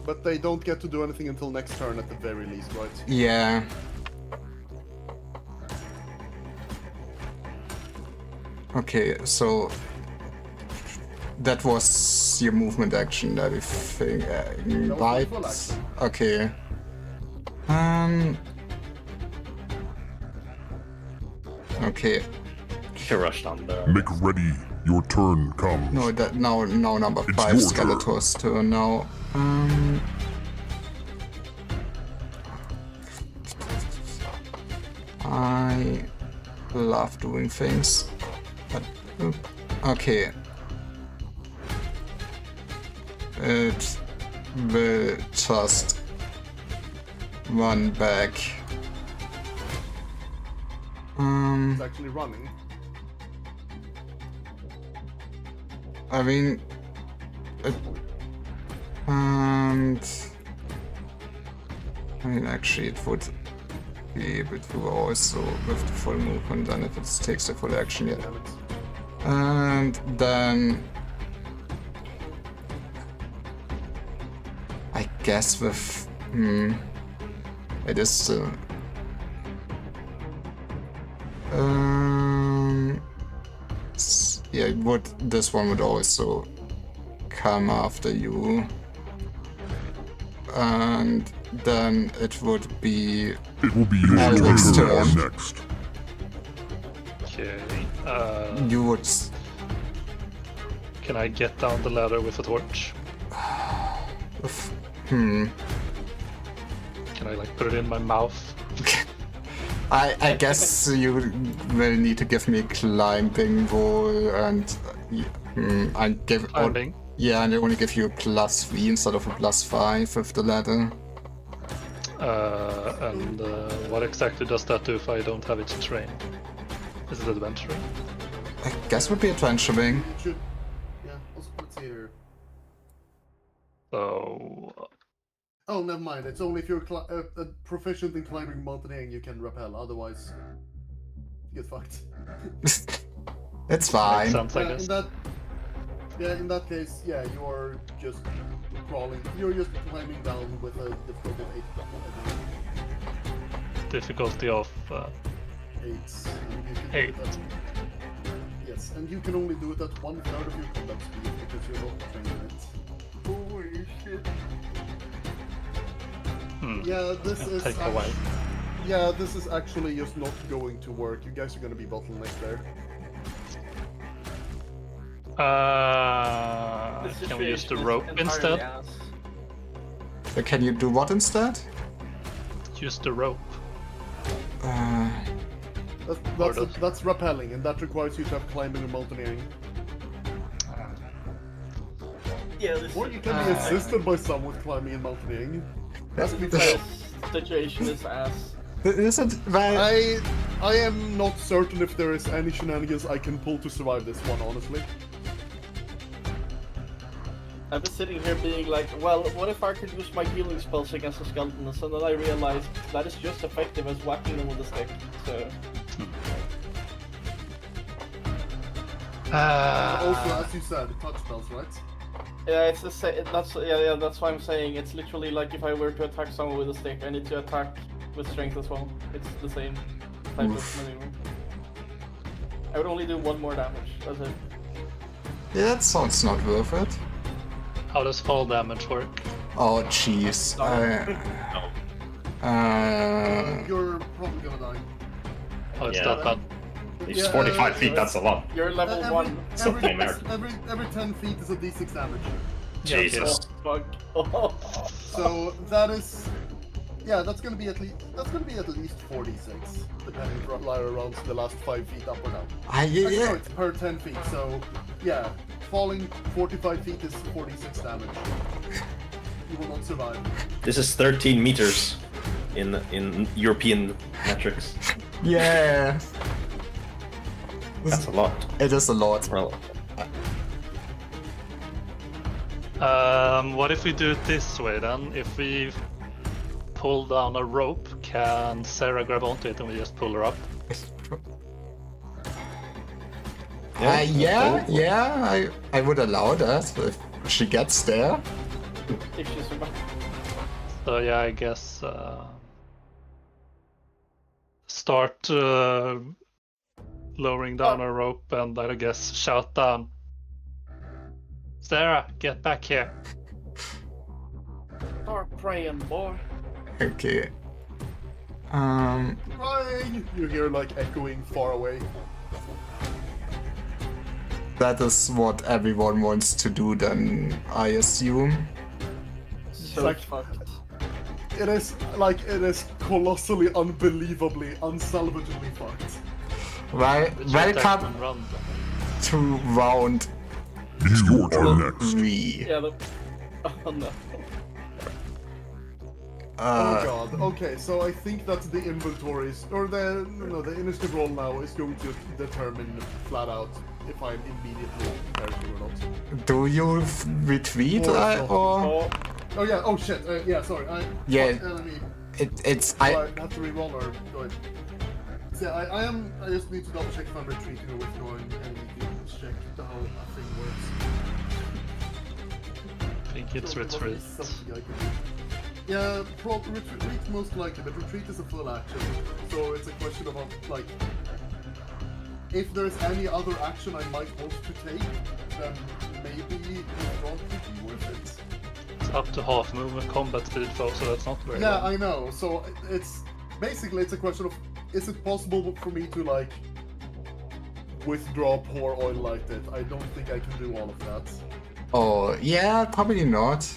But they don't get to do anything until next turn at the very least, right? Yeah. Okay, so that was your movement action, everything. was Right? full action. Okay. Okay. She rushed on there. Make ready. Your turn comes. No, that now number It's 5 your turn. Skeletor's turn now. I love doing things, but okay. It will just run back. It's actually running. I mean, and I mean, actually, it would be able to also with the full movement, then if it takes the full action, yeah. Damn it. And then I guess with it is still yeah, it would, this one would also come after you, and then it would be It will be your Alex turn turn. next. Okay. you would Can I get down the ladder with a torch? Can I like put it in my mouth? I guess you will need to give me a climbing roll, and I give Climbing? yeah, and I only give you a +3 instead of a +5 with the ladder. And what exactly does that do if I don't have it trained? Is it adventuring? I guess would be adventuring. It should. Yeah. Let's see here. So Oh, never mind. It's only if you're proficient in climbing mountaineering you can rappel. Otherwise, you get fucked. It's fine. sounds like Yeah, this. in that case, yeah, you're just crawling. You're just climbing down with a difficulty of 8. Difficulty of 8. And you can do 8. it at- yes, and you can only do it at 1/3 of your combat speed because you're not trained in it. Holy shit. Yeah, this is take away. yeah, this is actually just not going to work. You guys are gonna be bottlenecked there. This Can we use the situation is rope entirely instead? ass. Can you do what instead? Use the rope. That's rappelling, and that requires you to have climbing and mountaineering. Yeah, this Or you can be assisted by some with climbing and mountaineering. Let's be fair. situation is ass. Isn't well, I am not certain if there is any shenanigans I can pull to survive this one, honestly. I've been sitting here being like, well, what if I could use my healing spells against the skeletons? And then I realized that is just effective as whacking them with a stick. So. Also, as you said, touch spells, right? Yeah, it's the same. That's why I'm saying it's literally like if I were to attack someone with a stick, I need to attack with strength as well. It's the same type of maneuver. I would only do 1 more damage. That's it. yeah, that sounds not worth it. How does fall damage work? Oh jeez. You're probably gonna die. Oh, it's Yeah. that bad. It's Yeah, 45 feet, that's a lot. You're level 1. Every 10 feet is a d6 damage. Jesus. Fuck. Oh. So that is, yeah, that's gonna be at least 46, depending if Lyra rounds the last 5 feet up or down. Actually, no, Yeah. it's per 10 feet. So yeah, falling 45 feet is 46 damage. You will not survive. This is 13 meters in European metrics. Yeah. That's a lot. It is a lot. Well, What if we do it this way then? If we pull down a rope, can Sarah grab onto it and we just pull her up? I would allow that if she gets there. If she survives. So yeah, I guess start lowering down a rope and I guess shout down. Sarah, get back here. Start praying, boy. Okay. Crying! You hear like echoing far away. That is what everyone wants to do then, I assume. So Like- fucked. It is colossally, unbelievably, unsalvageably fucked. Well, Should attack welcome and run then. to round It's your turn next. 3. Yeah, oh no. Oh god. Okay, so I think that the inventories or the initiative roll now is going to determine flat out if I'm immediately perishing or not. Do you retreat or? Oh yeah. Oh shit. Yeah. Sorry. Yeah. What enemy It's do I have to reroll or go ahead? So yeah, I am. I just need to double check if I'm retreating or withdrawing, and need to check how a thing works. I think it's So what retreat. is something I can do? Yeah, retreat most likely, but retreat is a full action, so it's a question of like, if there's any other action I might want to take, then maybe withdraw could be worth it. It's up to half movement combat speed though, so that's not very Yeah, long. I know. So it's basically it's a question of, is it possible for me to like withdraw pour oil like that? I don't think I can do all of that. Oh, yeah, probably not.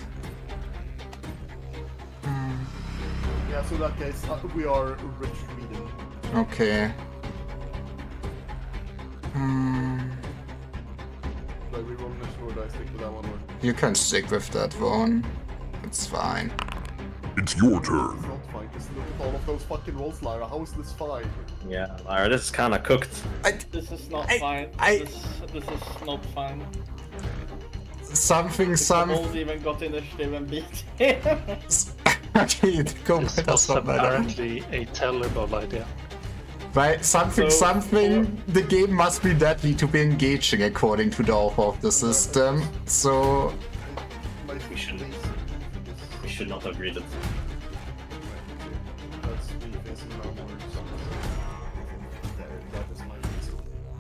Yeah, so in that case, we are retreating. Okay. Do I reroll initiative or do I stick with that one? Or You can stick with that one. It's fine. It's your turn. it's not fine. Just look at all of those fucking rolls, Lyra. How is this fine? yeah, Lyra, this is kind of cooked. This is not fine. This is not fine. Kobolds even got initiative and beat him. Okay, go This with was us on that. apparently a terrible idea. Right, something, the game must be deadly to be engaging according to the author of the system. So, We should not have agreed it. That's me facing now more. There, that is my face.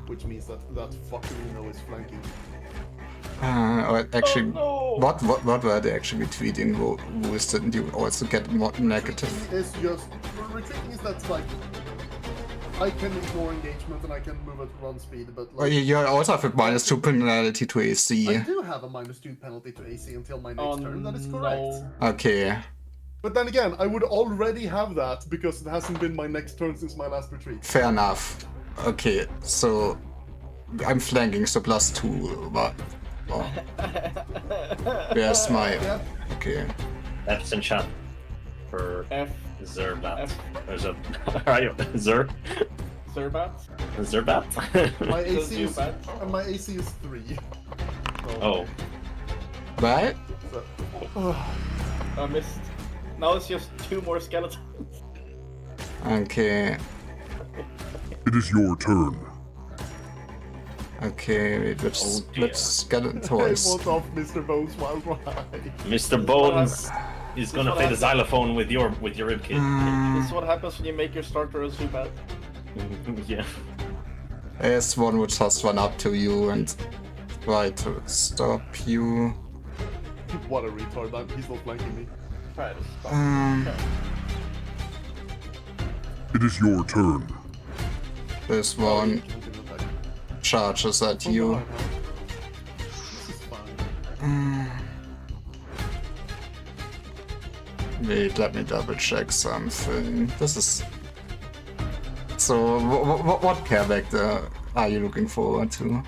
Which means that fucking Uno is flanking. actually, Oh, no. what were they actually tweeting? Who is didn't you also get more negative? It's just retreating is that like I can ignore engagement and I can move at 1 speed, but Well, like, you also have a -2 penalty to AC. I do have a -2 penalty to AC until my next turn. That is correct. No. Okay. But then again, I would already have that because it hasn't been my next turn since my last retreat. Fair enough. Okay, so I'm flanking, so +2. But oh. Where's my? Yeah. Okay. F's in chat for F. Zerbat. F. There's a Zer Zerbat. Zerbat. My AC is Zubat. my AC is 3. Oh, Right? So, I missed. Now it's just 2 more skeletons. Okay. It is your turn. Okay, wait, Oh, dear. let's skeleton I toys. want off Mr. Bones wild ride. Mr. Bones is gonna play the xylophone with your ribcage. This is what happens when you make your starter a Zubat. Yeah. There's one which has run up to you and try to stop you. What a retard! He's not flanking me. Try to stop. It is your turn. This one charges at you. This is fine. Wait, let me double check something. This is. So, what character are you looking forward to?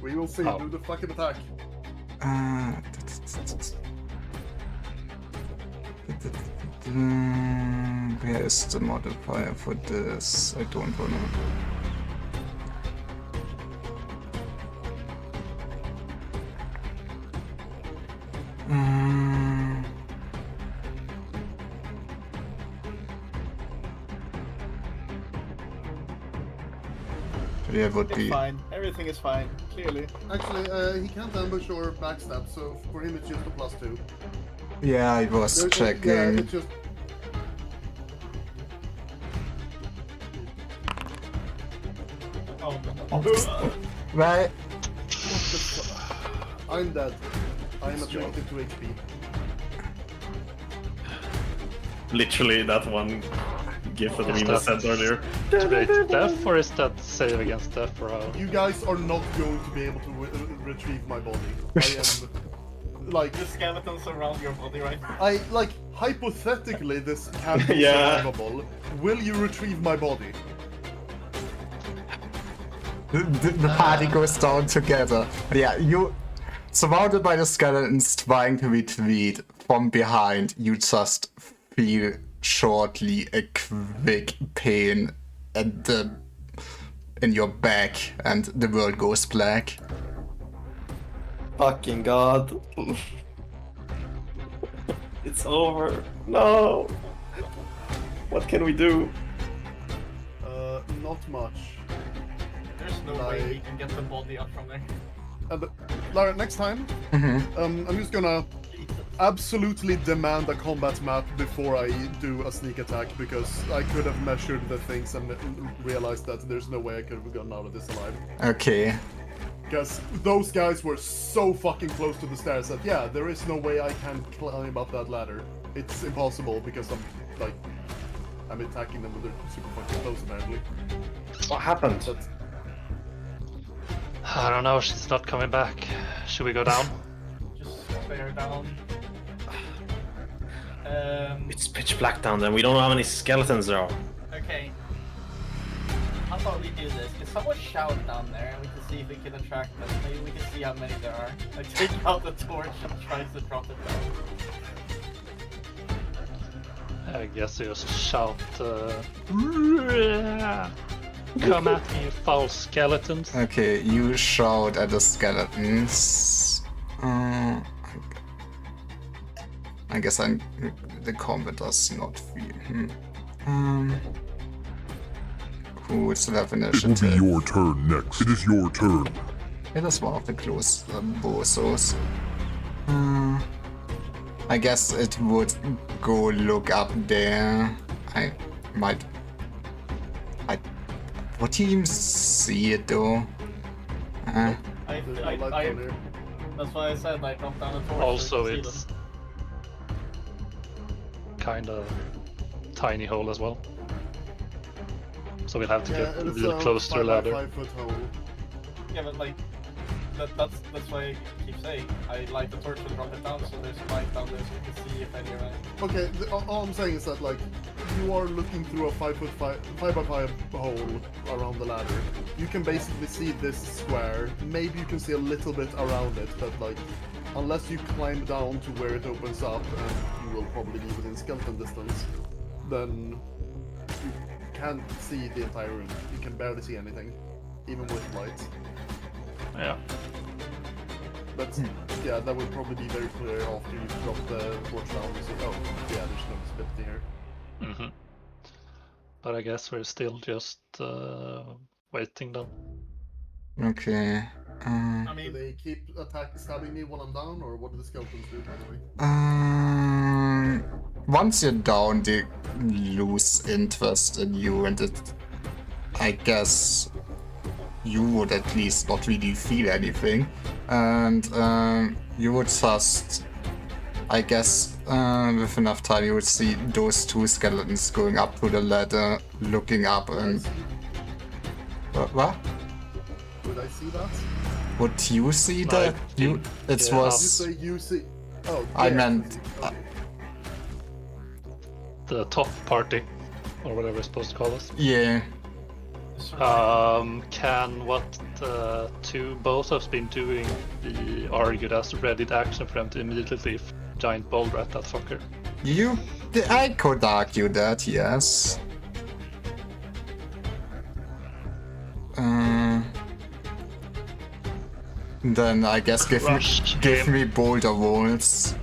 We will see. Oh. Do the fucking attack. Where is the modifier for this? I don't know. Yeah, would It's be. fine. Everything is fine. Clearly. Actually, he can't ambush or backstab, so for him it's just a +2. Yeah, I was Yeah, checking. it's just. Oh. Right. I'm dead. I'm at -2 HP. Literally that one gift that we that- sent earlier. Activate death, or is that save against death, or how? You guys are not going to be able to retrieve my body. I am like The skeletons around your body, right? I like hypothetically this can be Yeah. survivable. Will you retrieve my body? The party goes down together. Yeah, you surrounded by the skeletons trying to retreat from behind. You just feel shortly a quick pain at in your back, and the world goes black. Fucking god. It's over. No. What can we do? Not much. There's no way we can get the body up from there. And Lara, next time, I'm just gonna absolutely demand a combat map before I do a sneak attack because I could have measured the things and realized that there's no way I could have gotten out of this alive. Okay. Because those guys were so fucking close to the stairs that yeah, there is no way I can climb up that ladder. It's impossible because I'm attacking them when they're super fucking close apparently. What happened? But I don't know, she's not coming back. Should we go down? Just bear down. It's pitch black down there. We don't know how many skeletons there are. Okay. How about we do this? Can someone shout down there and we can see if we can attract them? Maybe we can see how many there are. I take out the torch and tries to drop it down. I guess you just shout, come at me, you foul skeletons. Okay, you shout at the skeletons. I guess the combat does not feel. Who would still have It will be initiative? your turn next. It is your turn. It is one of the close bossos. I guess it would go look up there. I might. Would you even see it though? there's no light down here. That's why I said I dropped down the torch. Also, so we can see it's kinda tiny hole as well. So we'll have to Yeah, get it's real a close to the 5 by ladder. 5 foot hole. Yeah, but like, that's why I keep saying I light the torch and drop it down, so there's a light down there so you can see if any are. Okay, all I'm saying is that like you are looking through a 5 by 5 hole around the ladder. You can basically see this square. Maybe you can see a little bit around it, but like unless you climb down to where it opens up, and you will probably be within skeleton distance, then you can't see the entire room. You can barely see anything, even with light. Yeah. But yeah, that would probably be very clear after you drop the torch down and say, oh, yeah, there's no visibility here. Mm-hmm. But I guess we're still just waiting then. Okay. I Do mean, they keep stabbing me while I'm down, or what do the skeletons do, by the way? Once you're down, they lose interest in you, and I guess you would at least not really feel anything, and you would just, I guess, with enough time, you would see those two skeletons going up to the ladder, looking up, and what? Would I see that? Would you see No, that? you- It yeah. You was. say you see. Oh, I yeah, meant- okay. The top party, or whatever it's supposed to call us. Yeah. Can what two both of us been doing be argued as ready action for them to immediately giant boulder at that fucker? I could argue that, yes. Then I guess give me boulder walls.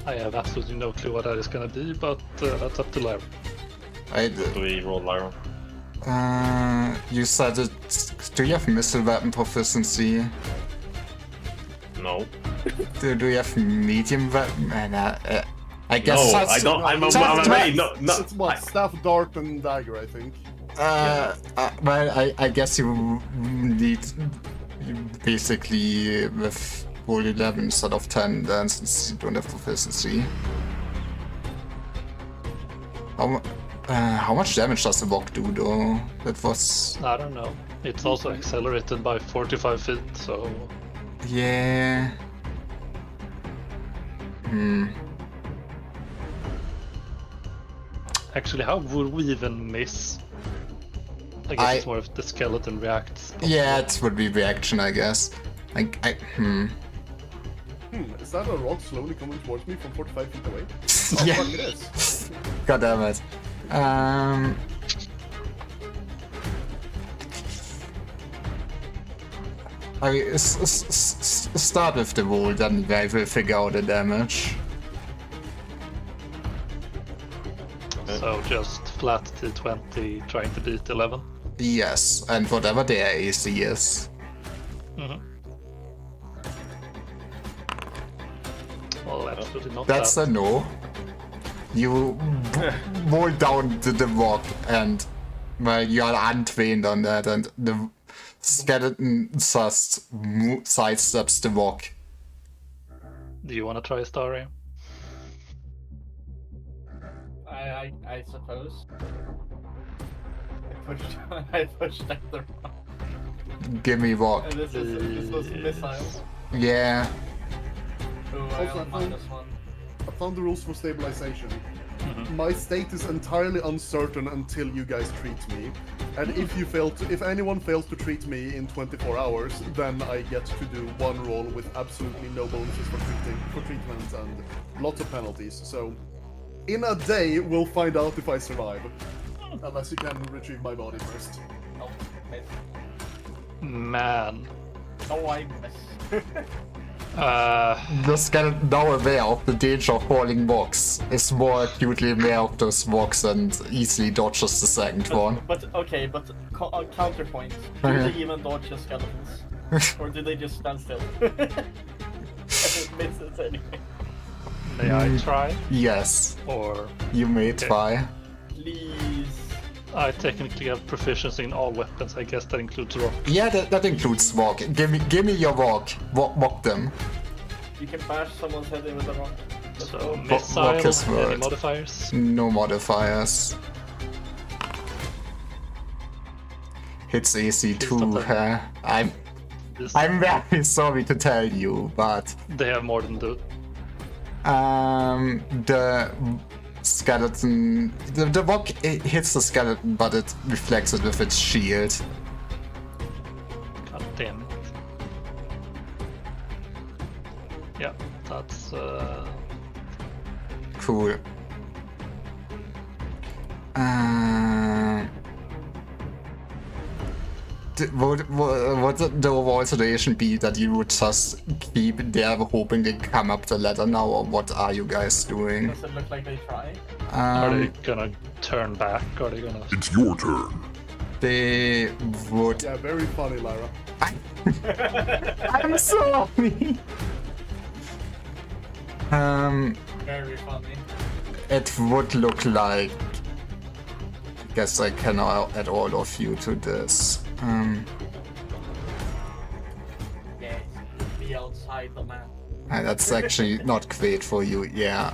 I have absolutely no clue what that is gonna be, but that's up to Lyra. Do we roll Lyra? You said it. Do you have missile weapon proficiency? No. Do you have medium weapon? I guess. No, that's- I don't. I'm that's afraid. what- No. It's what? Staff, dart, and dagger, I think. Well, I guess you need basically with roll 11 instead of 10 then, since you don't have proficiency. How much damage does the walk do though? That was... I don't know. It's also accelerated by 45 feet, so Yeah... actually, how would we even miss? I guess it's more if the skeleton reacts. Yeah, it would be reaction, I guess. Is that a rock slowly coming towards me from 45 feet away? Yeah. Fuck, it is. God damn it. I mean, start with the wall, then I will figure out the damage. So just flat T20 trying to beat 11. Yes, and whatever their AC is. Well, absolutely not. That's that. a no. You roll down the walk, and well, you are untrained on that, and the skeleton just sidesteps the walk. Do you want to try Starry? I suppose. I pushed at the rock. Give me walk. And this was missile. Yeah. Oh, I Also, only minus one. I found the rules for stabilization. My state is entirely uncertain until you guys treat me. And if anyone fails to treat me in 24 hours, then I get to do one roll with absolutely no bonuses for treatment and lots of penalties. So, in a day, we'll find out if I survive. Unless you can retrieve my body first. Oh, miss. Man. Oh, I missed. The skeleton, now aware of the danger of falling walks, is more acutely aware of those walks and easily dodges the second one. But counterpoint. Do Okay. they even dodge the skeletons? Or do they just stand still? And it misses anyway. May I try? Yes, Or you may try. Please. I technically have proficiency in all weapons. I guess that includes rock. Yeah, that includes walk. Give me your walk. Walk them. You can bash someone's head in with a rock. as So well. missile, Raucous any word. modifiers? No modifiers. Hits AC Please 2, don't tell me. huh? This, I'm very sorry to tell you, but they have more than the. the skeleton, the rock hits the skeleton, but it reflects it with its shield. God damn it. Yeah, that's. Cool. Would the overall situation be that you would just keep there hoping they come up the ladder now, or what are you guys doing? Does it look like they try? Are they gonna turn back? Are they gonna? It's your turn. They would. Yeah, very funny, Lyra. I'm sorry. Very funny. It would look like. I guess I can add all of you to this. Yes, be outside the map. That's actually not great for you. Yeah.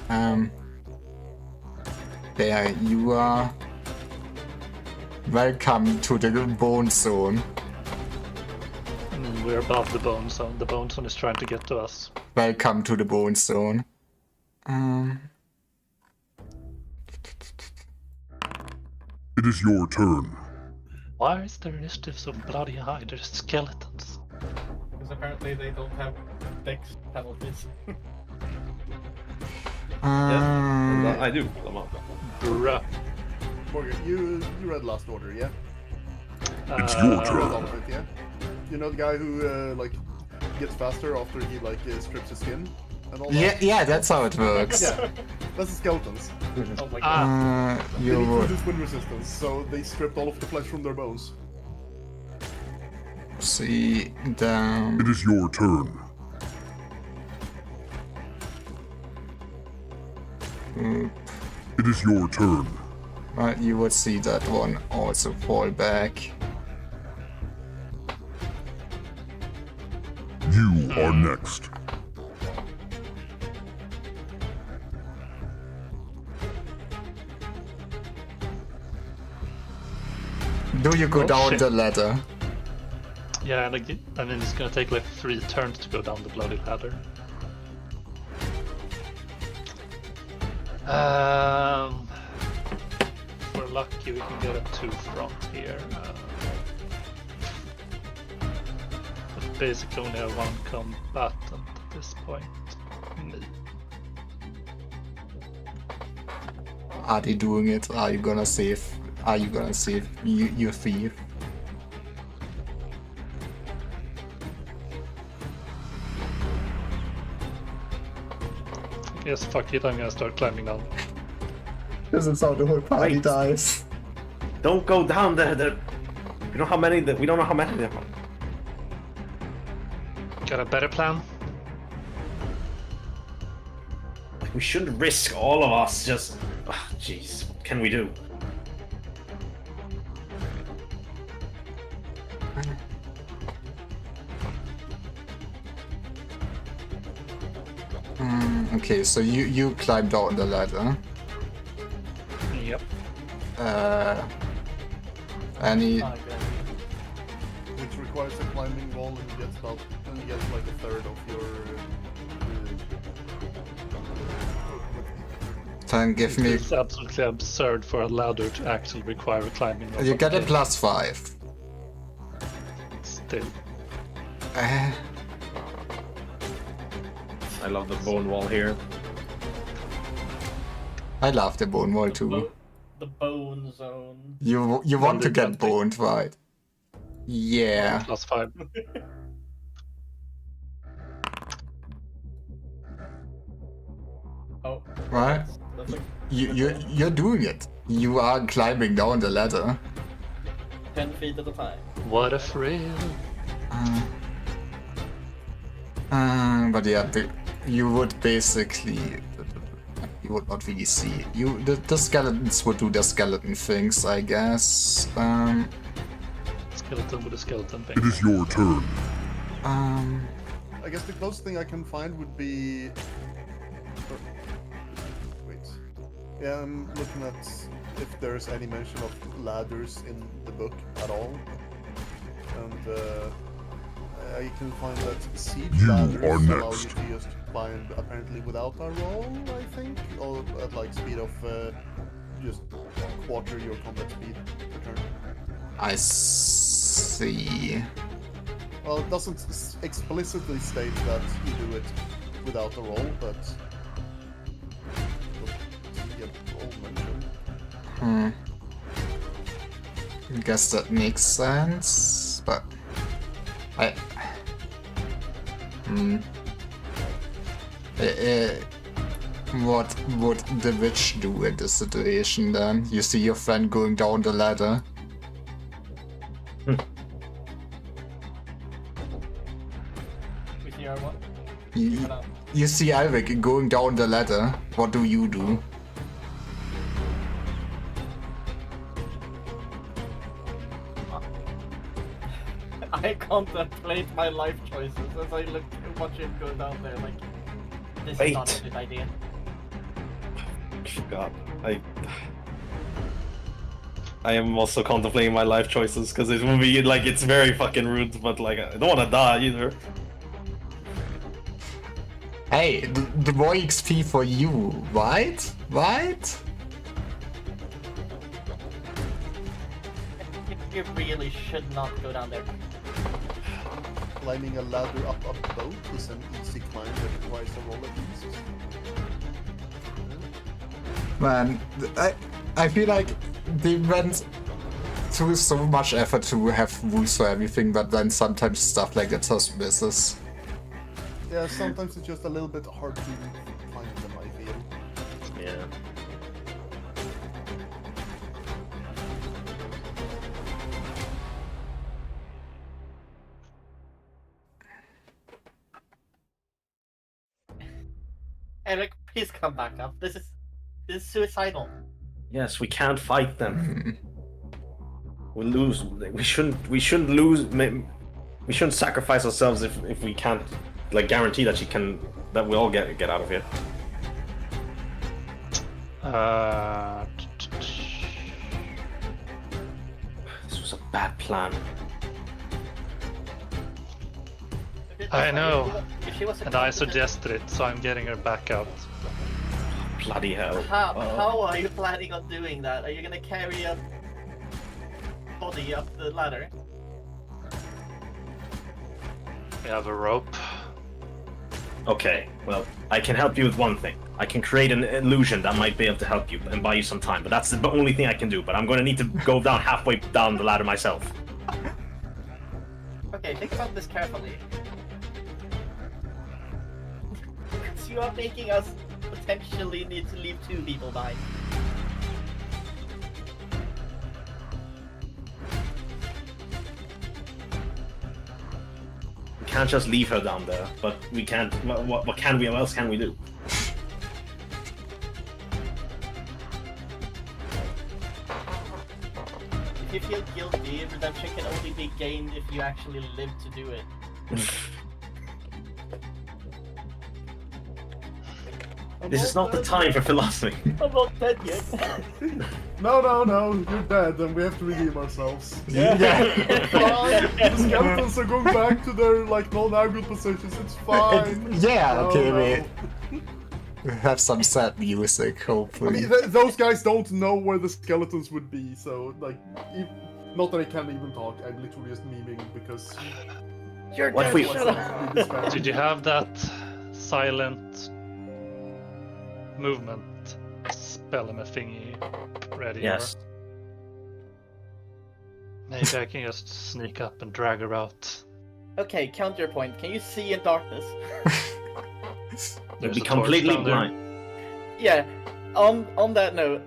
There you are. Welcome to the bone zone. We're above the bone zone. The bone zone is trying to get to us. Welcome to the bone zone. It is your turn. Why is their initiative so bloody high? They're skeletons. Because apparently they don't have dex penalties. Yeah, I do. I'm up. Bruh. Morgan, you read Last Order, yeah? It's your You read turn. all of it, yeah? You know the guy who like gets faster after he like strips his skin and all that? Yeah, that's how it works. Yeah, that's the skeletons. Oh my god. Ah, They You need to would reduce wind resistance, so they stripped all of the flesh from their bones. see down. It is your turn. It is your turn. You would see that one also fall back. You are next. Do you go Oh, down shit. the ladder? yeah, and I mean it's gonna take like 3 turns to go down the bloody ladder. If we're lucky, we can get a 2 front here. But basically only have 1 combatant at this point. Me. Are they doing it? Are you gonna save? Are you gonna save your thief? Yes, fuck it, I'm gonna start climbing down. This is how the whole party Wait. dies. Don't go down there. We don't know how many. We don't know how many there are. Got a better plan? We shouldn't risk all of us. Just, jeez, what can we do? Okay, so you climb down the ladder. Yep. Any Not a good idea. Which requires a climbing wall and you get like a third of your time give me. It's absolutely absurd for a ladder to actually require a climbing wall. You get a Okay, +5. Still. I love the bone wall here. I love the bone wall too. The bone zone. You want to get Wonder boned, right? Yeah. +5. Oh, Right? that's like You're doing it. You are climbing down the ladder. 10 feet at a time. What a thrill. But yeah, you would basically. You would not really see. The skeletons would do their skeleton things, I guess. Skeleton with a skeleton thing. It is your turn. I guess the closest thing I can find would be Yeah, I'm looking at if there's any mention of ladders in the book at all. And I can find that siege You ladders are allow next. you to just climb apparently without a roll, I think, or at like speed of just quarter your combat speed per turn. I see. Well, it doesn't explicitly state that you do it without a roll, but you'll see a roll mentioned. I guess that makes sense, but I. What would the witch do in this situation then? You see your friend going down the ladder. We see our what? You, Cut out. you see Alvik going down the ladder. What do you do? I contemplate my life choices as I look watch him go down there. Like, this is not a Wait. good idea. God, I am also contemplating my life choices because it will be like it's very fucking rude, but like I don't want to die either. Hey, the more XP for you, right? Right? You really should not go down there. Climbing a ladder up a boat is an easy climb that requires a roll at least. Man, I feel like they went through so much effort to have rules for everything, but then sometimes stuff like that just misses. Yeah, sometimes it's just a little bit hard to find them, I feel. Yeah. Eric, please come back up. This is suicidal. Yes, we can't fight them. We'll lose. We shouldn't lose. We shouldn't sacrifice ourselves if we can't like guarantee that that we all get out of here. This was a bad plan. I know, If she was a and I competent- suggested it, so I'm getting her back out. Bloody hell. How are you planning on doing that? Are you gonna carry a body up the ladder? We have a rope. Okay, well, I can help you with one thing. I can create an illusion that might be able to help you and buy you some time, but that's the only thing I can do. But I'm going to need to go down halfway down the ladder myself. Okay, think about this carefully. So you are making us potentially need to leave 2 people behind. We can't just leave her down there, but we can't. What can we? What else can we do? If you feel guilty, redemption can only be gained if you actually live to do it. This is not the time for philosophy. I'm not dead yet. No, you're dead and we have to redeem ourselves. Yeah. Fine, the skeletons are going back to their like non-aggro positions, it's fine. Yeah, No, okay, no. we have some sad music, I hopefully. mean, those guys don't know where the skeletons would be, so like, not that I can't even talk. I'm literally just memeing because. You're What dead, if we- shut up! Did you have that silent movement spell and a thingy ready? Yes. Or maybe I can just sneak up and drag her out. Okay, counterpoint. Can you see in darkness? You'd There's be a torch completely down there. blind. Yeah. On that note,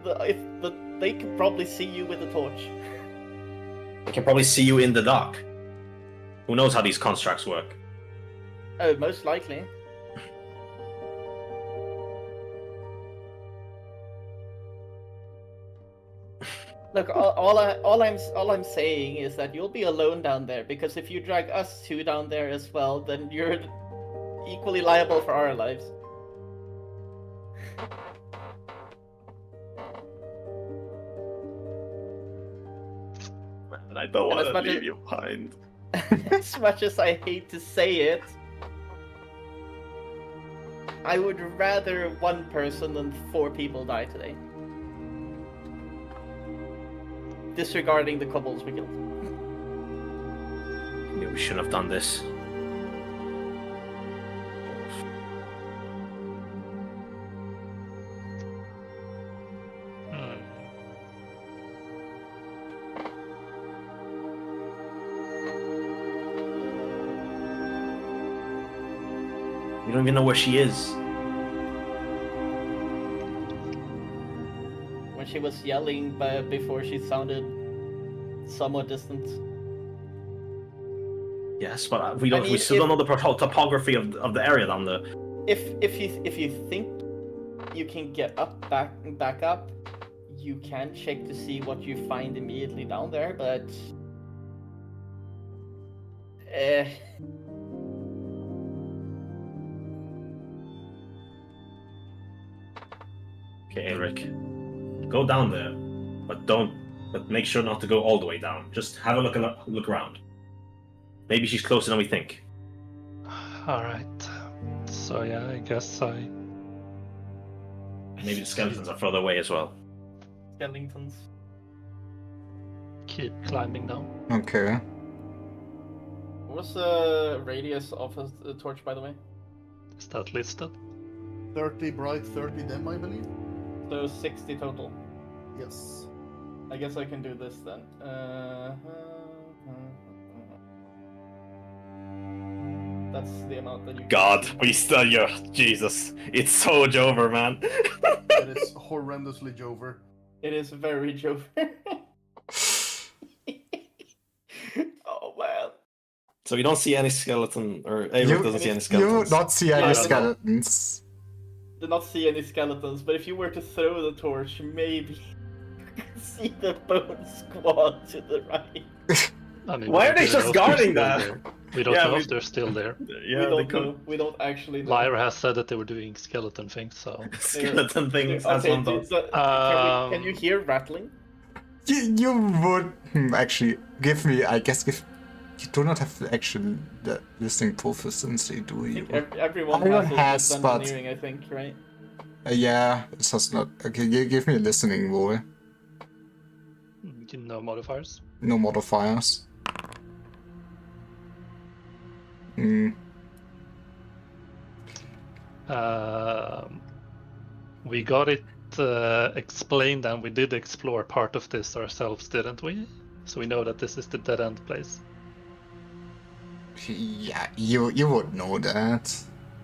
they can probably see you with a torch. They can probably see you in the dark. Who knows how these constructs work? Oh, most likely. Look, all I'm saying is that you'll be alone down there, because if you drag us 2 down there as well, then you're equally liable for our lives. I don't And want as to much leave as- you behind. As much as I hate to say it, I would rather one person than 4 people die today. Disregarding the kobolds we killed. Yeah, we shouldn't have done this. Hmm. You don't even know where she is. When she was yelling before she sounded somewhat distant. Yes, but we don't. I mean, we still don't know the topography of the area down there. If you think you can get back up, you can check to see what you find immediately down there, but Okay, Eric, go down there, but make sure not to go all the way down. Just have a look around. Maybe she's closer than we think. Alright. So yeah, I guess I... Maybe the skeletons are further away as well. skeletons. keep climbing down. Okay. What was the radius of the torch, by the way? Is that listed? 30 bright, 30 dim, I believe. So 60 total. Yes. I guess I can do this then. That's the amount that you. God, we still, Jesus, it's so Jover, man. It is horrendously Jover. It is very Jover. Oh man. So we don't see any skeleton, or You- Eivor doesn't see any You skeletons. not see Yeah, any I know. skeletons. Did not see any skeletons, but if you were to throw the torch, maybe you could see the bone squad to the right. I mean, Why we are they don't just know if guarding they're that? still there. We don't Yeah, know we- if they're still there. Yeah, we they don't could. know. We don't actually know. Lyra has said that they were doing skeleton things, so... Skeleton things. That's Okay, one thought. can you hear rattling? You would actually give me. I guess give. You do not have actually the listening proficiency, do I you? think everyone Everyone has, has, it with but- engineering, I think, right? Yeah, it's just not. Okay, give me a listening roll. No modifiers. No modifiers. Hmm. We got it explained, and we did explore part of this ourselves, didn't we? So we know that this is the dead end place. Yeah, you would know that.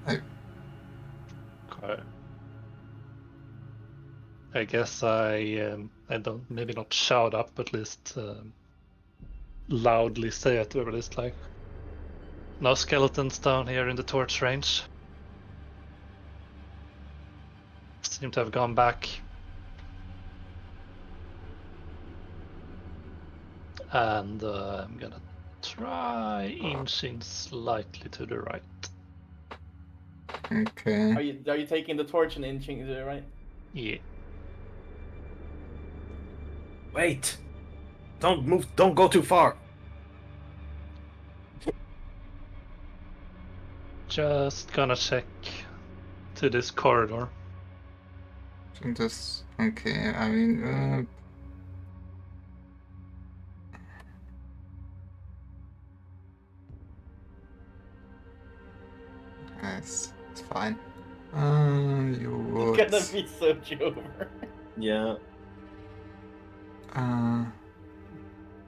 Okay. I guess I don't, maybe not shout up, but at least loudly say it, or at least like, no skeletons down here in the torch range. Seem to have gone back. And I'm gonna try inching slightly to the right. Okay. Are you taking the torch and inching to the right? Yeah. Wait! Don't move, don't go too far! Just gonna check to this corridor. This. Okay. I mean. It's fine. You would. It's gonna be so Jover. Yeah.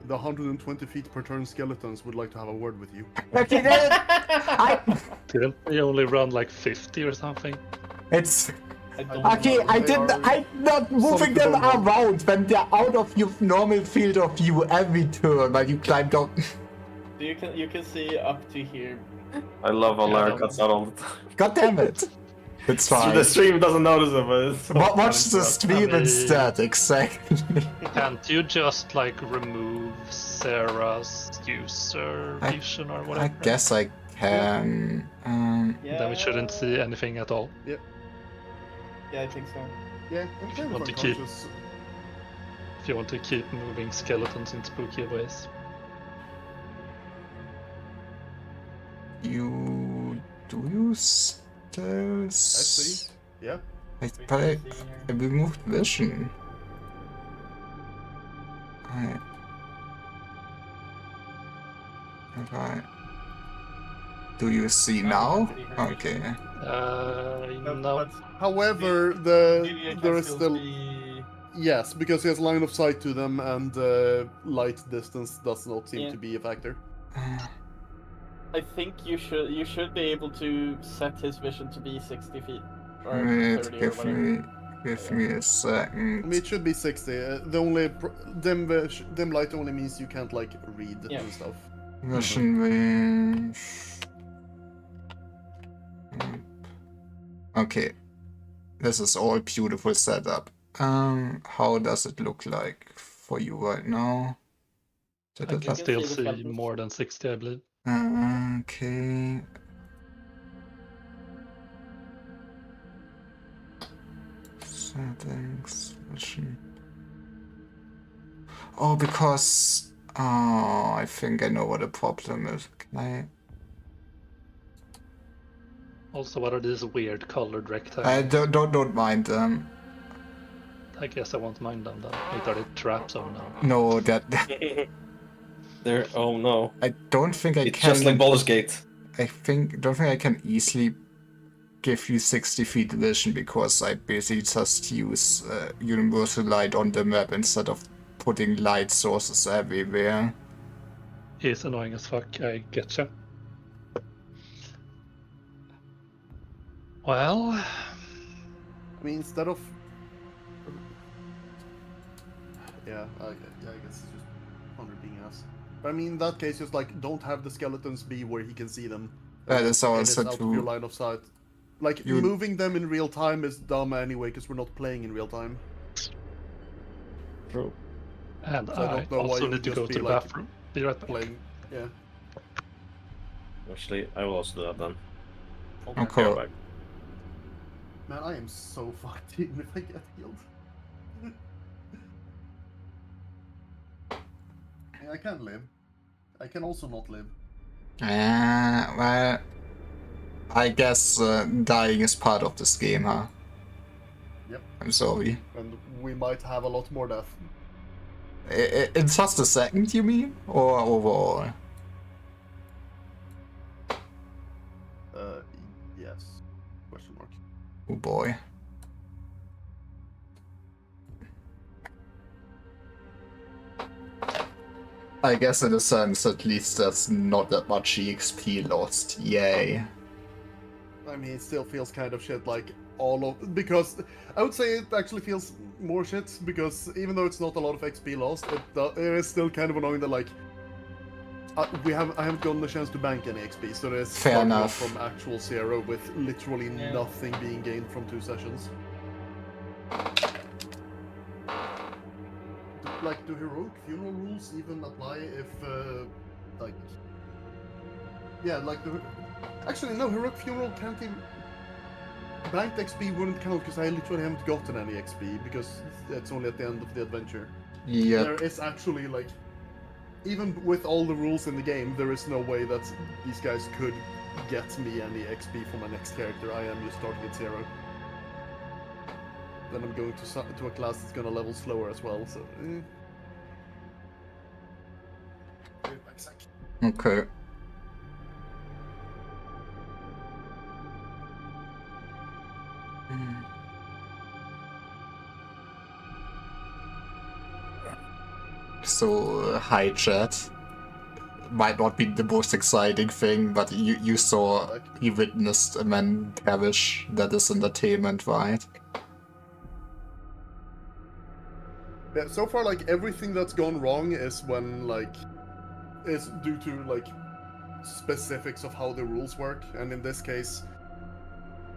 The 120 feet per turn skeletons would like to have a word with you. Okay, then, I. Didn't they only run like 50 or something? It's I don't okay. know. I They didn't. are I'm not moving them solid around when they're out of your normal field of view every turn while you climb down. You can see up to here. I love how Yeah, Lara no. cuts out all the time. God damn it! It's fine. The stream doesn't notice it, but it's so Watch funny the stuff. stream I mean- instead. Exactly. Can't you just like remove Sarah's user I- vision or I whatever? guess I can. Yeah. Then we shouldn't see anything at all. Yeah, I think so. Yeah, I'm kind want of to keep- unconscious. If you want to keep moving skeletons in spooky ways. You do you still? I see. Yeah. We But can I see here. removed vision. Okay. Do you see Now now? we can see her vision. Okay. No. But However, Lydia can there is still still see. yes, because he has line of sight to them, and light distance does not seem Yeah. to be a factor. I think you should be able to set his vision to be 60 feet or Wait, 30 or give whatever. me a I mean, second. it should be 60. The only dim light only means you can't like read Yeah. and stuff. Vision range. Okay. This is all beautiful setup. How does it look like for you right now? I can can still see the see skeletons. more than 60, I believe. Okay. Settings, vision. Oh, because I think I know what the problem is. Can I? Also, what are these weird colored I rectangles? don't mind them. I guess I won't mind them then. Wait, are they traps or no? No, that There. Oh no. I don't think I It's can. just like Baldur's Gate. Don't think I can easily give you 60 feet vision because I basically just use universal light on the map instead of putting light sources everywhere. It's annoying as fuck, I getcha. Well, I mean, instead of yeah, I guess it's just Hunter being ass. But I mean, in that case, just like don't have the skeletons be where he can see them. That is It also out of your true. line of sight. Like You- moving them in real time is dumb anyway, because we're not playing in real time. True. and So I I don't know why also you need to would go just to be, the like, bathroom. Be right back. Playing, yeah. Actually, I will also do that then. Okay. Go back. Man, I am so fucked even if I get healed. Yeah, I can live. I can also not live. Well, I guess dying is part of this game, huh? Yep. I'm sorry. And we might have a lot more death. In just a second, you mean? Or overall? Yes. Question mark. Oh boy. I guess in a sense, at least there's not that much EXP lost. Yay. I mean, it still feels kind of shit like all of... Because I would say it actually feels more shit, because even though it's not a lot of XP lost, it is still kind of annoying that, like... I haven't gotten the chance to bank any XP, so there's Fair starting off enough. from actual zero with literally Yeah. nothing being gained from 2 sessions. Like, do heroic funeral rules even apply if, like... Yeah, like, actually, no, heroic funeral can't even... Banked XP wouldn't count because I literally haven't gotten any XP because it's only at the end of the adventure. Yep. There is actually, like... Even with all the rules in the game, there is no way that these guys could get me any XP for my next character. I am just starting at 0. Then I'm going to a class that's gonna level slower as well, so... Wait back a sec. Okay. So, hi chat. Might not be the most exciting thing, but you saw, you witnessed a man perish. That is entertainment, right? Yeah, so far, like, everything that's gone wrong is when, like, is due to, like, specifics of how the rules work, and in this case,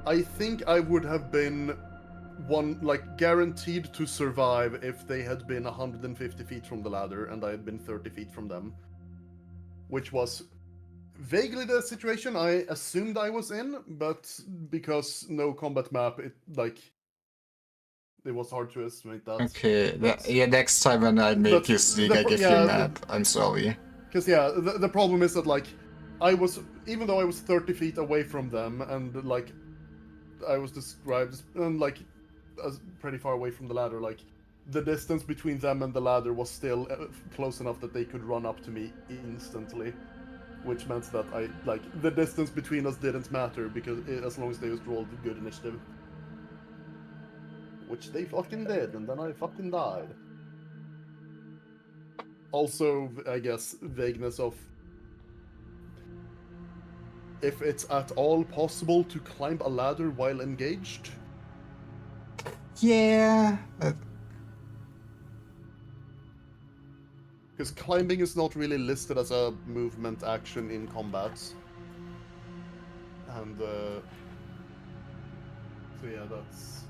I think I would have been guaranteed to survive if they had been 150 feet from the ladder and I had been 30 feet from them. Which was vaguely the situation I assumed I was in, but because no combat map, it was hard to estimate that. Okay, But- yeah, next time when I make but you sneak, the I pro- give yeah, you the- map. I'm sorry. Because, yeah, the problem is that, like, even though I was 30 feet away from them, and like I was described as pretty far away from the ladder, like the distance between them and the ladder was still close enough that they could run up to me instantly, which meant that the distance between us didn't matter because as long as they just rolled good initiative, which they fucking did, and then I fucking died. Also, I guess vagueness of if it's at all possible to climb a ladder while engaged. Yeah. Because climbing is not really listed as a movement action in combat. And, so yeah, that's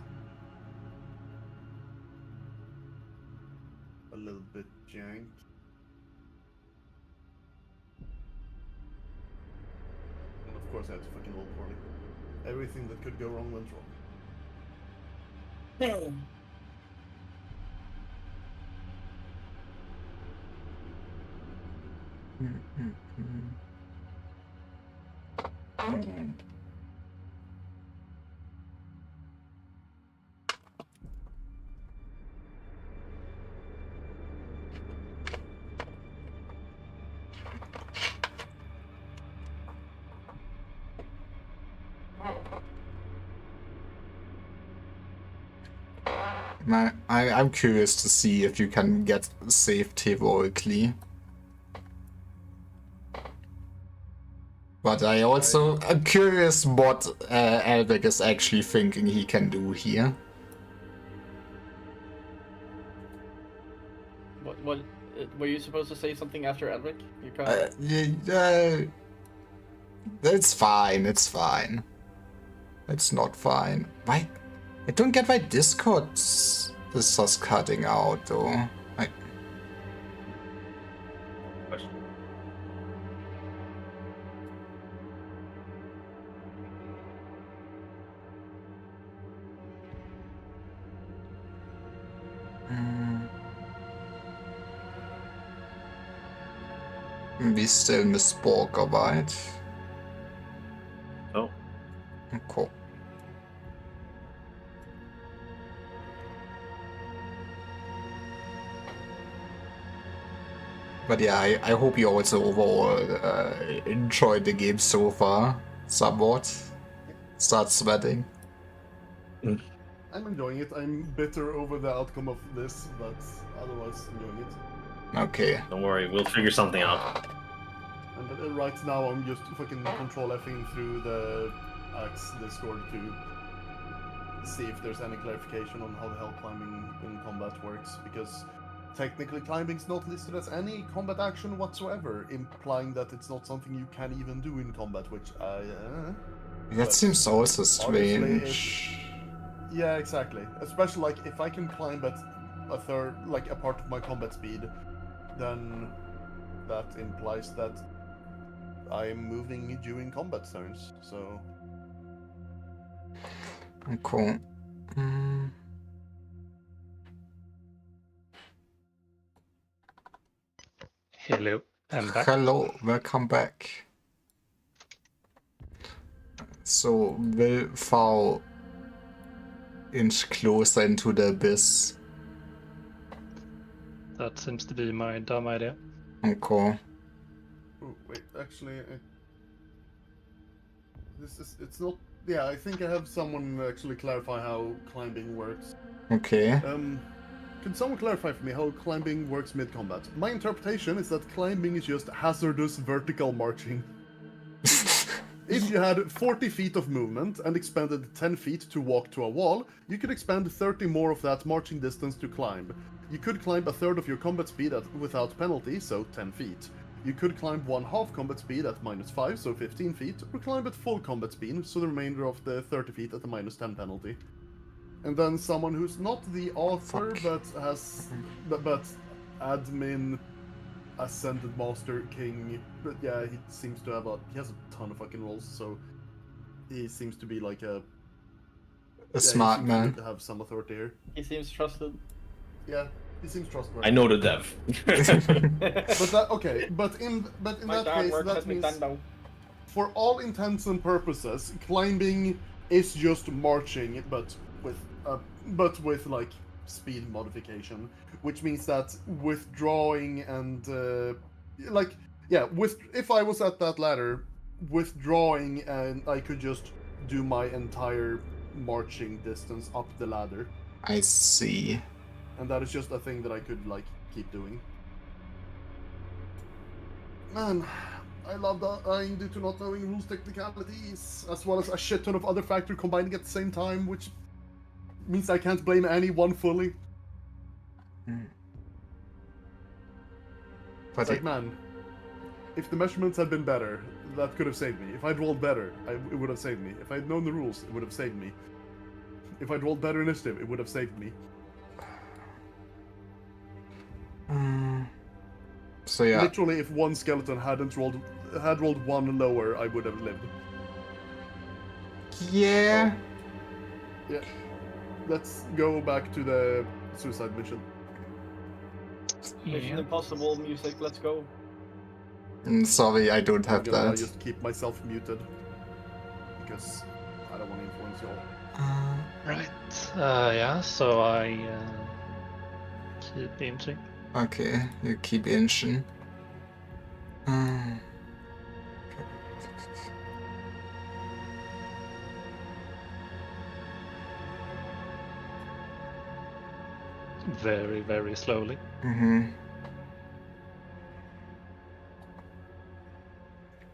a little bit jank. And of course I had to fucking roll poorly. Everything that could go wrong went wrong. I'm curious to see if you can get saved heroically. But I also am curious what Alvik is actually thinking he can do here. What were you supposed to say something after Elric? You can't. It's fine, it's fine. It's not fine. Why? I don't get why Discord is just cutting out, though. We still miss Borger, right? Oh. Cool. But yeah, I hope you also overall enjoyed the game so far, somewhat. Start sweating. I'm enjoying it. I'm bitter over the outcome of this, but otherwise enjoying it. Okay. Don't worry, we'll figure something out. And right now I'm just fucking control F-ing through the acks Discord to see if there's any clarification on how the hell climbing in combat works, because technically climbing's not listed as any combat action whatsoever, implying that it's not something you can even do in combat, which That seems also strange. Yeah, exactly. Especially like if I can climb at a third, like a part of my combat speed, then that implies that I'm moving during combat turns. So. Cool. Hello, I'm back. Hello, welcome back. So, will V inch closer into the abyss? That seems to be my dumb idea. Okay. Oh, wait, actually, it's not. Yeah, I think I have someone actually clarify how climbing works. Okay. Can someone clarify for me how climbing works mid-combat? My interpretation is that climbing is just hazardous vertical marching. If you had 40 feet of movement and expended 10 feet to walk to a wall, you could expend 30 more of that marching distance to climb. You could climb a third of your combat speed without penalty, so 10 feet. You could climb 1/2 combat speed at -5, so 15 feet, or climb at full combat speed, so the remainder of the 30 feet at the -10 penalty. And then someone who's not the author, but has, but admin, Ascended Master King, but yeah, he seems to have he has a ton of fucking rolls, so he seems to be like a smart man. To have some authority here. He seems trusted. Yeah, he seems trustworthy. I know the dev. But that okay, but in My that dad case, works that at means Nintendo. for all intents and purposes, climbing is just marching, but with like speed modification, which means that withdrawing and if I was at that ladder, withdrawing and I could just do my entire marching distance up the ladder, I see. and that is just a thing that I could like keep doing. Man, I love dying due to not knowing rules technicalities, as well as a shit ton of other factors combining at the same time, which means I can't blame any one fully. But It's like, man, if the measurements had been better, that could have saved me. If I'd rolled better, it would have saved me. If I'd known the rules, it would have saved me. If I'd rolled better initiative, it would have saved me. So yeah, Literally, if one skeleton had rolled one lower, I would have lived. yeah. Yeah. Let's go back to the suicide mission. Mission Impossible music, let's go. Sorry, I don't have I'm gonna that. just keep myself muted because I don't want to influence y'all. Right. Yeah. So I keep inching. Okay, you keep inching. Very, very slowly.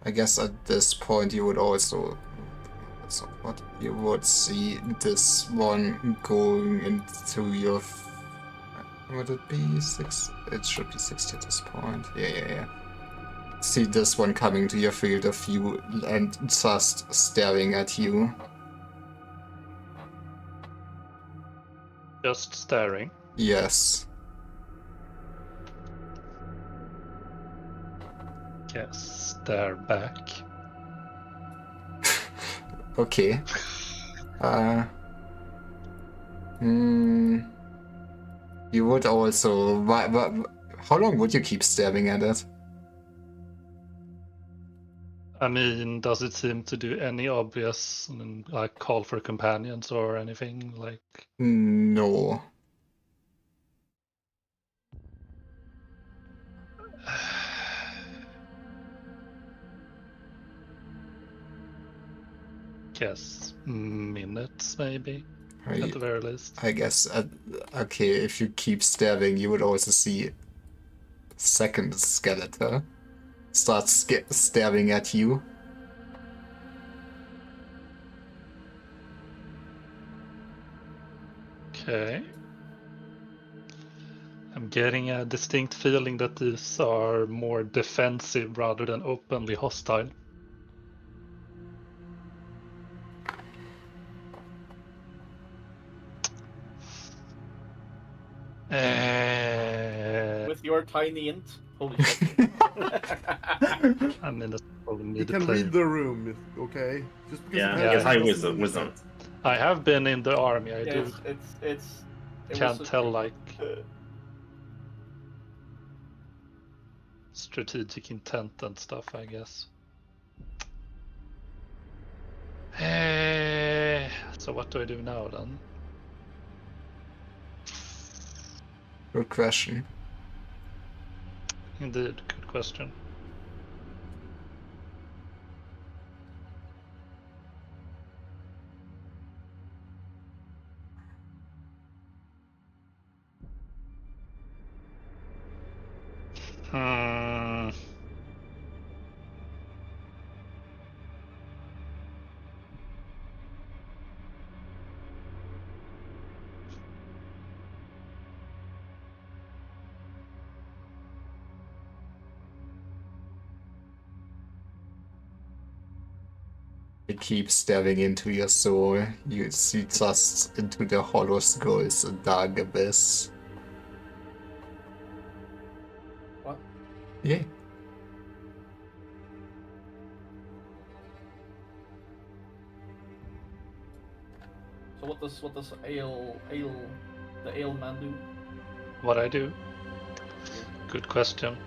I guess at this point you would also... So what? You would see this one going into your... Would it be 6? It should be 60 at this point. Yeah. See this one coming to your field of view and just staring at you. Just staring. Yes. Yes. Stare back. Okay. You would also... How long would you keep staring at it? I mean, does it seem to do any obvious, like, call for companions or anything like? No. Guess minutes, maybe, at the very least. I guess, okay, if you keep staring, you would also see second skeleton start staring at you. Okay. I'm getting a distinct feeling that these are more defensive rather than openly hostile. With your tiny int. Holy shit. I mean, that's probably me You to can play. read the room, okay? Just because Yeah, you yeah, have it's high doesn't wisdom. mean that. I have been in the army. I Yeah, do. it Can't was tell like strategic intent and stuff, I guess. So what do I do now then? Good question. Indeed, good question. Hmm. It keeps staring into your soul. You see just into the hollow skulls a dark abyss. What? Yeah. So what does the ale man do? What I do? Good question.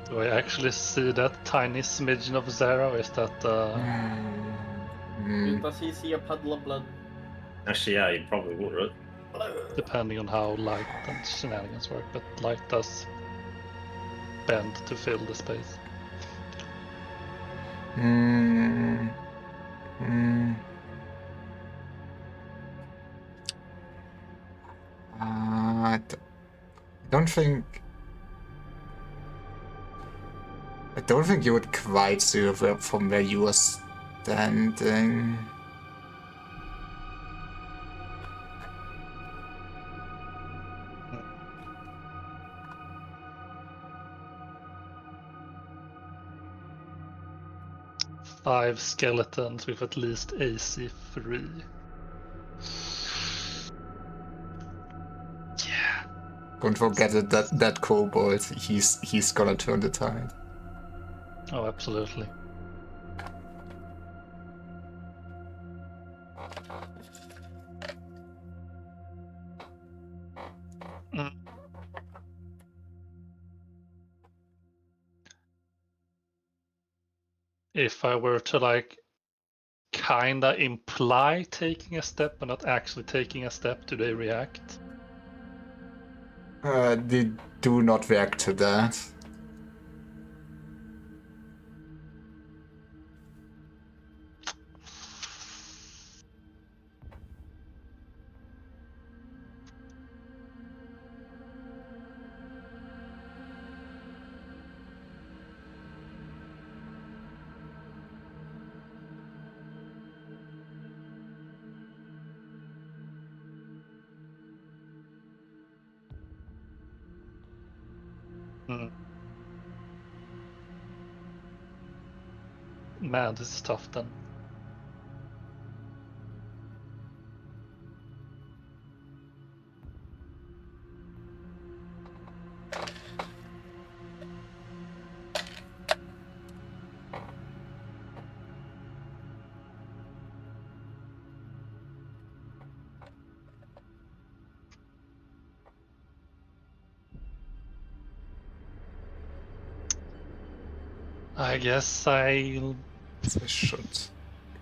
Do I actually see that tiny smidgen of zero? Is that Does he see a puddle of blood? Actually, yeah, you probably would, right? depending on how light and shenanigans work? But light does bend to fill the space. I don't think. I don't think you would quite see from where you are standing. Five skeletons with at least AC 3. Yeah. Don't forget that kobold. He's gonna turn the tide. Oh, absolutely. If I were to like kinda imply taking a step but not actually taking a step, do they react? They do not react to that. Man, this is tough then. I guess I'll I should.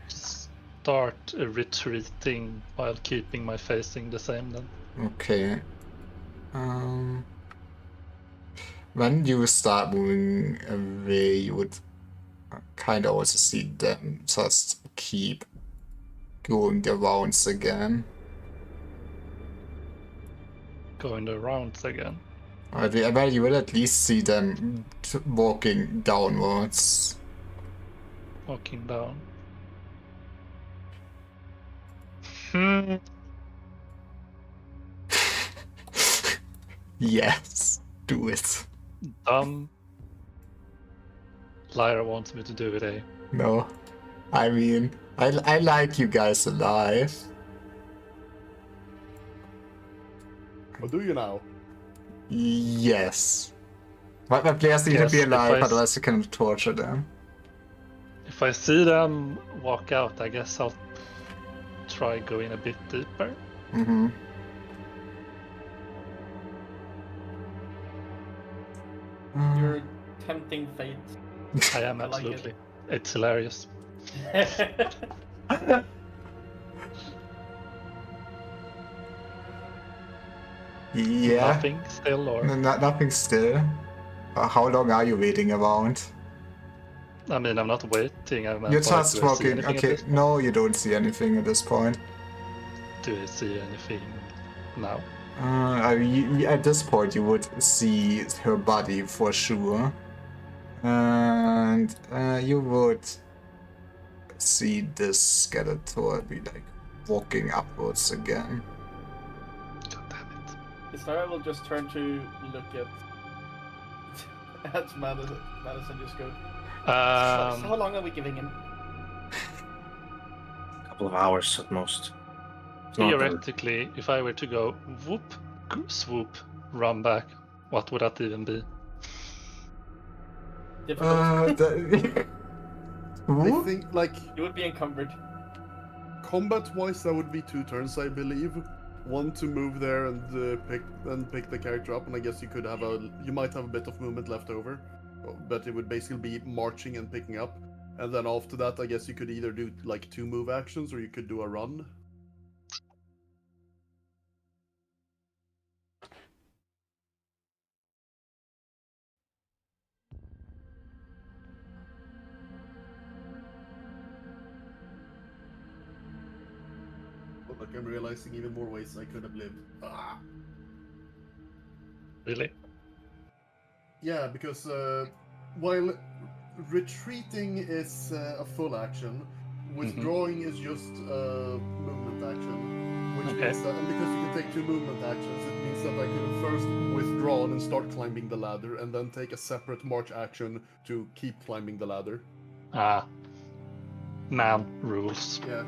start retreating while keeping my facing the same then. Okay. When you start moving away, you would kind of also see them just keep going the rounds again. Going the rounds again. Well, you will at least see them walking downwards. Walking down. Yes, do it. Lyra wants me to do it, eh? No, I mean, I like you guys alive. Or do you now? Yes. But my players need to Yes, be if alive, I otherwise you can torture them. If I see them walk out, I guess I'll try going a bit deeper. Mm-hmm. You're tempting fate. I am I like it. absolutely. It's hilarious. Yeah. Nothing still, or Nothing still. How long are you waiting around? I mean, I'm not waiting. I'm You're do just I see walking. anything at Okay, this point? no, you don't see anything at this point. Do I see anything now? At this point, you would see her body for sure. And you would see this Skeletor be like walking upwards again. God damn Sarah will just turn to look at Madison just go. it. So how long are we giving him? A couple of hours at most. It's not that- Theoretically, if I were to go whoop, swoop, run back, what would that even be? Difficult. I Whoop? think, like, You would be encumbered. combat-wise, that would be 2 turns, I believe. One to move there and pick the character up, and I guess you might have a bit of movement left over. but it would basically be marching and picking up. And then after that, I guess you could either do like 2 move actions or you could do a run. But like I'm realizing even more ways I could have lived. Ah! Really? Yeah, because while retreating is a full action, withdrawing is just a movement action. Which Okay. means that, and because you can take 2 movement actions, it means that I could have first withdrawn and start climbing the ladder, and then take a separate march action to keep climbing the ladder. Ah. Man rules. Yeah.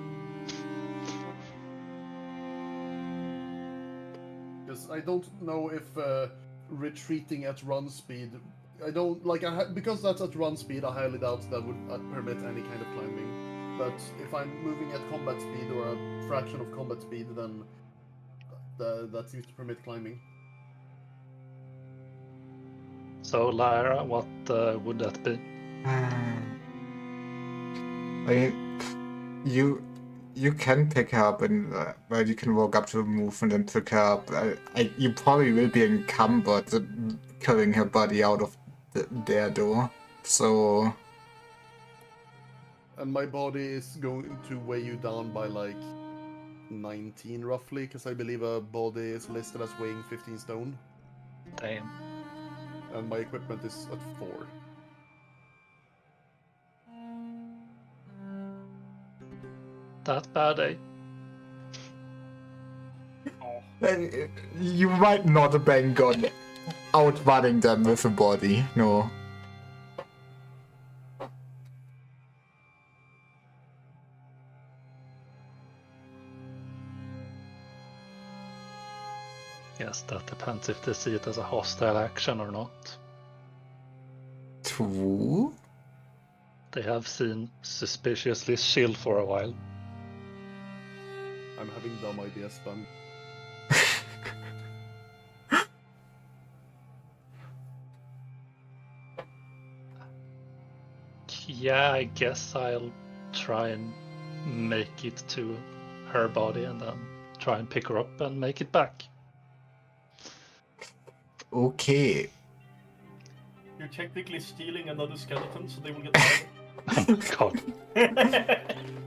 Because I don't know if retreating at run speed. I don't like because that's at run speed. I highly doubt that would permit any kind of climbing. But if I'm moving at combat speed or a fraction of combat speed, then that seems to permit climbing. So, Lyra, what would that be? I mean, you can pick up and well, you can walk up to the move and then pick up. You probably will be encumbered, carrying her body out of there though. So. And my body is going to weigh you down by like 19 roughly, because I believe a body is listed as weighing 15 stone. Damn. And my equipment is at 4. That bad, eh? You might not have been gone outrunning them with a body, no. Yes, that depends if they see it as a hostile action or not. True? They have seen suspiciously chill for a while. I'm having dumb ideas, spam. Yeah, I guess I'll try and make it to her body and then try and pick her up and make it back. Okay. You're technically stealing another skeleton, so they will get fired. Oh my god.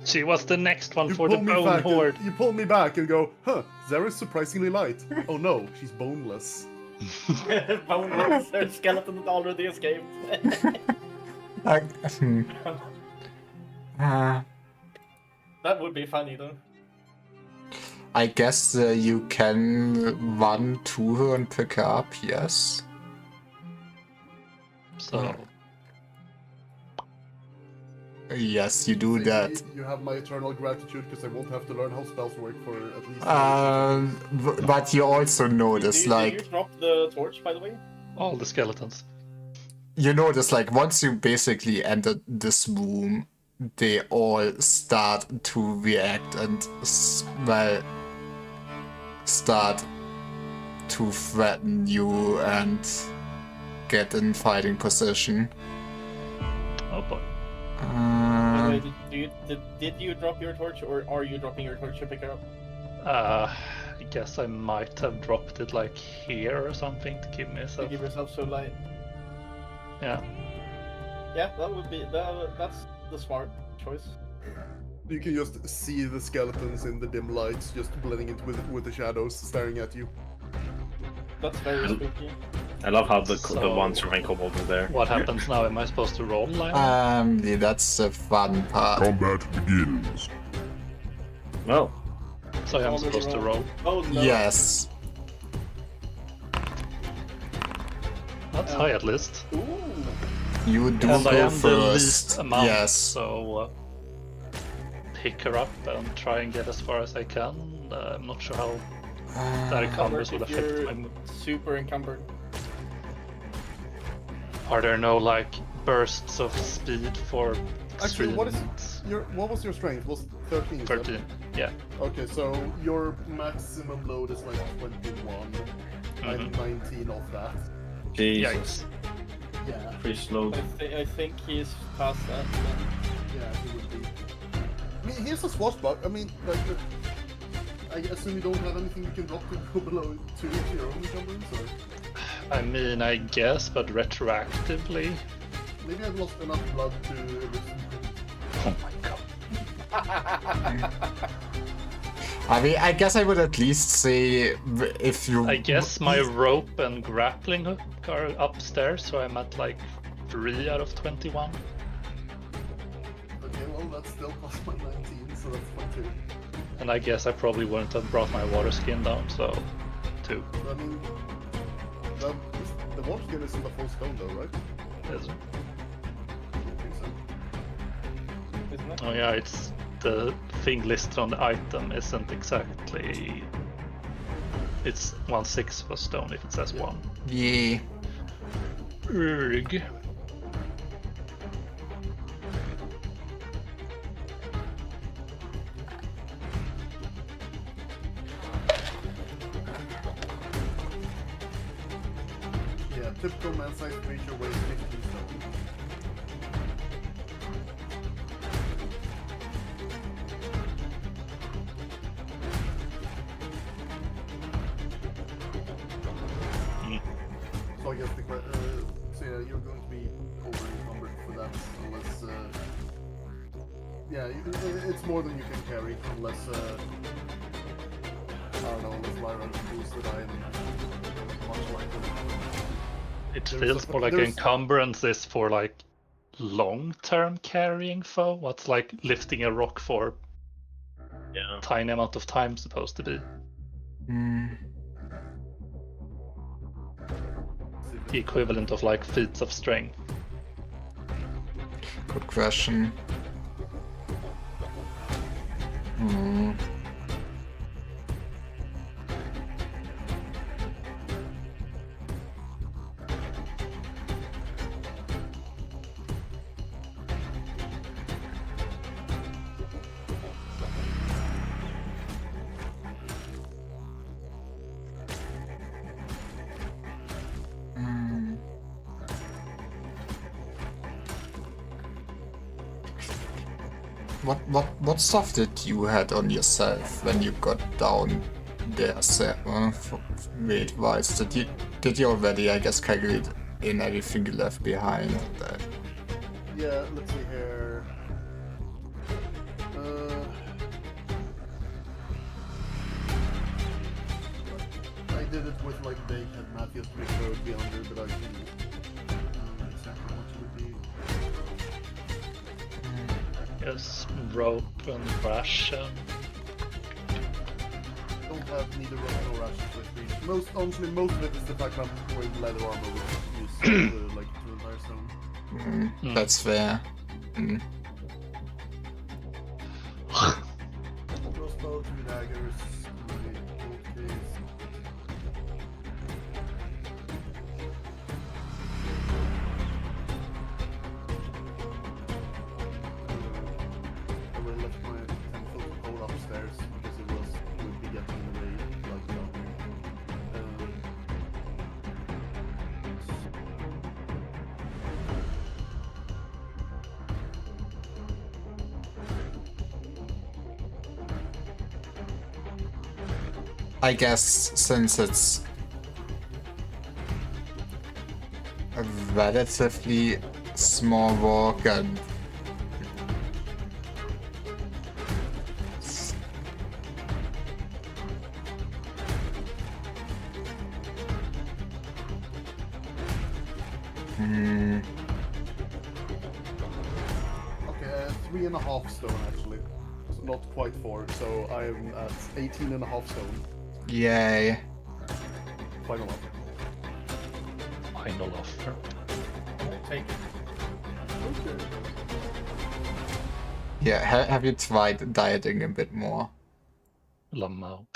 She was the next one for the pull me bone back horde. you pull me back and go, huh, Zara's surprisingly light. Oh no, she's boneless. Boneless, their skeleton that already escaped. That would be funny though. I guess you can run to her and pick her up, yes. So, Yes, you do Say that. You have my eternal gratitude because I won't have to learn how spells work for at least. But you also notice, Did you like, drop the torch, by the way? all the skeletons. you notice, like, once you basically enter this room, they all start to react and, well, start to threaten you and get in fighting position. Oh boy. By the way, did you drop your torch, or are you dropping your torch to pick her up? I guess I might have dropped it like here or something to keep To myself. give yourself so light. Yeah. Yeah, that would be that's the smart choice. You can just see the skeletons in the dim lights, just blending in with the shadows, staring at you. That's very spooky. I love how the So- one surviving kobold is there. What happens now? Am I supposed to roll line? Yeah, that's the fun part. Combat begins. Well, So I'm supposed to roll. Oh no. Yes. That's high at least. Ooh. You do And I go am the least first. amount, Yes. so pick her up and try and get as far as I can. I'm not sure how that encumbers would If affect you're my move. super encumbered. Are there no like bursts of speed for Actually, what is extreme- what was your strength? Was it 13? you said? 13? Yeah. Okay, so your maximum load is like 21. I'm Mhm. 19 of that. Jesus. Yikes. Yeah, Pretty slow. I think he's past that. Then. yeah, he would be. I mean, here's a swashbuck. I mean, like, I assume you don't have anything you can drop to go below 2 if you're only jumping, or I mean, I guess, but retroactively. maybe I've lost enough blood to. Oh my god. I mean, I guess I would at least say if you. I guess my rope and grappling hook are upstairs, so I'm at like 3 out of 21. Okay, well, that's still plus my 19, so that's fine too. And I guess I probably wouldn't have brought my water skin down, so 2. I mean, the water skin isn't a full stone, though, right? Is it? I don't think so. Isn't it? Oh yeah, it's the thing listed on the item isn't exactly. It's 1/6 of a stone if it says 1. Yeah. Urg. Yeah, typical man-sized creature weighs 15 stone. So I guess so yeah, you're going to be over-encumbered for that unless yeah, it's more than you can carry unless I don't know, unless Lyra pulls the die and much like It There's feels a- more like there's- encumbrance is for like long-term carrying foe. What's like lifting a rock for Yeah. tiny amount of time supposed to be? Hmm. The equivalent of like feats of strength. Good question. Hmm. Hmm. What stuff did you had on yourself when you got down there, Sarah? Weight-wise, did you already, I guess, calculate in everything you left behind? Yeah, let's see here. I did it with like Bake and Matthews to make sure it would be under, but I can exactly what it would be. Yes, rope and ration. Don't have neither rope nor rations with me. Honestly, most of it is the fact that I'm wearing leather armor, which is like the entire zone. That's fair. Mm. Crossbow, 2 daggers, bolt case. I will left my 10-foot pole upstairs because it would be getting in the way like down here. I guess since it's a relatively small walk and Okay, 3.5 stone actually. So not quite 4, so I am at 18.5 stone. yay. Final offer. Final offer. Take it. Okay. Yeah, have you tried dieting a bit more? Lamau.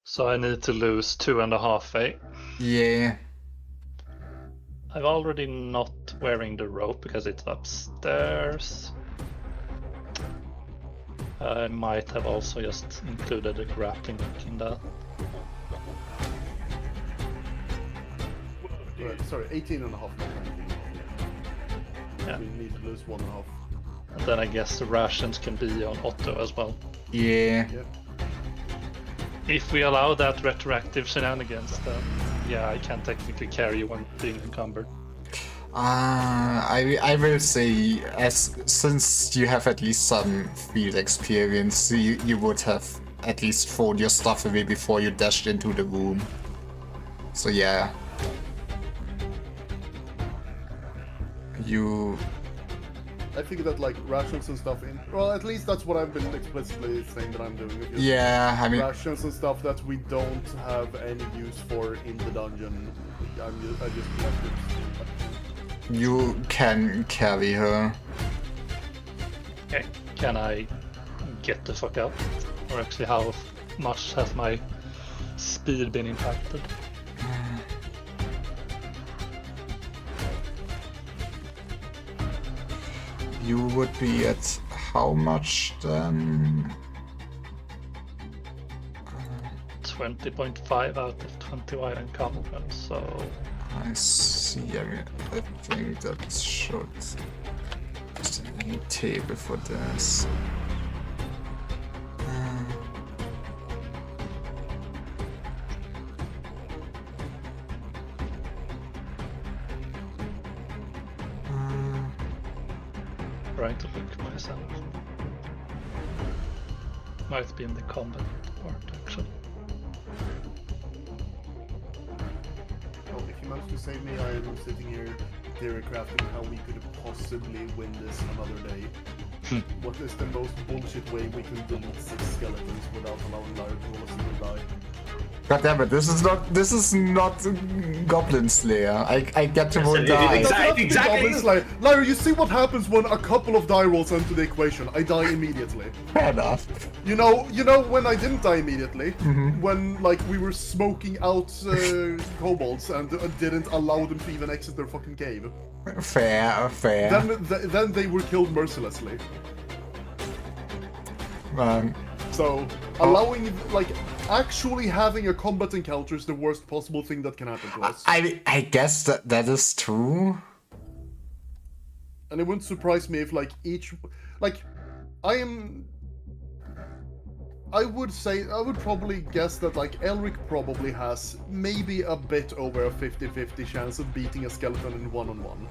So I need to lose 2.5, eh? Yeah. I'm already not wearing the rope because it's upstairs. I might have also just included a grappling hook in that. Sorry, 18 and a half, not 19. Yeah. We need to lose 1.5. And then I guess the rations can be on Otto as well. Yeah. Yeah. If we allow that retroactive shenanigans, then yeah, I can technically carry you when being encumbered. I will say, since you have at least some field experience, you would have at least thrown your stuff away before you dashed into the room. So yeah. I think that like rations and stuff well, at least that's what I've been explicitly saying that I'm doing. Just Yeah, I mean... rations and stuff that we don't have any use for in the dungeon. I just left it. You can carry her. Okay, can I get the fuck out? Or actually, how much has my speed been impacted? You would be at how much then? 20.5 out of 20 wide encumbered, so... I see, I think that should... Just a table for this. Trying to look myself. Might be in the combat part actually. Well, if you manage to save me, I am sitting here theory crafting how we could possibly win this another day. What is the most bullshit way we can delete 6 skeletons without allowing Lyra to roll a single die? God damn it, this is not Goblin Slayer. I get to roll die. Exactly. It's like, Lyra, you see what happens when a couple of die rolls enter the equation. I die immediately. Fair enough. You know when I didn't die immediately? When like we were smoking out kobolds and didn't allow them to even exit their fucking cave. Fair. Then they were killed mercilessly. So allowing like actually having a combat encounter is the worst possible thing that can happen to us. I guess that is true. And it wouldn't surprise me if like I would probably guess that like Elric probably has maybe a bit over a 50-50 chance of beating a skeleton in one-on-one.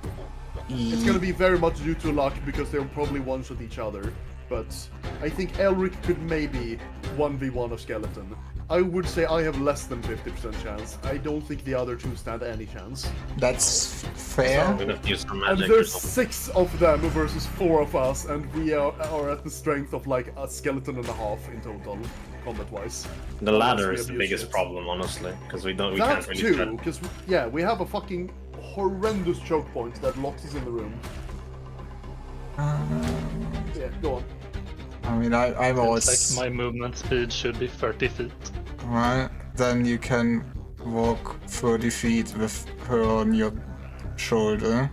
It's gonna be very much due to luck because they'll probably one-shot each other. But I think Elric could maybe 1v1 a skeleton. I would say I have less than 50% chance. I don't think the other two stand any chance. That's fair. I'm gonna use some And magic. there's 6 of them versus 4 of us, and we are at the strength of like a skeleton and a half in total, combat-wise. The ladder Unless is we the abuse biggest it. problem, honestly, because we can't That really. too, because we have a fucking horrendous choke point that locks us in the room. Yeah, go on. I mean, I'm always... It's like my movement speed should be 30 feet. Right, then you can walk 30 feet with her on your shoulder.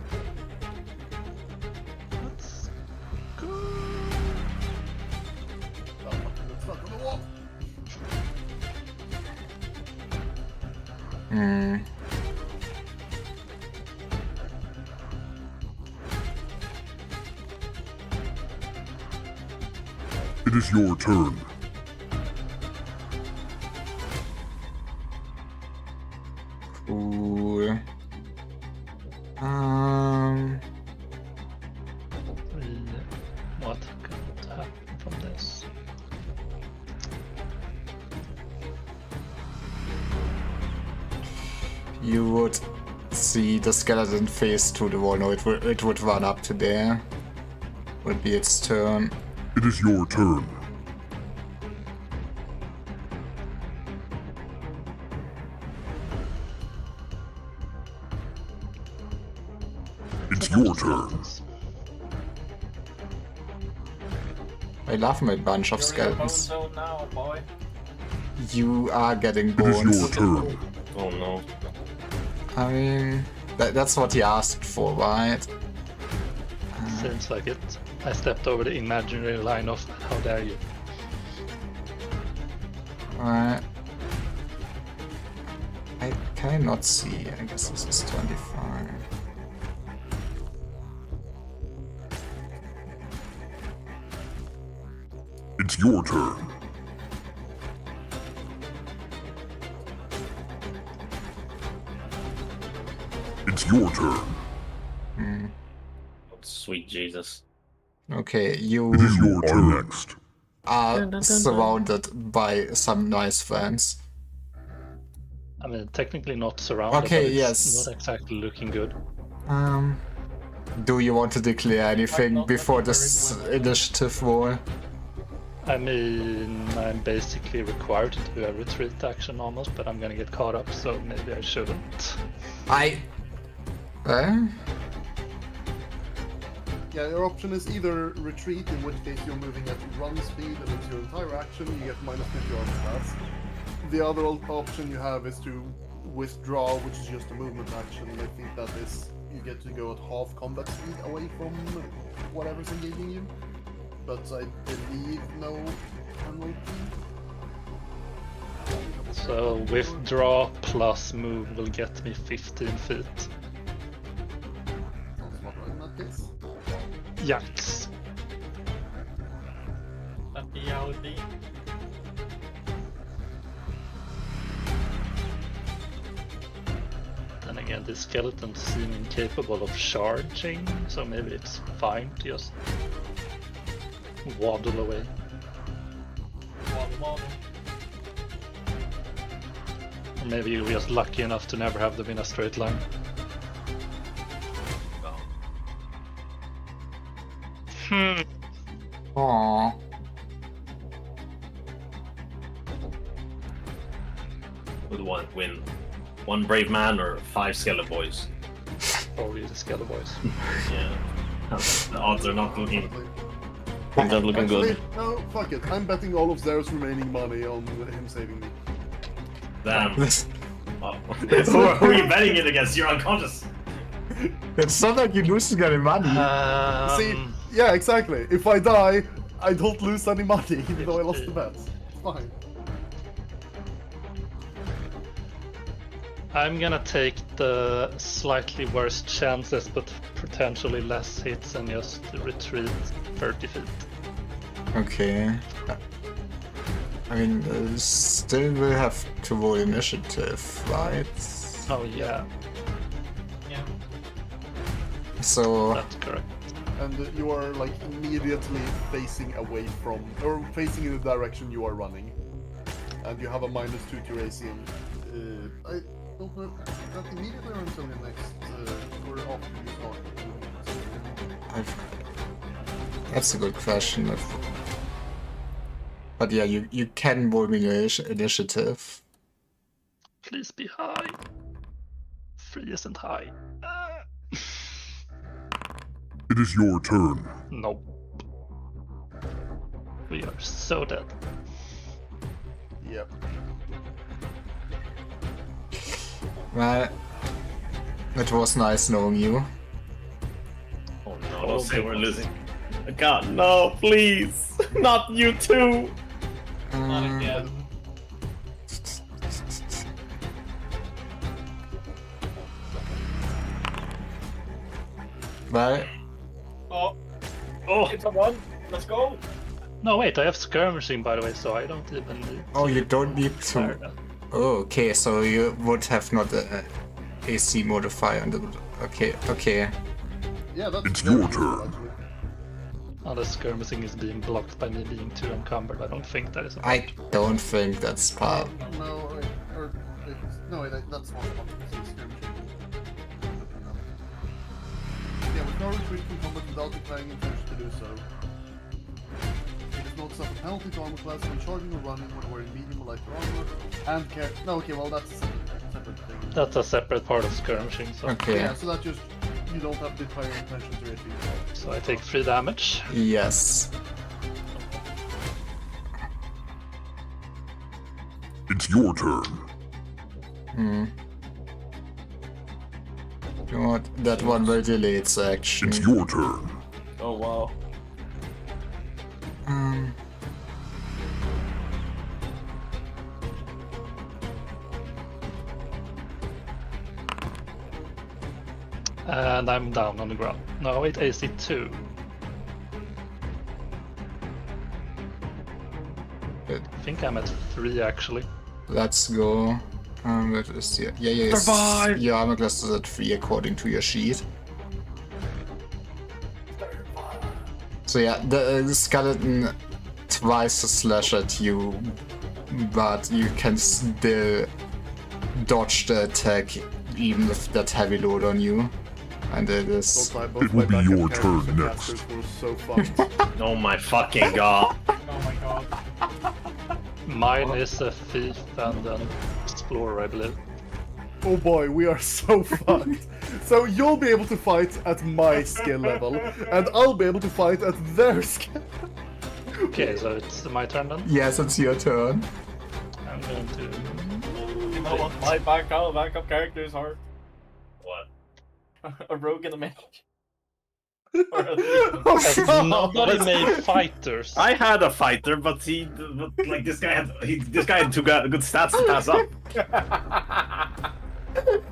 Let's go. It's not gonna walk. It is your turn. Cool. What could happen from this? You would see the skeleton face to the wall. No, it would run up to there. Would be its turn. It is your turn. It's your turn. I love my bunch of You're in the bone skeletons. zone now, boy. You are getting It is your bones. turn. Oh no. I mean, that's what he asked for, right? Seems like it. I stepped over the imaginary line of how dare you. Right. I can I not see? I guess this is 25. It's your turn. It's your turn. Sweet Jesus. Okay, you It is your turn next. are surrounded by some nice friends. I mean, technically not surrounded, Okay, but it's yes. not exactly looking good. Do you want to declare anything not before looking this very well. initiative roll? I mean, I'm basically required to do a retreat action almost, but I'm gonna get caught up, so maybe I shouldn't. Yeah, your option is either retreat, in which case you're moving at run speed, and it's your entire action, you get minus 50 armor class. The other option you have is to withdraw, which is just a movement action. I think that is, you get to go at half combat speed away from whatever's engaging you. But I believe no penalty. So withdraw plus move will get me 15 feet. Sounds about right in that case. Yikes. Happy. Then again, the skeletons seem incapable of charging, so maybe it's fine to just waddle away. Waddle. Or maybe you're just lucky enough to never have them in a straight line. Aww. With one win. One brave man or 5 skeleton boys. Probably the skeleton boys. Yeah. The odds are not looking. Things aren't looking Actually, good. no, fuck it. I'm betting all of Zero's remaining money on him saving me. Damn. Oh. Who are you betting it against? You're unconscious. It's not like you're losing any money. See, yeah, exactly. If I die, I don't lose any money, even though I lost the bet. It's fine. I'm gonna take the slightly worse chances, but potentially less hits, and just retreat 30 feet. Okay. I mean, still will have to roll initiative, right? Oh yeah, Yeah. So, that's correct. And you are like immediately facing away from, or facing in the direction you are running. And you have a minus 2 to your AC. And, I don't know, that immediately or until your next, or after you start? that's a good question. But yeah, you can roll me initiative. Please be high. 3 isn't high. It is your turn. Nope. We are so dead. Yep. Well, it was nice knowing you. Oh no, don't say we're losing. God, no, please. Not you too. Not again. Well, Oh, It's a run. Let's go. No, wait, I have skirmishing, by the way, so I don't even need oh, you don't need fire to. that. Oh, okay, so you would have not a AC modifier. Okay, okay. Yeah, that's It's very your useful, turn. actually. Unless skirmishing is being blocked by me being too encumbered. I don't think that is a I don't think that's part. No, that's not one of the skirmishing. Yeah, with no retreat from combat without declaring intention to do so. It does not suffer penalty to armor class when charging or running when wearing medium or lighter armor. And care. No, okay, well that's a separate thing. That's a separate part of skirmishing, so Okay. Yeah, so that just you don't have to declare intention to retreat. so I take 3 damage. Yes. It's your turn. You know what? That one will delay its action. It's your turn. oh wow. And I'm down on the ground. No, wait, AC 2. Good. I think I'm at 3 actually. Let's go. What is your... Yeah, Survive! your armor class is at 3 according to your sheet. So yeah, the skeleton twice slash at you, but you can still dodge the attack even with that heavy load on you. And it is... It will be your turn next. Were so fucked. Oh my fucking god. Oh my god. Mine is a thief and an explorer, I believe. Oh boy, we are so fucked. So you'll be able to fight at my skill level, and I'll be able to fight at their skill. Okay, so it's my turn then. Yes, it's your turn. I'm going to. You know what my backup characters are? What? A rogue and a mage. Or a Oh, God. Nobody made fighters. I had a fighter, but like this guy had too good stats to pass up.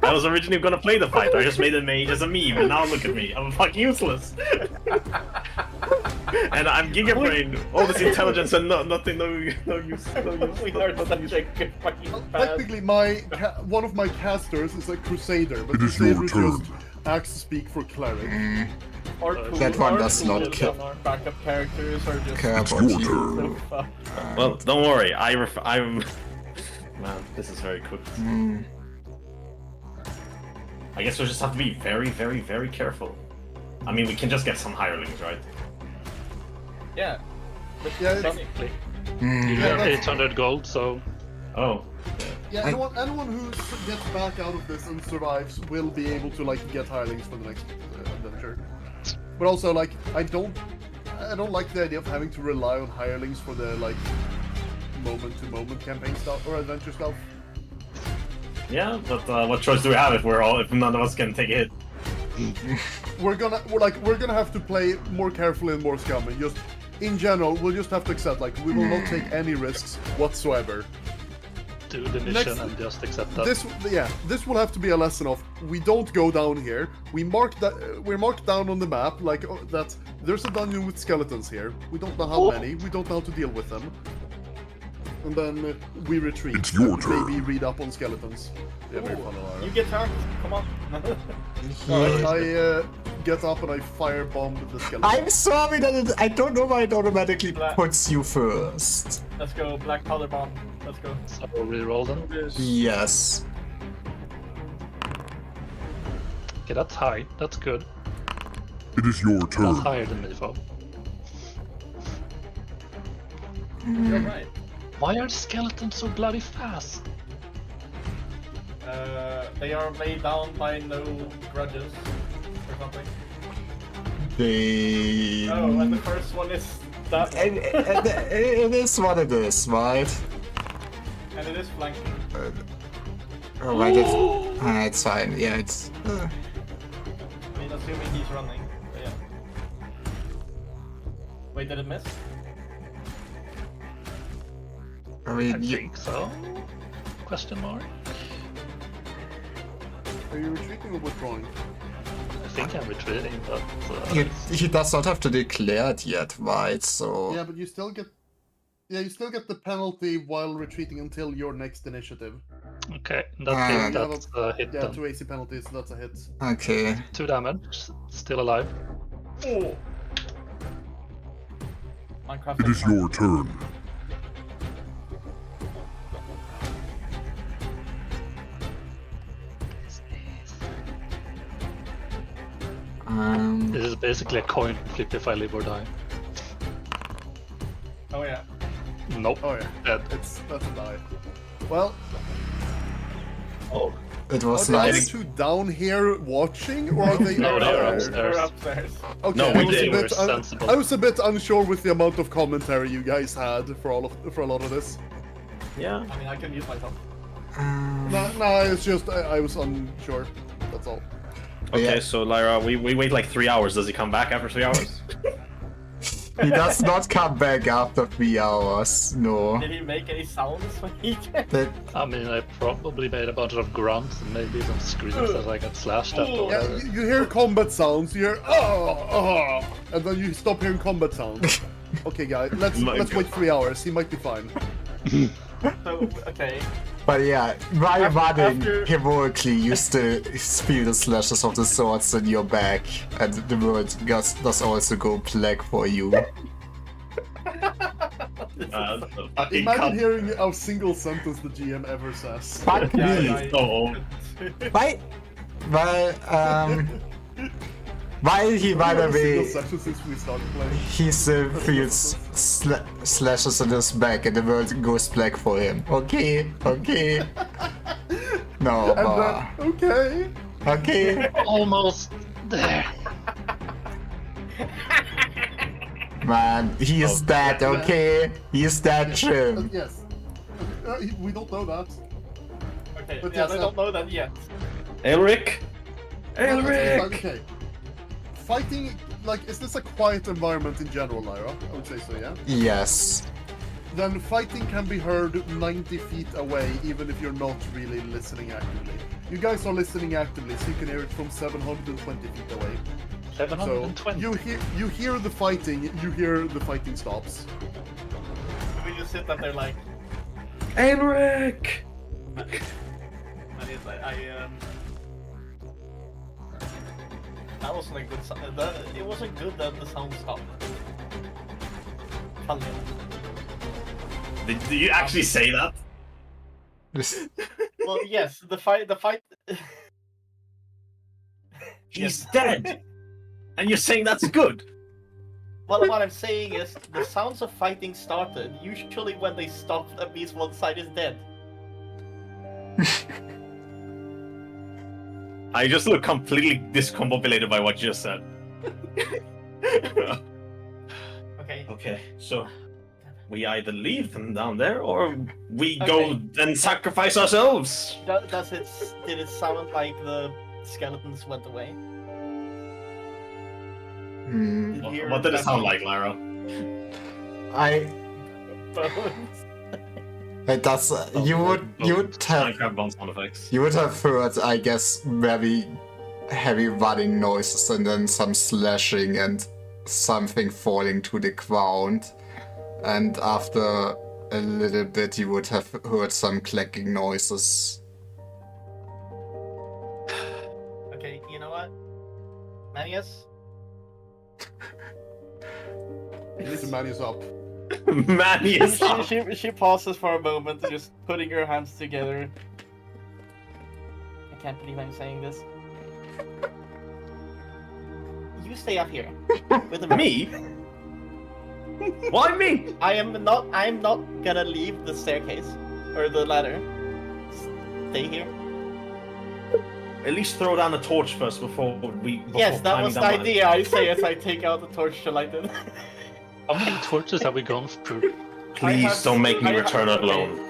I was originally gonna play the fighter. I just made a mage as a meme, and now look at me. I'm fucking useless. And I'm Giga Brain, all this intelligence and nothing, no use. We are such a good fucking bad. Technically, one of my casters is a crusader, but It is crusader your is turn. just acts speak for cleric. Our That one our does not tools care- and our backup characters are just Care It's about your you. turn. so fucked. Well, don't worry. I'm. Man, this is very cooked. I guess we just have to be very, very, very careful. I mean, we can just get some hirelings, right? Yeah. But Yeah, it's- technically. You Yeah, have that's- 800 gold, so Oh. Yeah, anyone who gets back out of this and survives will be able to like get hirelings for the next adventure. But also, like, I don't like the idea of having to rely on hirelings for the like moment-to-moment campaign stuff or adventure stuff. Yeah, but what choice do we have if none of us can take a hit? We're gonna have to play more carefully and more scummy. Just in general, we'll just have to accept like we will not take any risks whatsoever. do the mission Next- and just accept that. This will have to be a lesson of we don't go down here. We're marked down on the map like that. There's a dungeon with skeletons here. We don't know how many. We don't know how to deal with them. And then we retreat. It's your and turn. Maybe read up on skeletons. Yeah, very fun. You Alara. get tagged. Come on. I get up and I firebomb the skeleton. I'm sorry that I don't know why it automatically Black. puts you first. Let's go. Black powder bomb. Let's go. So reroll them. Yes. Okay, that's high. That's good. It is your That's turn. higher than me, though. You're right. Why are skeletons so bloody fast? They are laid down by no grudges or something. They... Oh, and the first one is that one. It is what it is, right? And it is flanking. Alright, it's fine. Yeah, it's... I mean, assuming he's running. But yeah. Wait, did it miss? I I mean, you... think so. Question mark. Are you retreating or withdrawing? I think I'm retreating, but He does not have to declare it yet, right? So... Yeah, but you still get. Yeah, you still get the penalty while retreating until your next initiative. okay. In that case, Yeah, that's a hit Yeah, then. 2 AC penalties, so that's a hit. Okay. 2 damage. Still alive. Oh! Minecraft. It is your turn. This is basically a coin flip if I live or die. Oh yeah. Nope. Oh yeah, Dead. that's a die. Well, Oh. It are was the other nice. two down here watching, or are they? No, they're up upstairs. there? We're upstairs. Okay, No, I we was a did. We're bit. sensible. I was a bit unsure with the amount of commentary you guys had for a lot of this. Yeah. I mean, I can mute myself. No, it's just I was unsure. That's all. Okay, Yeah. so Lyra, we wait like 3 hours. Does he come back after 3 hours? He does not come back after 3 hours. No. Did he make any sounds when he did? That, I mean, I probably made a bunch of grunts and maybe some screams as I got slashed at or Yeah, whatever. you hear combat sounds. You hear and then you stop hearing combat sounds. Okay, guys, let's wait 3 hours. He might be fine. So, okay. but yeah, while running, after- heroically, you still feel the slashes of the swords in your back, and the world does also go black for you. Imagine hearing a single sentence the GM ever says. Fuck me! Oh, Why? Well, while he ran Single away, session since we started playing. he still feels slashes in his back, and the world goes black for him. Okay, okay. No, And but okay. okay. Almost there. Man, he's dead, okay? He's dead, Jim. Yes. We don't know that. Okay, But yeah, yes, they don't know that yet. Elric. Elric. Okay. Fighting, like, is this a quiet environment in general, Lyra? I would say so, yeah? Yes. Then fighting can be heard 90 feet away, even if you're not really listening actively. You guys are listening actively, so you can hear it from 720 feet away. So 720. you hear the fighting, you hear the fighting stops. So we just sit up there like, Elric. that is, that wasn't a good sound. It wasn't good that the sound stopped. Funny. Did you actually say that? Well, yes, the fight. He's Yes. dead. And you're saying that's good? Well, what I'm saying is, the sounds of fighting started. Usually, when they stop, that means one side is dead. I just look completely discombobulated by what you just said. Okay. Okay, so we either leave them down there or we go and sacrifice ourselves. Did it sound like the skeletons went away? Hmm. Did you hear What did it that- sound like, Lyra? It does. You would have Minecraft bone sound effects. you would have heard, I guess, very heavy running noises and then some slashing and something falling to the ground. And after a little bit, you would have heard some clacking noises. Okay, you know what? Manius? This man is up. Manny is up. She pauses for a moment, just putting her hands together. I can't believe I'm saying this. You stay up here with the Me? Why me? I'm not gonna leave the staircase or the ladder. Stay here. At least throw down the torch first before Yes, that climbing was the down idea. I say as I take out the torch to light it. How many torches have we gone through? Please don't make me return alone.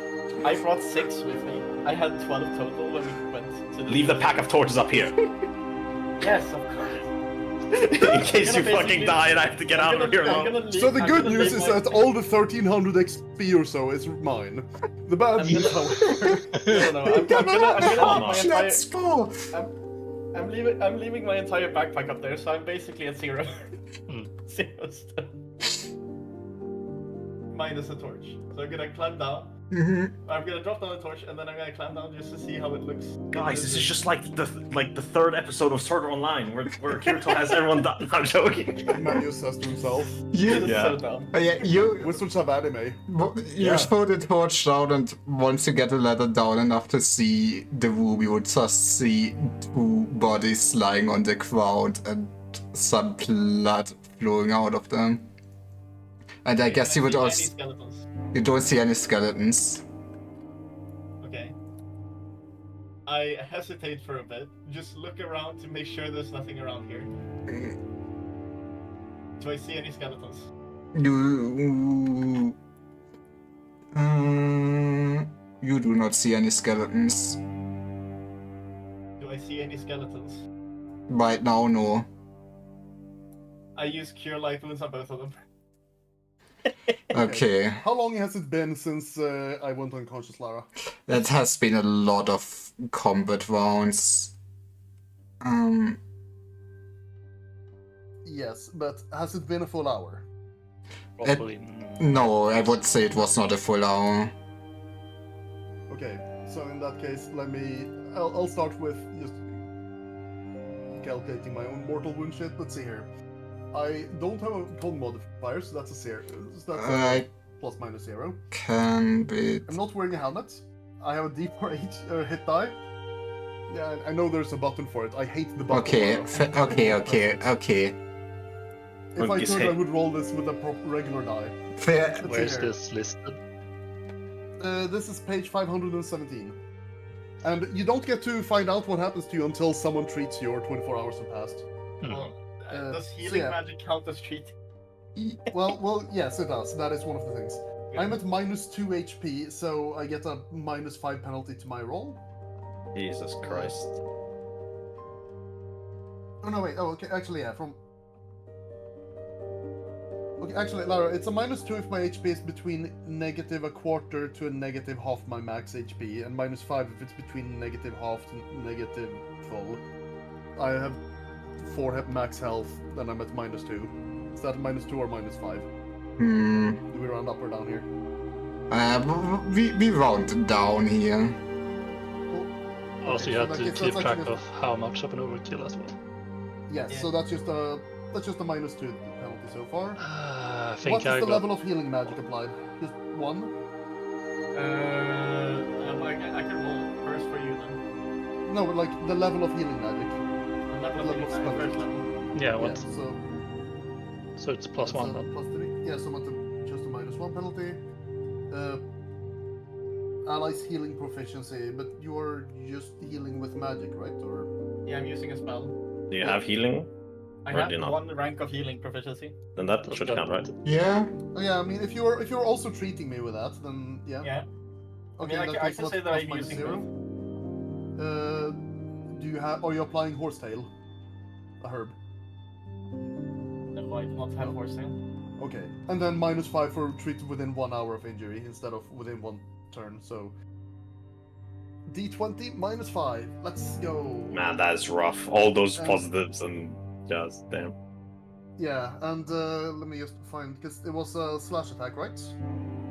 I brought 6 with me. I had 12 total when we went to the... Leave the pack of torches up here. Yes, of course. In case you I'm gonna fucking basically- die and I have to get out of here alone. So the good news is that all the 1300 XP or so is mine. The bad I'm news, gonna... however, No, I'm gonna leave my entire... Let's go! I'm leaving my entire backpack up there, so I'm basically at 0. Hmm. 0 still. Minus a torch. So I'm gonna climb down. I'm gonna drop down the torch, and then I'm gonna climb down just to see how it looks. Guys, this is just like the third episode of Sword Art Online where Kirito has everyone done. I'm joking. Manu says to himself, This You, is Yeah. so dumb. you wizards have anime. You throw the torch down, and once you get the ladder down enough to see the room, you would just see 2 bodies lying on the ground and some blood flowing out of them. And I guess you would Any also... skeletons? You don't see any skeletons. Okay. I hesitate for a bit. Just look around to make sure there's nothing around here. Do I see any skeletons? You do not see any skeletons. Do I see any skeletons? Right now, no. I use Cure Light Wounds on both of them. Okay, How long has it been since I went unconscious, Lara? that has been a lot of combat rounds. Yes, but has it been a full hour? Probably. No, I would say it was not a full hour. Okay, so in that case, I'll start with just calculating my own mortal wound shit. Let's see here. I don't have a con modifier, so that's a zero. So that's a plus minus 0. Can be. I'm not wearing a helmet. I have a D4 hit die. Yeah, I know there's a button for it. I hate the button. Okay, okay. If I Okay, could, say- I would roll this with a regular die. Fair. Let's see Where's here. this listed? This is page 517. And you don't get to find out what happens to you until someone treats you or 24 hours have passed. Well, does so healing yeah. magic count as treating? Well, yes, it does. That is one of the things. I'm at minus 2 HP, so I get a minus 5 penalty to my roll. Jesus Christ. Oh, no, wait. Oh, okay. Actually, yeah, from... Okay, actually, Lara, it's a minus 2 if my HP is between negative a quarter to a negative half my max HP, and minus 5 if it's between negative half to negative full. I have 4 max health, then I'm at minus 2. Is that minus 2 or minus 5? Hmm. Do we round up or down here? We round down here. Cool. Also, you so have that to gets- keep that's track actually of how much of an overkill as well. Yes, Yeah. so that's just a minus 2 penalty so far. I think What's I the got level of healing magic applied? Just 1? I can roll first for you then. No, but like the level of healing magic. And that was Level like of my spell. first level. yeah. Yeah, What? so So it's plus that's one a then. plus 3. Yeah, so I'm at just a minus 1 penalty. Allies healing proficiency, but you're just healing with magic, right? Or Yeah, I'm using a spell. Do you have healing? I Or have do you not? 1 rank of healing proficiency. Then that That's should good. count, right? Yeah. oh, yeah, I mean if you're also treating me with that, then yeah. Yeah. Okay, I in mean, that I case, can that's say that plus I'm minus using 0. Do you have? Are you applying horsetail? A herb. No, I do not have horse tail. Okay, and then minus 5 for treated within 1 hour of injury instead of within 1 turn. So D20 minus 5. Let's go. Man, that is rough. All those Um, positives and just damn. Yeah, and let me just find because it was a slash attack, right?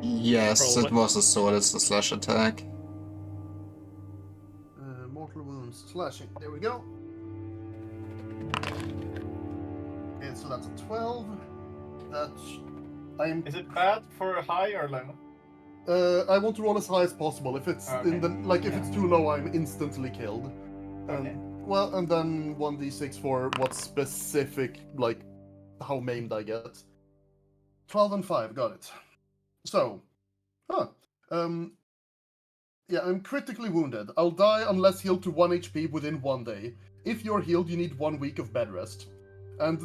Yes, it Probably. was a sword. It's a slash attack. Mortal wounds slashing. There we go. Okay, so that's a 12. That's I'm. Is it bad for high or low? I want to roll as high as possible. If it's in the if it's too low, I'm instantly killed. Okay. Well, and then 1d6 for what specific, like, how maimed I get. 12 and 5, got it. So, yeah, I'm critically wounded. I'll die unless healed to 1 HP within 1 day. If you're healed, you need 1 week of bed rest. And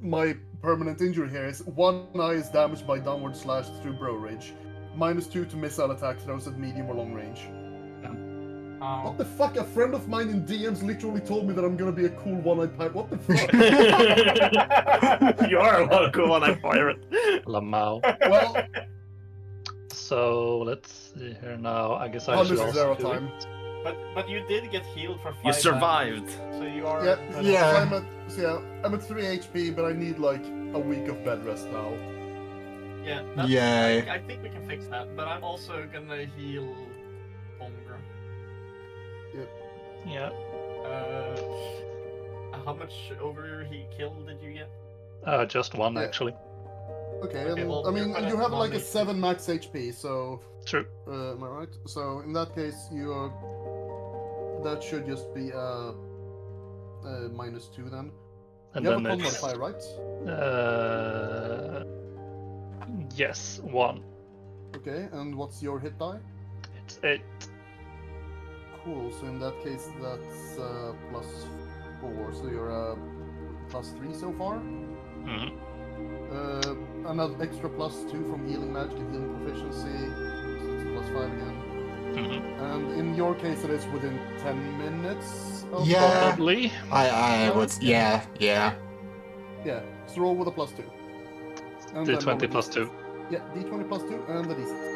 my permanent injury here is 1 eye is damaged by downward slash through Bro Ridge. Minus 2 to missile attack throws at medium or long range. What the fuck? A friend of mine in DMs literally told me that I'm gonna be a cool one-eyed pirate. What the fuck? You are a cool one-eyed pirate. Lamau. Well, So let's see here now. I guess I how should does also zero do time? it. But you did get healed for 5 You survived. damage, so you are... Yeah, I'm at 3 HP, but I need like a week of bed rest now. Yeah, Yay. I think we can fix that, but I'm also gonna heal longer. Yeah. How much over he killed did you get? Just one Yeah. actually. Okay, Okay, and, well, I mean, you're you have like a one 7 max HP, so True. am I right? So in that case, that should just be minus 2 then. And You have a then con it's modifier, right? yes, 1. Okay, and what's your hit die? It's 8. Cool, so in that case, that's plus 4, so you're plus 3 so far. Mhm. Another extra plus 2 from healing magic and healing proficiency, so it's plus 5 again. Mhm. And in your case, it is within 10 minutes of Yeah. Probably. I would. Yeah. Yeah, so roll with a plus 2. And then roll D20 with plus d6. 2. Yeah, d20 plus 2 and the d6.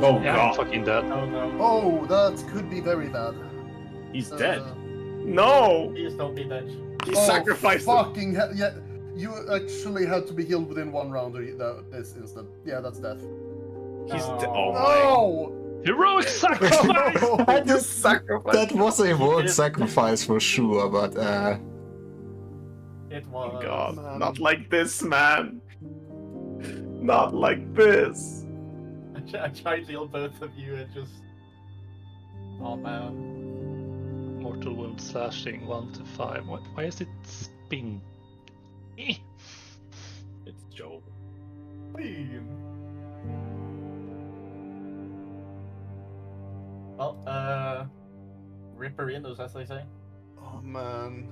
Oh Yeah, I'm god, fucking dead. Oh no. Oh, that could be very bad. he's dead. Uh, No, Please don't be dead. he oh, sacrificed him. fucking hell. Yeah, you actually had to be healed within 1 round or this instant. Yeah, that's death. He's No. dead. Oh my. No! Heroic sacrifice! That You is- sacrificed. That was a world did. sacrifice for sure, but It Oh was. god, Man. not like this, man. Not like this. I tried to heal both of you and just. Oh man. Mortal wound slashing 1 to 5. Why is it spin? It's Joe. Well, Ripperinos, as they say. Oh man.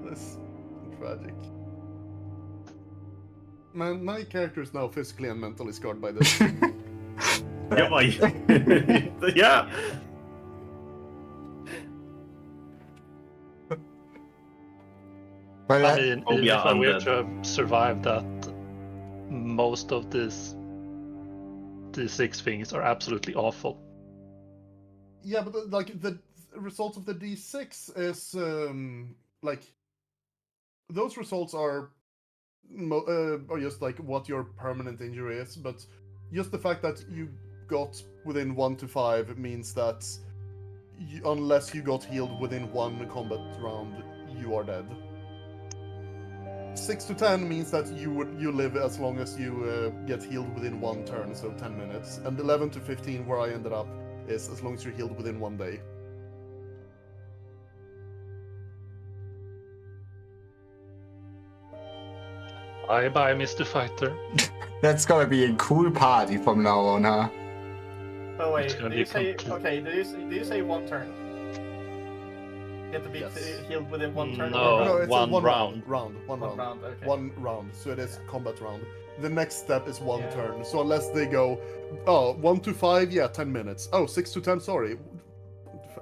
This is tragic. Man, my character is now physically and mentally scarred by this. Yeah, yeah. well, I mean, Oh, even yeah, if I were undead. to have survived that, most of these D6 things are absolutely awful. Yeah, but like the result of the d6 is like those results are just like what your permanent injury is, but just the fact that you got within 1 to 5 means that unless you got healed within 1 combat round, you are dead. 6 to 10 means that you live as long as you get healed within 1 turn, so 10 minutes. And 11 to 15, where I ended up, is as long as you're healed within 1 day. Bye bye, Mr. Fighter. that's gonna be a cool party from now on, huh? Oh It's wait, gonna did be you say complete- okay? Did you say 1 turn? You have to be Yes. healed within 1 turn. No. or No, it's one a 1 round. round. One round. Okay. 1 round, so it is combat round. The next step is 1 Yeah. turn. So unless they go, oh, 1 to 5, yeah, 10 minutes. Oh, 6 to 10, sorry.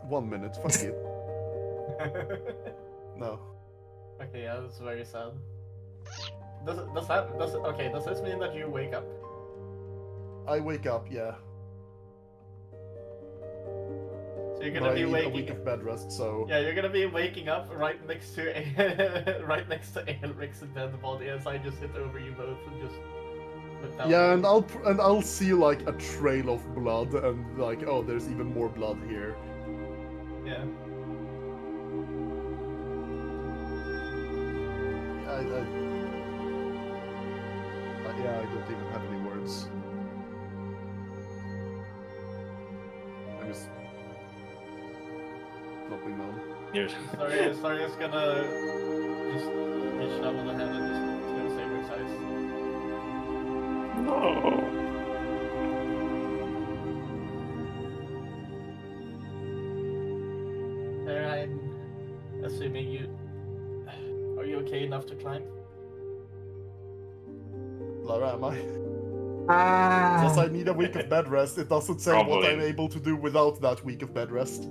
1 minute, fuck you. No. Okay, yeah, that's very sad. Does this mean that you wake up? I wake up, yeah. So you're But gonna I be need a waking. week of bed rest, so... Yeah, you're gonna be waking up right next to right next to Elric's dead body as I just hit over you both and just look down. Yeah, at and you. I'll see like a trail of blood and like, oh, there's even more blood here. Yeah. Yeah, I don't even have any words. I'm just dropping down. Here's Sorry, it's gonna just reach down with the hand and just it's gonna save her size. no. There, I'm assuming you. Are you okay enough to climb? Lara, am I? Ah. Says I need a week of bed rest. It doesn't say what Probably. I'm able to do without that week of bed rest.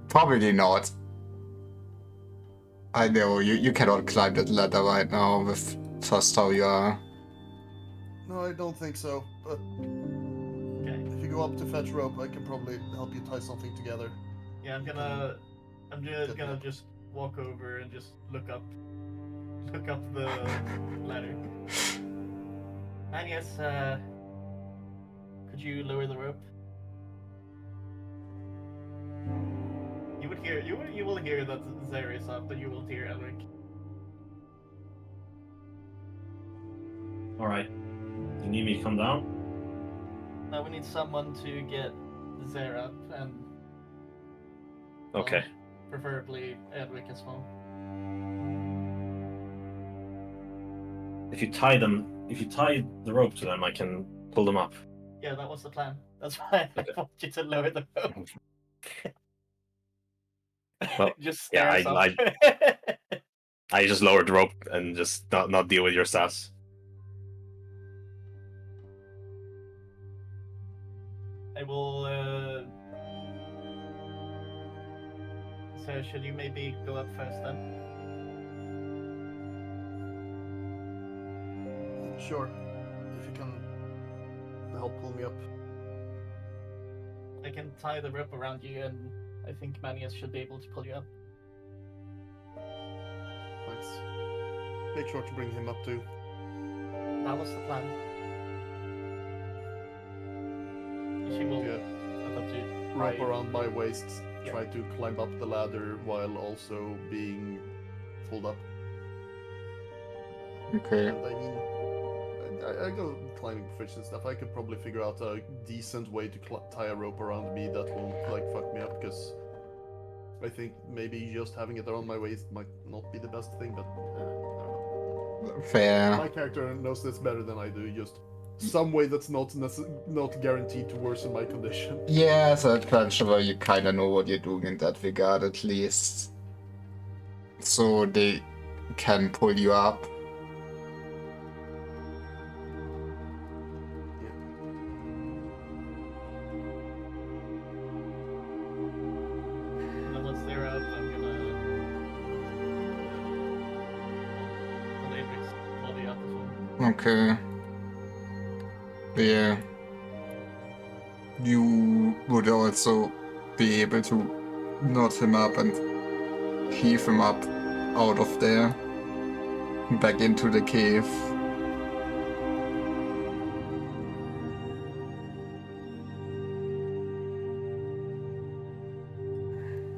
Probably not. I know, you cannot climb that ladder right now with just how you are. No, I don't think so. But Okay. if you go up to fetch rope, I can probably help you tie something together. Yeah, I'm just gonna just walk over and just look up the ladder. And yes, could you lower the rope? You will hear that Zare is up, but you will hear Elric. Alright. You need me to come down? Now we need someone to get Zare up and Okay. preferably Elric as well. If you tie the rope to them, I can pull them up. Yeah, that was the plan. That's why I want you to lower the rope. Well, Just yeah, stare us up. I just lowered the rope and just not deal with your stats. I will So should you maybe go up first then? Sure. If you can help pull me up. I can tie the rope around you, and I think Manius should be able to pull you up. Thanks. Make sure to bring him up too. That was the plan. She will Yeah. have to Rope ride. around my waist. Try to climb up the ladder while also being pulled up. Okay. And I mean, I go climbing proficient stuff. I could probably figure out a decent way to tie a rope around me that won't like fuck me up. Because I think maybe just having it around my waist might not be the best thing. But I don't know. Fair. My character knows this better than I do. Just some way that's not guaranteed to worsen my condition. Yeah, so eventually you kind of know what you're doing in that regard, at least. So they can pull you up. And then once they're up, I'm gonna pull Avery's body up as well. Okay. Yeah. You would also be able to knot him up and heave him up out of there, back into the cave.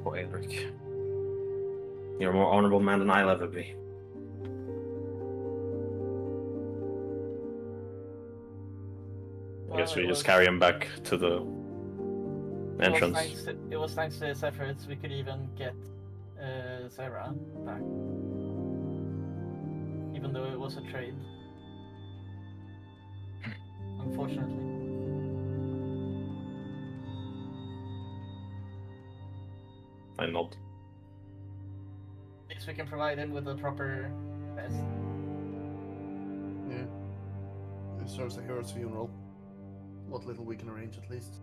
Boy, Eric. You're a more honorable man than I'll ever be. I guess Well, we it just was- carry him back to the entrance. It was thanks to his efforts we could even get Sarah back. Even though it was a trade. Unfortunately. I nod. At least we can provide him with a proper vest. Yeah. It serves a hero's funeral. What little we can arrange, at least.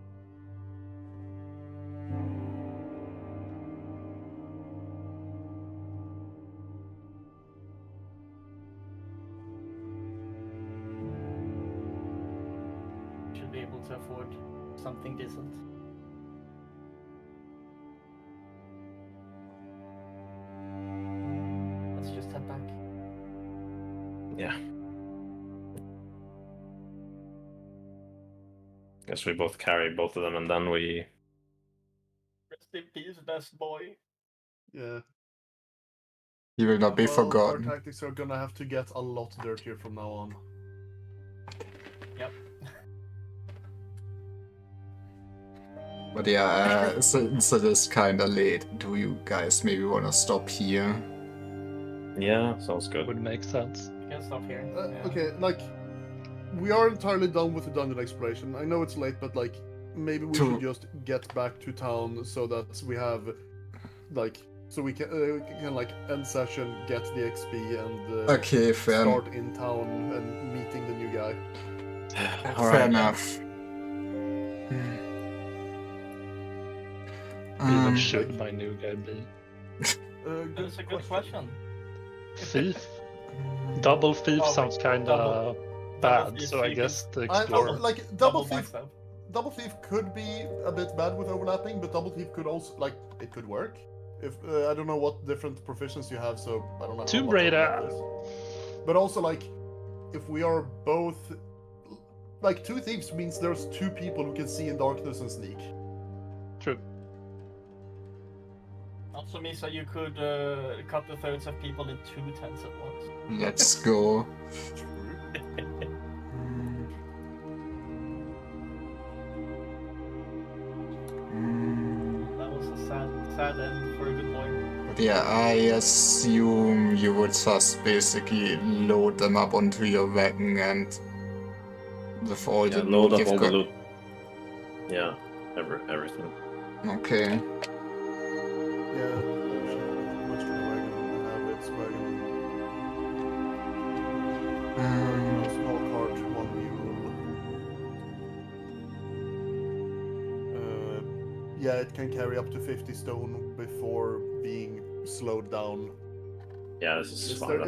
Should be able to afford something decent. Let's just head back. Yeah. Guess we both carry both of them, and then we. Rest in peace, best boy. Yeah. He will not be Well, forgotten. our tactics are gonna have to get a lot dirtier from now on. Yep. But yeah, since it is kinda late, do you guys maybe wanna stop here? Yeah, sounds good. Would make sense. We can stop here. Yeah. Okay, like, we are entirely done with the dungeon exploration. I know it's late, but like, maybe we should just get back to town so that we have, like, so we can like end session, get the XP, and Okay, fair, start in town and meeting the new guy. fair enough. Even should my new guy be? That's a good question. Thief? Double thief Oh, sounds kinda double bad, thief, so so I you guess the I, explorer. like Double double thief. backstab. Double thief could be a bit bad with overlapping, but double thief could also like it could work. If I don't know what different proficiency you have, so I don't know. how Tomb much Raider. overlap is. But also like, if we are both like two thieves means there's two people who can see in darkness and sneak. True. Also, Misa, you could cut the throats of people in 2 tents at once. Let's go. That was a sad end for a good boy. But yeah, I assume you would just basically load them up onto your wagon and with all Yeah, the load loot up you've all the got. loot. Yeah, everything. Okay. Yeah. Much to the wagon and have its wagon. A small cart, 1 mule. yeah, it can carry up to 50 stone before being slowed down. Yeah, this is Is fine.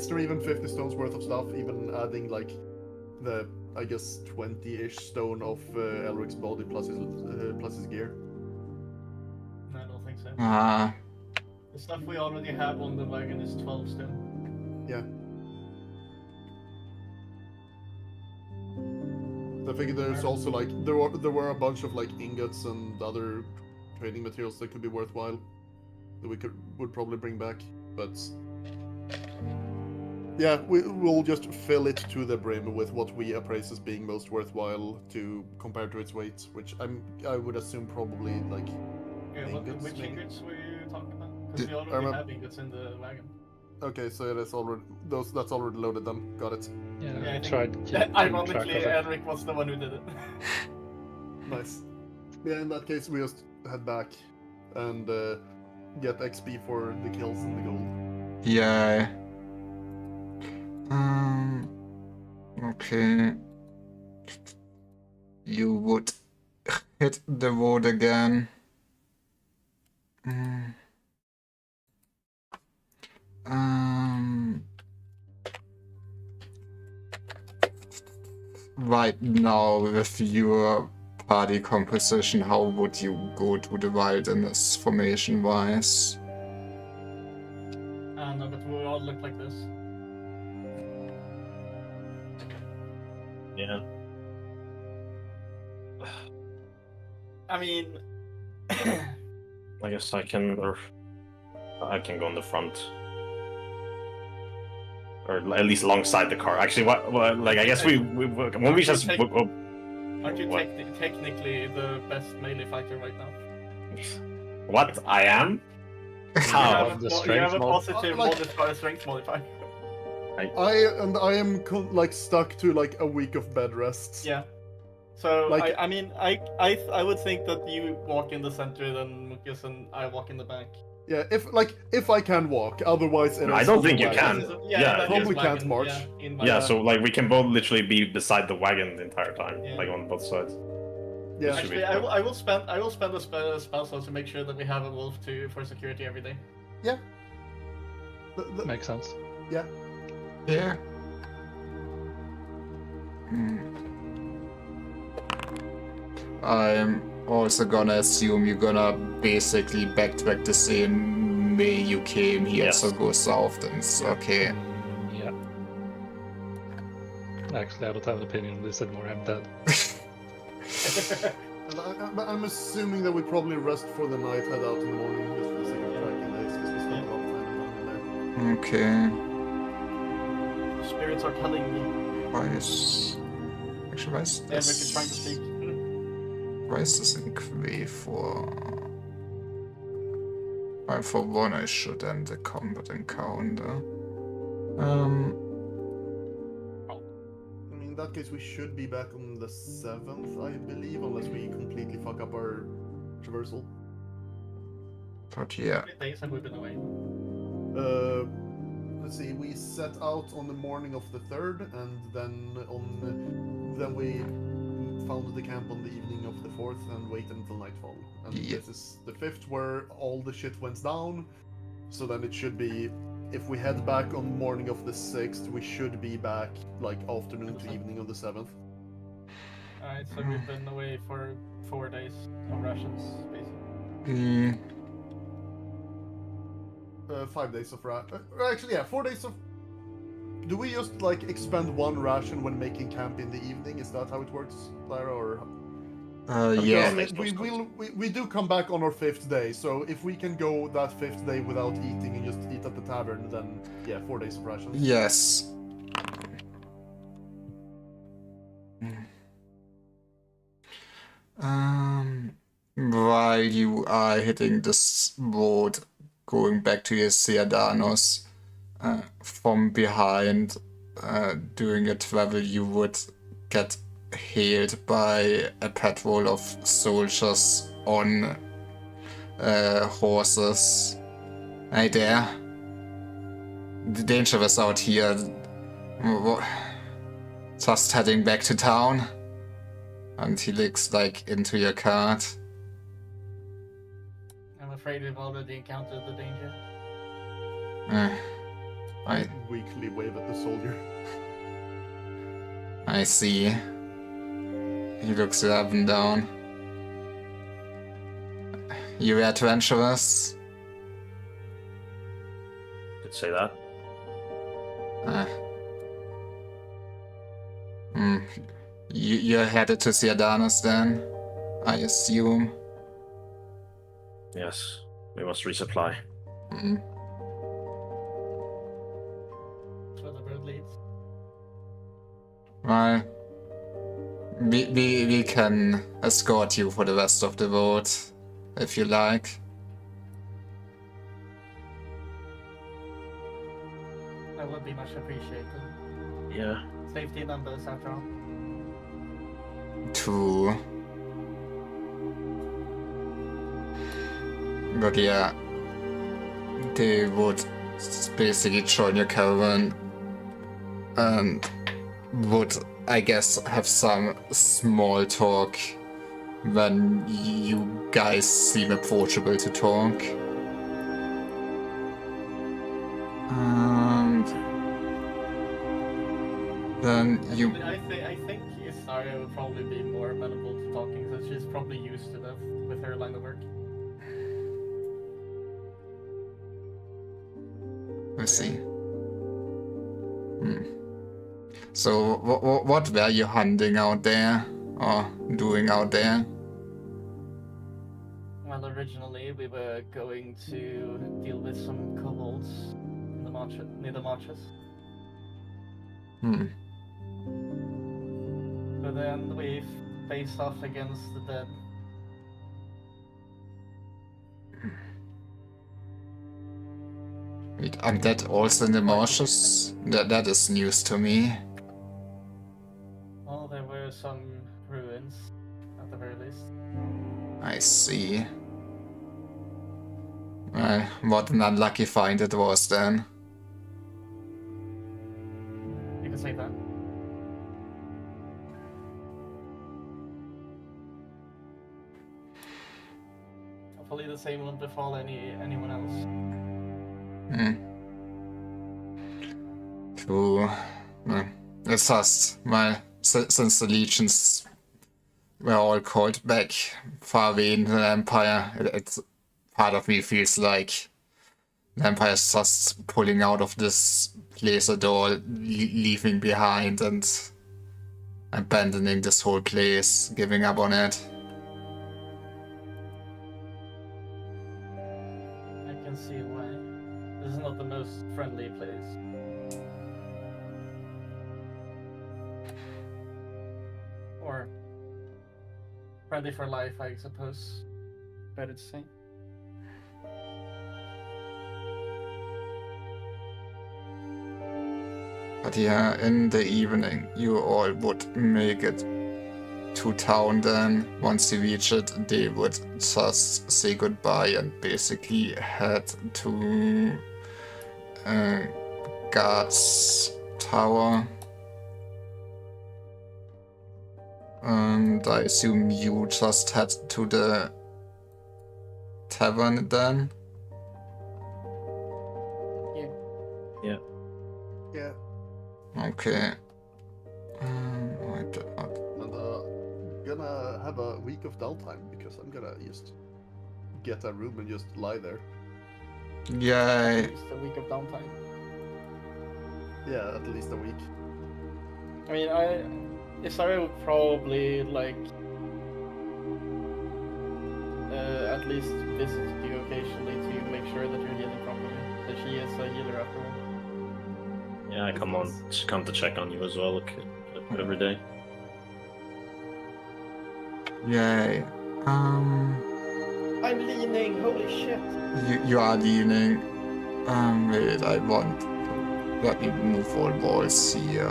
there even 50 stones worth of stuff, even adding like the, I guess, 20-ish stone of Elric's body plus his gear? No, I don't think so. Ah, The stuff we already have on the wagon is 12 stone. Yeah. I think there's also like there were a bunch of like ingots and other trading materials that could be worthwhile that would probably bring back, but yeah, we'll just fill it to the brim with what we appraise as being most worthwhile to compare to its weight, which I would assume probably like Yeah, ingots, which maybe? ingots were you talking about? Because we already remember- have ingots in the wagon. Okay, so that's already loaded then. Got it. Yeah, Yeah, I I think- tried keeping track Ironically, of it. Elric was the one who did it. Nice. Yeah, in that case, we just head back and get XP for the kills and the gold. yeah. Okay. You would hit the road again. Right now, with your party composition, how would you go to the wilderness formation-wise? No, but we all look like this. Yeah. I mean, I guess I can go in the front. Or at least alongside the car. Actually, what like, I guess when we just... aren't you What? technically the best melee fighter right now? What? I am? You How? have, the you strength have a mod- positive like- modifier, strength modifier. I am like stuck to like a week of bed rests. Yeah. So Like- I mean I would think that you walk in the center, then Mukius and I walk in the back. Yeah, if I can walk, otherwise it I is don't on the think you wagon. can. Yeah, Yeah, that probably is can't wagon, march. Yeah, in my Yeah, so like we can both literally be beside the wagon the entire time, Yeah. like on both sides. Yeah, should be Actually, fun. I will spend a spell slot to make sure that we have a wolf for security every day. Makes sense. Yeah. I'm also gonna assume you're gonna basically backtrack the same way you came here, Yes. so go south and okay. Yeah. Actually, I don't have an opinion on this anymore. I'm dead. And I'm assuming that we probably rest for the night, head out in the morning just for the sake of tracking days, because we spend a lot of time down there. Okay. Spirits are telling me. Why is... Actually, why is Eric is trying to this... speak. Why is this in Quay for... Well, for one I should end the combat encounter. In that case, we should be back on the 7th, I believe, unless we completely fuck up our traversal. But yeah. How many days have we been away? Let's see, we set out on the morning of the 3rd, and then we founded the camp on the evening of the 4th and waited until nightfall. And Yeah. this is the 5th where all the shit went down, so then it should be... If we head back on morning of the 6th, we should be back like afternoon to evening of the 7th. Alright, so we've been away for 4 days of rations, basically. 5 days of actually, yeah, 4 days of... Do we just like expend one ration when making camp in the evening? Is that how it works, Clara? Or Yeah. Makes we do come back on our 5th day, so if we can go that 5th day without eating and just eat at the tavern, then yeah, 4 days of rations. Yes. While you are hitting this road, going back to your Ciudadanos, from behind, during your travel, you would get hailed by a patrol of soldiers on horses. Hey there. The danger is out here. Just heading back to town. And he looks like into your cart. afraid we've already encountered the danger. I weakly wave at the soldier. I see. He looks you up and down. You are adventurous? Could say that. You're headed to Ciadanos then, I assume. Yes, we must resupply. Mm. That's where the road leads. Well, we can escort you for the rest of the road, if you like. That would be much appreciated. Yeah. Safety numbers, after all. True. But yeah, they would basically join your caravan and would, I guess, have some small talk when you guys seem approachable to talk. And then you... I think Isaria would probably be more amenable to talking, since she's probably used to that with her line of work. I see. So, what were you hunting out there? Or doing out there? Well, originally we were going to deal with some kobolds in the near the marshes. But then we faced off against the dead. Wait, and that also in the marshes? That is news to me. Well, there were some ruins, at the very least. I see. Well, what an unlucky find it was then. You can say that. Hopefully the same won't befall anyone else. True. It's just, well, since the legions were all called back far away in the Empire, it's part of me feels like the Empire is just pulling out of this place at all, leaving behind and abandoning this whole place, giving up on it. I can see why. This is not the most friendly place. Or friendly for life, I suppose. Better to say. But yeah, in the evening, you all would make it to town then. Once you reach it, they would just say goodbye and basically head to Guard's Tower. And I assume you just head to the tavern then? Yeah. Yeah. Okay. And gonna have a week of downtime because I'm gonna just get a room and just lie there. Yay. Just a week of downtime. Yeah, at least a week. I mean, Isaria would probably like at least visit you occasionally to make sure that you're healing properly. That she is a healer after all. Yeah, I come to check on you as well, every day. Yay. I'm leaning, holy shit! You are leaning. Wait, I want. Let me move all balls here.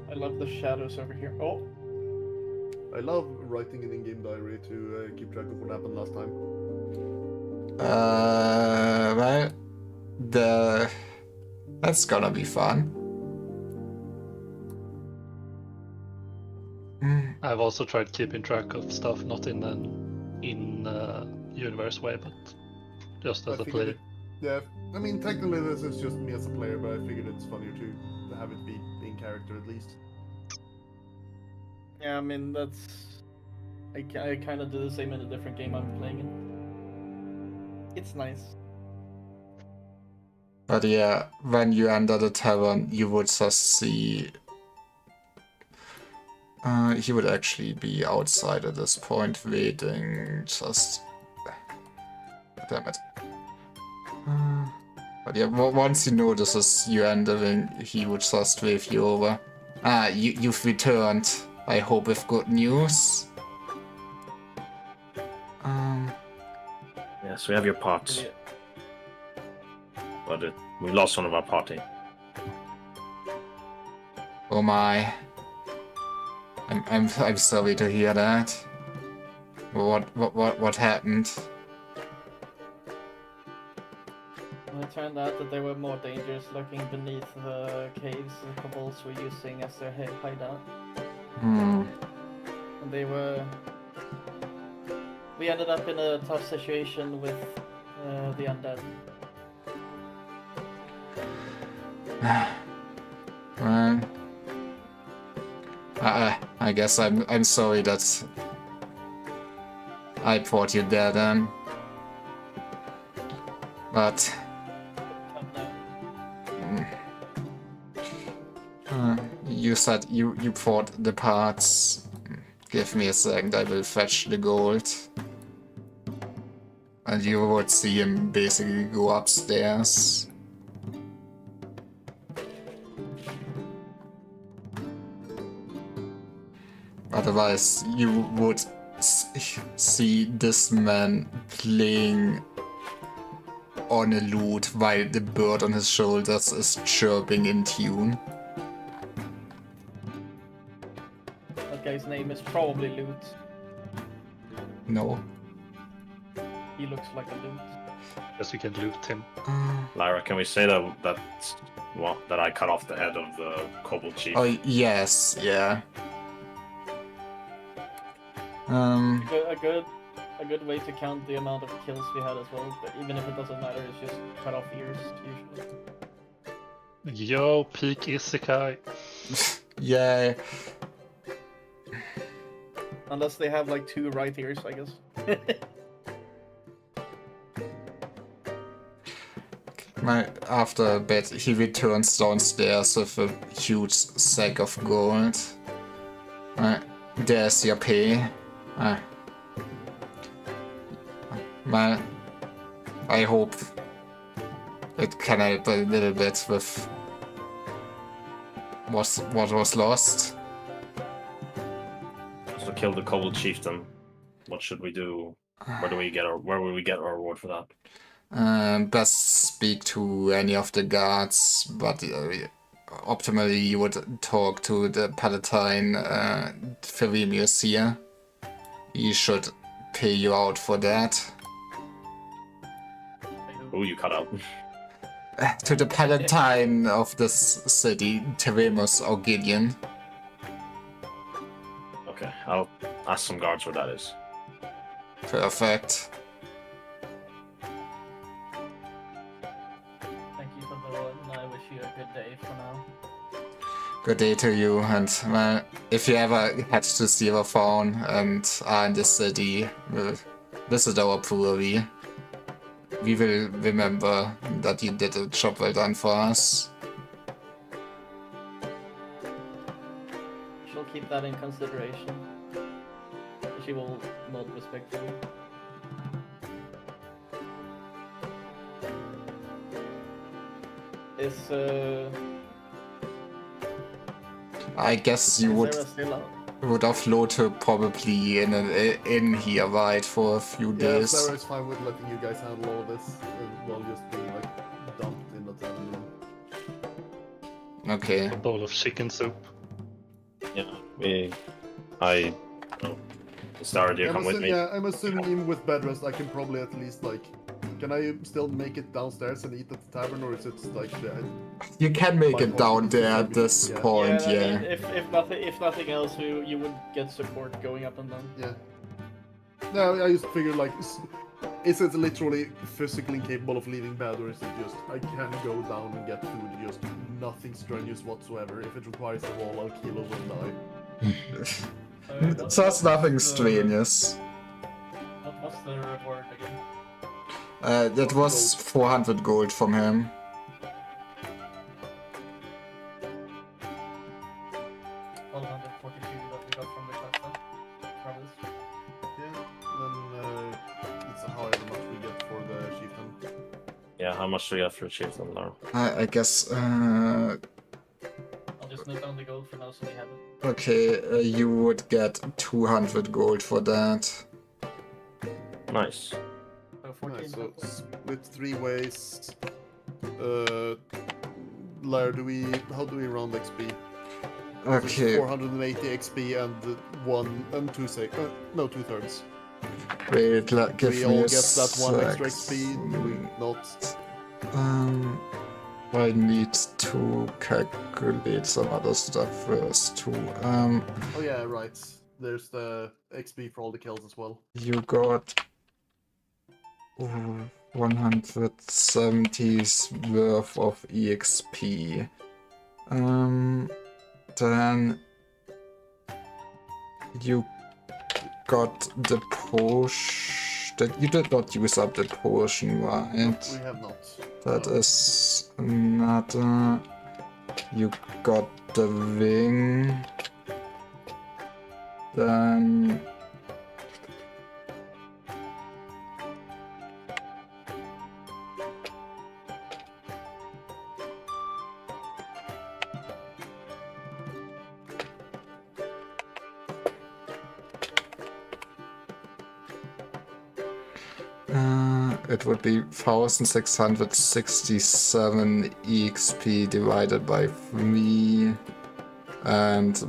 I love the shadows over here. Oh! I love writing an in-game diary to keep track of what happened last time. Well, that's gonna be fun. I I've also tried keeping track of stuff, not in an universe way, but just as a player. Yeah, I mean, technically this is just me as a player, but I figured it's funnier to have it be in character at least. Yeah, I mean that's. I kind of do the same in a different game I'm playing in. It's nice. But yeah, when you enter the tavern, you would just see. He would actually be outside at this point, waiting. Just. Damn it. But yeah, once he notices you entering, he would just wave you over. Ah, you've returned. I hope with good news. Yes, we have your parts. Yeah. But we lost one of our party. Oh my. I'm sorry to hear that. What happened? Well, it turned out that there were more dangers lurking beneath the caves the kobolds were using as their hideout. And we ended up in a tough situation with the undead. Well, I guess I'm sorry that I brought you there then. But you said you bought the parts. Give me a second, I will fetch the gold. And you would see him basically go upstairs. Otherwise, you would see this man playing on a lute while the bird on his shoulders is chirping in tune. That guy's name is probably Loot. No. He looks like a Loot. Guess we can loot him. Lyra, can we say that I cut off the head of the kobold chief? Oh, yes, yeah. A good way to count the amount of kills we had as well, but even if it doesn't matter, it's just cut off ears usually. Yo, peak Isekai. Yeah. Unless they have like 2 right ears, I guess. After a bit, he returns downstairs with a huge sack of gold. There's your pay. Well, I hope it can help a little bit with what was lost. So kill the kobold chieftain. What should we do? Where will we get our reward for that? Best speak to any of the guards, but optimally you would talk to the Palatine Ferimius here. He should pay you out for that. Oh, you cut out. To the Palatine of this city, Teremus Augilian. Okay, I'll ask some guards where that is. Perfect. Thank you for the run, and I wish you a good day for now. Good day to you, and well, if you ever head to Silverfawn and are in this city, visit our brewery. We will remember that you did a job well done for us. She'll keep that in consideration. She will nod respectfully. I guess you Is there a still out? would offload her probably in an inn here, right, for a few Yeah, days. Sarah is fine with letting you guys handle all this while just being like dumped in the town. Okay. A bowl of chicken soup. Yeah, Star, do you come with me? Yeah, I'm assuming even with bed rest, I can probably at least like Can I still make it downstairs and eat at the tavern, or is it like You can make My it down point is there at to this yeah. point, I yeah. mean, if nothing else, you would get support going up and down. yeah? No, I just figured like, is it literally physically incapable of leaving bed, or is it just I can go down and get food, just nothing strenuous whatsoever? If it requires a wall, I'll kill or will die. Just nothing strenuous. What was the reward again? That was 400 gold from him. 1,242 that we got from the quest from this. Yeah, then it's however much we get for the chieftain. Yeah, how much do you have for chieftain now? I guess, I'll just note down the gold for now so we have it. okay, you would get 200 gold for that. Nice. So 14 Nice, so total. split 3 ways. Lair, how do we round XP? Okay, 480 XP and 2/3. wait, give We me all a get that 1 extra sec. XP, do we not? I need to calculate some other stuff first too. Oh yeah, right. There's the XP for all the kills as well. You got 170's worth of EXP. Then you got the potion. That you did not use up the potion, right? We have not. That is another. You got the wing. Then. It would be 1,667 EXP divided by 3, and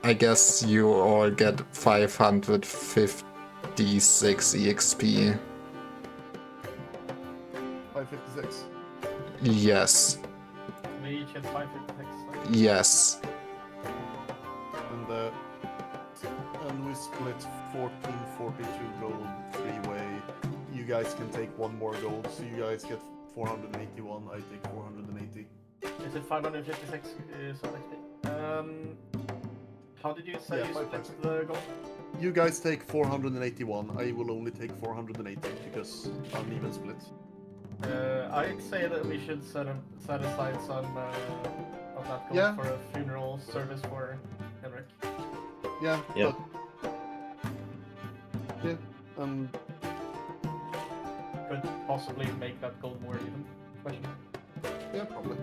I guess you all get 556 EXP. 556. Yes, We each had 556. yes. And we split 1442 gold 3-way. You guys can take 1 more gold, so you guys get 481. I take 480. Is it 556 XP? How did you say Yeah, you split 556. the gold? You guys take 481. I will only take 480 because uneven split. I'd say that we should set aside some of that gold Yeah. for a funeral service for Henrik. Yeah. Yeah. Yeah. Could possibly make that gold more even. Question. Yeah, probably.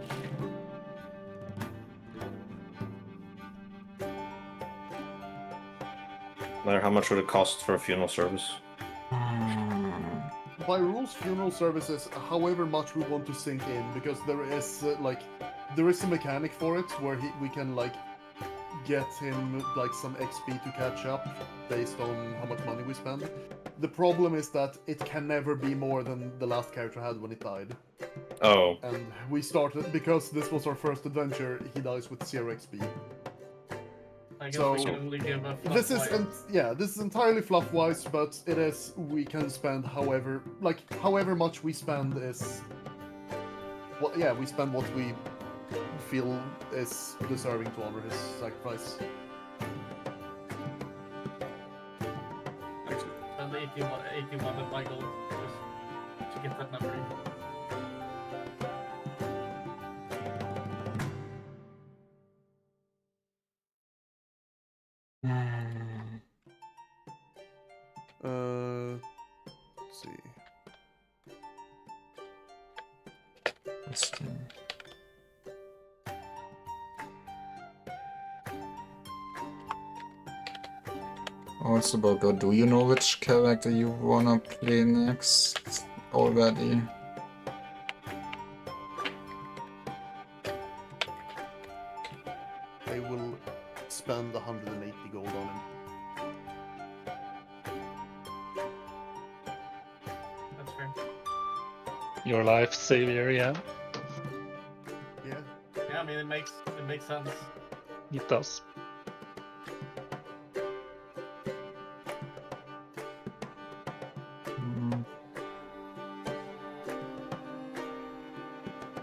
Lair, how much would it cost for a funeral service? By rules, funeral services, however much we want to sink in, because there is there is a mechanic for it where we can get him some XP to catch up based on how much money we spend. The problem is that it can never be more than the last character had when it died. Oh, And we started, because this was our first adventure, he dies with 0 XP. I guess So, we can only give a fluff This is wire. this is entirely fluff wise, but it is we can spend however much we spend is we spend what we feel is deserving to honor his sacrifice. And the 81 of my gold just to get that memory. Let's see. Let's see. Also, Burger, do you know which character you wanna play next already? I will spend 180 gold on him. Your life savior, yeah, Yeah. Yeah, I mean, it makes sense. it does. Hmm.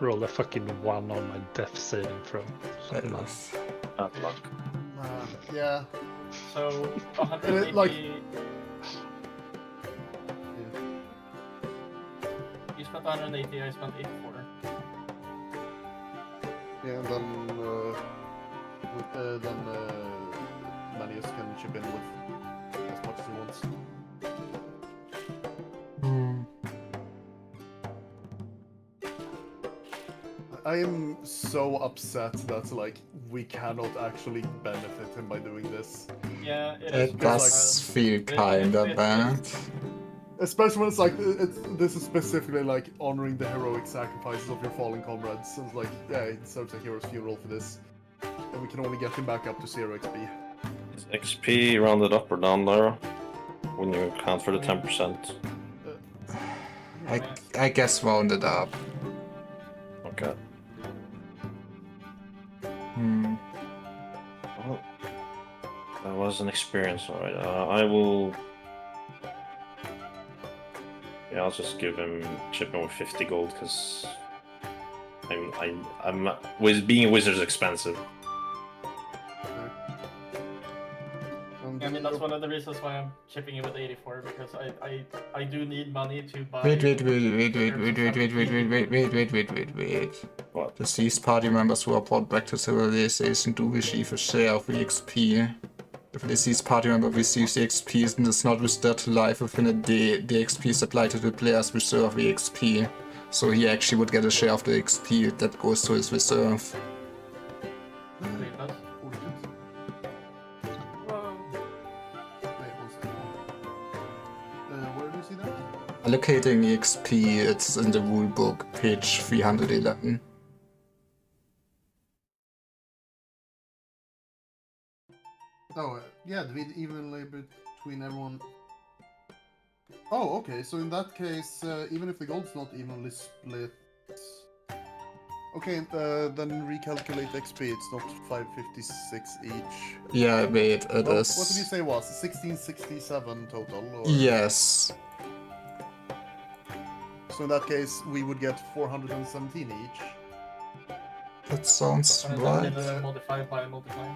Roll a fucking 1 on my death saving throw. That Somehow. is- Bad luck. Yeah. So 180. You spent 180. I spent 84. Yeah, and then Manius can chip in with as much as he wants. Hmm. I am so upset that like we cannot actually benefit him by doing this. Yeah, it is. It does feel kinda bad. Especially when it's like this is specifically like honoring the heroic sacrifices of your fallen comrades. So it's like, yeah, it deserves a hero's funeral for this. And we can only get him back up to 0 XP. Is XP rounded up or down there? When you account for the 10%. I guess rounded up. Okay. Hmm. Well, that was an experience, alright. I will. Yeah, I'll just give him chip in with 50 gold because I'm being a wizard is expensive. I mean, that's one of the reasons why I'm chipping it with 84 because I do need money to buy. Wait. What? Does these party members who are brought back to civilization do receive a share of the XP? If a deceased party member receives the XP and is not restored to life within a day, the XP is applied to the player's reserve the XP. So he actually would get a share of the XP that goes to his reserve. Where do you see that? Allocating the XP, it's in the rulebook, page 311. Oh, yeah, divide evenly between everyone. Oh, okay, so in that case, even if the gold's not evenly split... Okay, then recalculate XP, it's not 556 each. Yeah, wait, it What did you is... say it was? 1667 total? Or... Yes. So in that case, we would get 417 each. That sounds And right. then multiply by multiply.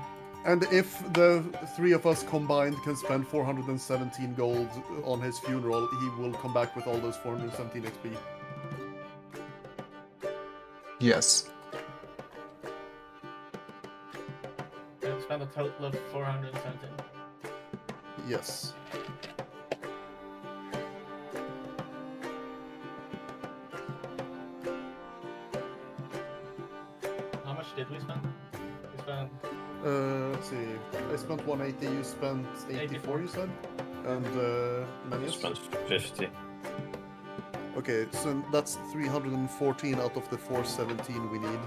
And if the three of us combined can spend 417 gold on his funeral, he will come back with all those 417 XP. Yes. And spend a total of 417. Yes. How much did we spend? We spent Let's see. I spent 180, you spent 84, you said? And, I Manius? spent 50. Okay, so that's 314 out of the 417 we need.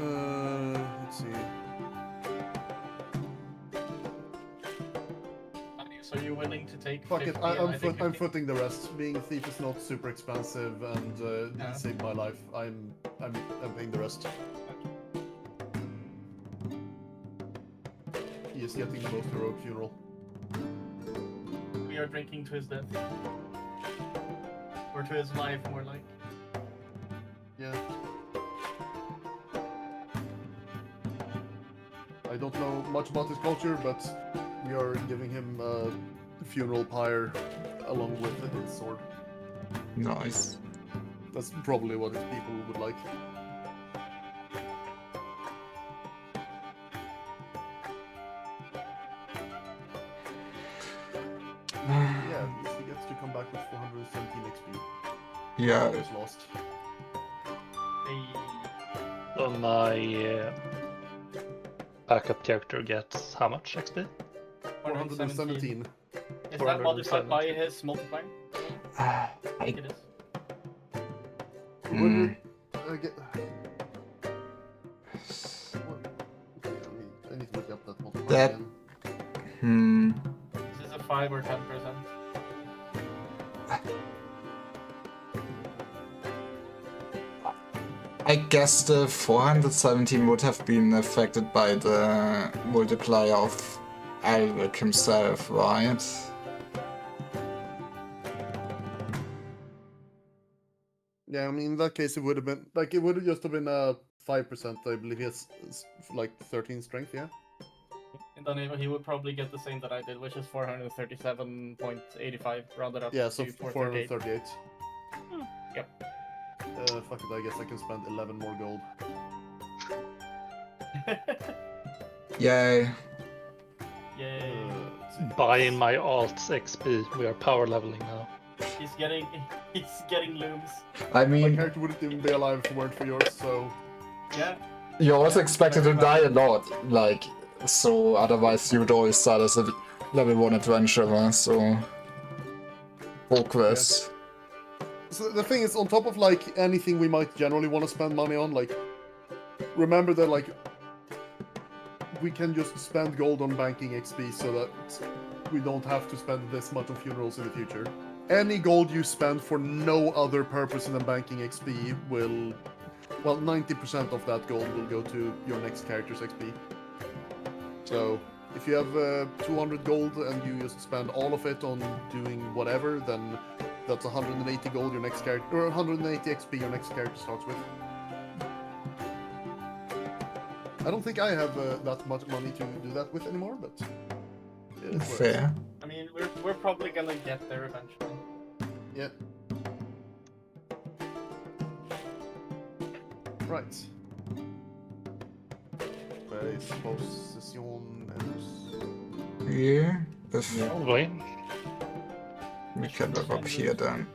Let's see. So you're willing to take Fuck 50 it, and I take I'm 50? footing the rest. Being a thief is not super expensive and Yeah. saved my life. I'm paying the rest. He is getting the most heroic funeral. We are drinking to his death. Or to his life, more like. Yeah. I don't know much about his culture, but we are giving him a funeral pyre along with his sword. Nice. That's probably what his people would like. Yeah, he gets to come back with 417 XP. Yeah, All is lost. So my backup character gets how much XP? 417. Is that modified by his multiplier? I... I think it is. Mm, Get... What? Okay, I need to look up that multiplier That- again. hmm. This is a 5 or 10%. I guess the 417 would have been affected by the multiplier of Alric himself, right? Yeah, I mean, in that case, it would have been like it would have just have been 5%. I believe he has like 13 strength. Yeah. And then he would probably get the same that I did, which is 437.85 rounded up Yeah, so to 438. 438. Yep. Fuck it. I guess I can spend 11 more gold. Yay. Yay. Let's see. Buying my alt's XP. We are power leveling now. He's getting looms. I My mean, character wouldn't even be alive if it weren't for yours. So Yeah. you're also expected to die a lot, like, so otherwise you'd always start as a level 1 adventurer, so... Progress. So the thing is, on top of like anything we might generally want to spend money on, like, remember that like we can just spend gold on banking XP so that we don't have to spend this much on funerals in the future. Any gold you spend for no other purpose than banking XP will, well, 90% of that gold will go to your next character's XP. So if you have 200 gold and you just spend all of it on doing whatever, then that's 180 gold your next character, or 180 XP your next character starts with. I don't think I have that much money to do that with anymore, but it works. Fair. I mean, we're probably gonna get there eventually. Yeah. Right. Where is possession and Yeah, if Probably. we can look up here then.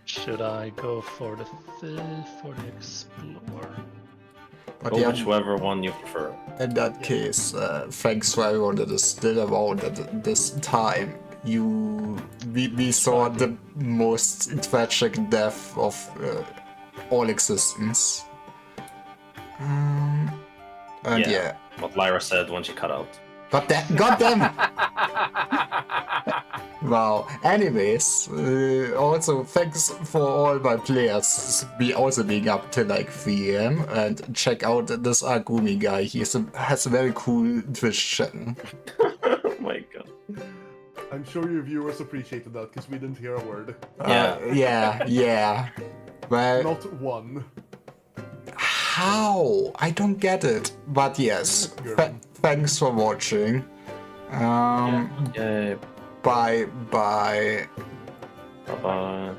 Should I go for the thief or the explorer? But Go yeah, whichever one you prefer. in that case, thanks for everyone that is still around at this time. We saw the most tragic death of all existence. And yeah. What Lyra said when she cut out. God damn it! Wow. Anyways, also thanks for all my players also being up till like 3 AM, and check out this Agumi guy. He has a very cool Twitch channel. Oh my god. I'm sure your viewers appreciated that because we didn't hear a word. Yeah. Well, Not one. how? I don't get it. But yes, Girl. thanks for watching. Yeah. Bye. Bye bye.